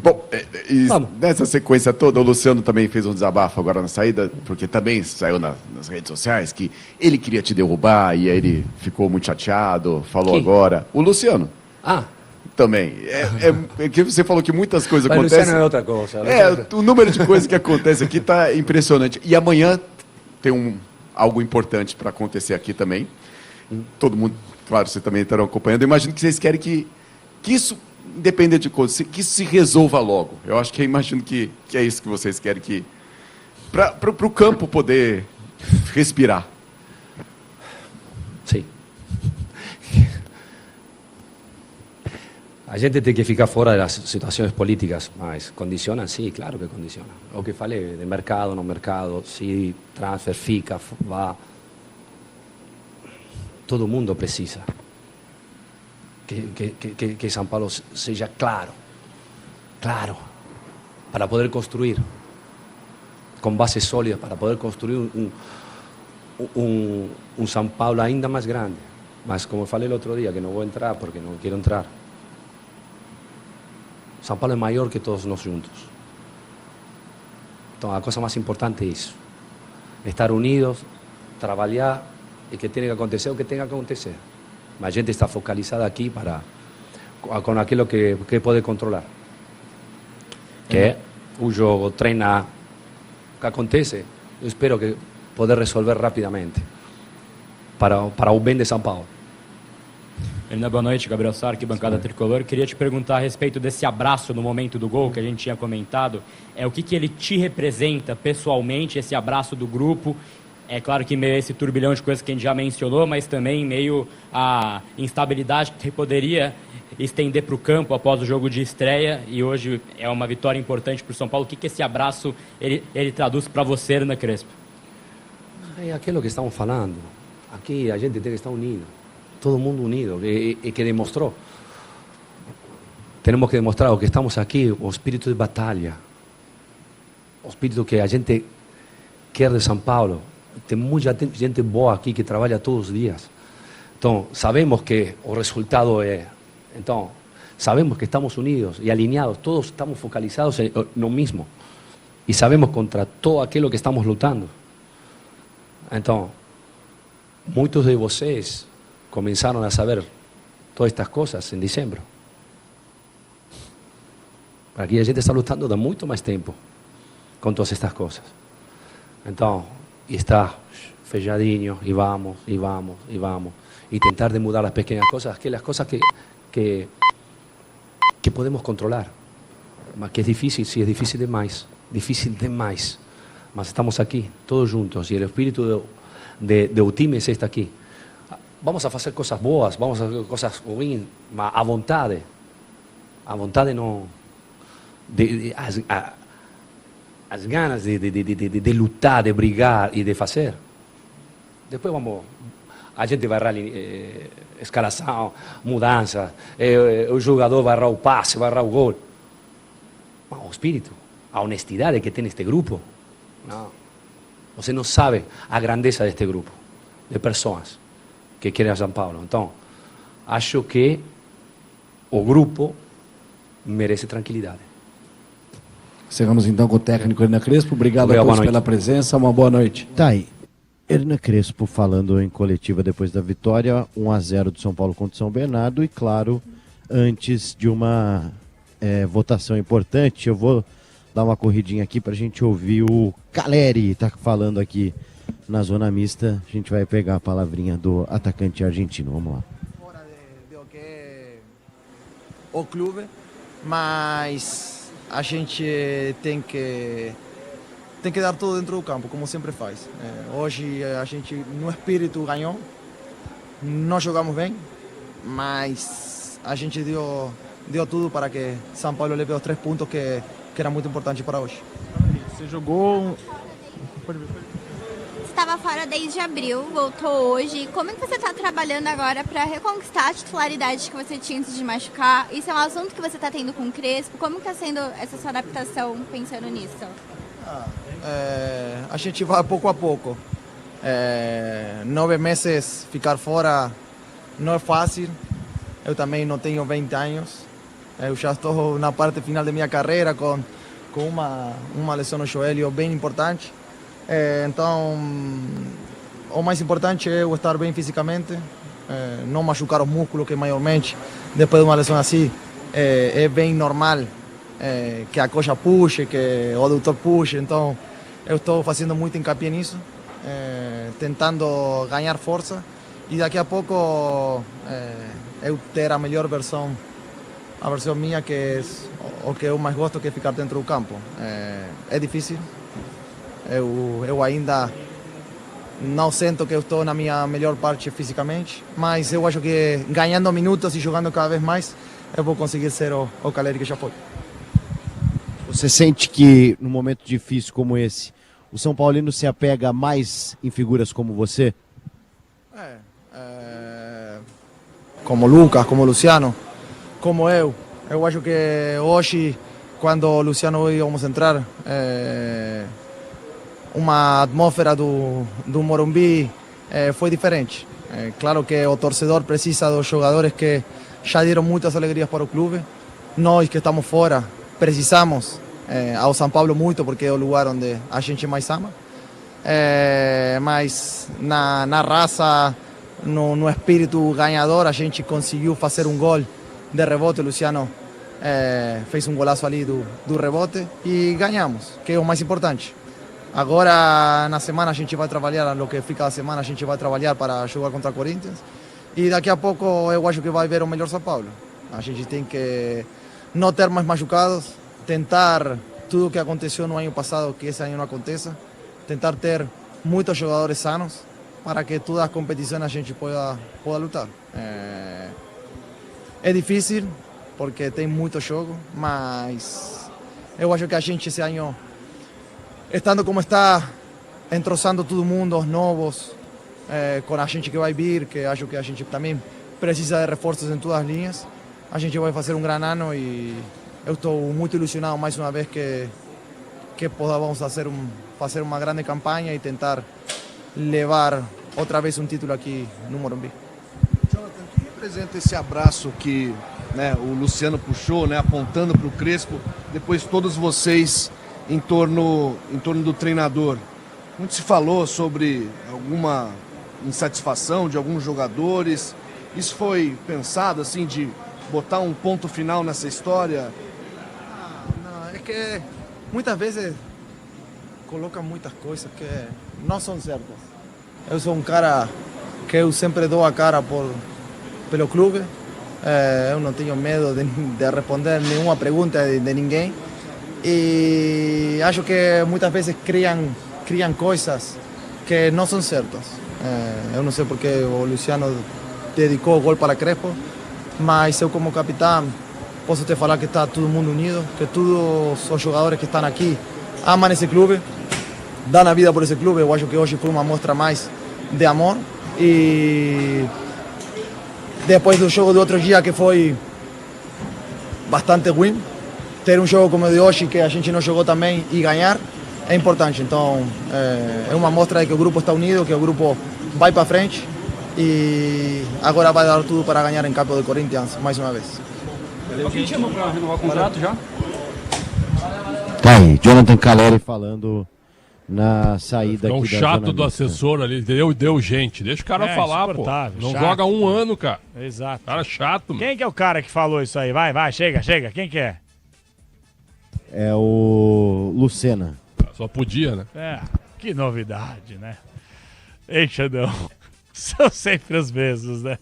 Bom, e nessa sequência toda, o Luciano também fez um desabafo agora na saída, porque também saiu nas redes sociais que ele queria te derrubar e aí ele ficou muito chateado, falou agora. O Luciano. Ah. Também. É que você falou que muitas coisas Mas acontecem. Luciano é outra coisa. O número de coisas que acontece aqui está impressionante. E amanhã tem algo importante para acontecer aqui também. Todo mundo, claro, vocês também estarão acompanhando. Eu imagino que vocês querem que isso, independente de coisa, que isso se resolva logo. Eu acho que eu imagino que é isso que vocês querem, que para o campo poder respirar. Sim. A gente tem que ficar fora das situações políticas, mas condiciona, sim, claro que condiciona. O que falei, de mercado, no mercado, se transfer, fica, vá. Todo mundo precisa que São Paulo seja claro, para poder construir, com base sólida, para poder construir um São Paulo ainda mais grande. Mas como eu falei o outro dia, que não vou entrar porque não quero entrar, São Paulo é maior que todos nós juntos. Então a coisa mais importante é isso. Estar unidos, trabalhar e que tenha que acontecer o que tenha que acontecer. Mas a gente está focalizada aqui com aquilo que pode controlar. Que é o jogo, treinar. O que acontece, eu espero que poder resolver rapidamente. Para o bem de São Paulo. Boa noite, Gabriel Sá, arquibancada tricolor. Queria te perguntar a respeito desse abraço no momento do gol que a gente tinha comentado. O que ele te representa pessoalmente, esse abraço do grupo? É claro que meio a esse turbilhão de coisas que a gente já mencionou, mas também meio a instabilidade que poderia estender para o campo após o jogo de estreia, e hoje é uma vitória importante para o São Paulo. O que esse abraço ele traduz para você, Hernan Crespo? É aquilo que estamos falando. Aqui a gente tem que estar unido. Todo mundo unido, e que demostrou. Temos que demonstrar o que estamos aqui, o espírito de batalha, o espírito que a gente quer de São Paulo. Tem muita gente boa aqui que trabalha todos os dias. Então, sabemos que o resultado é... Então, sabemos que estamos unidos e alinhados, todos estamos focalizados no mesmo. E sabemos contra todo aquilo que estamos lutando. Então, muitos de vocês começaram a saber todas estas coisas em dezembro. Aqui a gente está lutando há muito mais tempo com todas estas coisas. Então, e está fechadinho, e vamos. E tentar de mudar as pequenas coisas, aquelas coisas que podemos controlar. Mas que é difícil, sim, é difícil demais. Mas estamos aqui, todos juntos, e o espírito do time está aqui. Vamos a fazer coisas boas, vamos a fazer coisas ruins, mas a vontade não... As ganas de lutar, de brigar e de fazer. Depois a gente vai errar escalação, mudança, o jogador vai errar o passe, vai errar o gol. Mas o espírito, a honestidade que tem este grupo, não. Você não sabe a grandeza deste grupo de pessoas que querem a São Paulo. Então, acho que o grupo merece tranquilidade. Encerramos então com o técnico Hernan Crespo. Obrigado a todos pela presença. Uma boa noite. Tá aí. Hernan Crespo falando em coletiva depois da vitória, 1-0 do São Paulo contra o São Bernardo. E claro, antes de uma votação importante, eu vou dar uma corridinha aqui para a gente ouvir o Caleri, tá falando aqui na zona mista. A gente vai pegar a palavrinha do atacante argentino. Vamos lá. O clube, mas a gente tem que dar tudo dentro do campo, como sempre faz. Hoje a gente, no espírito, ganhou, não jogamos bem, mas a gente deu tudo para que São Paulo leve os 3 pontos que era muito importante para hoje. Você jogou... Estava fora desde abril, voltou hoje. Como é que você está trabalhando agora para reconquistar a titularidade que você tinha antes de machucar? Isso é um assunto que você está tendo com o Crespo. Como está sendo essa sua adaptação pensando nisso? A gente vai pouco a pouco. 9 meses ficar fora não é fácil. Eu também não tenho 20 anos. Eu já estou na parte final da minha carreira com uma lesão no joelho bem importante. Então, o mais importante é eu estar bem fisicamente, não machucar os músculos, que maiormente, depois de uma lesão assim, é bem normal que a coxa puxe, que o adutor puxe. Então, eu estou fazendo muito encape nisso, tentando ganhar força e daqui a pouco eu ter a melhor versão, a versão minha, que é o que eu mais gosto, que é ficar dentro do campo. É difícil. Eu ainda não sinto que eu estou na minha melhor parte fisicamente, mas eu acho que ganhando minutos e jogando cada vez mais, eu vou conseguir ser o Caleri que já foi. Você sente que, num momento difícil como esse, o São Paulino se apega mais em figuras como você? Como Lucas, como Luciano, como eu. Eu acho que hoje, quando o Luciano e eu vamos entrar, uma atmosfera do Morumbi foi diferente. Claro que o torcedor precisa dos jogadores que já deram muitas alegrias para o clube. Nós que estamos fora precisamos ao São Paulo muito, porque é o lugar onde a gente mais ama. Mas na raça, no espírito ganhador, a gente conseguiu fazer um gol de rebote. O Luciano fez um golaço ali do rebote e ganhamos, que é o mais importante. Agora, na semana, a gente vai trabalhar, no que fica da semana, a gente vai trabalhar para jogar contra o Corinthians. E daqui a pouco eu acho que vai ver o melhor São Paulo. A gente tem que não ter mais machucados, tentar tudo o que aconteceu no ano passado, que esse ano não aconteça, tentar ter muitos jogadores sanos, para que todas as competições a gente possa lutar. É difícil, porque tem muito jogo, mas eu acho que a gente esse ano, estando como está, entrosando todo mundo, os novos, com a gente que vai vir, que acho que a gente também precisa de reforços em todas as linhas, a gente vai fazer um grande ano e eu estou muito ilusionado mais uma vez que podamos fazer uma grande campanha e tentar levar outra vez um título aqui no Morumbi. Jonathan, o que representa esse abraço que, né, o Luciano puxou, né, apontando para o Crespo, depois todos vocês em torno do treinador? Muito se falou sobre alguma insatisfação de alguns jogadores. Isso foi pensado assim, de botar um ponto final nessa história? Não, é que muitas vezes colocam muitas coisas que não são certas. Eu sou um cara que eu sempre dou a cara pelo clube. Eu não tenho medo de responder nenhuma pergunta de ninguém. E acho que muitas vezes criam coisas que não são certas. Eu não sei porque o Luciano dedicou o gol para Crespo, mas eu como capitão posso te falar que está todo mundo unido, que todos os jogadores que estão aqui amam esse clube, dão a vida por esse clube. Eu acho que hoje foi uma mostra mais de amor. E depois do jogo do outro dia, que foi bastante ruim, ter um jogo como o de hoje, que a gente não jogou também, e ganhar, é importante. Então, é uma mostra de que o grupo está unido, que o grupo vai para frente e agora vai dar tudo para ganhar em campo do Corinthians mais uma vez. Alguém chamou para renovar o contrato já? Tá aí, Jonathan Caleri falando na saída aqui um da chato zona do mista. assessor ali, deu gente. Deixa o cara falar, pô. Não chato. joga um ano, cara. Exato. Cara chato, mano. Quem que é o cara que falou isso aí? Vai, chega. Quem que é? É o Lucena. Só podia, né? Que novidade, né? Ei, Xandão. São sempre os mesmos, né?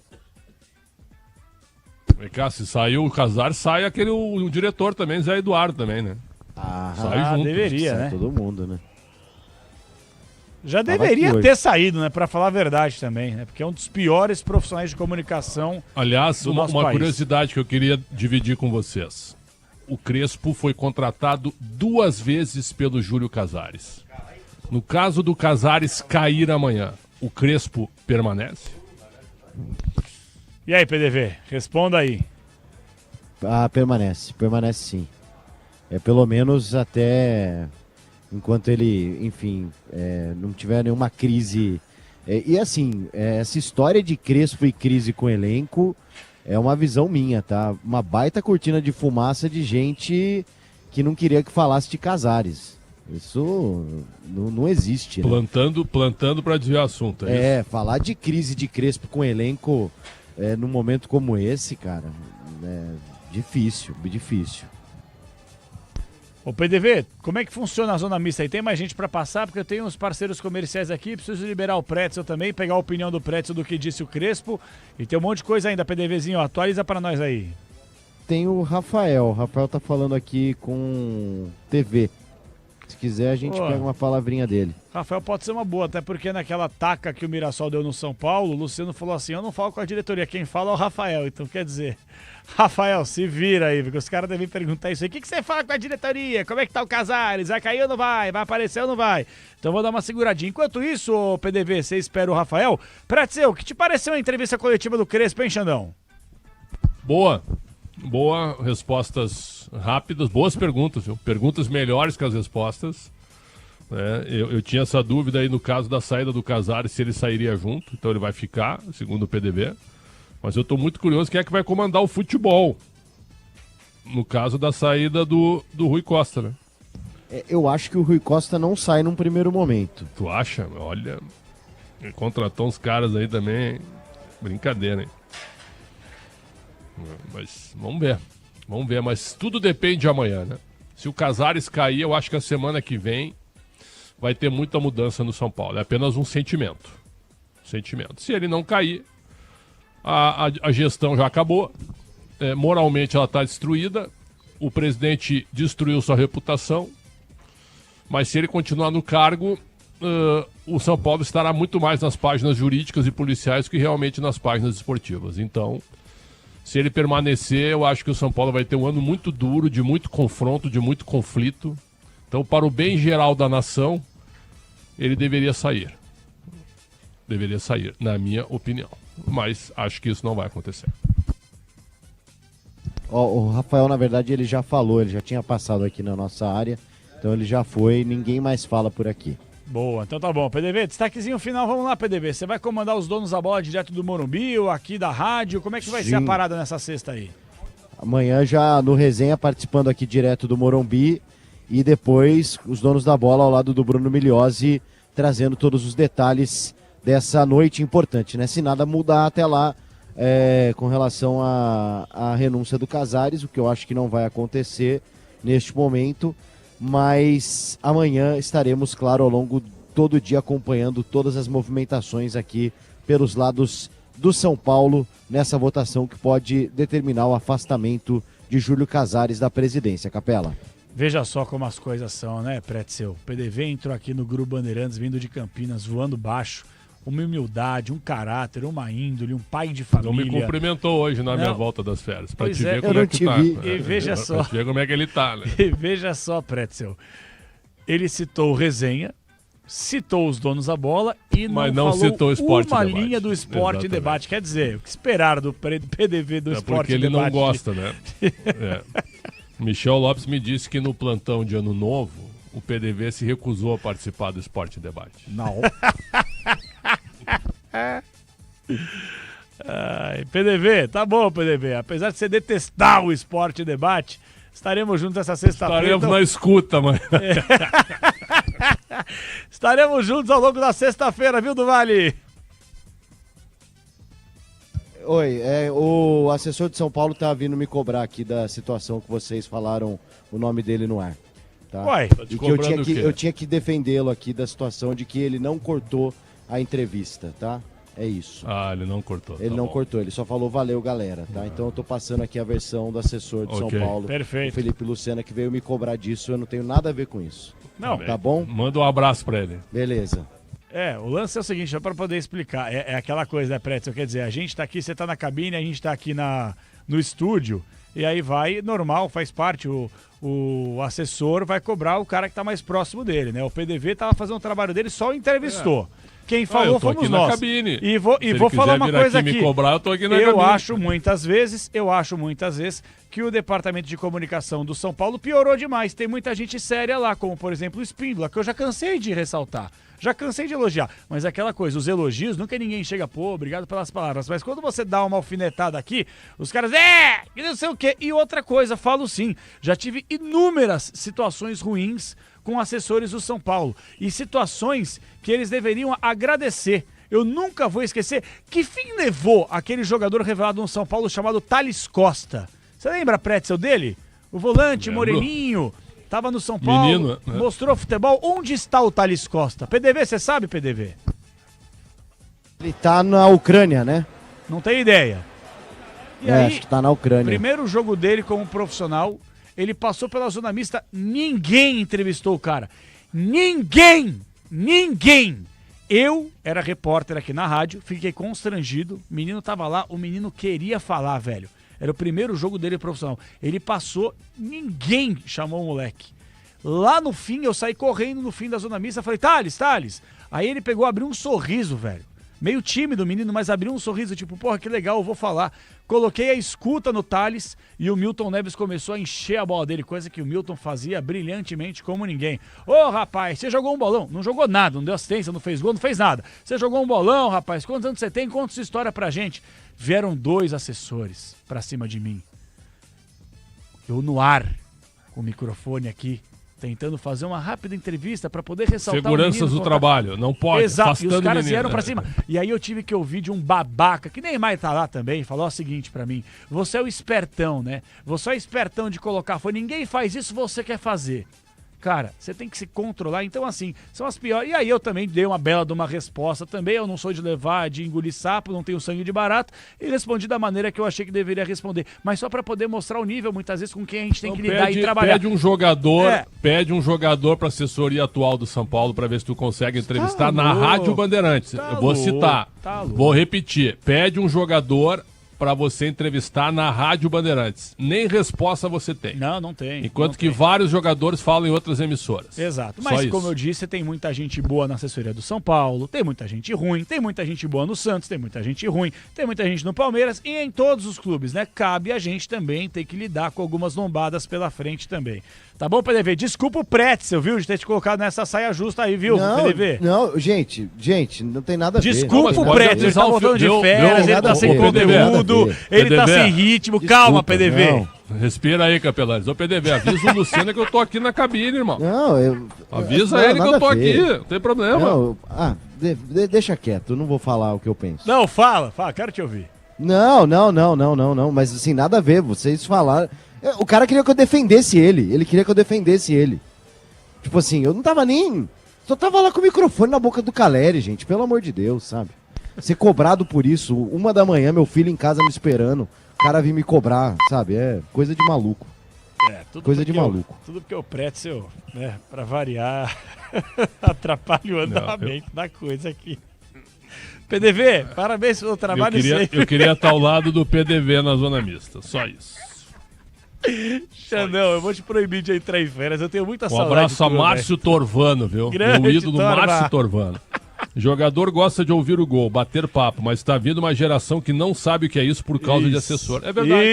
Vem cá, se saiu o Casares, sai o diretor também, Zé Eduardo também, né? Sai junto. Deveria, Sai né? todo mundo, né? Já Tava deveria aqui ter hoje. saído, né? Pra falar a verdade também, né? Porque é um dos piores profissionais de comunicação Aliás, do uma nosso país. curiosidade que eu queria dividir com vocês. o Crespo foi contratado 2 vezes pelo Júlio Casares. No caso do Casares cair amanhã, o Crespo permanece? E aí, PDV, responda aí. Permanece sim. Pelo menos até enquanto ele, enfim, não tiver nenhuma crise. E assim, essa história de Crespo e crise com elenco é uma visão minha, tá? Uma baita cortina de fumaça de gente que não queria que falasse de Casares. Isso não existe, né? Plantando para desviar o assunto. Falar de crise de Crespo com elenco num momento como esse, cara, difícil. Ô PDV, como é que funciona a zona mista aí? Tem mais gente pra passar? Porque eu tenho uns parceiros comerciais aqui, preciso liberar o Pretzel também, pegar a opinião do Pretzel do que disse o Crespo. E tem um monte de coisa ainda, PDVzinho, atualiza pra nós aí. Tem o Rafael. O Rafael tá falando aqui com TV. Se quiser, a gente pega uma palavrinha dele. Rafael pode ser uma boa, até porque naquela taca que o Mirassol deu no São Paulo, o Luciano falou assim, eu não falo com a diretoria, quem fala é o Rafael. Então quer dizer, Rafael, se vira aí, porque os caras devem perguntar isso aí. O que você fala com a diretoria? Como é que tá o Casares? Vai cair ou não vai? Vai aparecer ou não vai? Então vou dar uma seguradinha. Enquanto isso, ô PDV, você espera o Rafael. Pretzel, o que te pareceu a entrevista coletiva do Crespo, hein, Xandão? Boa, respostas rápidas, boas perguntas, viu? Perguntas melhores que as respostas. Eu tinha essa dúvida aí no caso da saída do Casares, se ele sairia junto, então ele vai ficar, segundo o PDV. Mas eu tô muito curioso quem é que vai comandar o futebol. No caso da saída do Rui Costa, né? Eu acho que o Rui Costa não sai num primeiro momento. Tu acha? Olha, ele contratou uns caras aí também. Brincadeira, hein? Mas vamos ver, mas tudo depende de amanhã, né? Se o Casares cair, eu acho que a semana que vem vai ter muita mudança no São Paulo. É apenas um sentimento. Se ele não cair, a gestão já acabou. Moralmente ela está destruída. O presidente destruiu sua reputação. Mas se ele continuar no cargo, o São Paulo estará muito mais nas páginas jurídicas e policiais que realmente nas páginas esportivas. Então, se ele permanecer, eu acho que o São Paulo vai ter um ano muito duro, de muito confronto, de muito conflito. Então, para o bem geral da nação, ele deveria sair. Na minha opinião. Mas acho que isso não vai acontecer. O Rafael, na verdade, ele já falou, ele já tinha passado aqui na nossa área. Então ele já foi, ninguém mais fala por aqui. Boa, então tá bom. PDV, destaquezinho final, vamos lá, PDV. Você vai comandar os donos da bola direto do Morumbi ou aqui da rádio? Como é que vai ser a parada nessa sexta aí? Amanhã já no Resenha, participando aqui direto do Morumbi. E depois os donos da bola ao lado do Bruno Migliozzi, trazendo todos os detalhes dessa noite importante, né? Se nada mudar até lá com relação à renúncia do Casares, o que eu acho que não vai acontecer neste momento. Mas amanhã estaremos, claro, ao longo todo dia acompanhando todas as movimentações aqui pelos lados do São Paulo nessa votação que pode determinar o afastamento de Júlio Casares da presidência. Capela. Veja só como as coisas são, né, Pretzel? O PDV entrou aqui no Grupo Bandeirantes, vindo de Campinas, voando baixo. Uma humildade, um caráter, uma índole, um pai de família. Não me cumprimentou hoje na minha volta das férias. Pra te ver eu como não é que te tá. vi. E veja só. Pra te ver como é que ele tá, né? E veja só, Pretzel. Ele citou o Resenha, citou os donos da bola e mas não falou citou o Esporte uma Debate. linha do Esporte Exatamente. Debate. Quer dizer, o que esperar do PDV do Esporte porque ele Debate? não gosta, né? Michel Lopes me disse que no plantão de Ano Novo, o PDV se recusou a participar do Esporte Debate. Não. Ai, PDV, tá bom, PDV. Apesar de você detestar o Esporte Debate, estaremos juntos essa sexta-feira. Estaremos na escuta, mano. Estaremos juntos ao longo da sexta-feira, viu, do Vale? Oi, o assessor de São Paulo tá vindo me cobrar aqui da situação que vocês falaram o nome dele no ar. Tá? Uai, tá te e que cobrando o quê? eu tinha que defendê-lo aqui da situação de que ele não cortou a entrevista, tá? É isso. Ah, ele não cortou. Ele não cortou, ele só falou valeu, galera, tá? Então eu tô passando aqui a versão do assessor de São Paulo, perfeito. o Felipe Lucena, que veio me cobrar disso, eu não tenho nada a ver com isso. Não. Tá bom? Manda um abraço pra ele. Beleza. O lance é o seguinte, só para poder explicar, é aquela coisa, né, Pretzel? Quer dizer, a gente tá aqui, você tá na cabine, a gente tá aqui no estúdio, e aí vai, normal, faz parte, o assessor vai cobrar o cara que tá mais próximo dele, né? O PDV tava fazendo o trabalho dele, só entrevistou. Quem falou fomos nós. Na cabine. E vou falar uma coisa aqui. Me cobrar, eu tô aqui na cabine. Eu acho muitas vezes que o departamento de comunicação do São Paulo piorou demais. Tem muita gente séria lá, como por exemplo o Espíndola, que eu já cansei de ressaltar. Já cansei de elogiar, mas é aquela coisa, os elogios, nunca ninguém chega, pô, obrigado pelas palavras, mas quando você dá uma alfinetada aqui, os caras, que não sei o quê. E outra coisa, falo sim, já tive inúmeras situações ruins com assessores do São Paulo, e situações que eles deveriam agradecer. Eu nunca vou esquecer que fim levou aquele jogador revelado no São Paulo chamado Thales Costa. Você lembra, Pretzel, dele? O volante, moreninho... Tava no São Paulo, Menino, né? Mostrou futebol. Onde está o Thales Costa? PDV, você sabe, PDV? Ele tá na Ucrânia, né? Não tem ideia. E aí, acho que tá na Ucrânia. Primeiro jogo dele como profissional, ele passou pela zona mista, ninguém entrevistou o cara. Ninguém! Eu era repórter aqui na rádio, fiquei constrangido, o menino tava lá, o menino queria falar, velho. Era o primeiro jogo dele profissional. Ele passou, ninguém chamou o moleque. Lá no fim, eu saí correndo no fim da zona mista, falei, Thales. Aí ele pegou, abriu um sorriso, velho. Meio tímido o menino, mas abriu um sorriso, tipo, porra, que legal, eu vou falar. Coloquei a escuta no Thales e o Milton Neves começou a encher a bola dele, coisa que o Milton fazia brilhantemente como ninguém. Ô, rapaz, você jogou um bolão? Não jogou nada, não deu assistência, não fez gol, não fez nada. Você jogou um bolão, rapaz, quantos anos você tem? Conta sua história pra gente. Vieram 2 assessores pra cima de mim. Eu no ar, com o microfone aqui, tentando fazer uma rápida entrevista para poder ressaltar Seguranças do trabalho, não pode. Exato, e os caras vieram pra cima. E aí eu tive que ouvir de um babaca, que Neymar tá lá também, falou o seguinte pra mim, você é o espertão, né? Você é o espertão de colocar, foi ninguém faz isso, você quer fazer. Cara, você tem que se controlar, então assim, são as piores. E aí eu também dei uma bela de uma resposta também, eu não sou de levar, de engolir sapo, não tenho sangue de barata, e respondi da maneira que eu achei que deveria responder. Mas só pra poder mostrar o nível, muitas vezes, com quem a gente tem que lidar e trabalhar. Pede um jogador pra assessoria atual do São Paulo pra ver se tu consegue entrevistar na Rádio Bandeirantes. Eu vou citar, vou repetir, pede um jogador para você entrevistar na Rádio Bandeirantes. Nem resposta você tem. Não tem. Enquanto que vários jogadores falam em outras emissoras. Exato. Mas como eu disse, tem muita gente boa na assessoria do São Paulo, tem muita gente ruim, tem muita gente boa no Santos, tem muita gente ruim, tem muita gente no Palmeiras e em todos os clubes, né? Cabe a gente também ter que lidar com algumas lombadas pela frente também. Tá bom, PDV? Desculpa o Pretzel, viu? De ter te colocado nessa saia justa aí, viu, PDV? Não, gente, não tem nada a ver. Desculpa o Pretzel, ele tá voltando de férias, ele tá sem conteúdo, ele tá sem ritmo. Calma, PDV. Respira aí, Capelares. Ô, PDV, avisa o Luciano que eu tô aqui na cabine, irmão. Avisa ele que eu tô aqui, não tem problema. Deixa quieto, eu não vou falar o que eu penso. Não, fala, quero te ouvir. Não, mas assim, nada a ver, vocês falaram... O cara queria que eu defendesse ele queria que eu defendesse ele. Tipo assim, eu não tava nem... Só tava lá com o microfone na boca do Caleri, gente, pelo amor de Deus, sabe? Ser cobrado por isso, 1 da manhã, meu filho em casa me esperando, o cara vir me cobrar, sabe? É coisa de maluco. Coisa de maluco. Tudo porque o Pretzel, né, pra variar, atrapalha o andamento da coisa aqui. PDV, parabéns pelo trabalho sempre. Eu queria estar ao lado do PDV na zona mista, só isso. Não, eu vou te proibir de entrar em férias, eu tenho muita saudade. Um abraço a Márcio Torvano, viu? Grande o ídolo Márcio Torvano. Jogador gosta de ouvir o gol, bater papo, mas está vindo uma geração que não sabe o que é isso por causa de assessor. É verdade.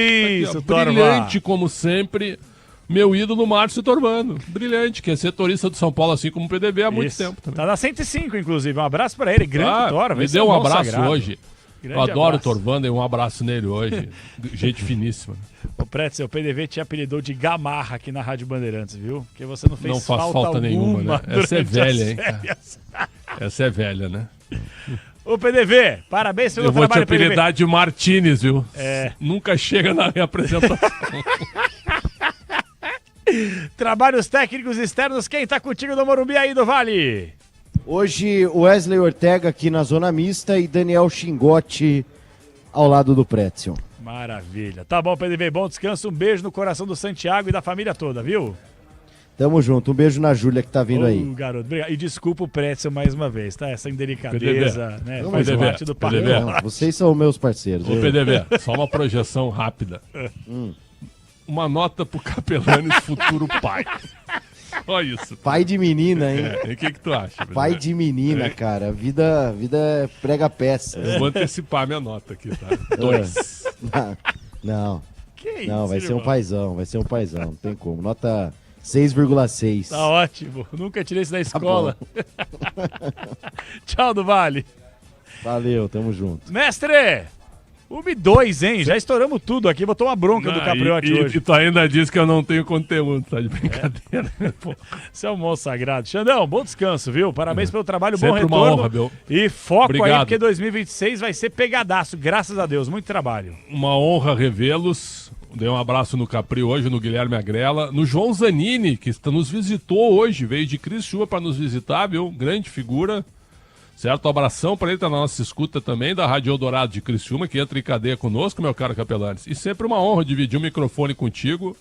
Isso, tá aqui, brilhante como sempre, meu ídolo Márcio Torvano. Brilhante, que é setorista do São Paulo, assim como o PDV há muito tempo também. Tá na 105, inclusive. Um abraço pra ele, grande Torvano. Me deu um abraço hoje. Grande eu adoro abraço. o Torvano e um abraço nele hoje. Gente finíssima. Ô, Pretzel, o PDV te apelidou de Gamarra aqui na Rádio Bandeirantes, viu? Porque você não fez não faz falta nenhuma, né? Essa é velha, hein? Essa é velha, né? Ô, PDV, parabéns pelo trabalho, PDV. Eu vou te apelidar PDV. de Martínez, viu? É. Nunca chega na reapresentação. Trabalhos técnicos externos, quem tá contigo no Morumbi aí do Vale? Hoje, Wesley Ortega aqui na zona mista e Daniel Xingotti ao lado do Pretzel. Maravilha. Tá bom, PDV, bom descanso. Um beijo no coração do Santiago e da família toda, viu? Tamo junto. Um beijo na Júlia que tá vindo aí. Garoto. Obrigado. E desculpa o Pretzel mais uma vez, tá? Essa indelicadeza, né? Não, faz parte do papo. Vocês são meus parceiros. Ô, PDV, só uma projeção rápida. uma nota pro Capelanes, futuro pai. Só isso. Pai de menina, hein? E o que tu acha? Pai de menina, cara. Vida é prega peça. Eu vou antecipar minha nota aqui, tá? 2. Não. Que isso, não, vai ser irmão? um paizão, não tem como. Nota 6,6. Tá ótimo. Nunca tirei isso da escola. Tchau, do Vale. Valeu, tamo junto. Mestre! 1-2, hein? Já estouramos tudo aqui. Botou uma bronca do Capriotti hoje. E tu ainda disse que eu não tenho conteúdo, tá de brincadeira. Pô, você é um monstro sagrado. Xandão, bom descanso, viu? Parabéns pelo trabalho, Sempre bom retorno. uma honra, meu. E foco Obrigado. aí, porque 2026 vai ser pegadaço, graças a Deus. Muito trabalho. Uma honra revê-los. Dei um abraço no Capri hoje, no Guilherme Agrela, no João Zanini, que nos visitou hoje, veio de Criciúma para nos visitar, viu? Grande figura. Certo? Um abração para ele, tá na nossa escuta também, da Rádio Eldorado de Criciúma, que entra em cadeia conosco, meu caro Capelanes. E sempre uma honra dividir o microfone contigo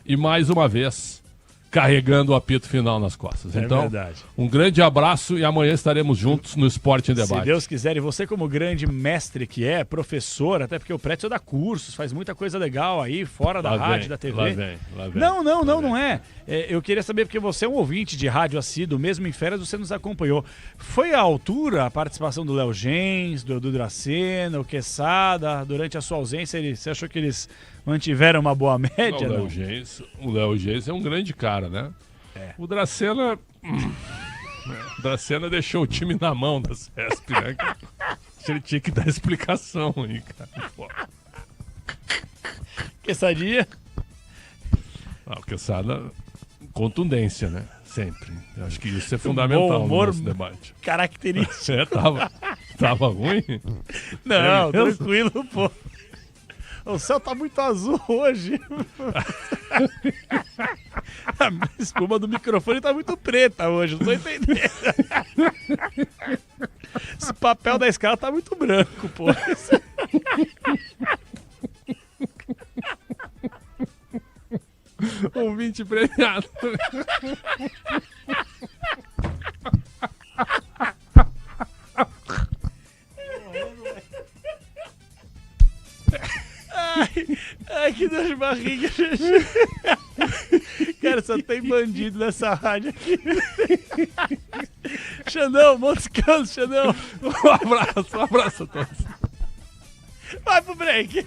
e mais uma vez carregando o apito final nas costas. É então, verdade. um grande abraço e amanhã estaremos juntos no Esporte em Debate. Se Deus quiser, e você como grande mestre que é, professor, até porque o Prédio dá cursos, faz muita coisa legal aí, fora da rádio, da TV. Lá vem. Não é. Eu queria saber, porque você é um ouvinte de rádio assíduo, mesmo em férias você nos acompanhou. Foi à altura a participação do Léo Gens, do Dracena, o Quesada, durante a sua ausência, você achou que eles mantiveram uma boa média? Não, o Léo Gens é um grande cara, né? É. O Dracena... O Dracena deixou o time na mão da CESP, né? Ele tinha que dar explicação aí, cara. Pô. Quesadinha? O Quesada, contundência, né? Sempre. Eu acho que isso é fundamental no nosso debate. Característico. Tava ruim? Não, tranquilo, pô. O céu tá muito azul hoje. A espuma do microfone tá muito preta hoje, não tô entendendo. Esse papel da escala tá muito branco, pô. Ouvinte premiado. Ai, que dor de barriga, cara, só tem bandido nessa rádio aqui. Xandão, bom descanso, Xandão. Um abraço a todos. Vai pro break.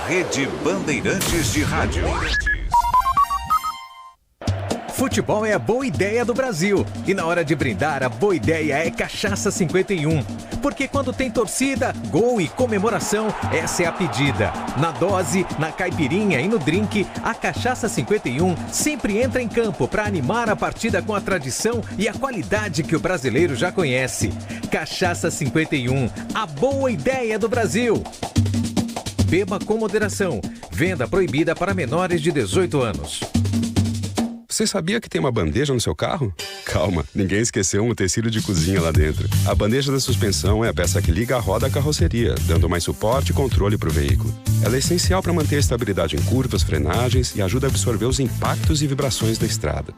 Rede Bandeirantes de Rádio. Futebol é a boa ideia do Brasil. E na hora de brindar, a boa ideia é Cachaça 51. Porque quando tem torcida, gol e comemoração, essa é a pedida. Na dose, na caipirinha e no drink, a Cachaça 51 sempre entra em campo para animar a partida com a tradição e a qualidade que o brasileiro já conhece. Cachaça 51, a boa ideia do Brasil. Beba com moderação. Venda proibida para menores de 18 anos. Você sabia que tem uma bandeja no seu carro? Calma, ninguém esqueceu um utensílio de cozinha lá dentro. A bandeja da suspensão é a peça que liga a roda à carroceria, dando mais suporte e controle para o veículo. Ela é essencial para manter a estabilidade em curvas, frenagens e ajuda a absorver os impactos e vibrações da estrada.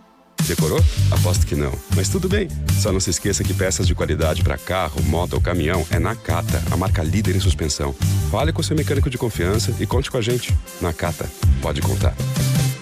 Decorou? Aposto que não. Mas tudo bem. Só não se esqueça que peças de qualidade para carro, moto ou caminhão é Nakata, a marca líder em suspensão. Fale com seu mecânico de confiança e conte com a gente. Nakata, pode contar.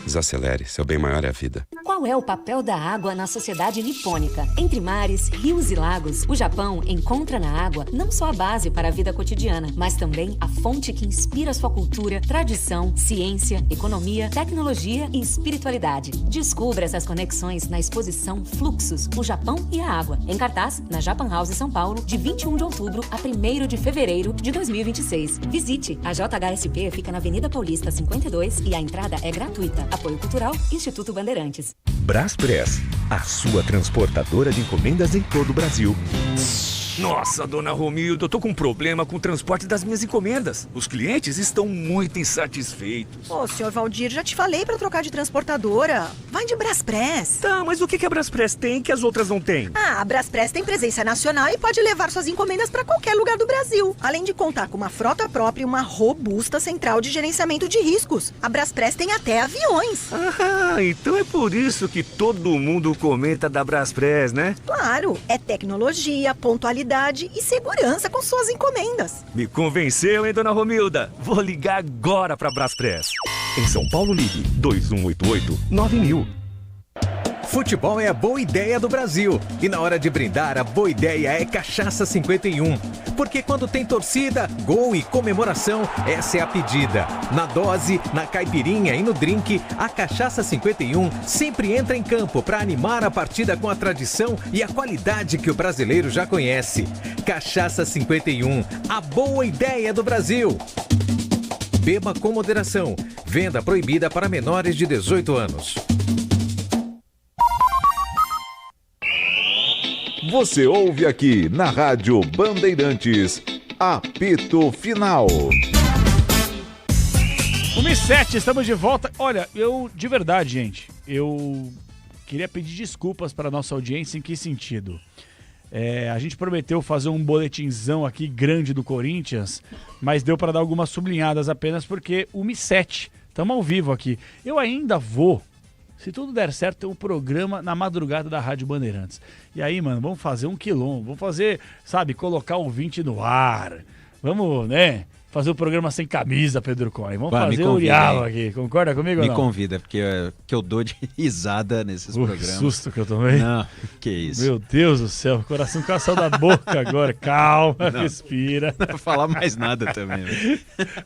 Desacelere, seu bem maior é a vida. Qual é o papel da água na sociedade nipônica? Entre mares, rios e lagos, o Japão encontra na água não só a base para a vida cotidiana, mas também a fonte que inspira sua cultura, tradição, ciência, economia, tecnologia e espiritualidade. Descubra essas conexões na exposição Fluxos, o Japão e a Água, em cartaz na Japan House São Paulo, de 21 de outubro a 1º de fevereiro de 2026. Visite. A JHSP fica na Avenida Paulista 52 e a entrada é gratuita. Apoio Cultural, Instituto Bandeirantes. Braspress, a sua transportadora de encomendas em todo o Brasil. Nossa, dona Romilda, eu tô com um problema com o transporte das minhas encomendas. Os clientes estão muito insatisfeitos. Ô, senhor Valdir, já te falei pra trocar de transportadora. Vai de Braspress. Tá, mas o que a Braspress tem que as outras não têm? Ah, a Braspress tem presença nacional e pode levar suas encomendas pra qualquer lugar do Brasil. Além de contar com uma frota própria e uma robusta central de gerenciamento de riscos. A Braspress tem até aviões. Ah, então é por isso que todo mundo comenta da Braspress, né? Claro, é tecnologia, pontualidade qualidade e segurança com suas encomendas. Me convenceu, hein, dona Romilda? Vou ligar agora pra Braspress. Em São Paulo, ligue 2188-9000. Futebol é a boa ideia do Brasil. E na hora de brindar, a boa ideia é Cachaça 51. Porque quando tem torcida, gol e comemoração, essa é a pedida. Na dose, na caipirinha e no drink, a Cachaça 51 sempre entra em campo para animar a partida com a tradição e a qualidade que o brasileiro já conhece. Cachaça 51, a boa ideia do Brasil. Beba com moderação. Venda proibida para menores de 18 anos. Você ouve aqui na Rádio Bandeirantes, apito final. 1h07, estamos de volta. Olha, de verdade, gente, eu queria pedir desculpas para a nossa audiência. Em que sentido? A gente prometeu fazer um boletinzão aqui grande do Corinthians, mas deu para dar algumas sublinhadas apenas porque 1h07, estamos ao vivo aqui. Eu ainda vou, se tudo der certo, ter um programa na madrugada da Rádio Bandeirantes. E aí, mano, vamos fazer um quilombo, vamos fazer, sabe, colocar o ouvinte no ar, vamos, né, fazer o programa sem camisa, Pedro Cohen. Vamos fazer o Uriala aqui, concorda comigo ou não? Me convida, porque que eu dou de risada nesses programas. Que susto que eu tomei. Não, que isso. Meu Deus do céu, coração caçado da boca agora. Calma, não, respira. Não vou falar mais nada também. Né?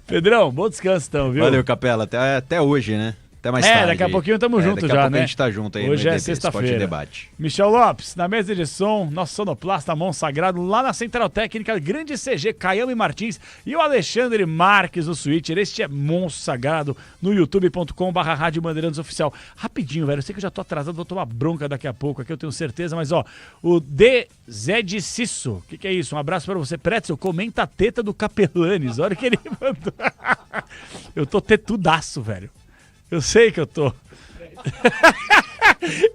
Pedrão, bom descanso então, viu? Valeu, Capela, até hoje, né? Até mais tarde. Daqui a pouquinho estamos juntos já, né? Daqui a pouco a gente tá junto aí. Hoje no é sexta-feira. Debate. Michel Lopes, na mesa de som, nosso sonoplasta Mão Sagrado, lá na Central Técnica, grande CG, Caiame Martins e o Alexandre Marques no Switcher. Este é Monstro Sagrado no youtube.com/Rádio Bandeirantes Oficial. Rapidinho, velho, eu sei que eu já tô atrasado, vou tomar bronca daqui a pouco, aqui eu tenho certeza, mas ó, o Zé de Cisso, o que é isso? Um abraço pra você. Pretzel, comenta a teta do Capelanes, olha o que ele mandou. Eu tô tetudaço, velho. Eu sei que eu tô.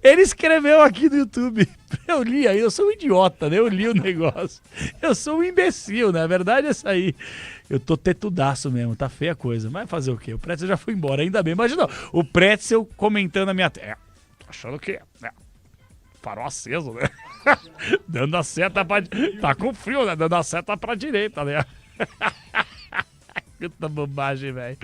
Ele escreveu aqui no YouTube. Eu li aí, eu sou um idiota, né? Eu li o negócio. Eu sou um imbecil, né? A verdade é essa aí. Eu tô tetudaço mesmo, tá feia a coisa. Mas fazer o quê? O Pretzel já foi embora, ainda bem. Imagina, o Pretzel comentando a minha tela. Tô achando que farol aceso, né? Dando a seta pra... Tá com frio, né? Dando a seta pra direita, né? Puta bobagem, velho.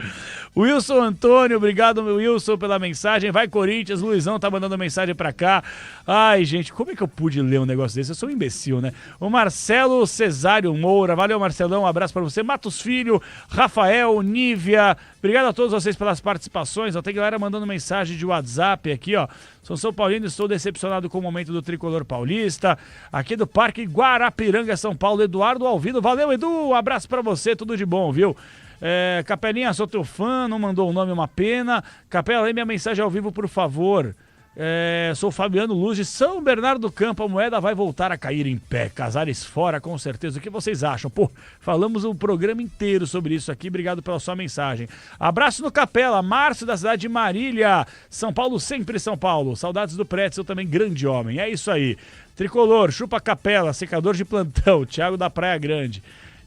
Wilson Antônio, obrigado, meu Wilson, pela mensagem. Vai, Corinthians. Luizão tá mandando mensagem pra cá. Ai, gente, como é que eu pude ler um negócio desse? Eu sou um imbecil, né? O Marcelo Cesário Moura. Valeu, Marcelão. Um abraço pra você. Matos Filho, Rafael, Nívia. Obrigado a todos vocês pelas participações. Ó, tem galera mandando mensagem de WhatsApp aqui, ó. Sou Paulino, estou decepcionado com o momento do Tricolor Paulista. Aqui do Parque Guarapiranga, São Paulo, Eduardo Alvino. Valeu, Edu. Um abraço pra você. Tudo de bom, viu? Capelinha, sou teu fã, não mandou o nome, uma pena. Capela, lê minha mensagem ao vivo, por favor. Sou Fabiano Luz de São Bernardo do Campo. A moeda vai voltar a cair em pé. Casares fora, com certeza. O que vocês acham? Pô, falamos um programa inteiro sobre isso aqui. Obrigado pela sua mensagem. Abraço no Capela. Márcio da cidade de Marília. São Paulo, sempre São Paulo. Saudades do Pretzel também, grande homem. É isso aí. Tricolor, chupa Capela, secador de plantão. Thiago da Praia Grande.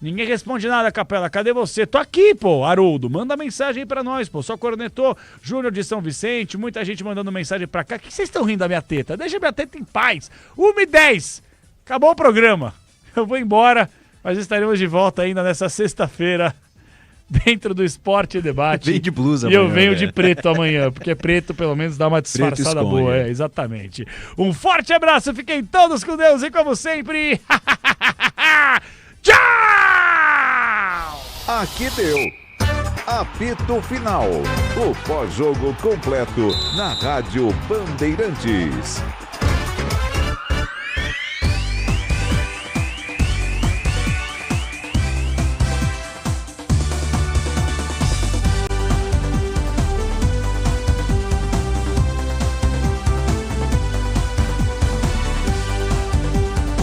Ninguém responde nada, Capela. Cadê você? Tô aqui, pô. Haroldo, manda mensagem aí pra nós, pô. Só cornetou. Júnior de São Vicente. Muita gente mandando mensagem pra cá. O que vocês estão rindo da minha teta? Deixa minha teta em paz. 1h10. Acabou o programa. Eu vou embora, mas estaremos de volta ainda nessa sexta-feira dentro do Esporte e Debate. Vem de blusa amanhã. E eu venho de preto amanhã, porque preto pelo menos dá uma disfarçada boa. Exatamente. Um forte abraço. Fiquem todos com Deus e como sempre... Tchau! Aqui deu. Apito Final. O pós-jogo completo na Rádio Bandeirantes.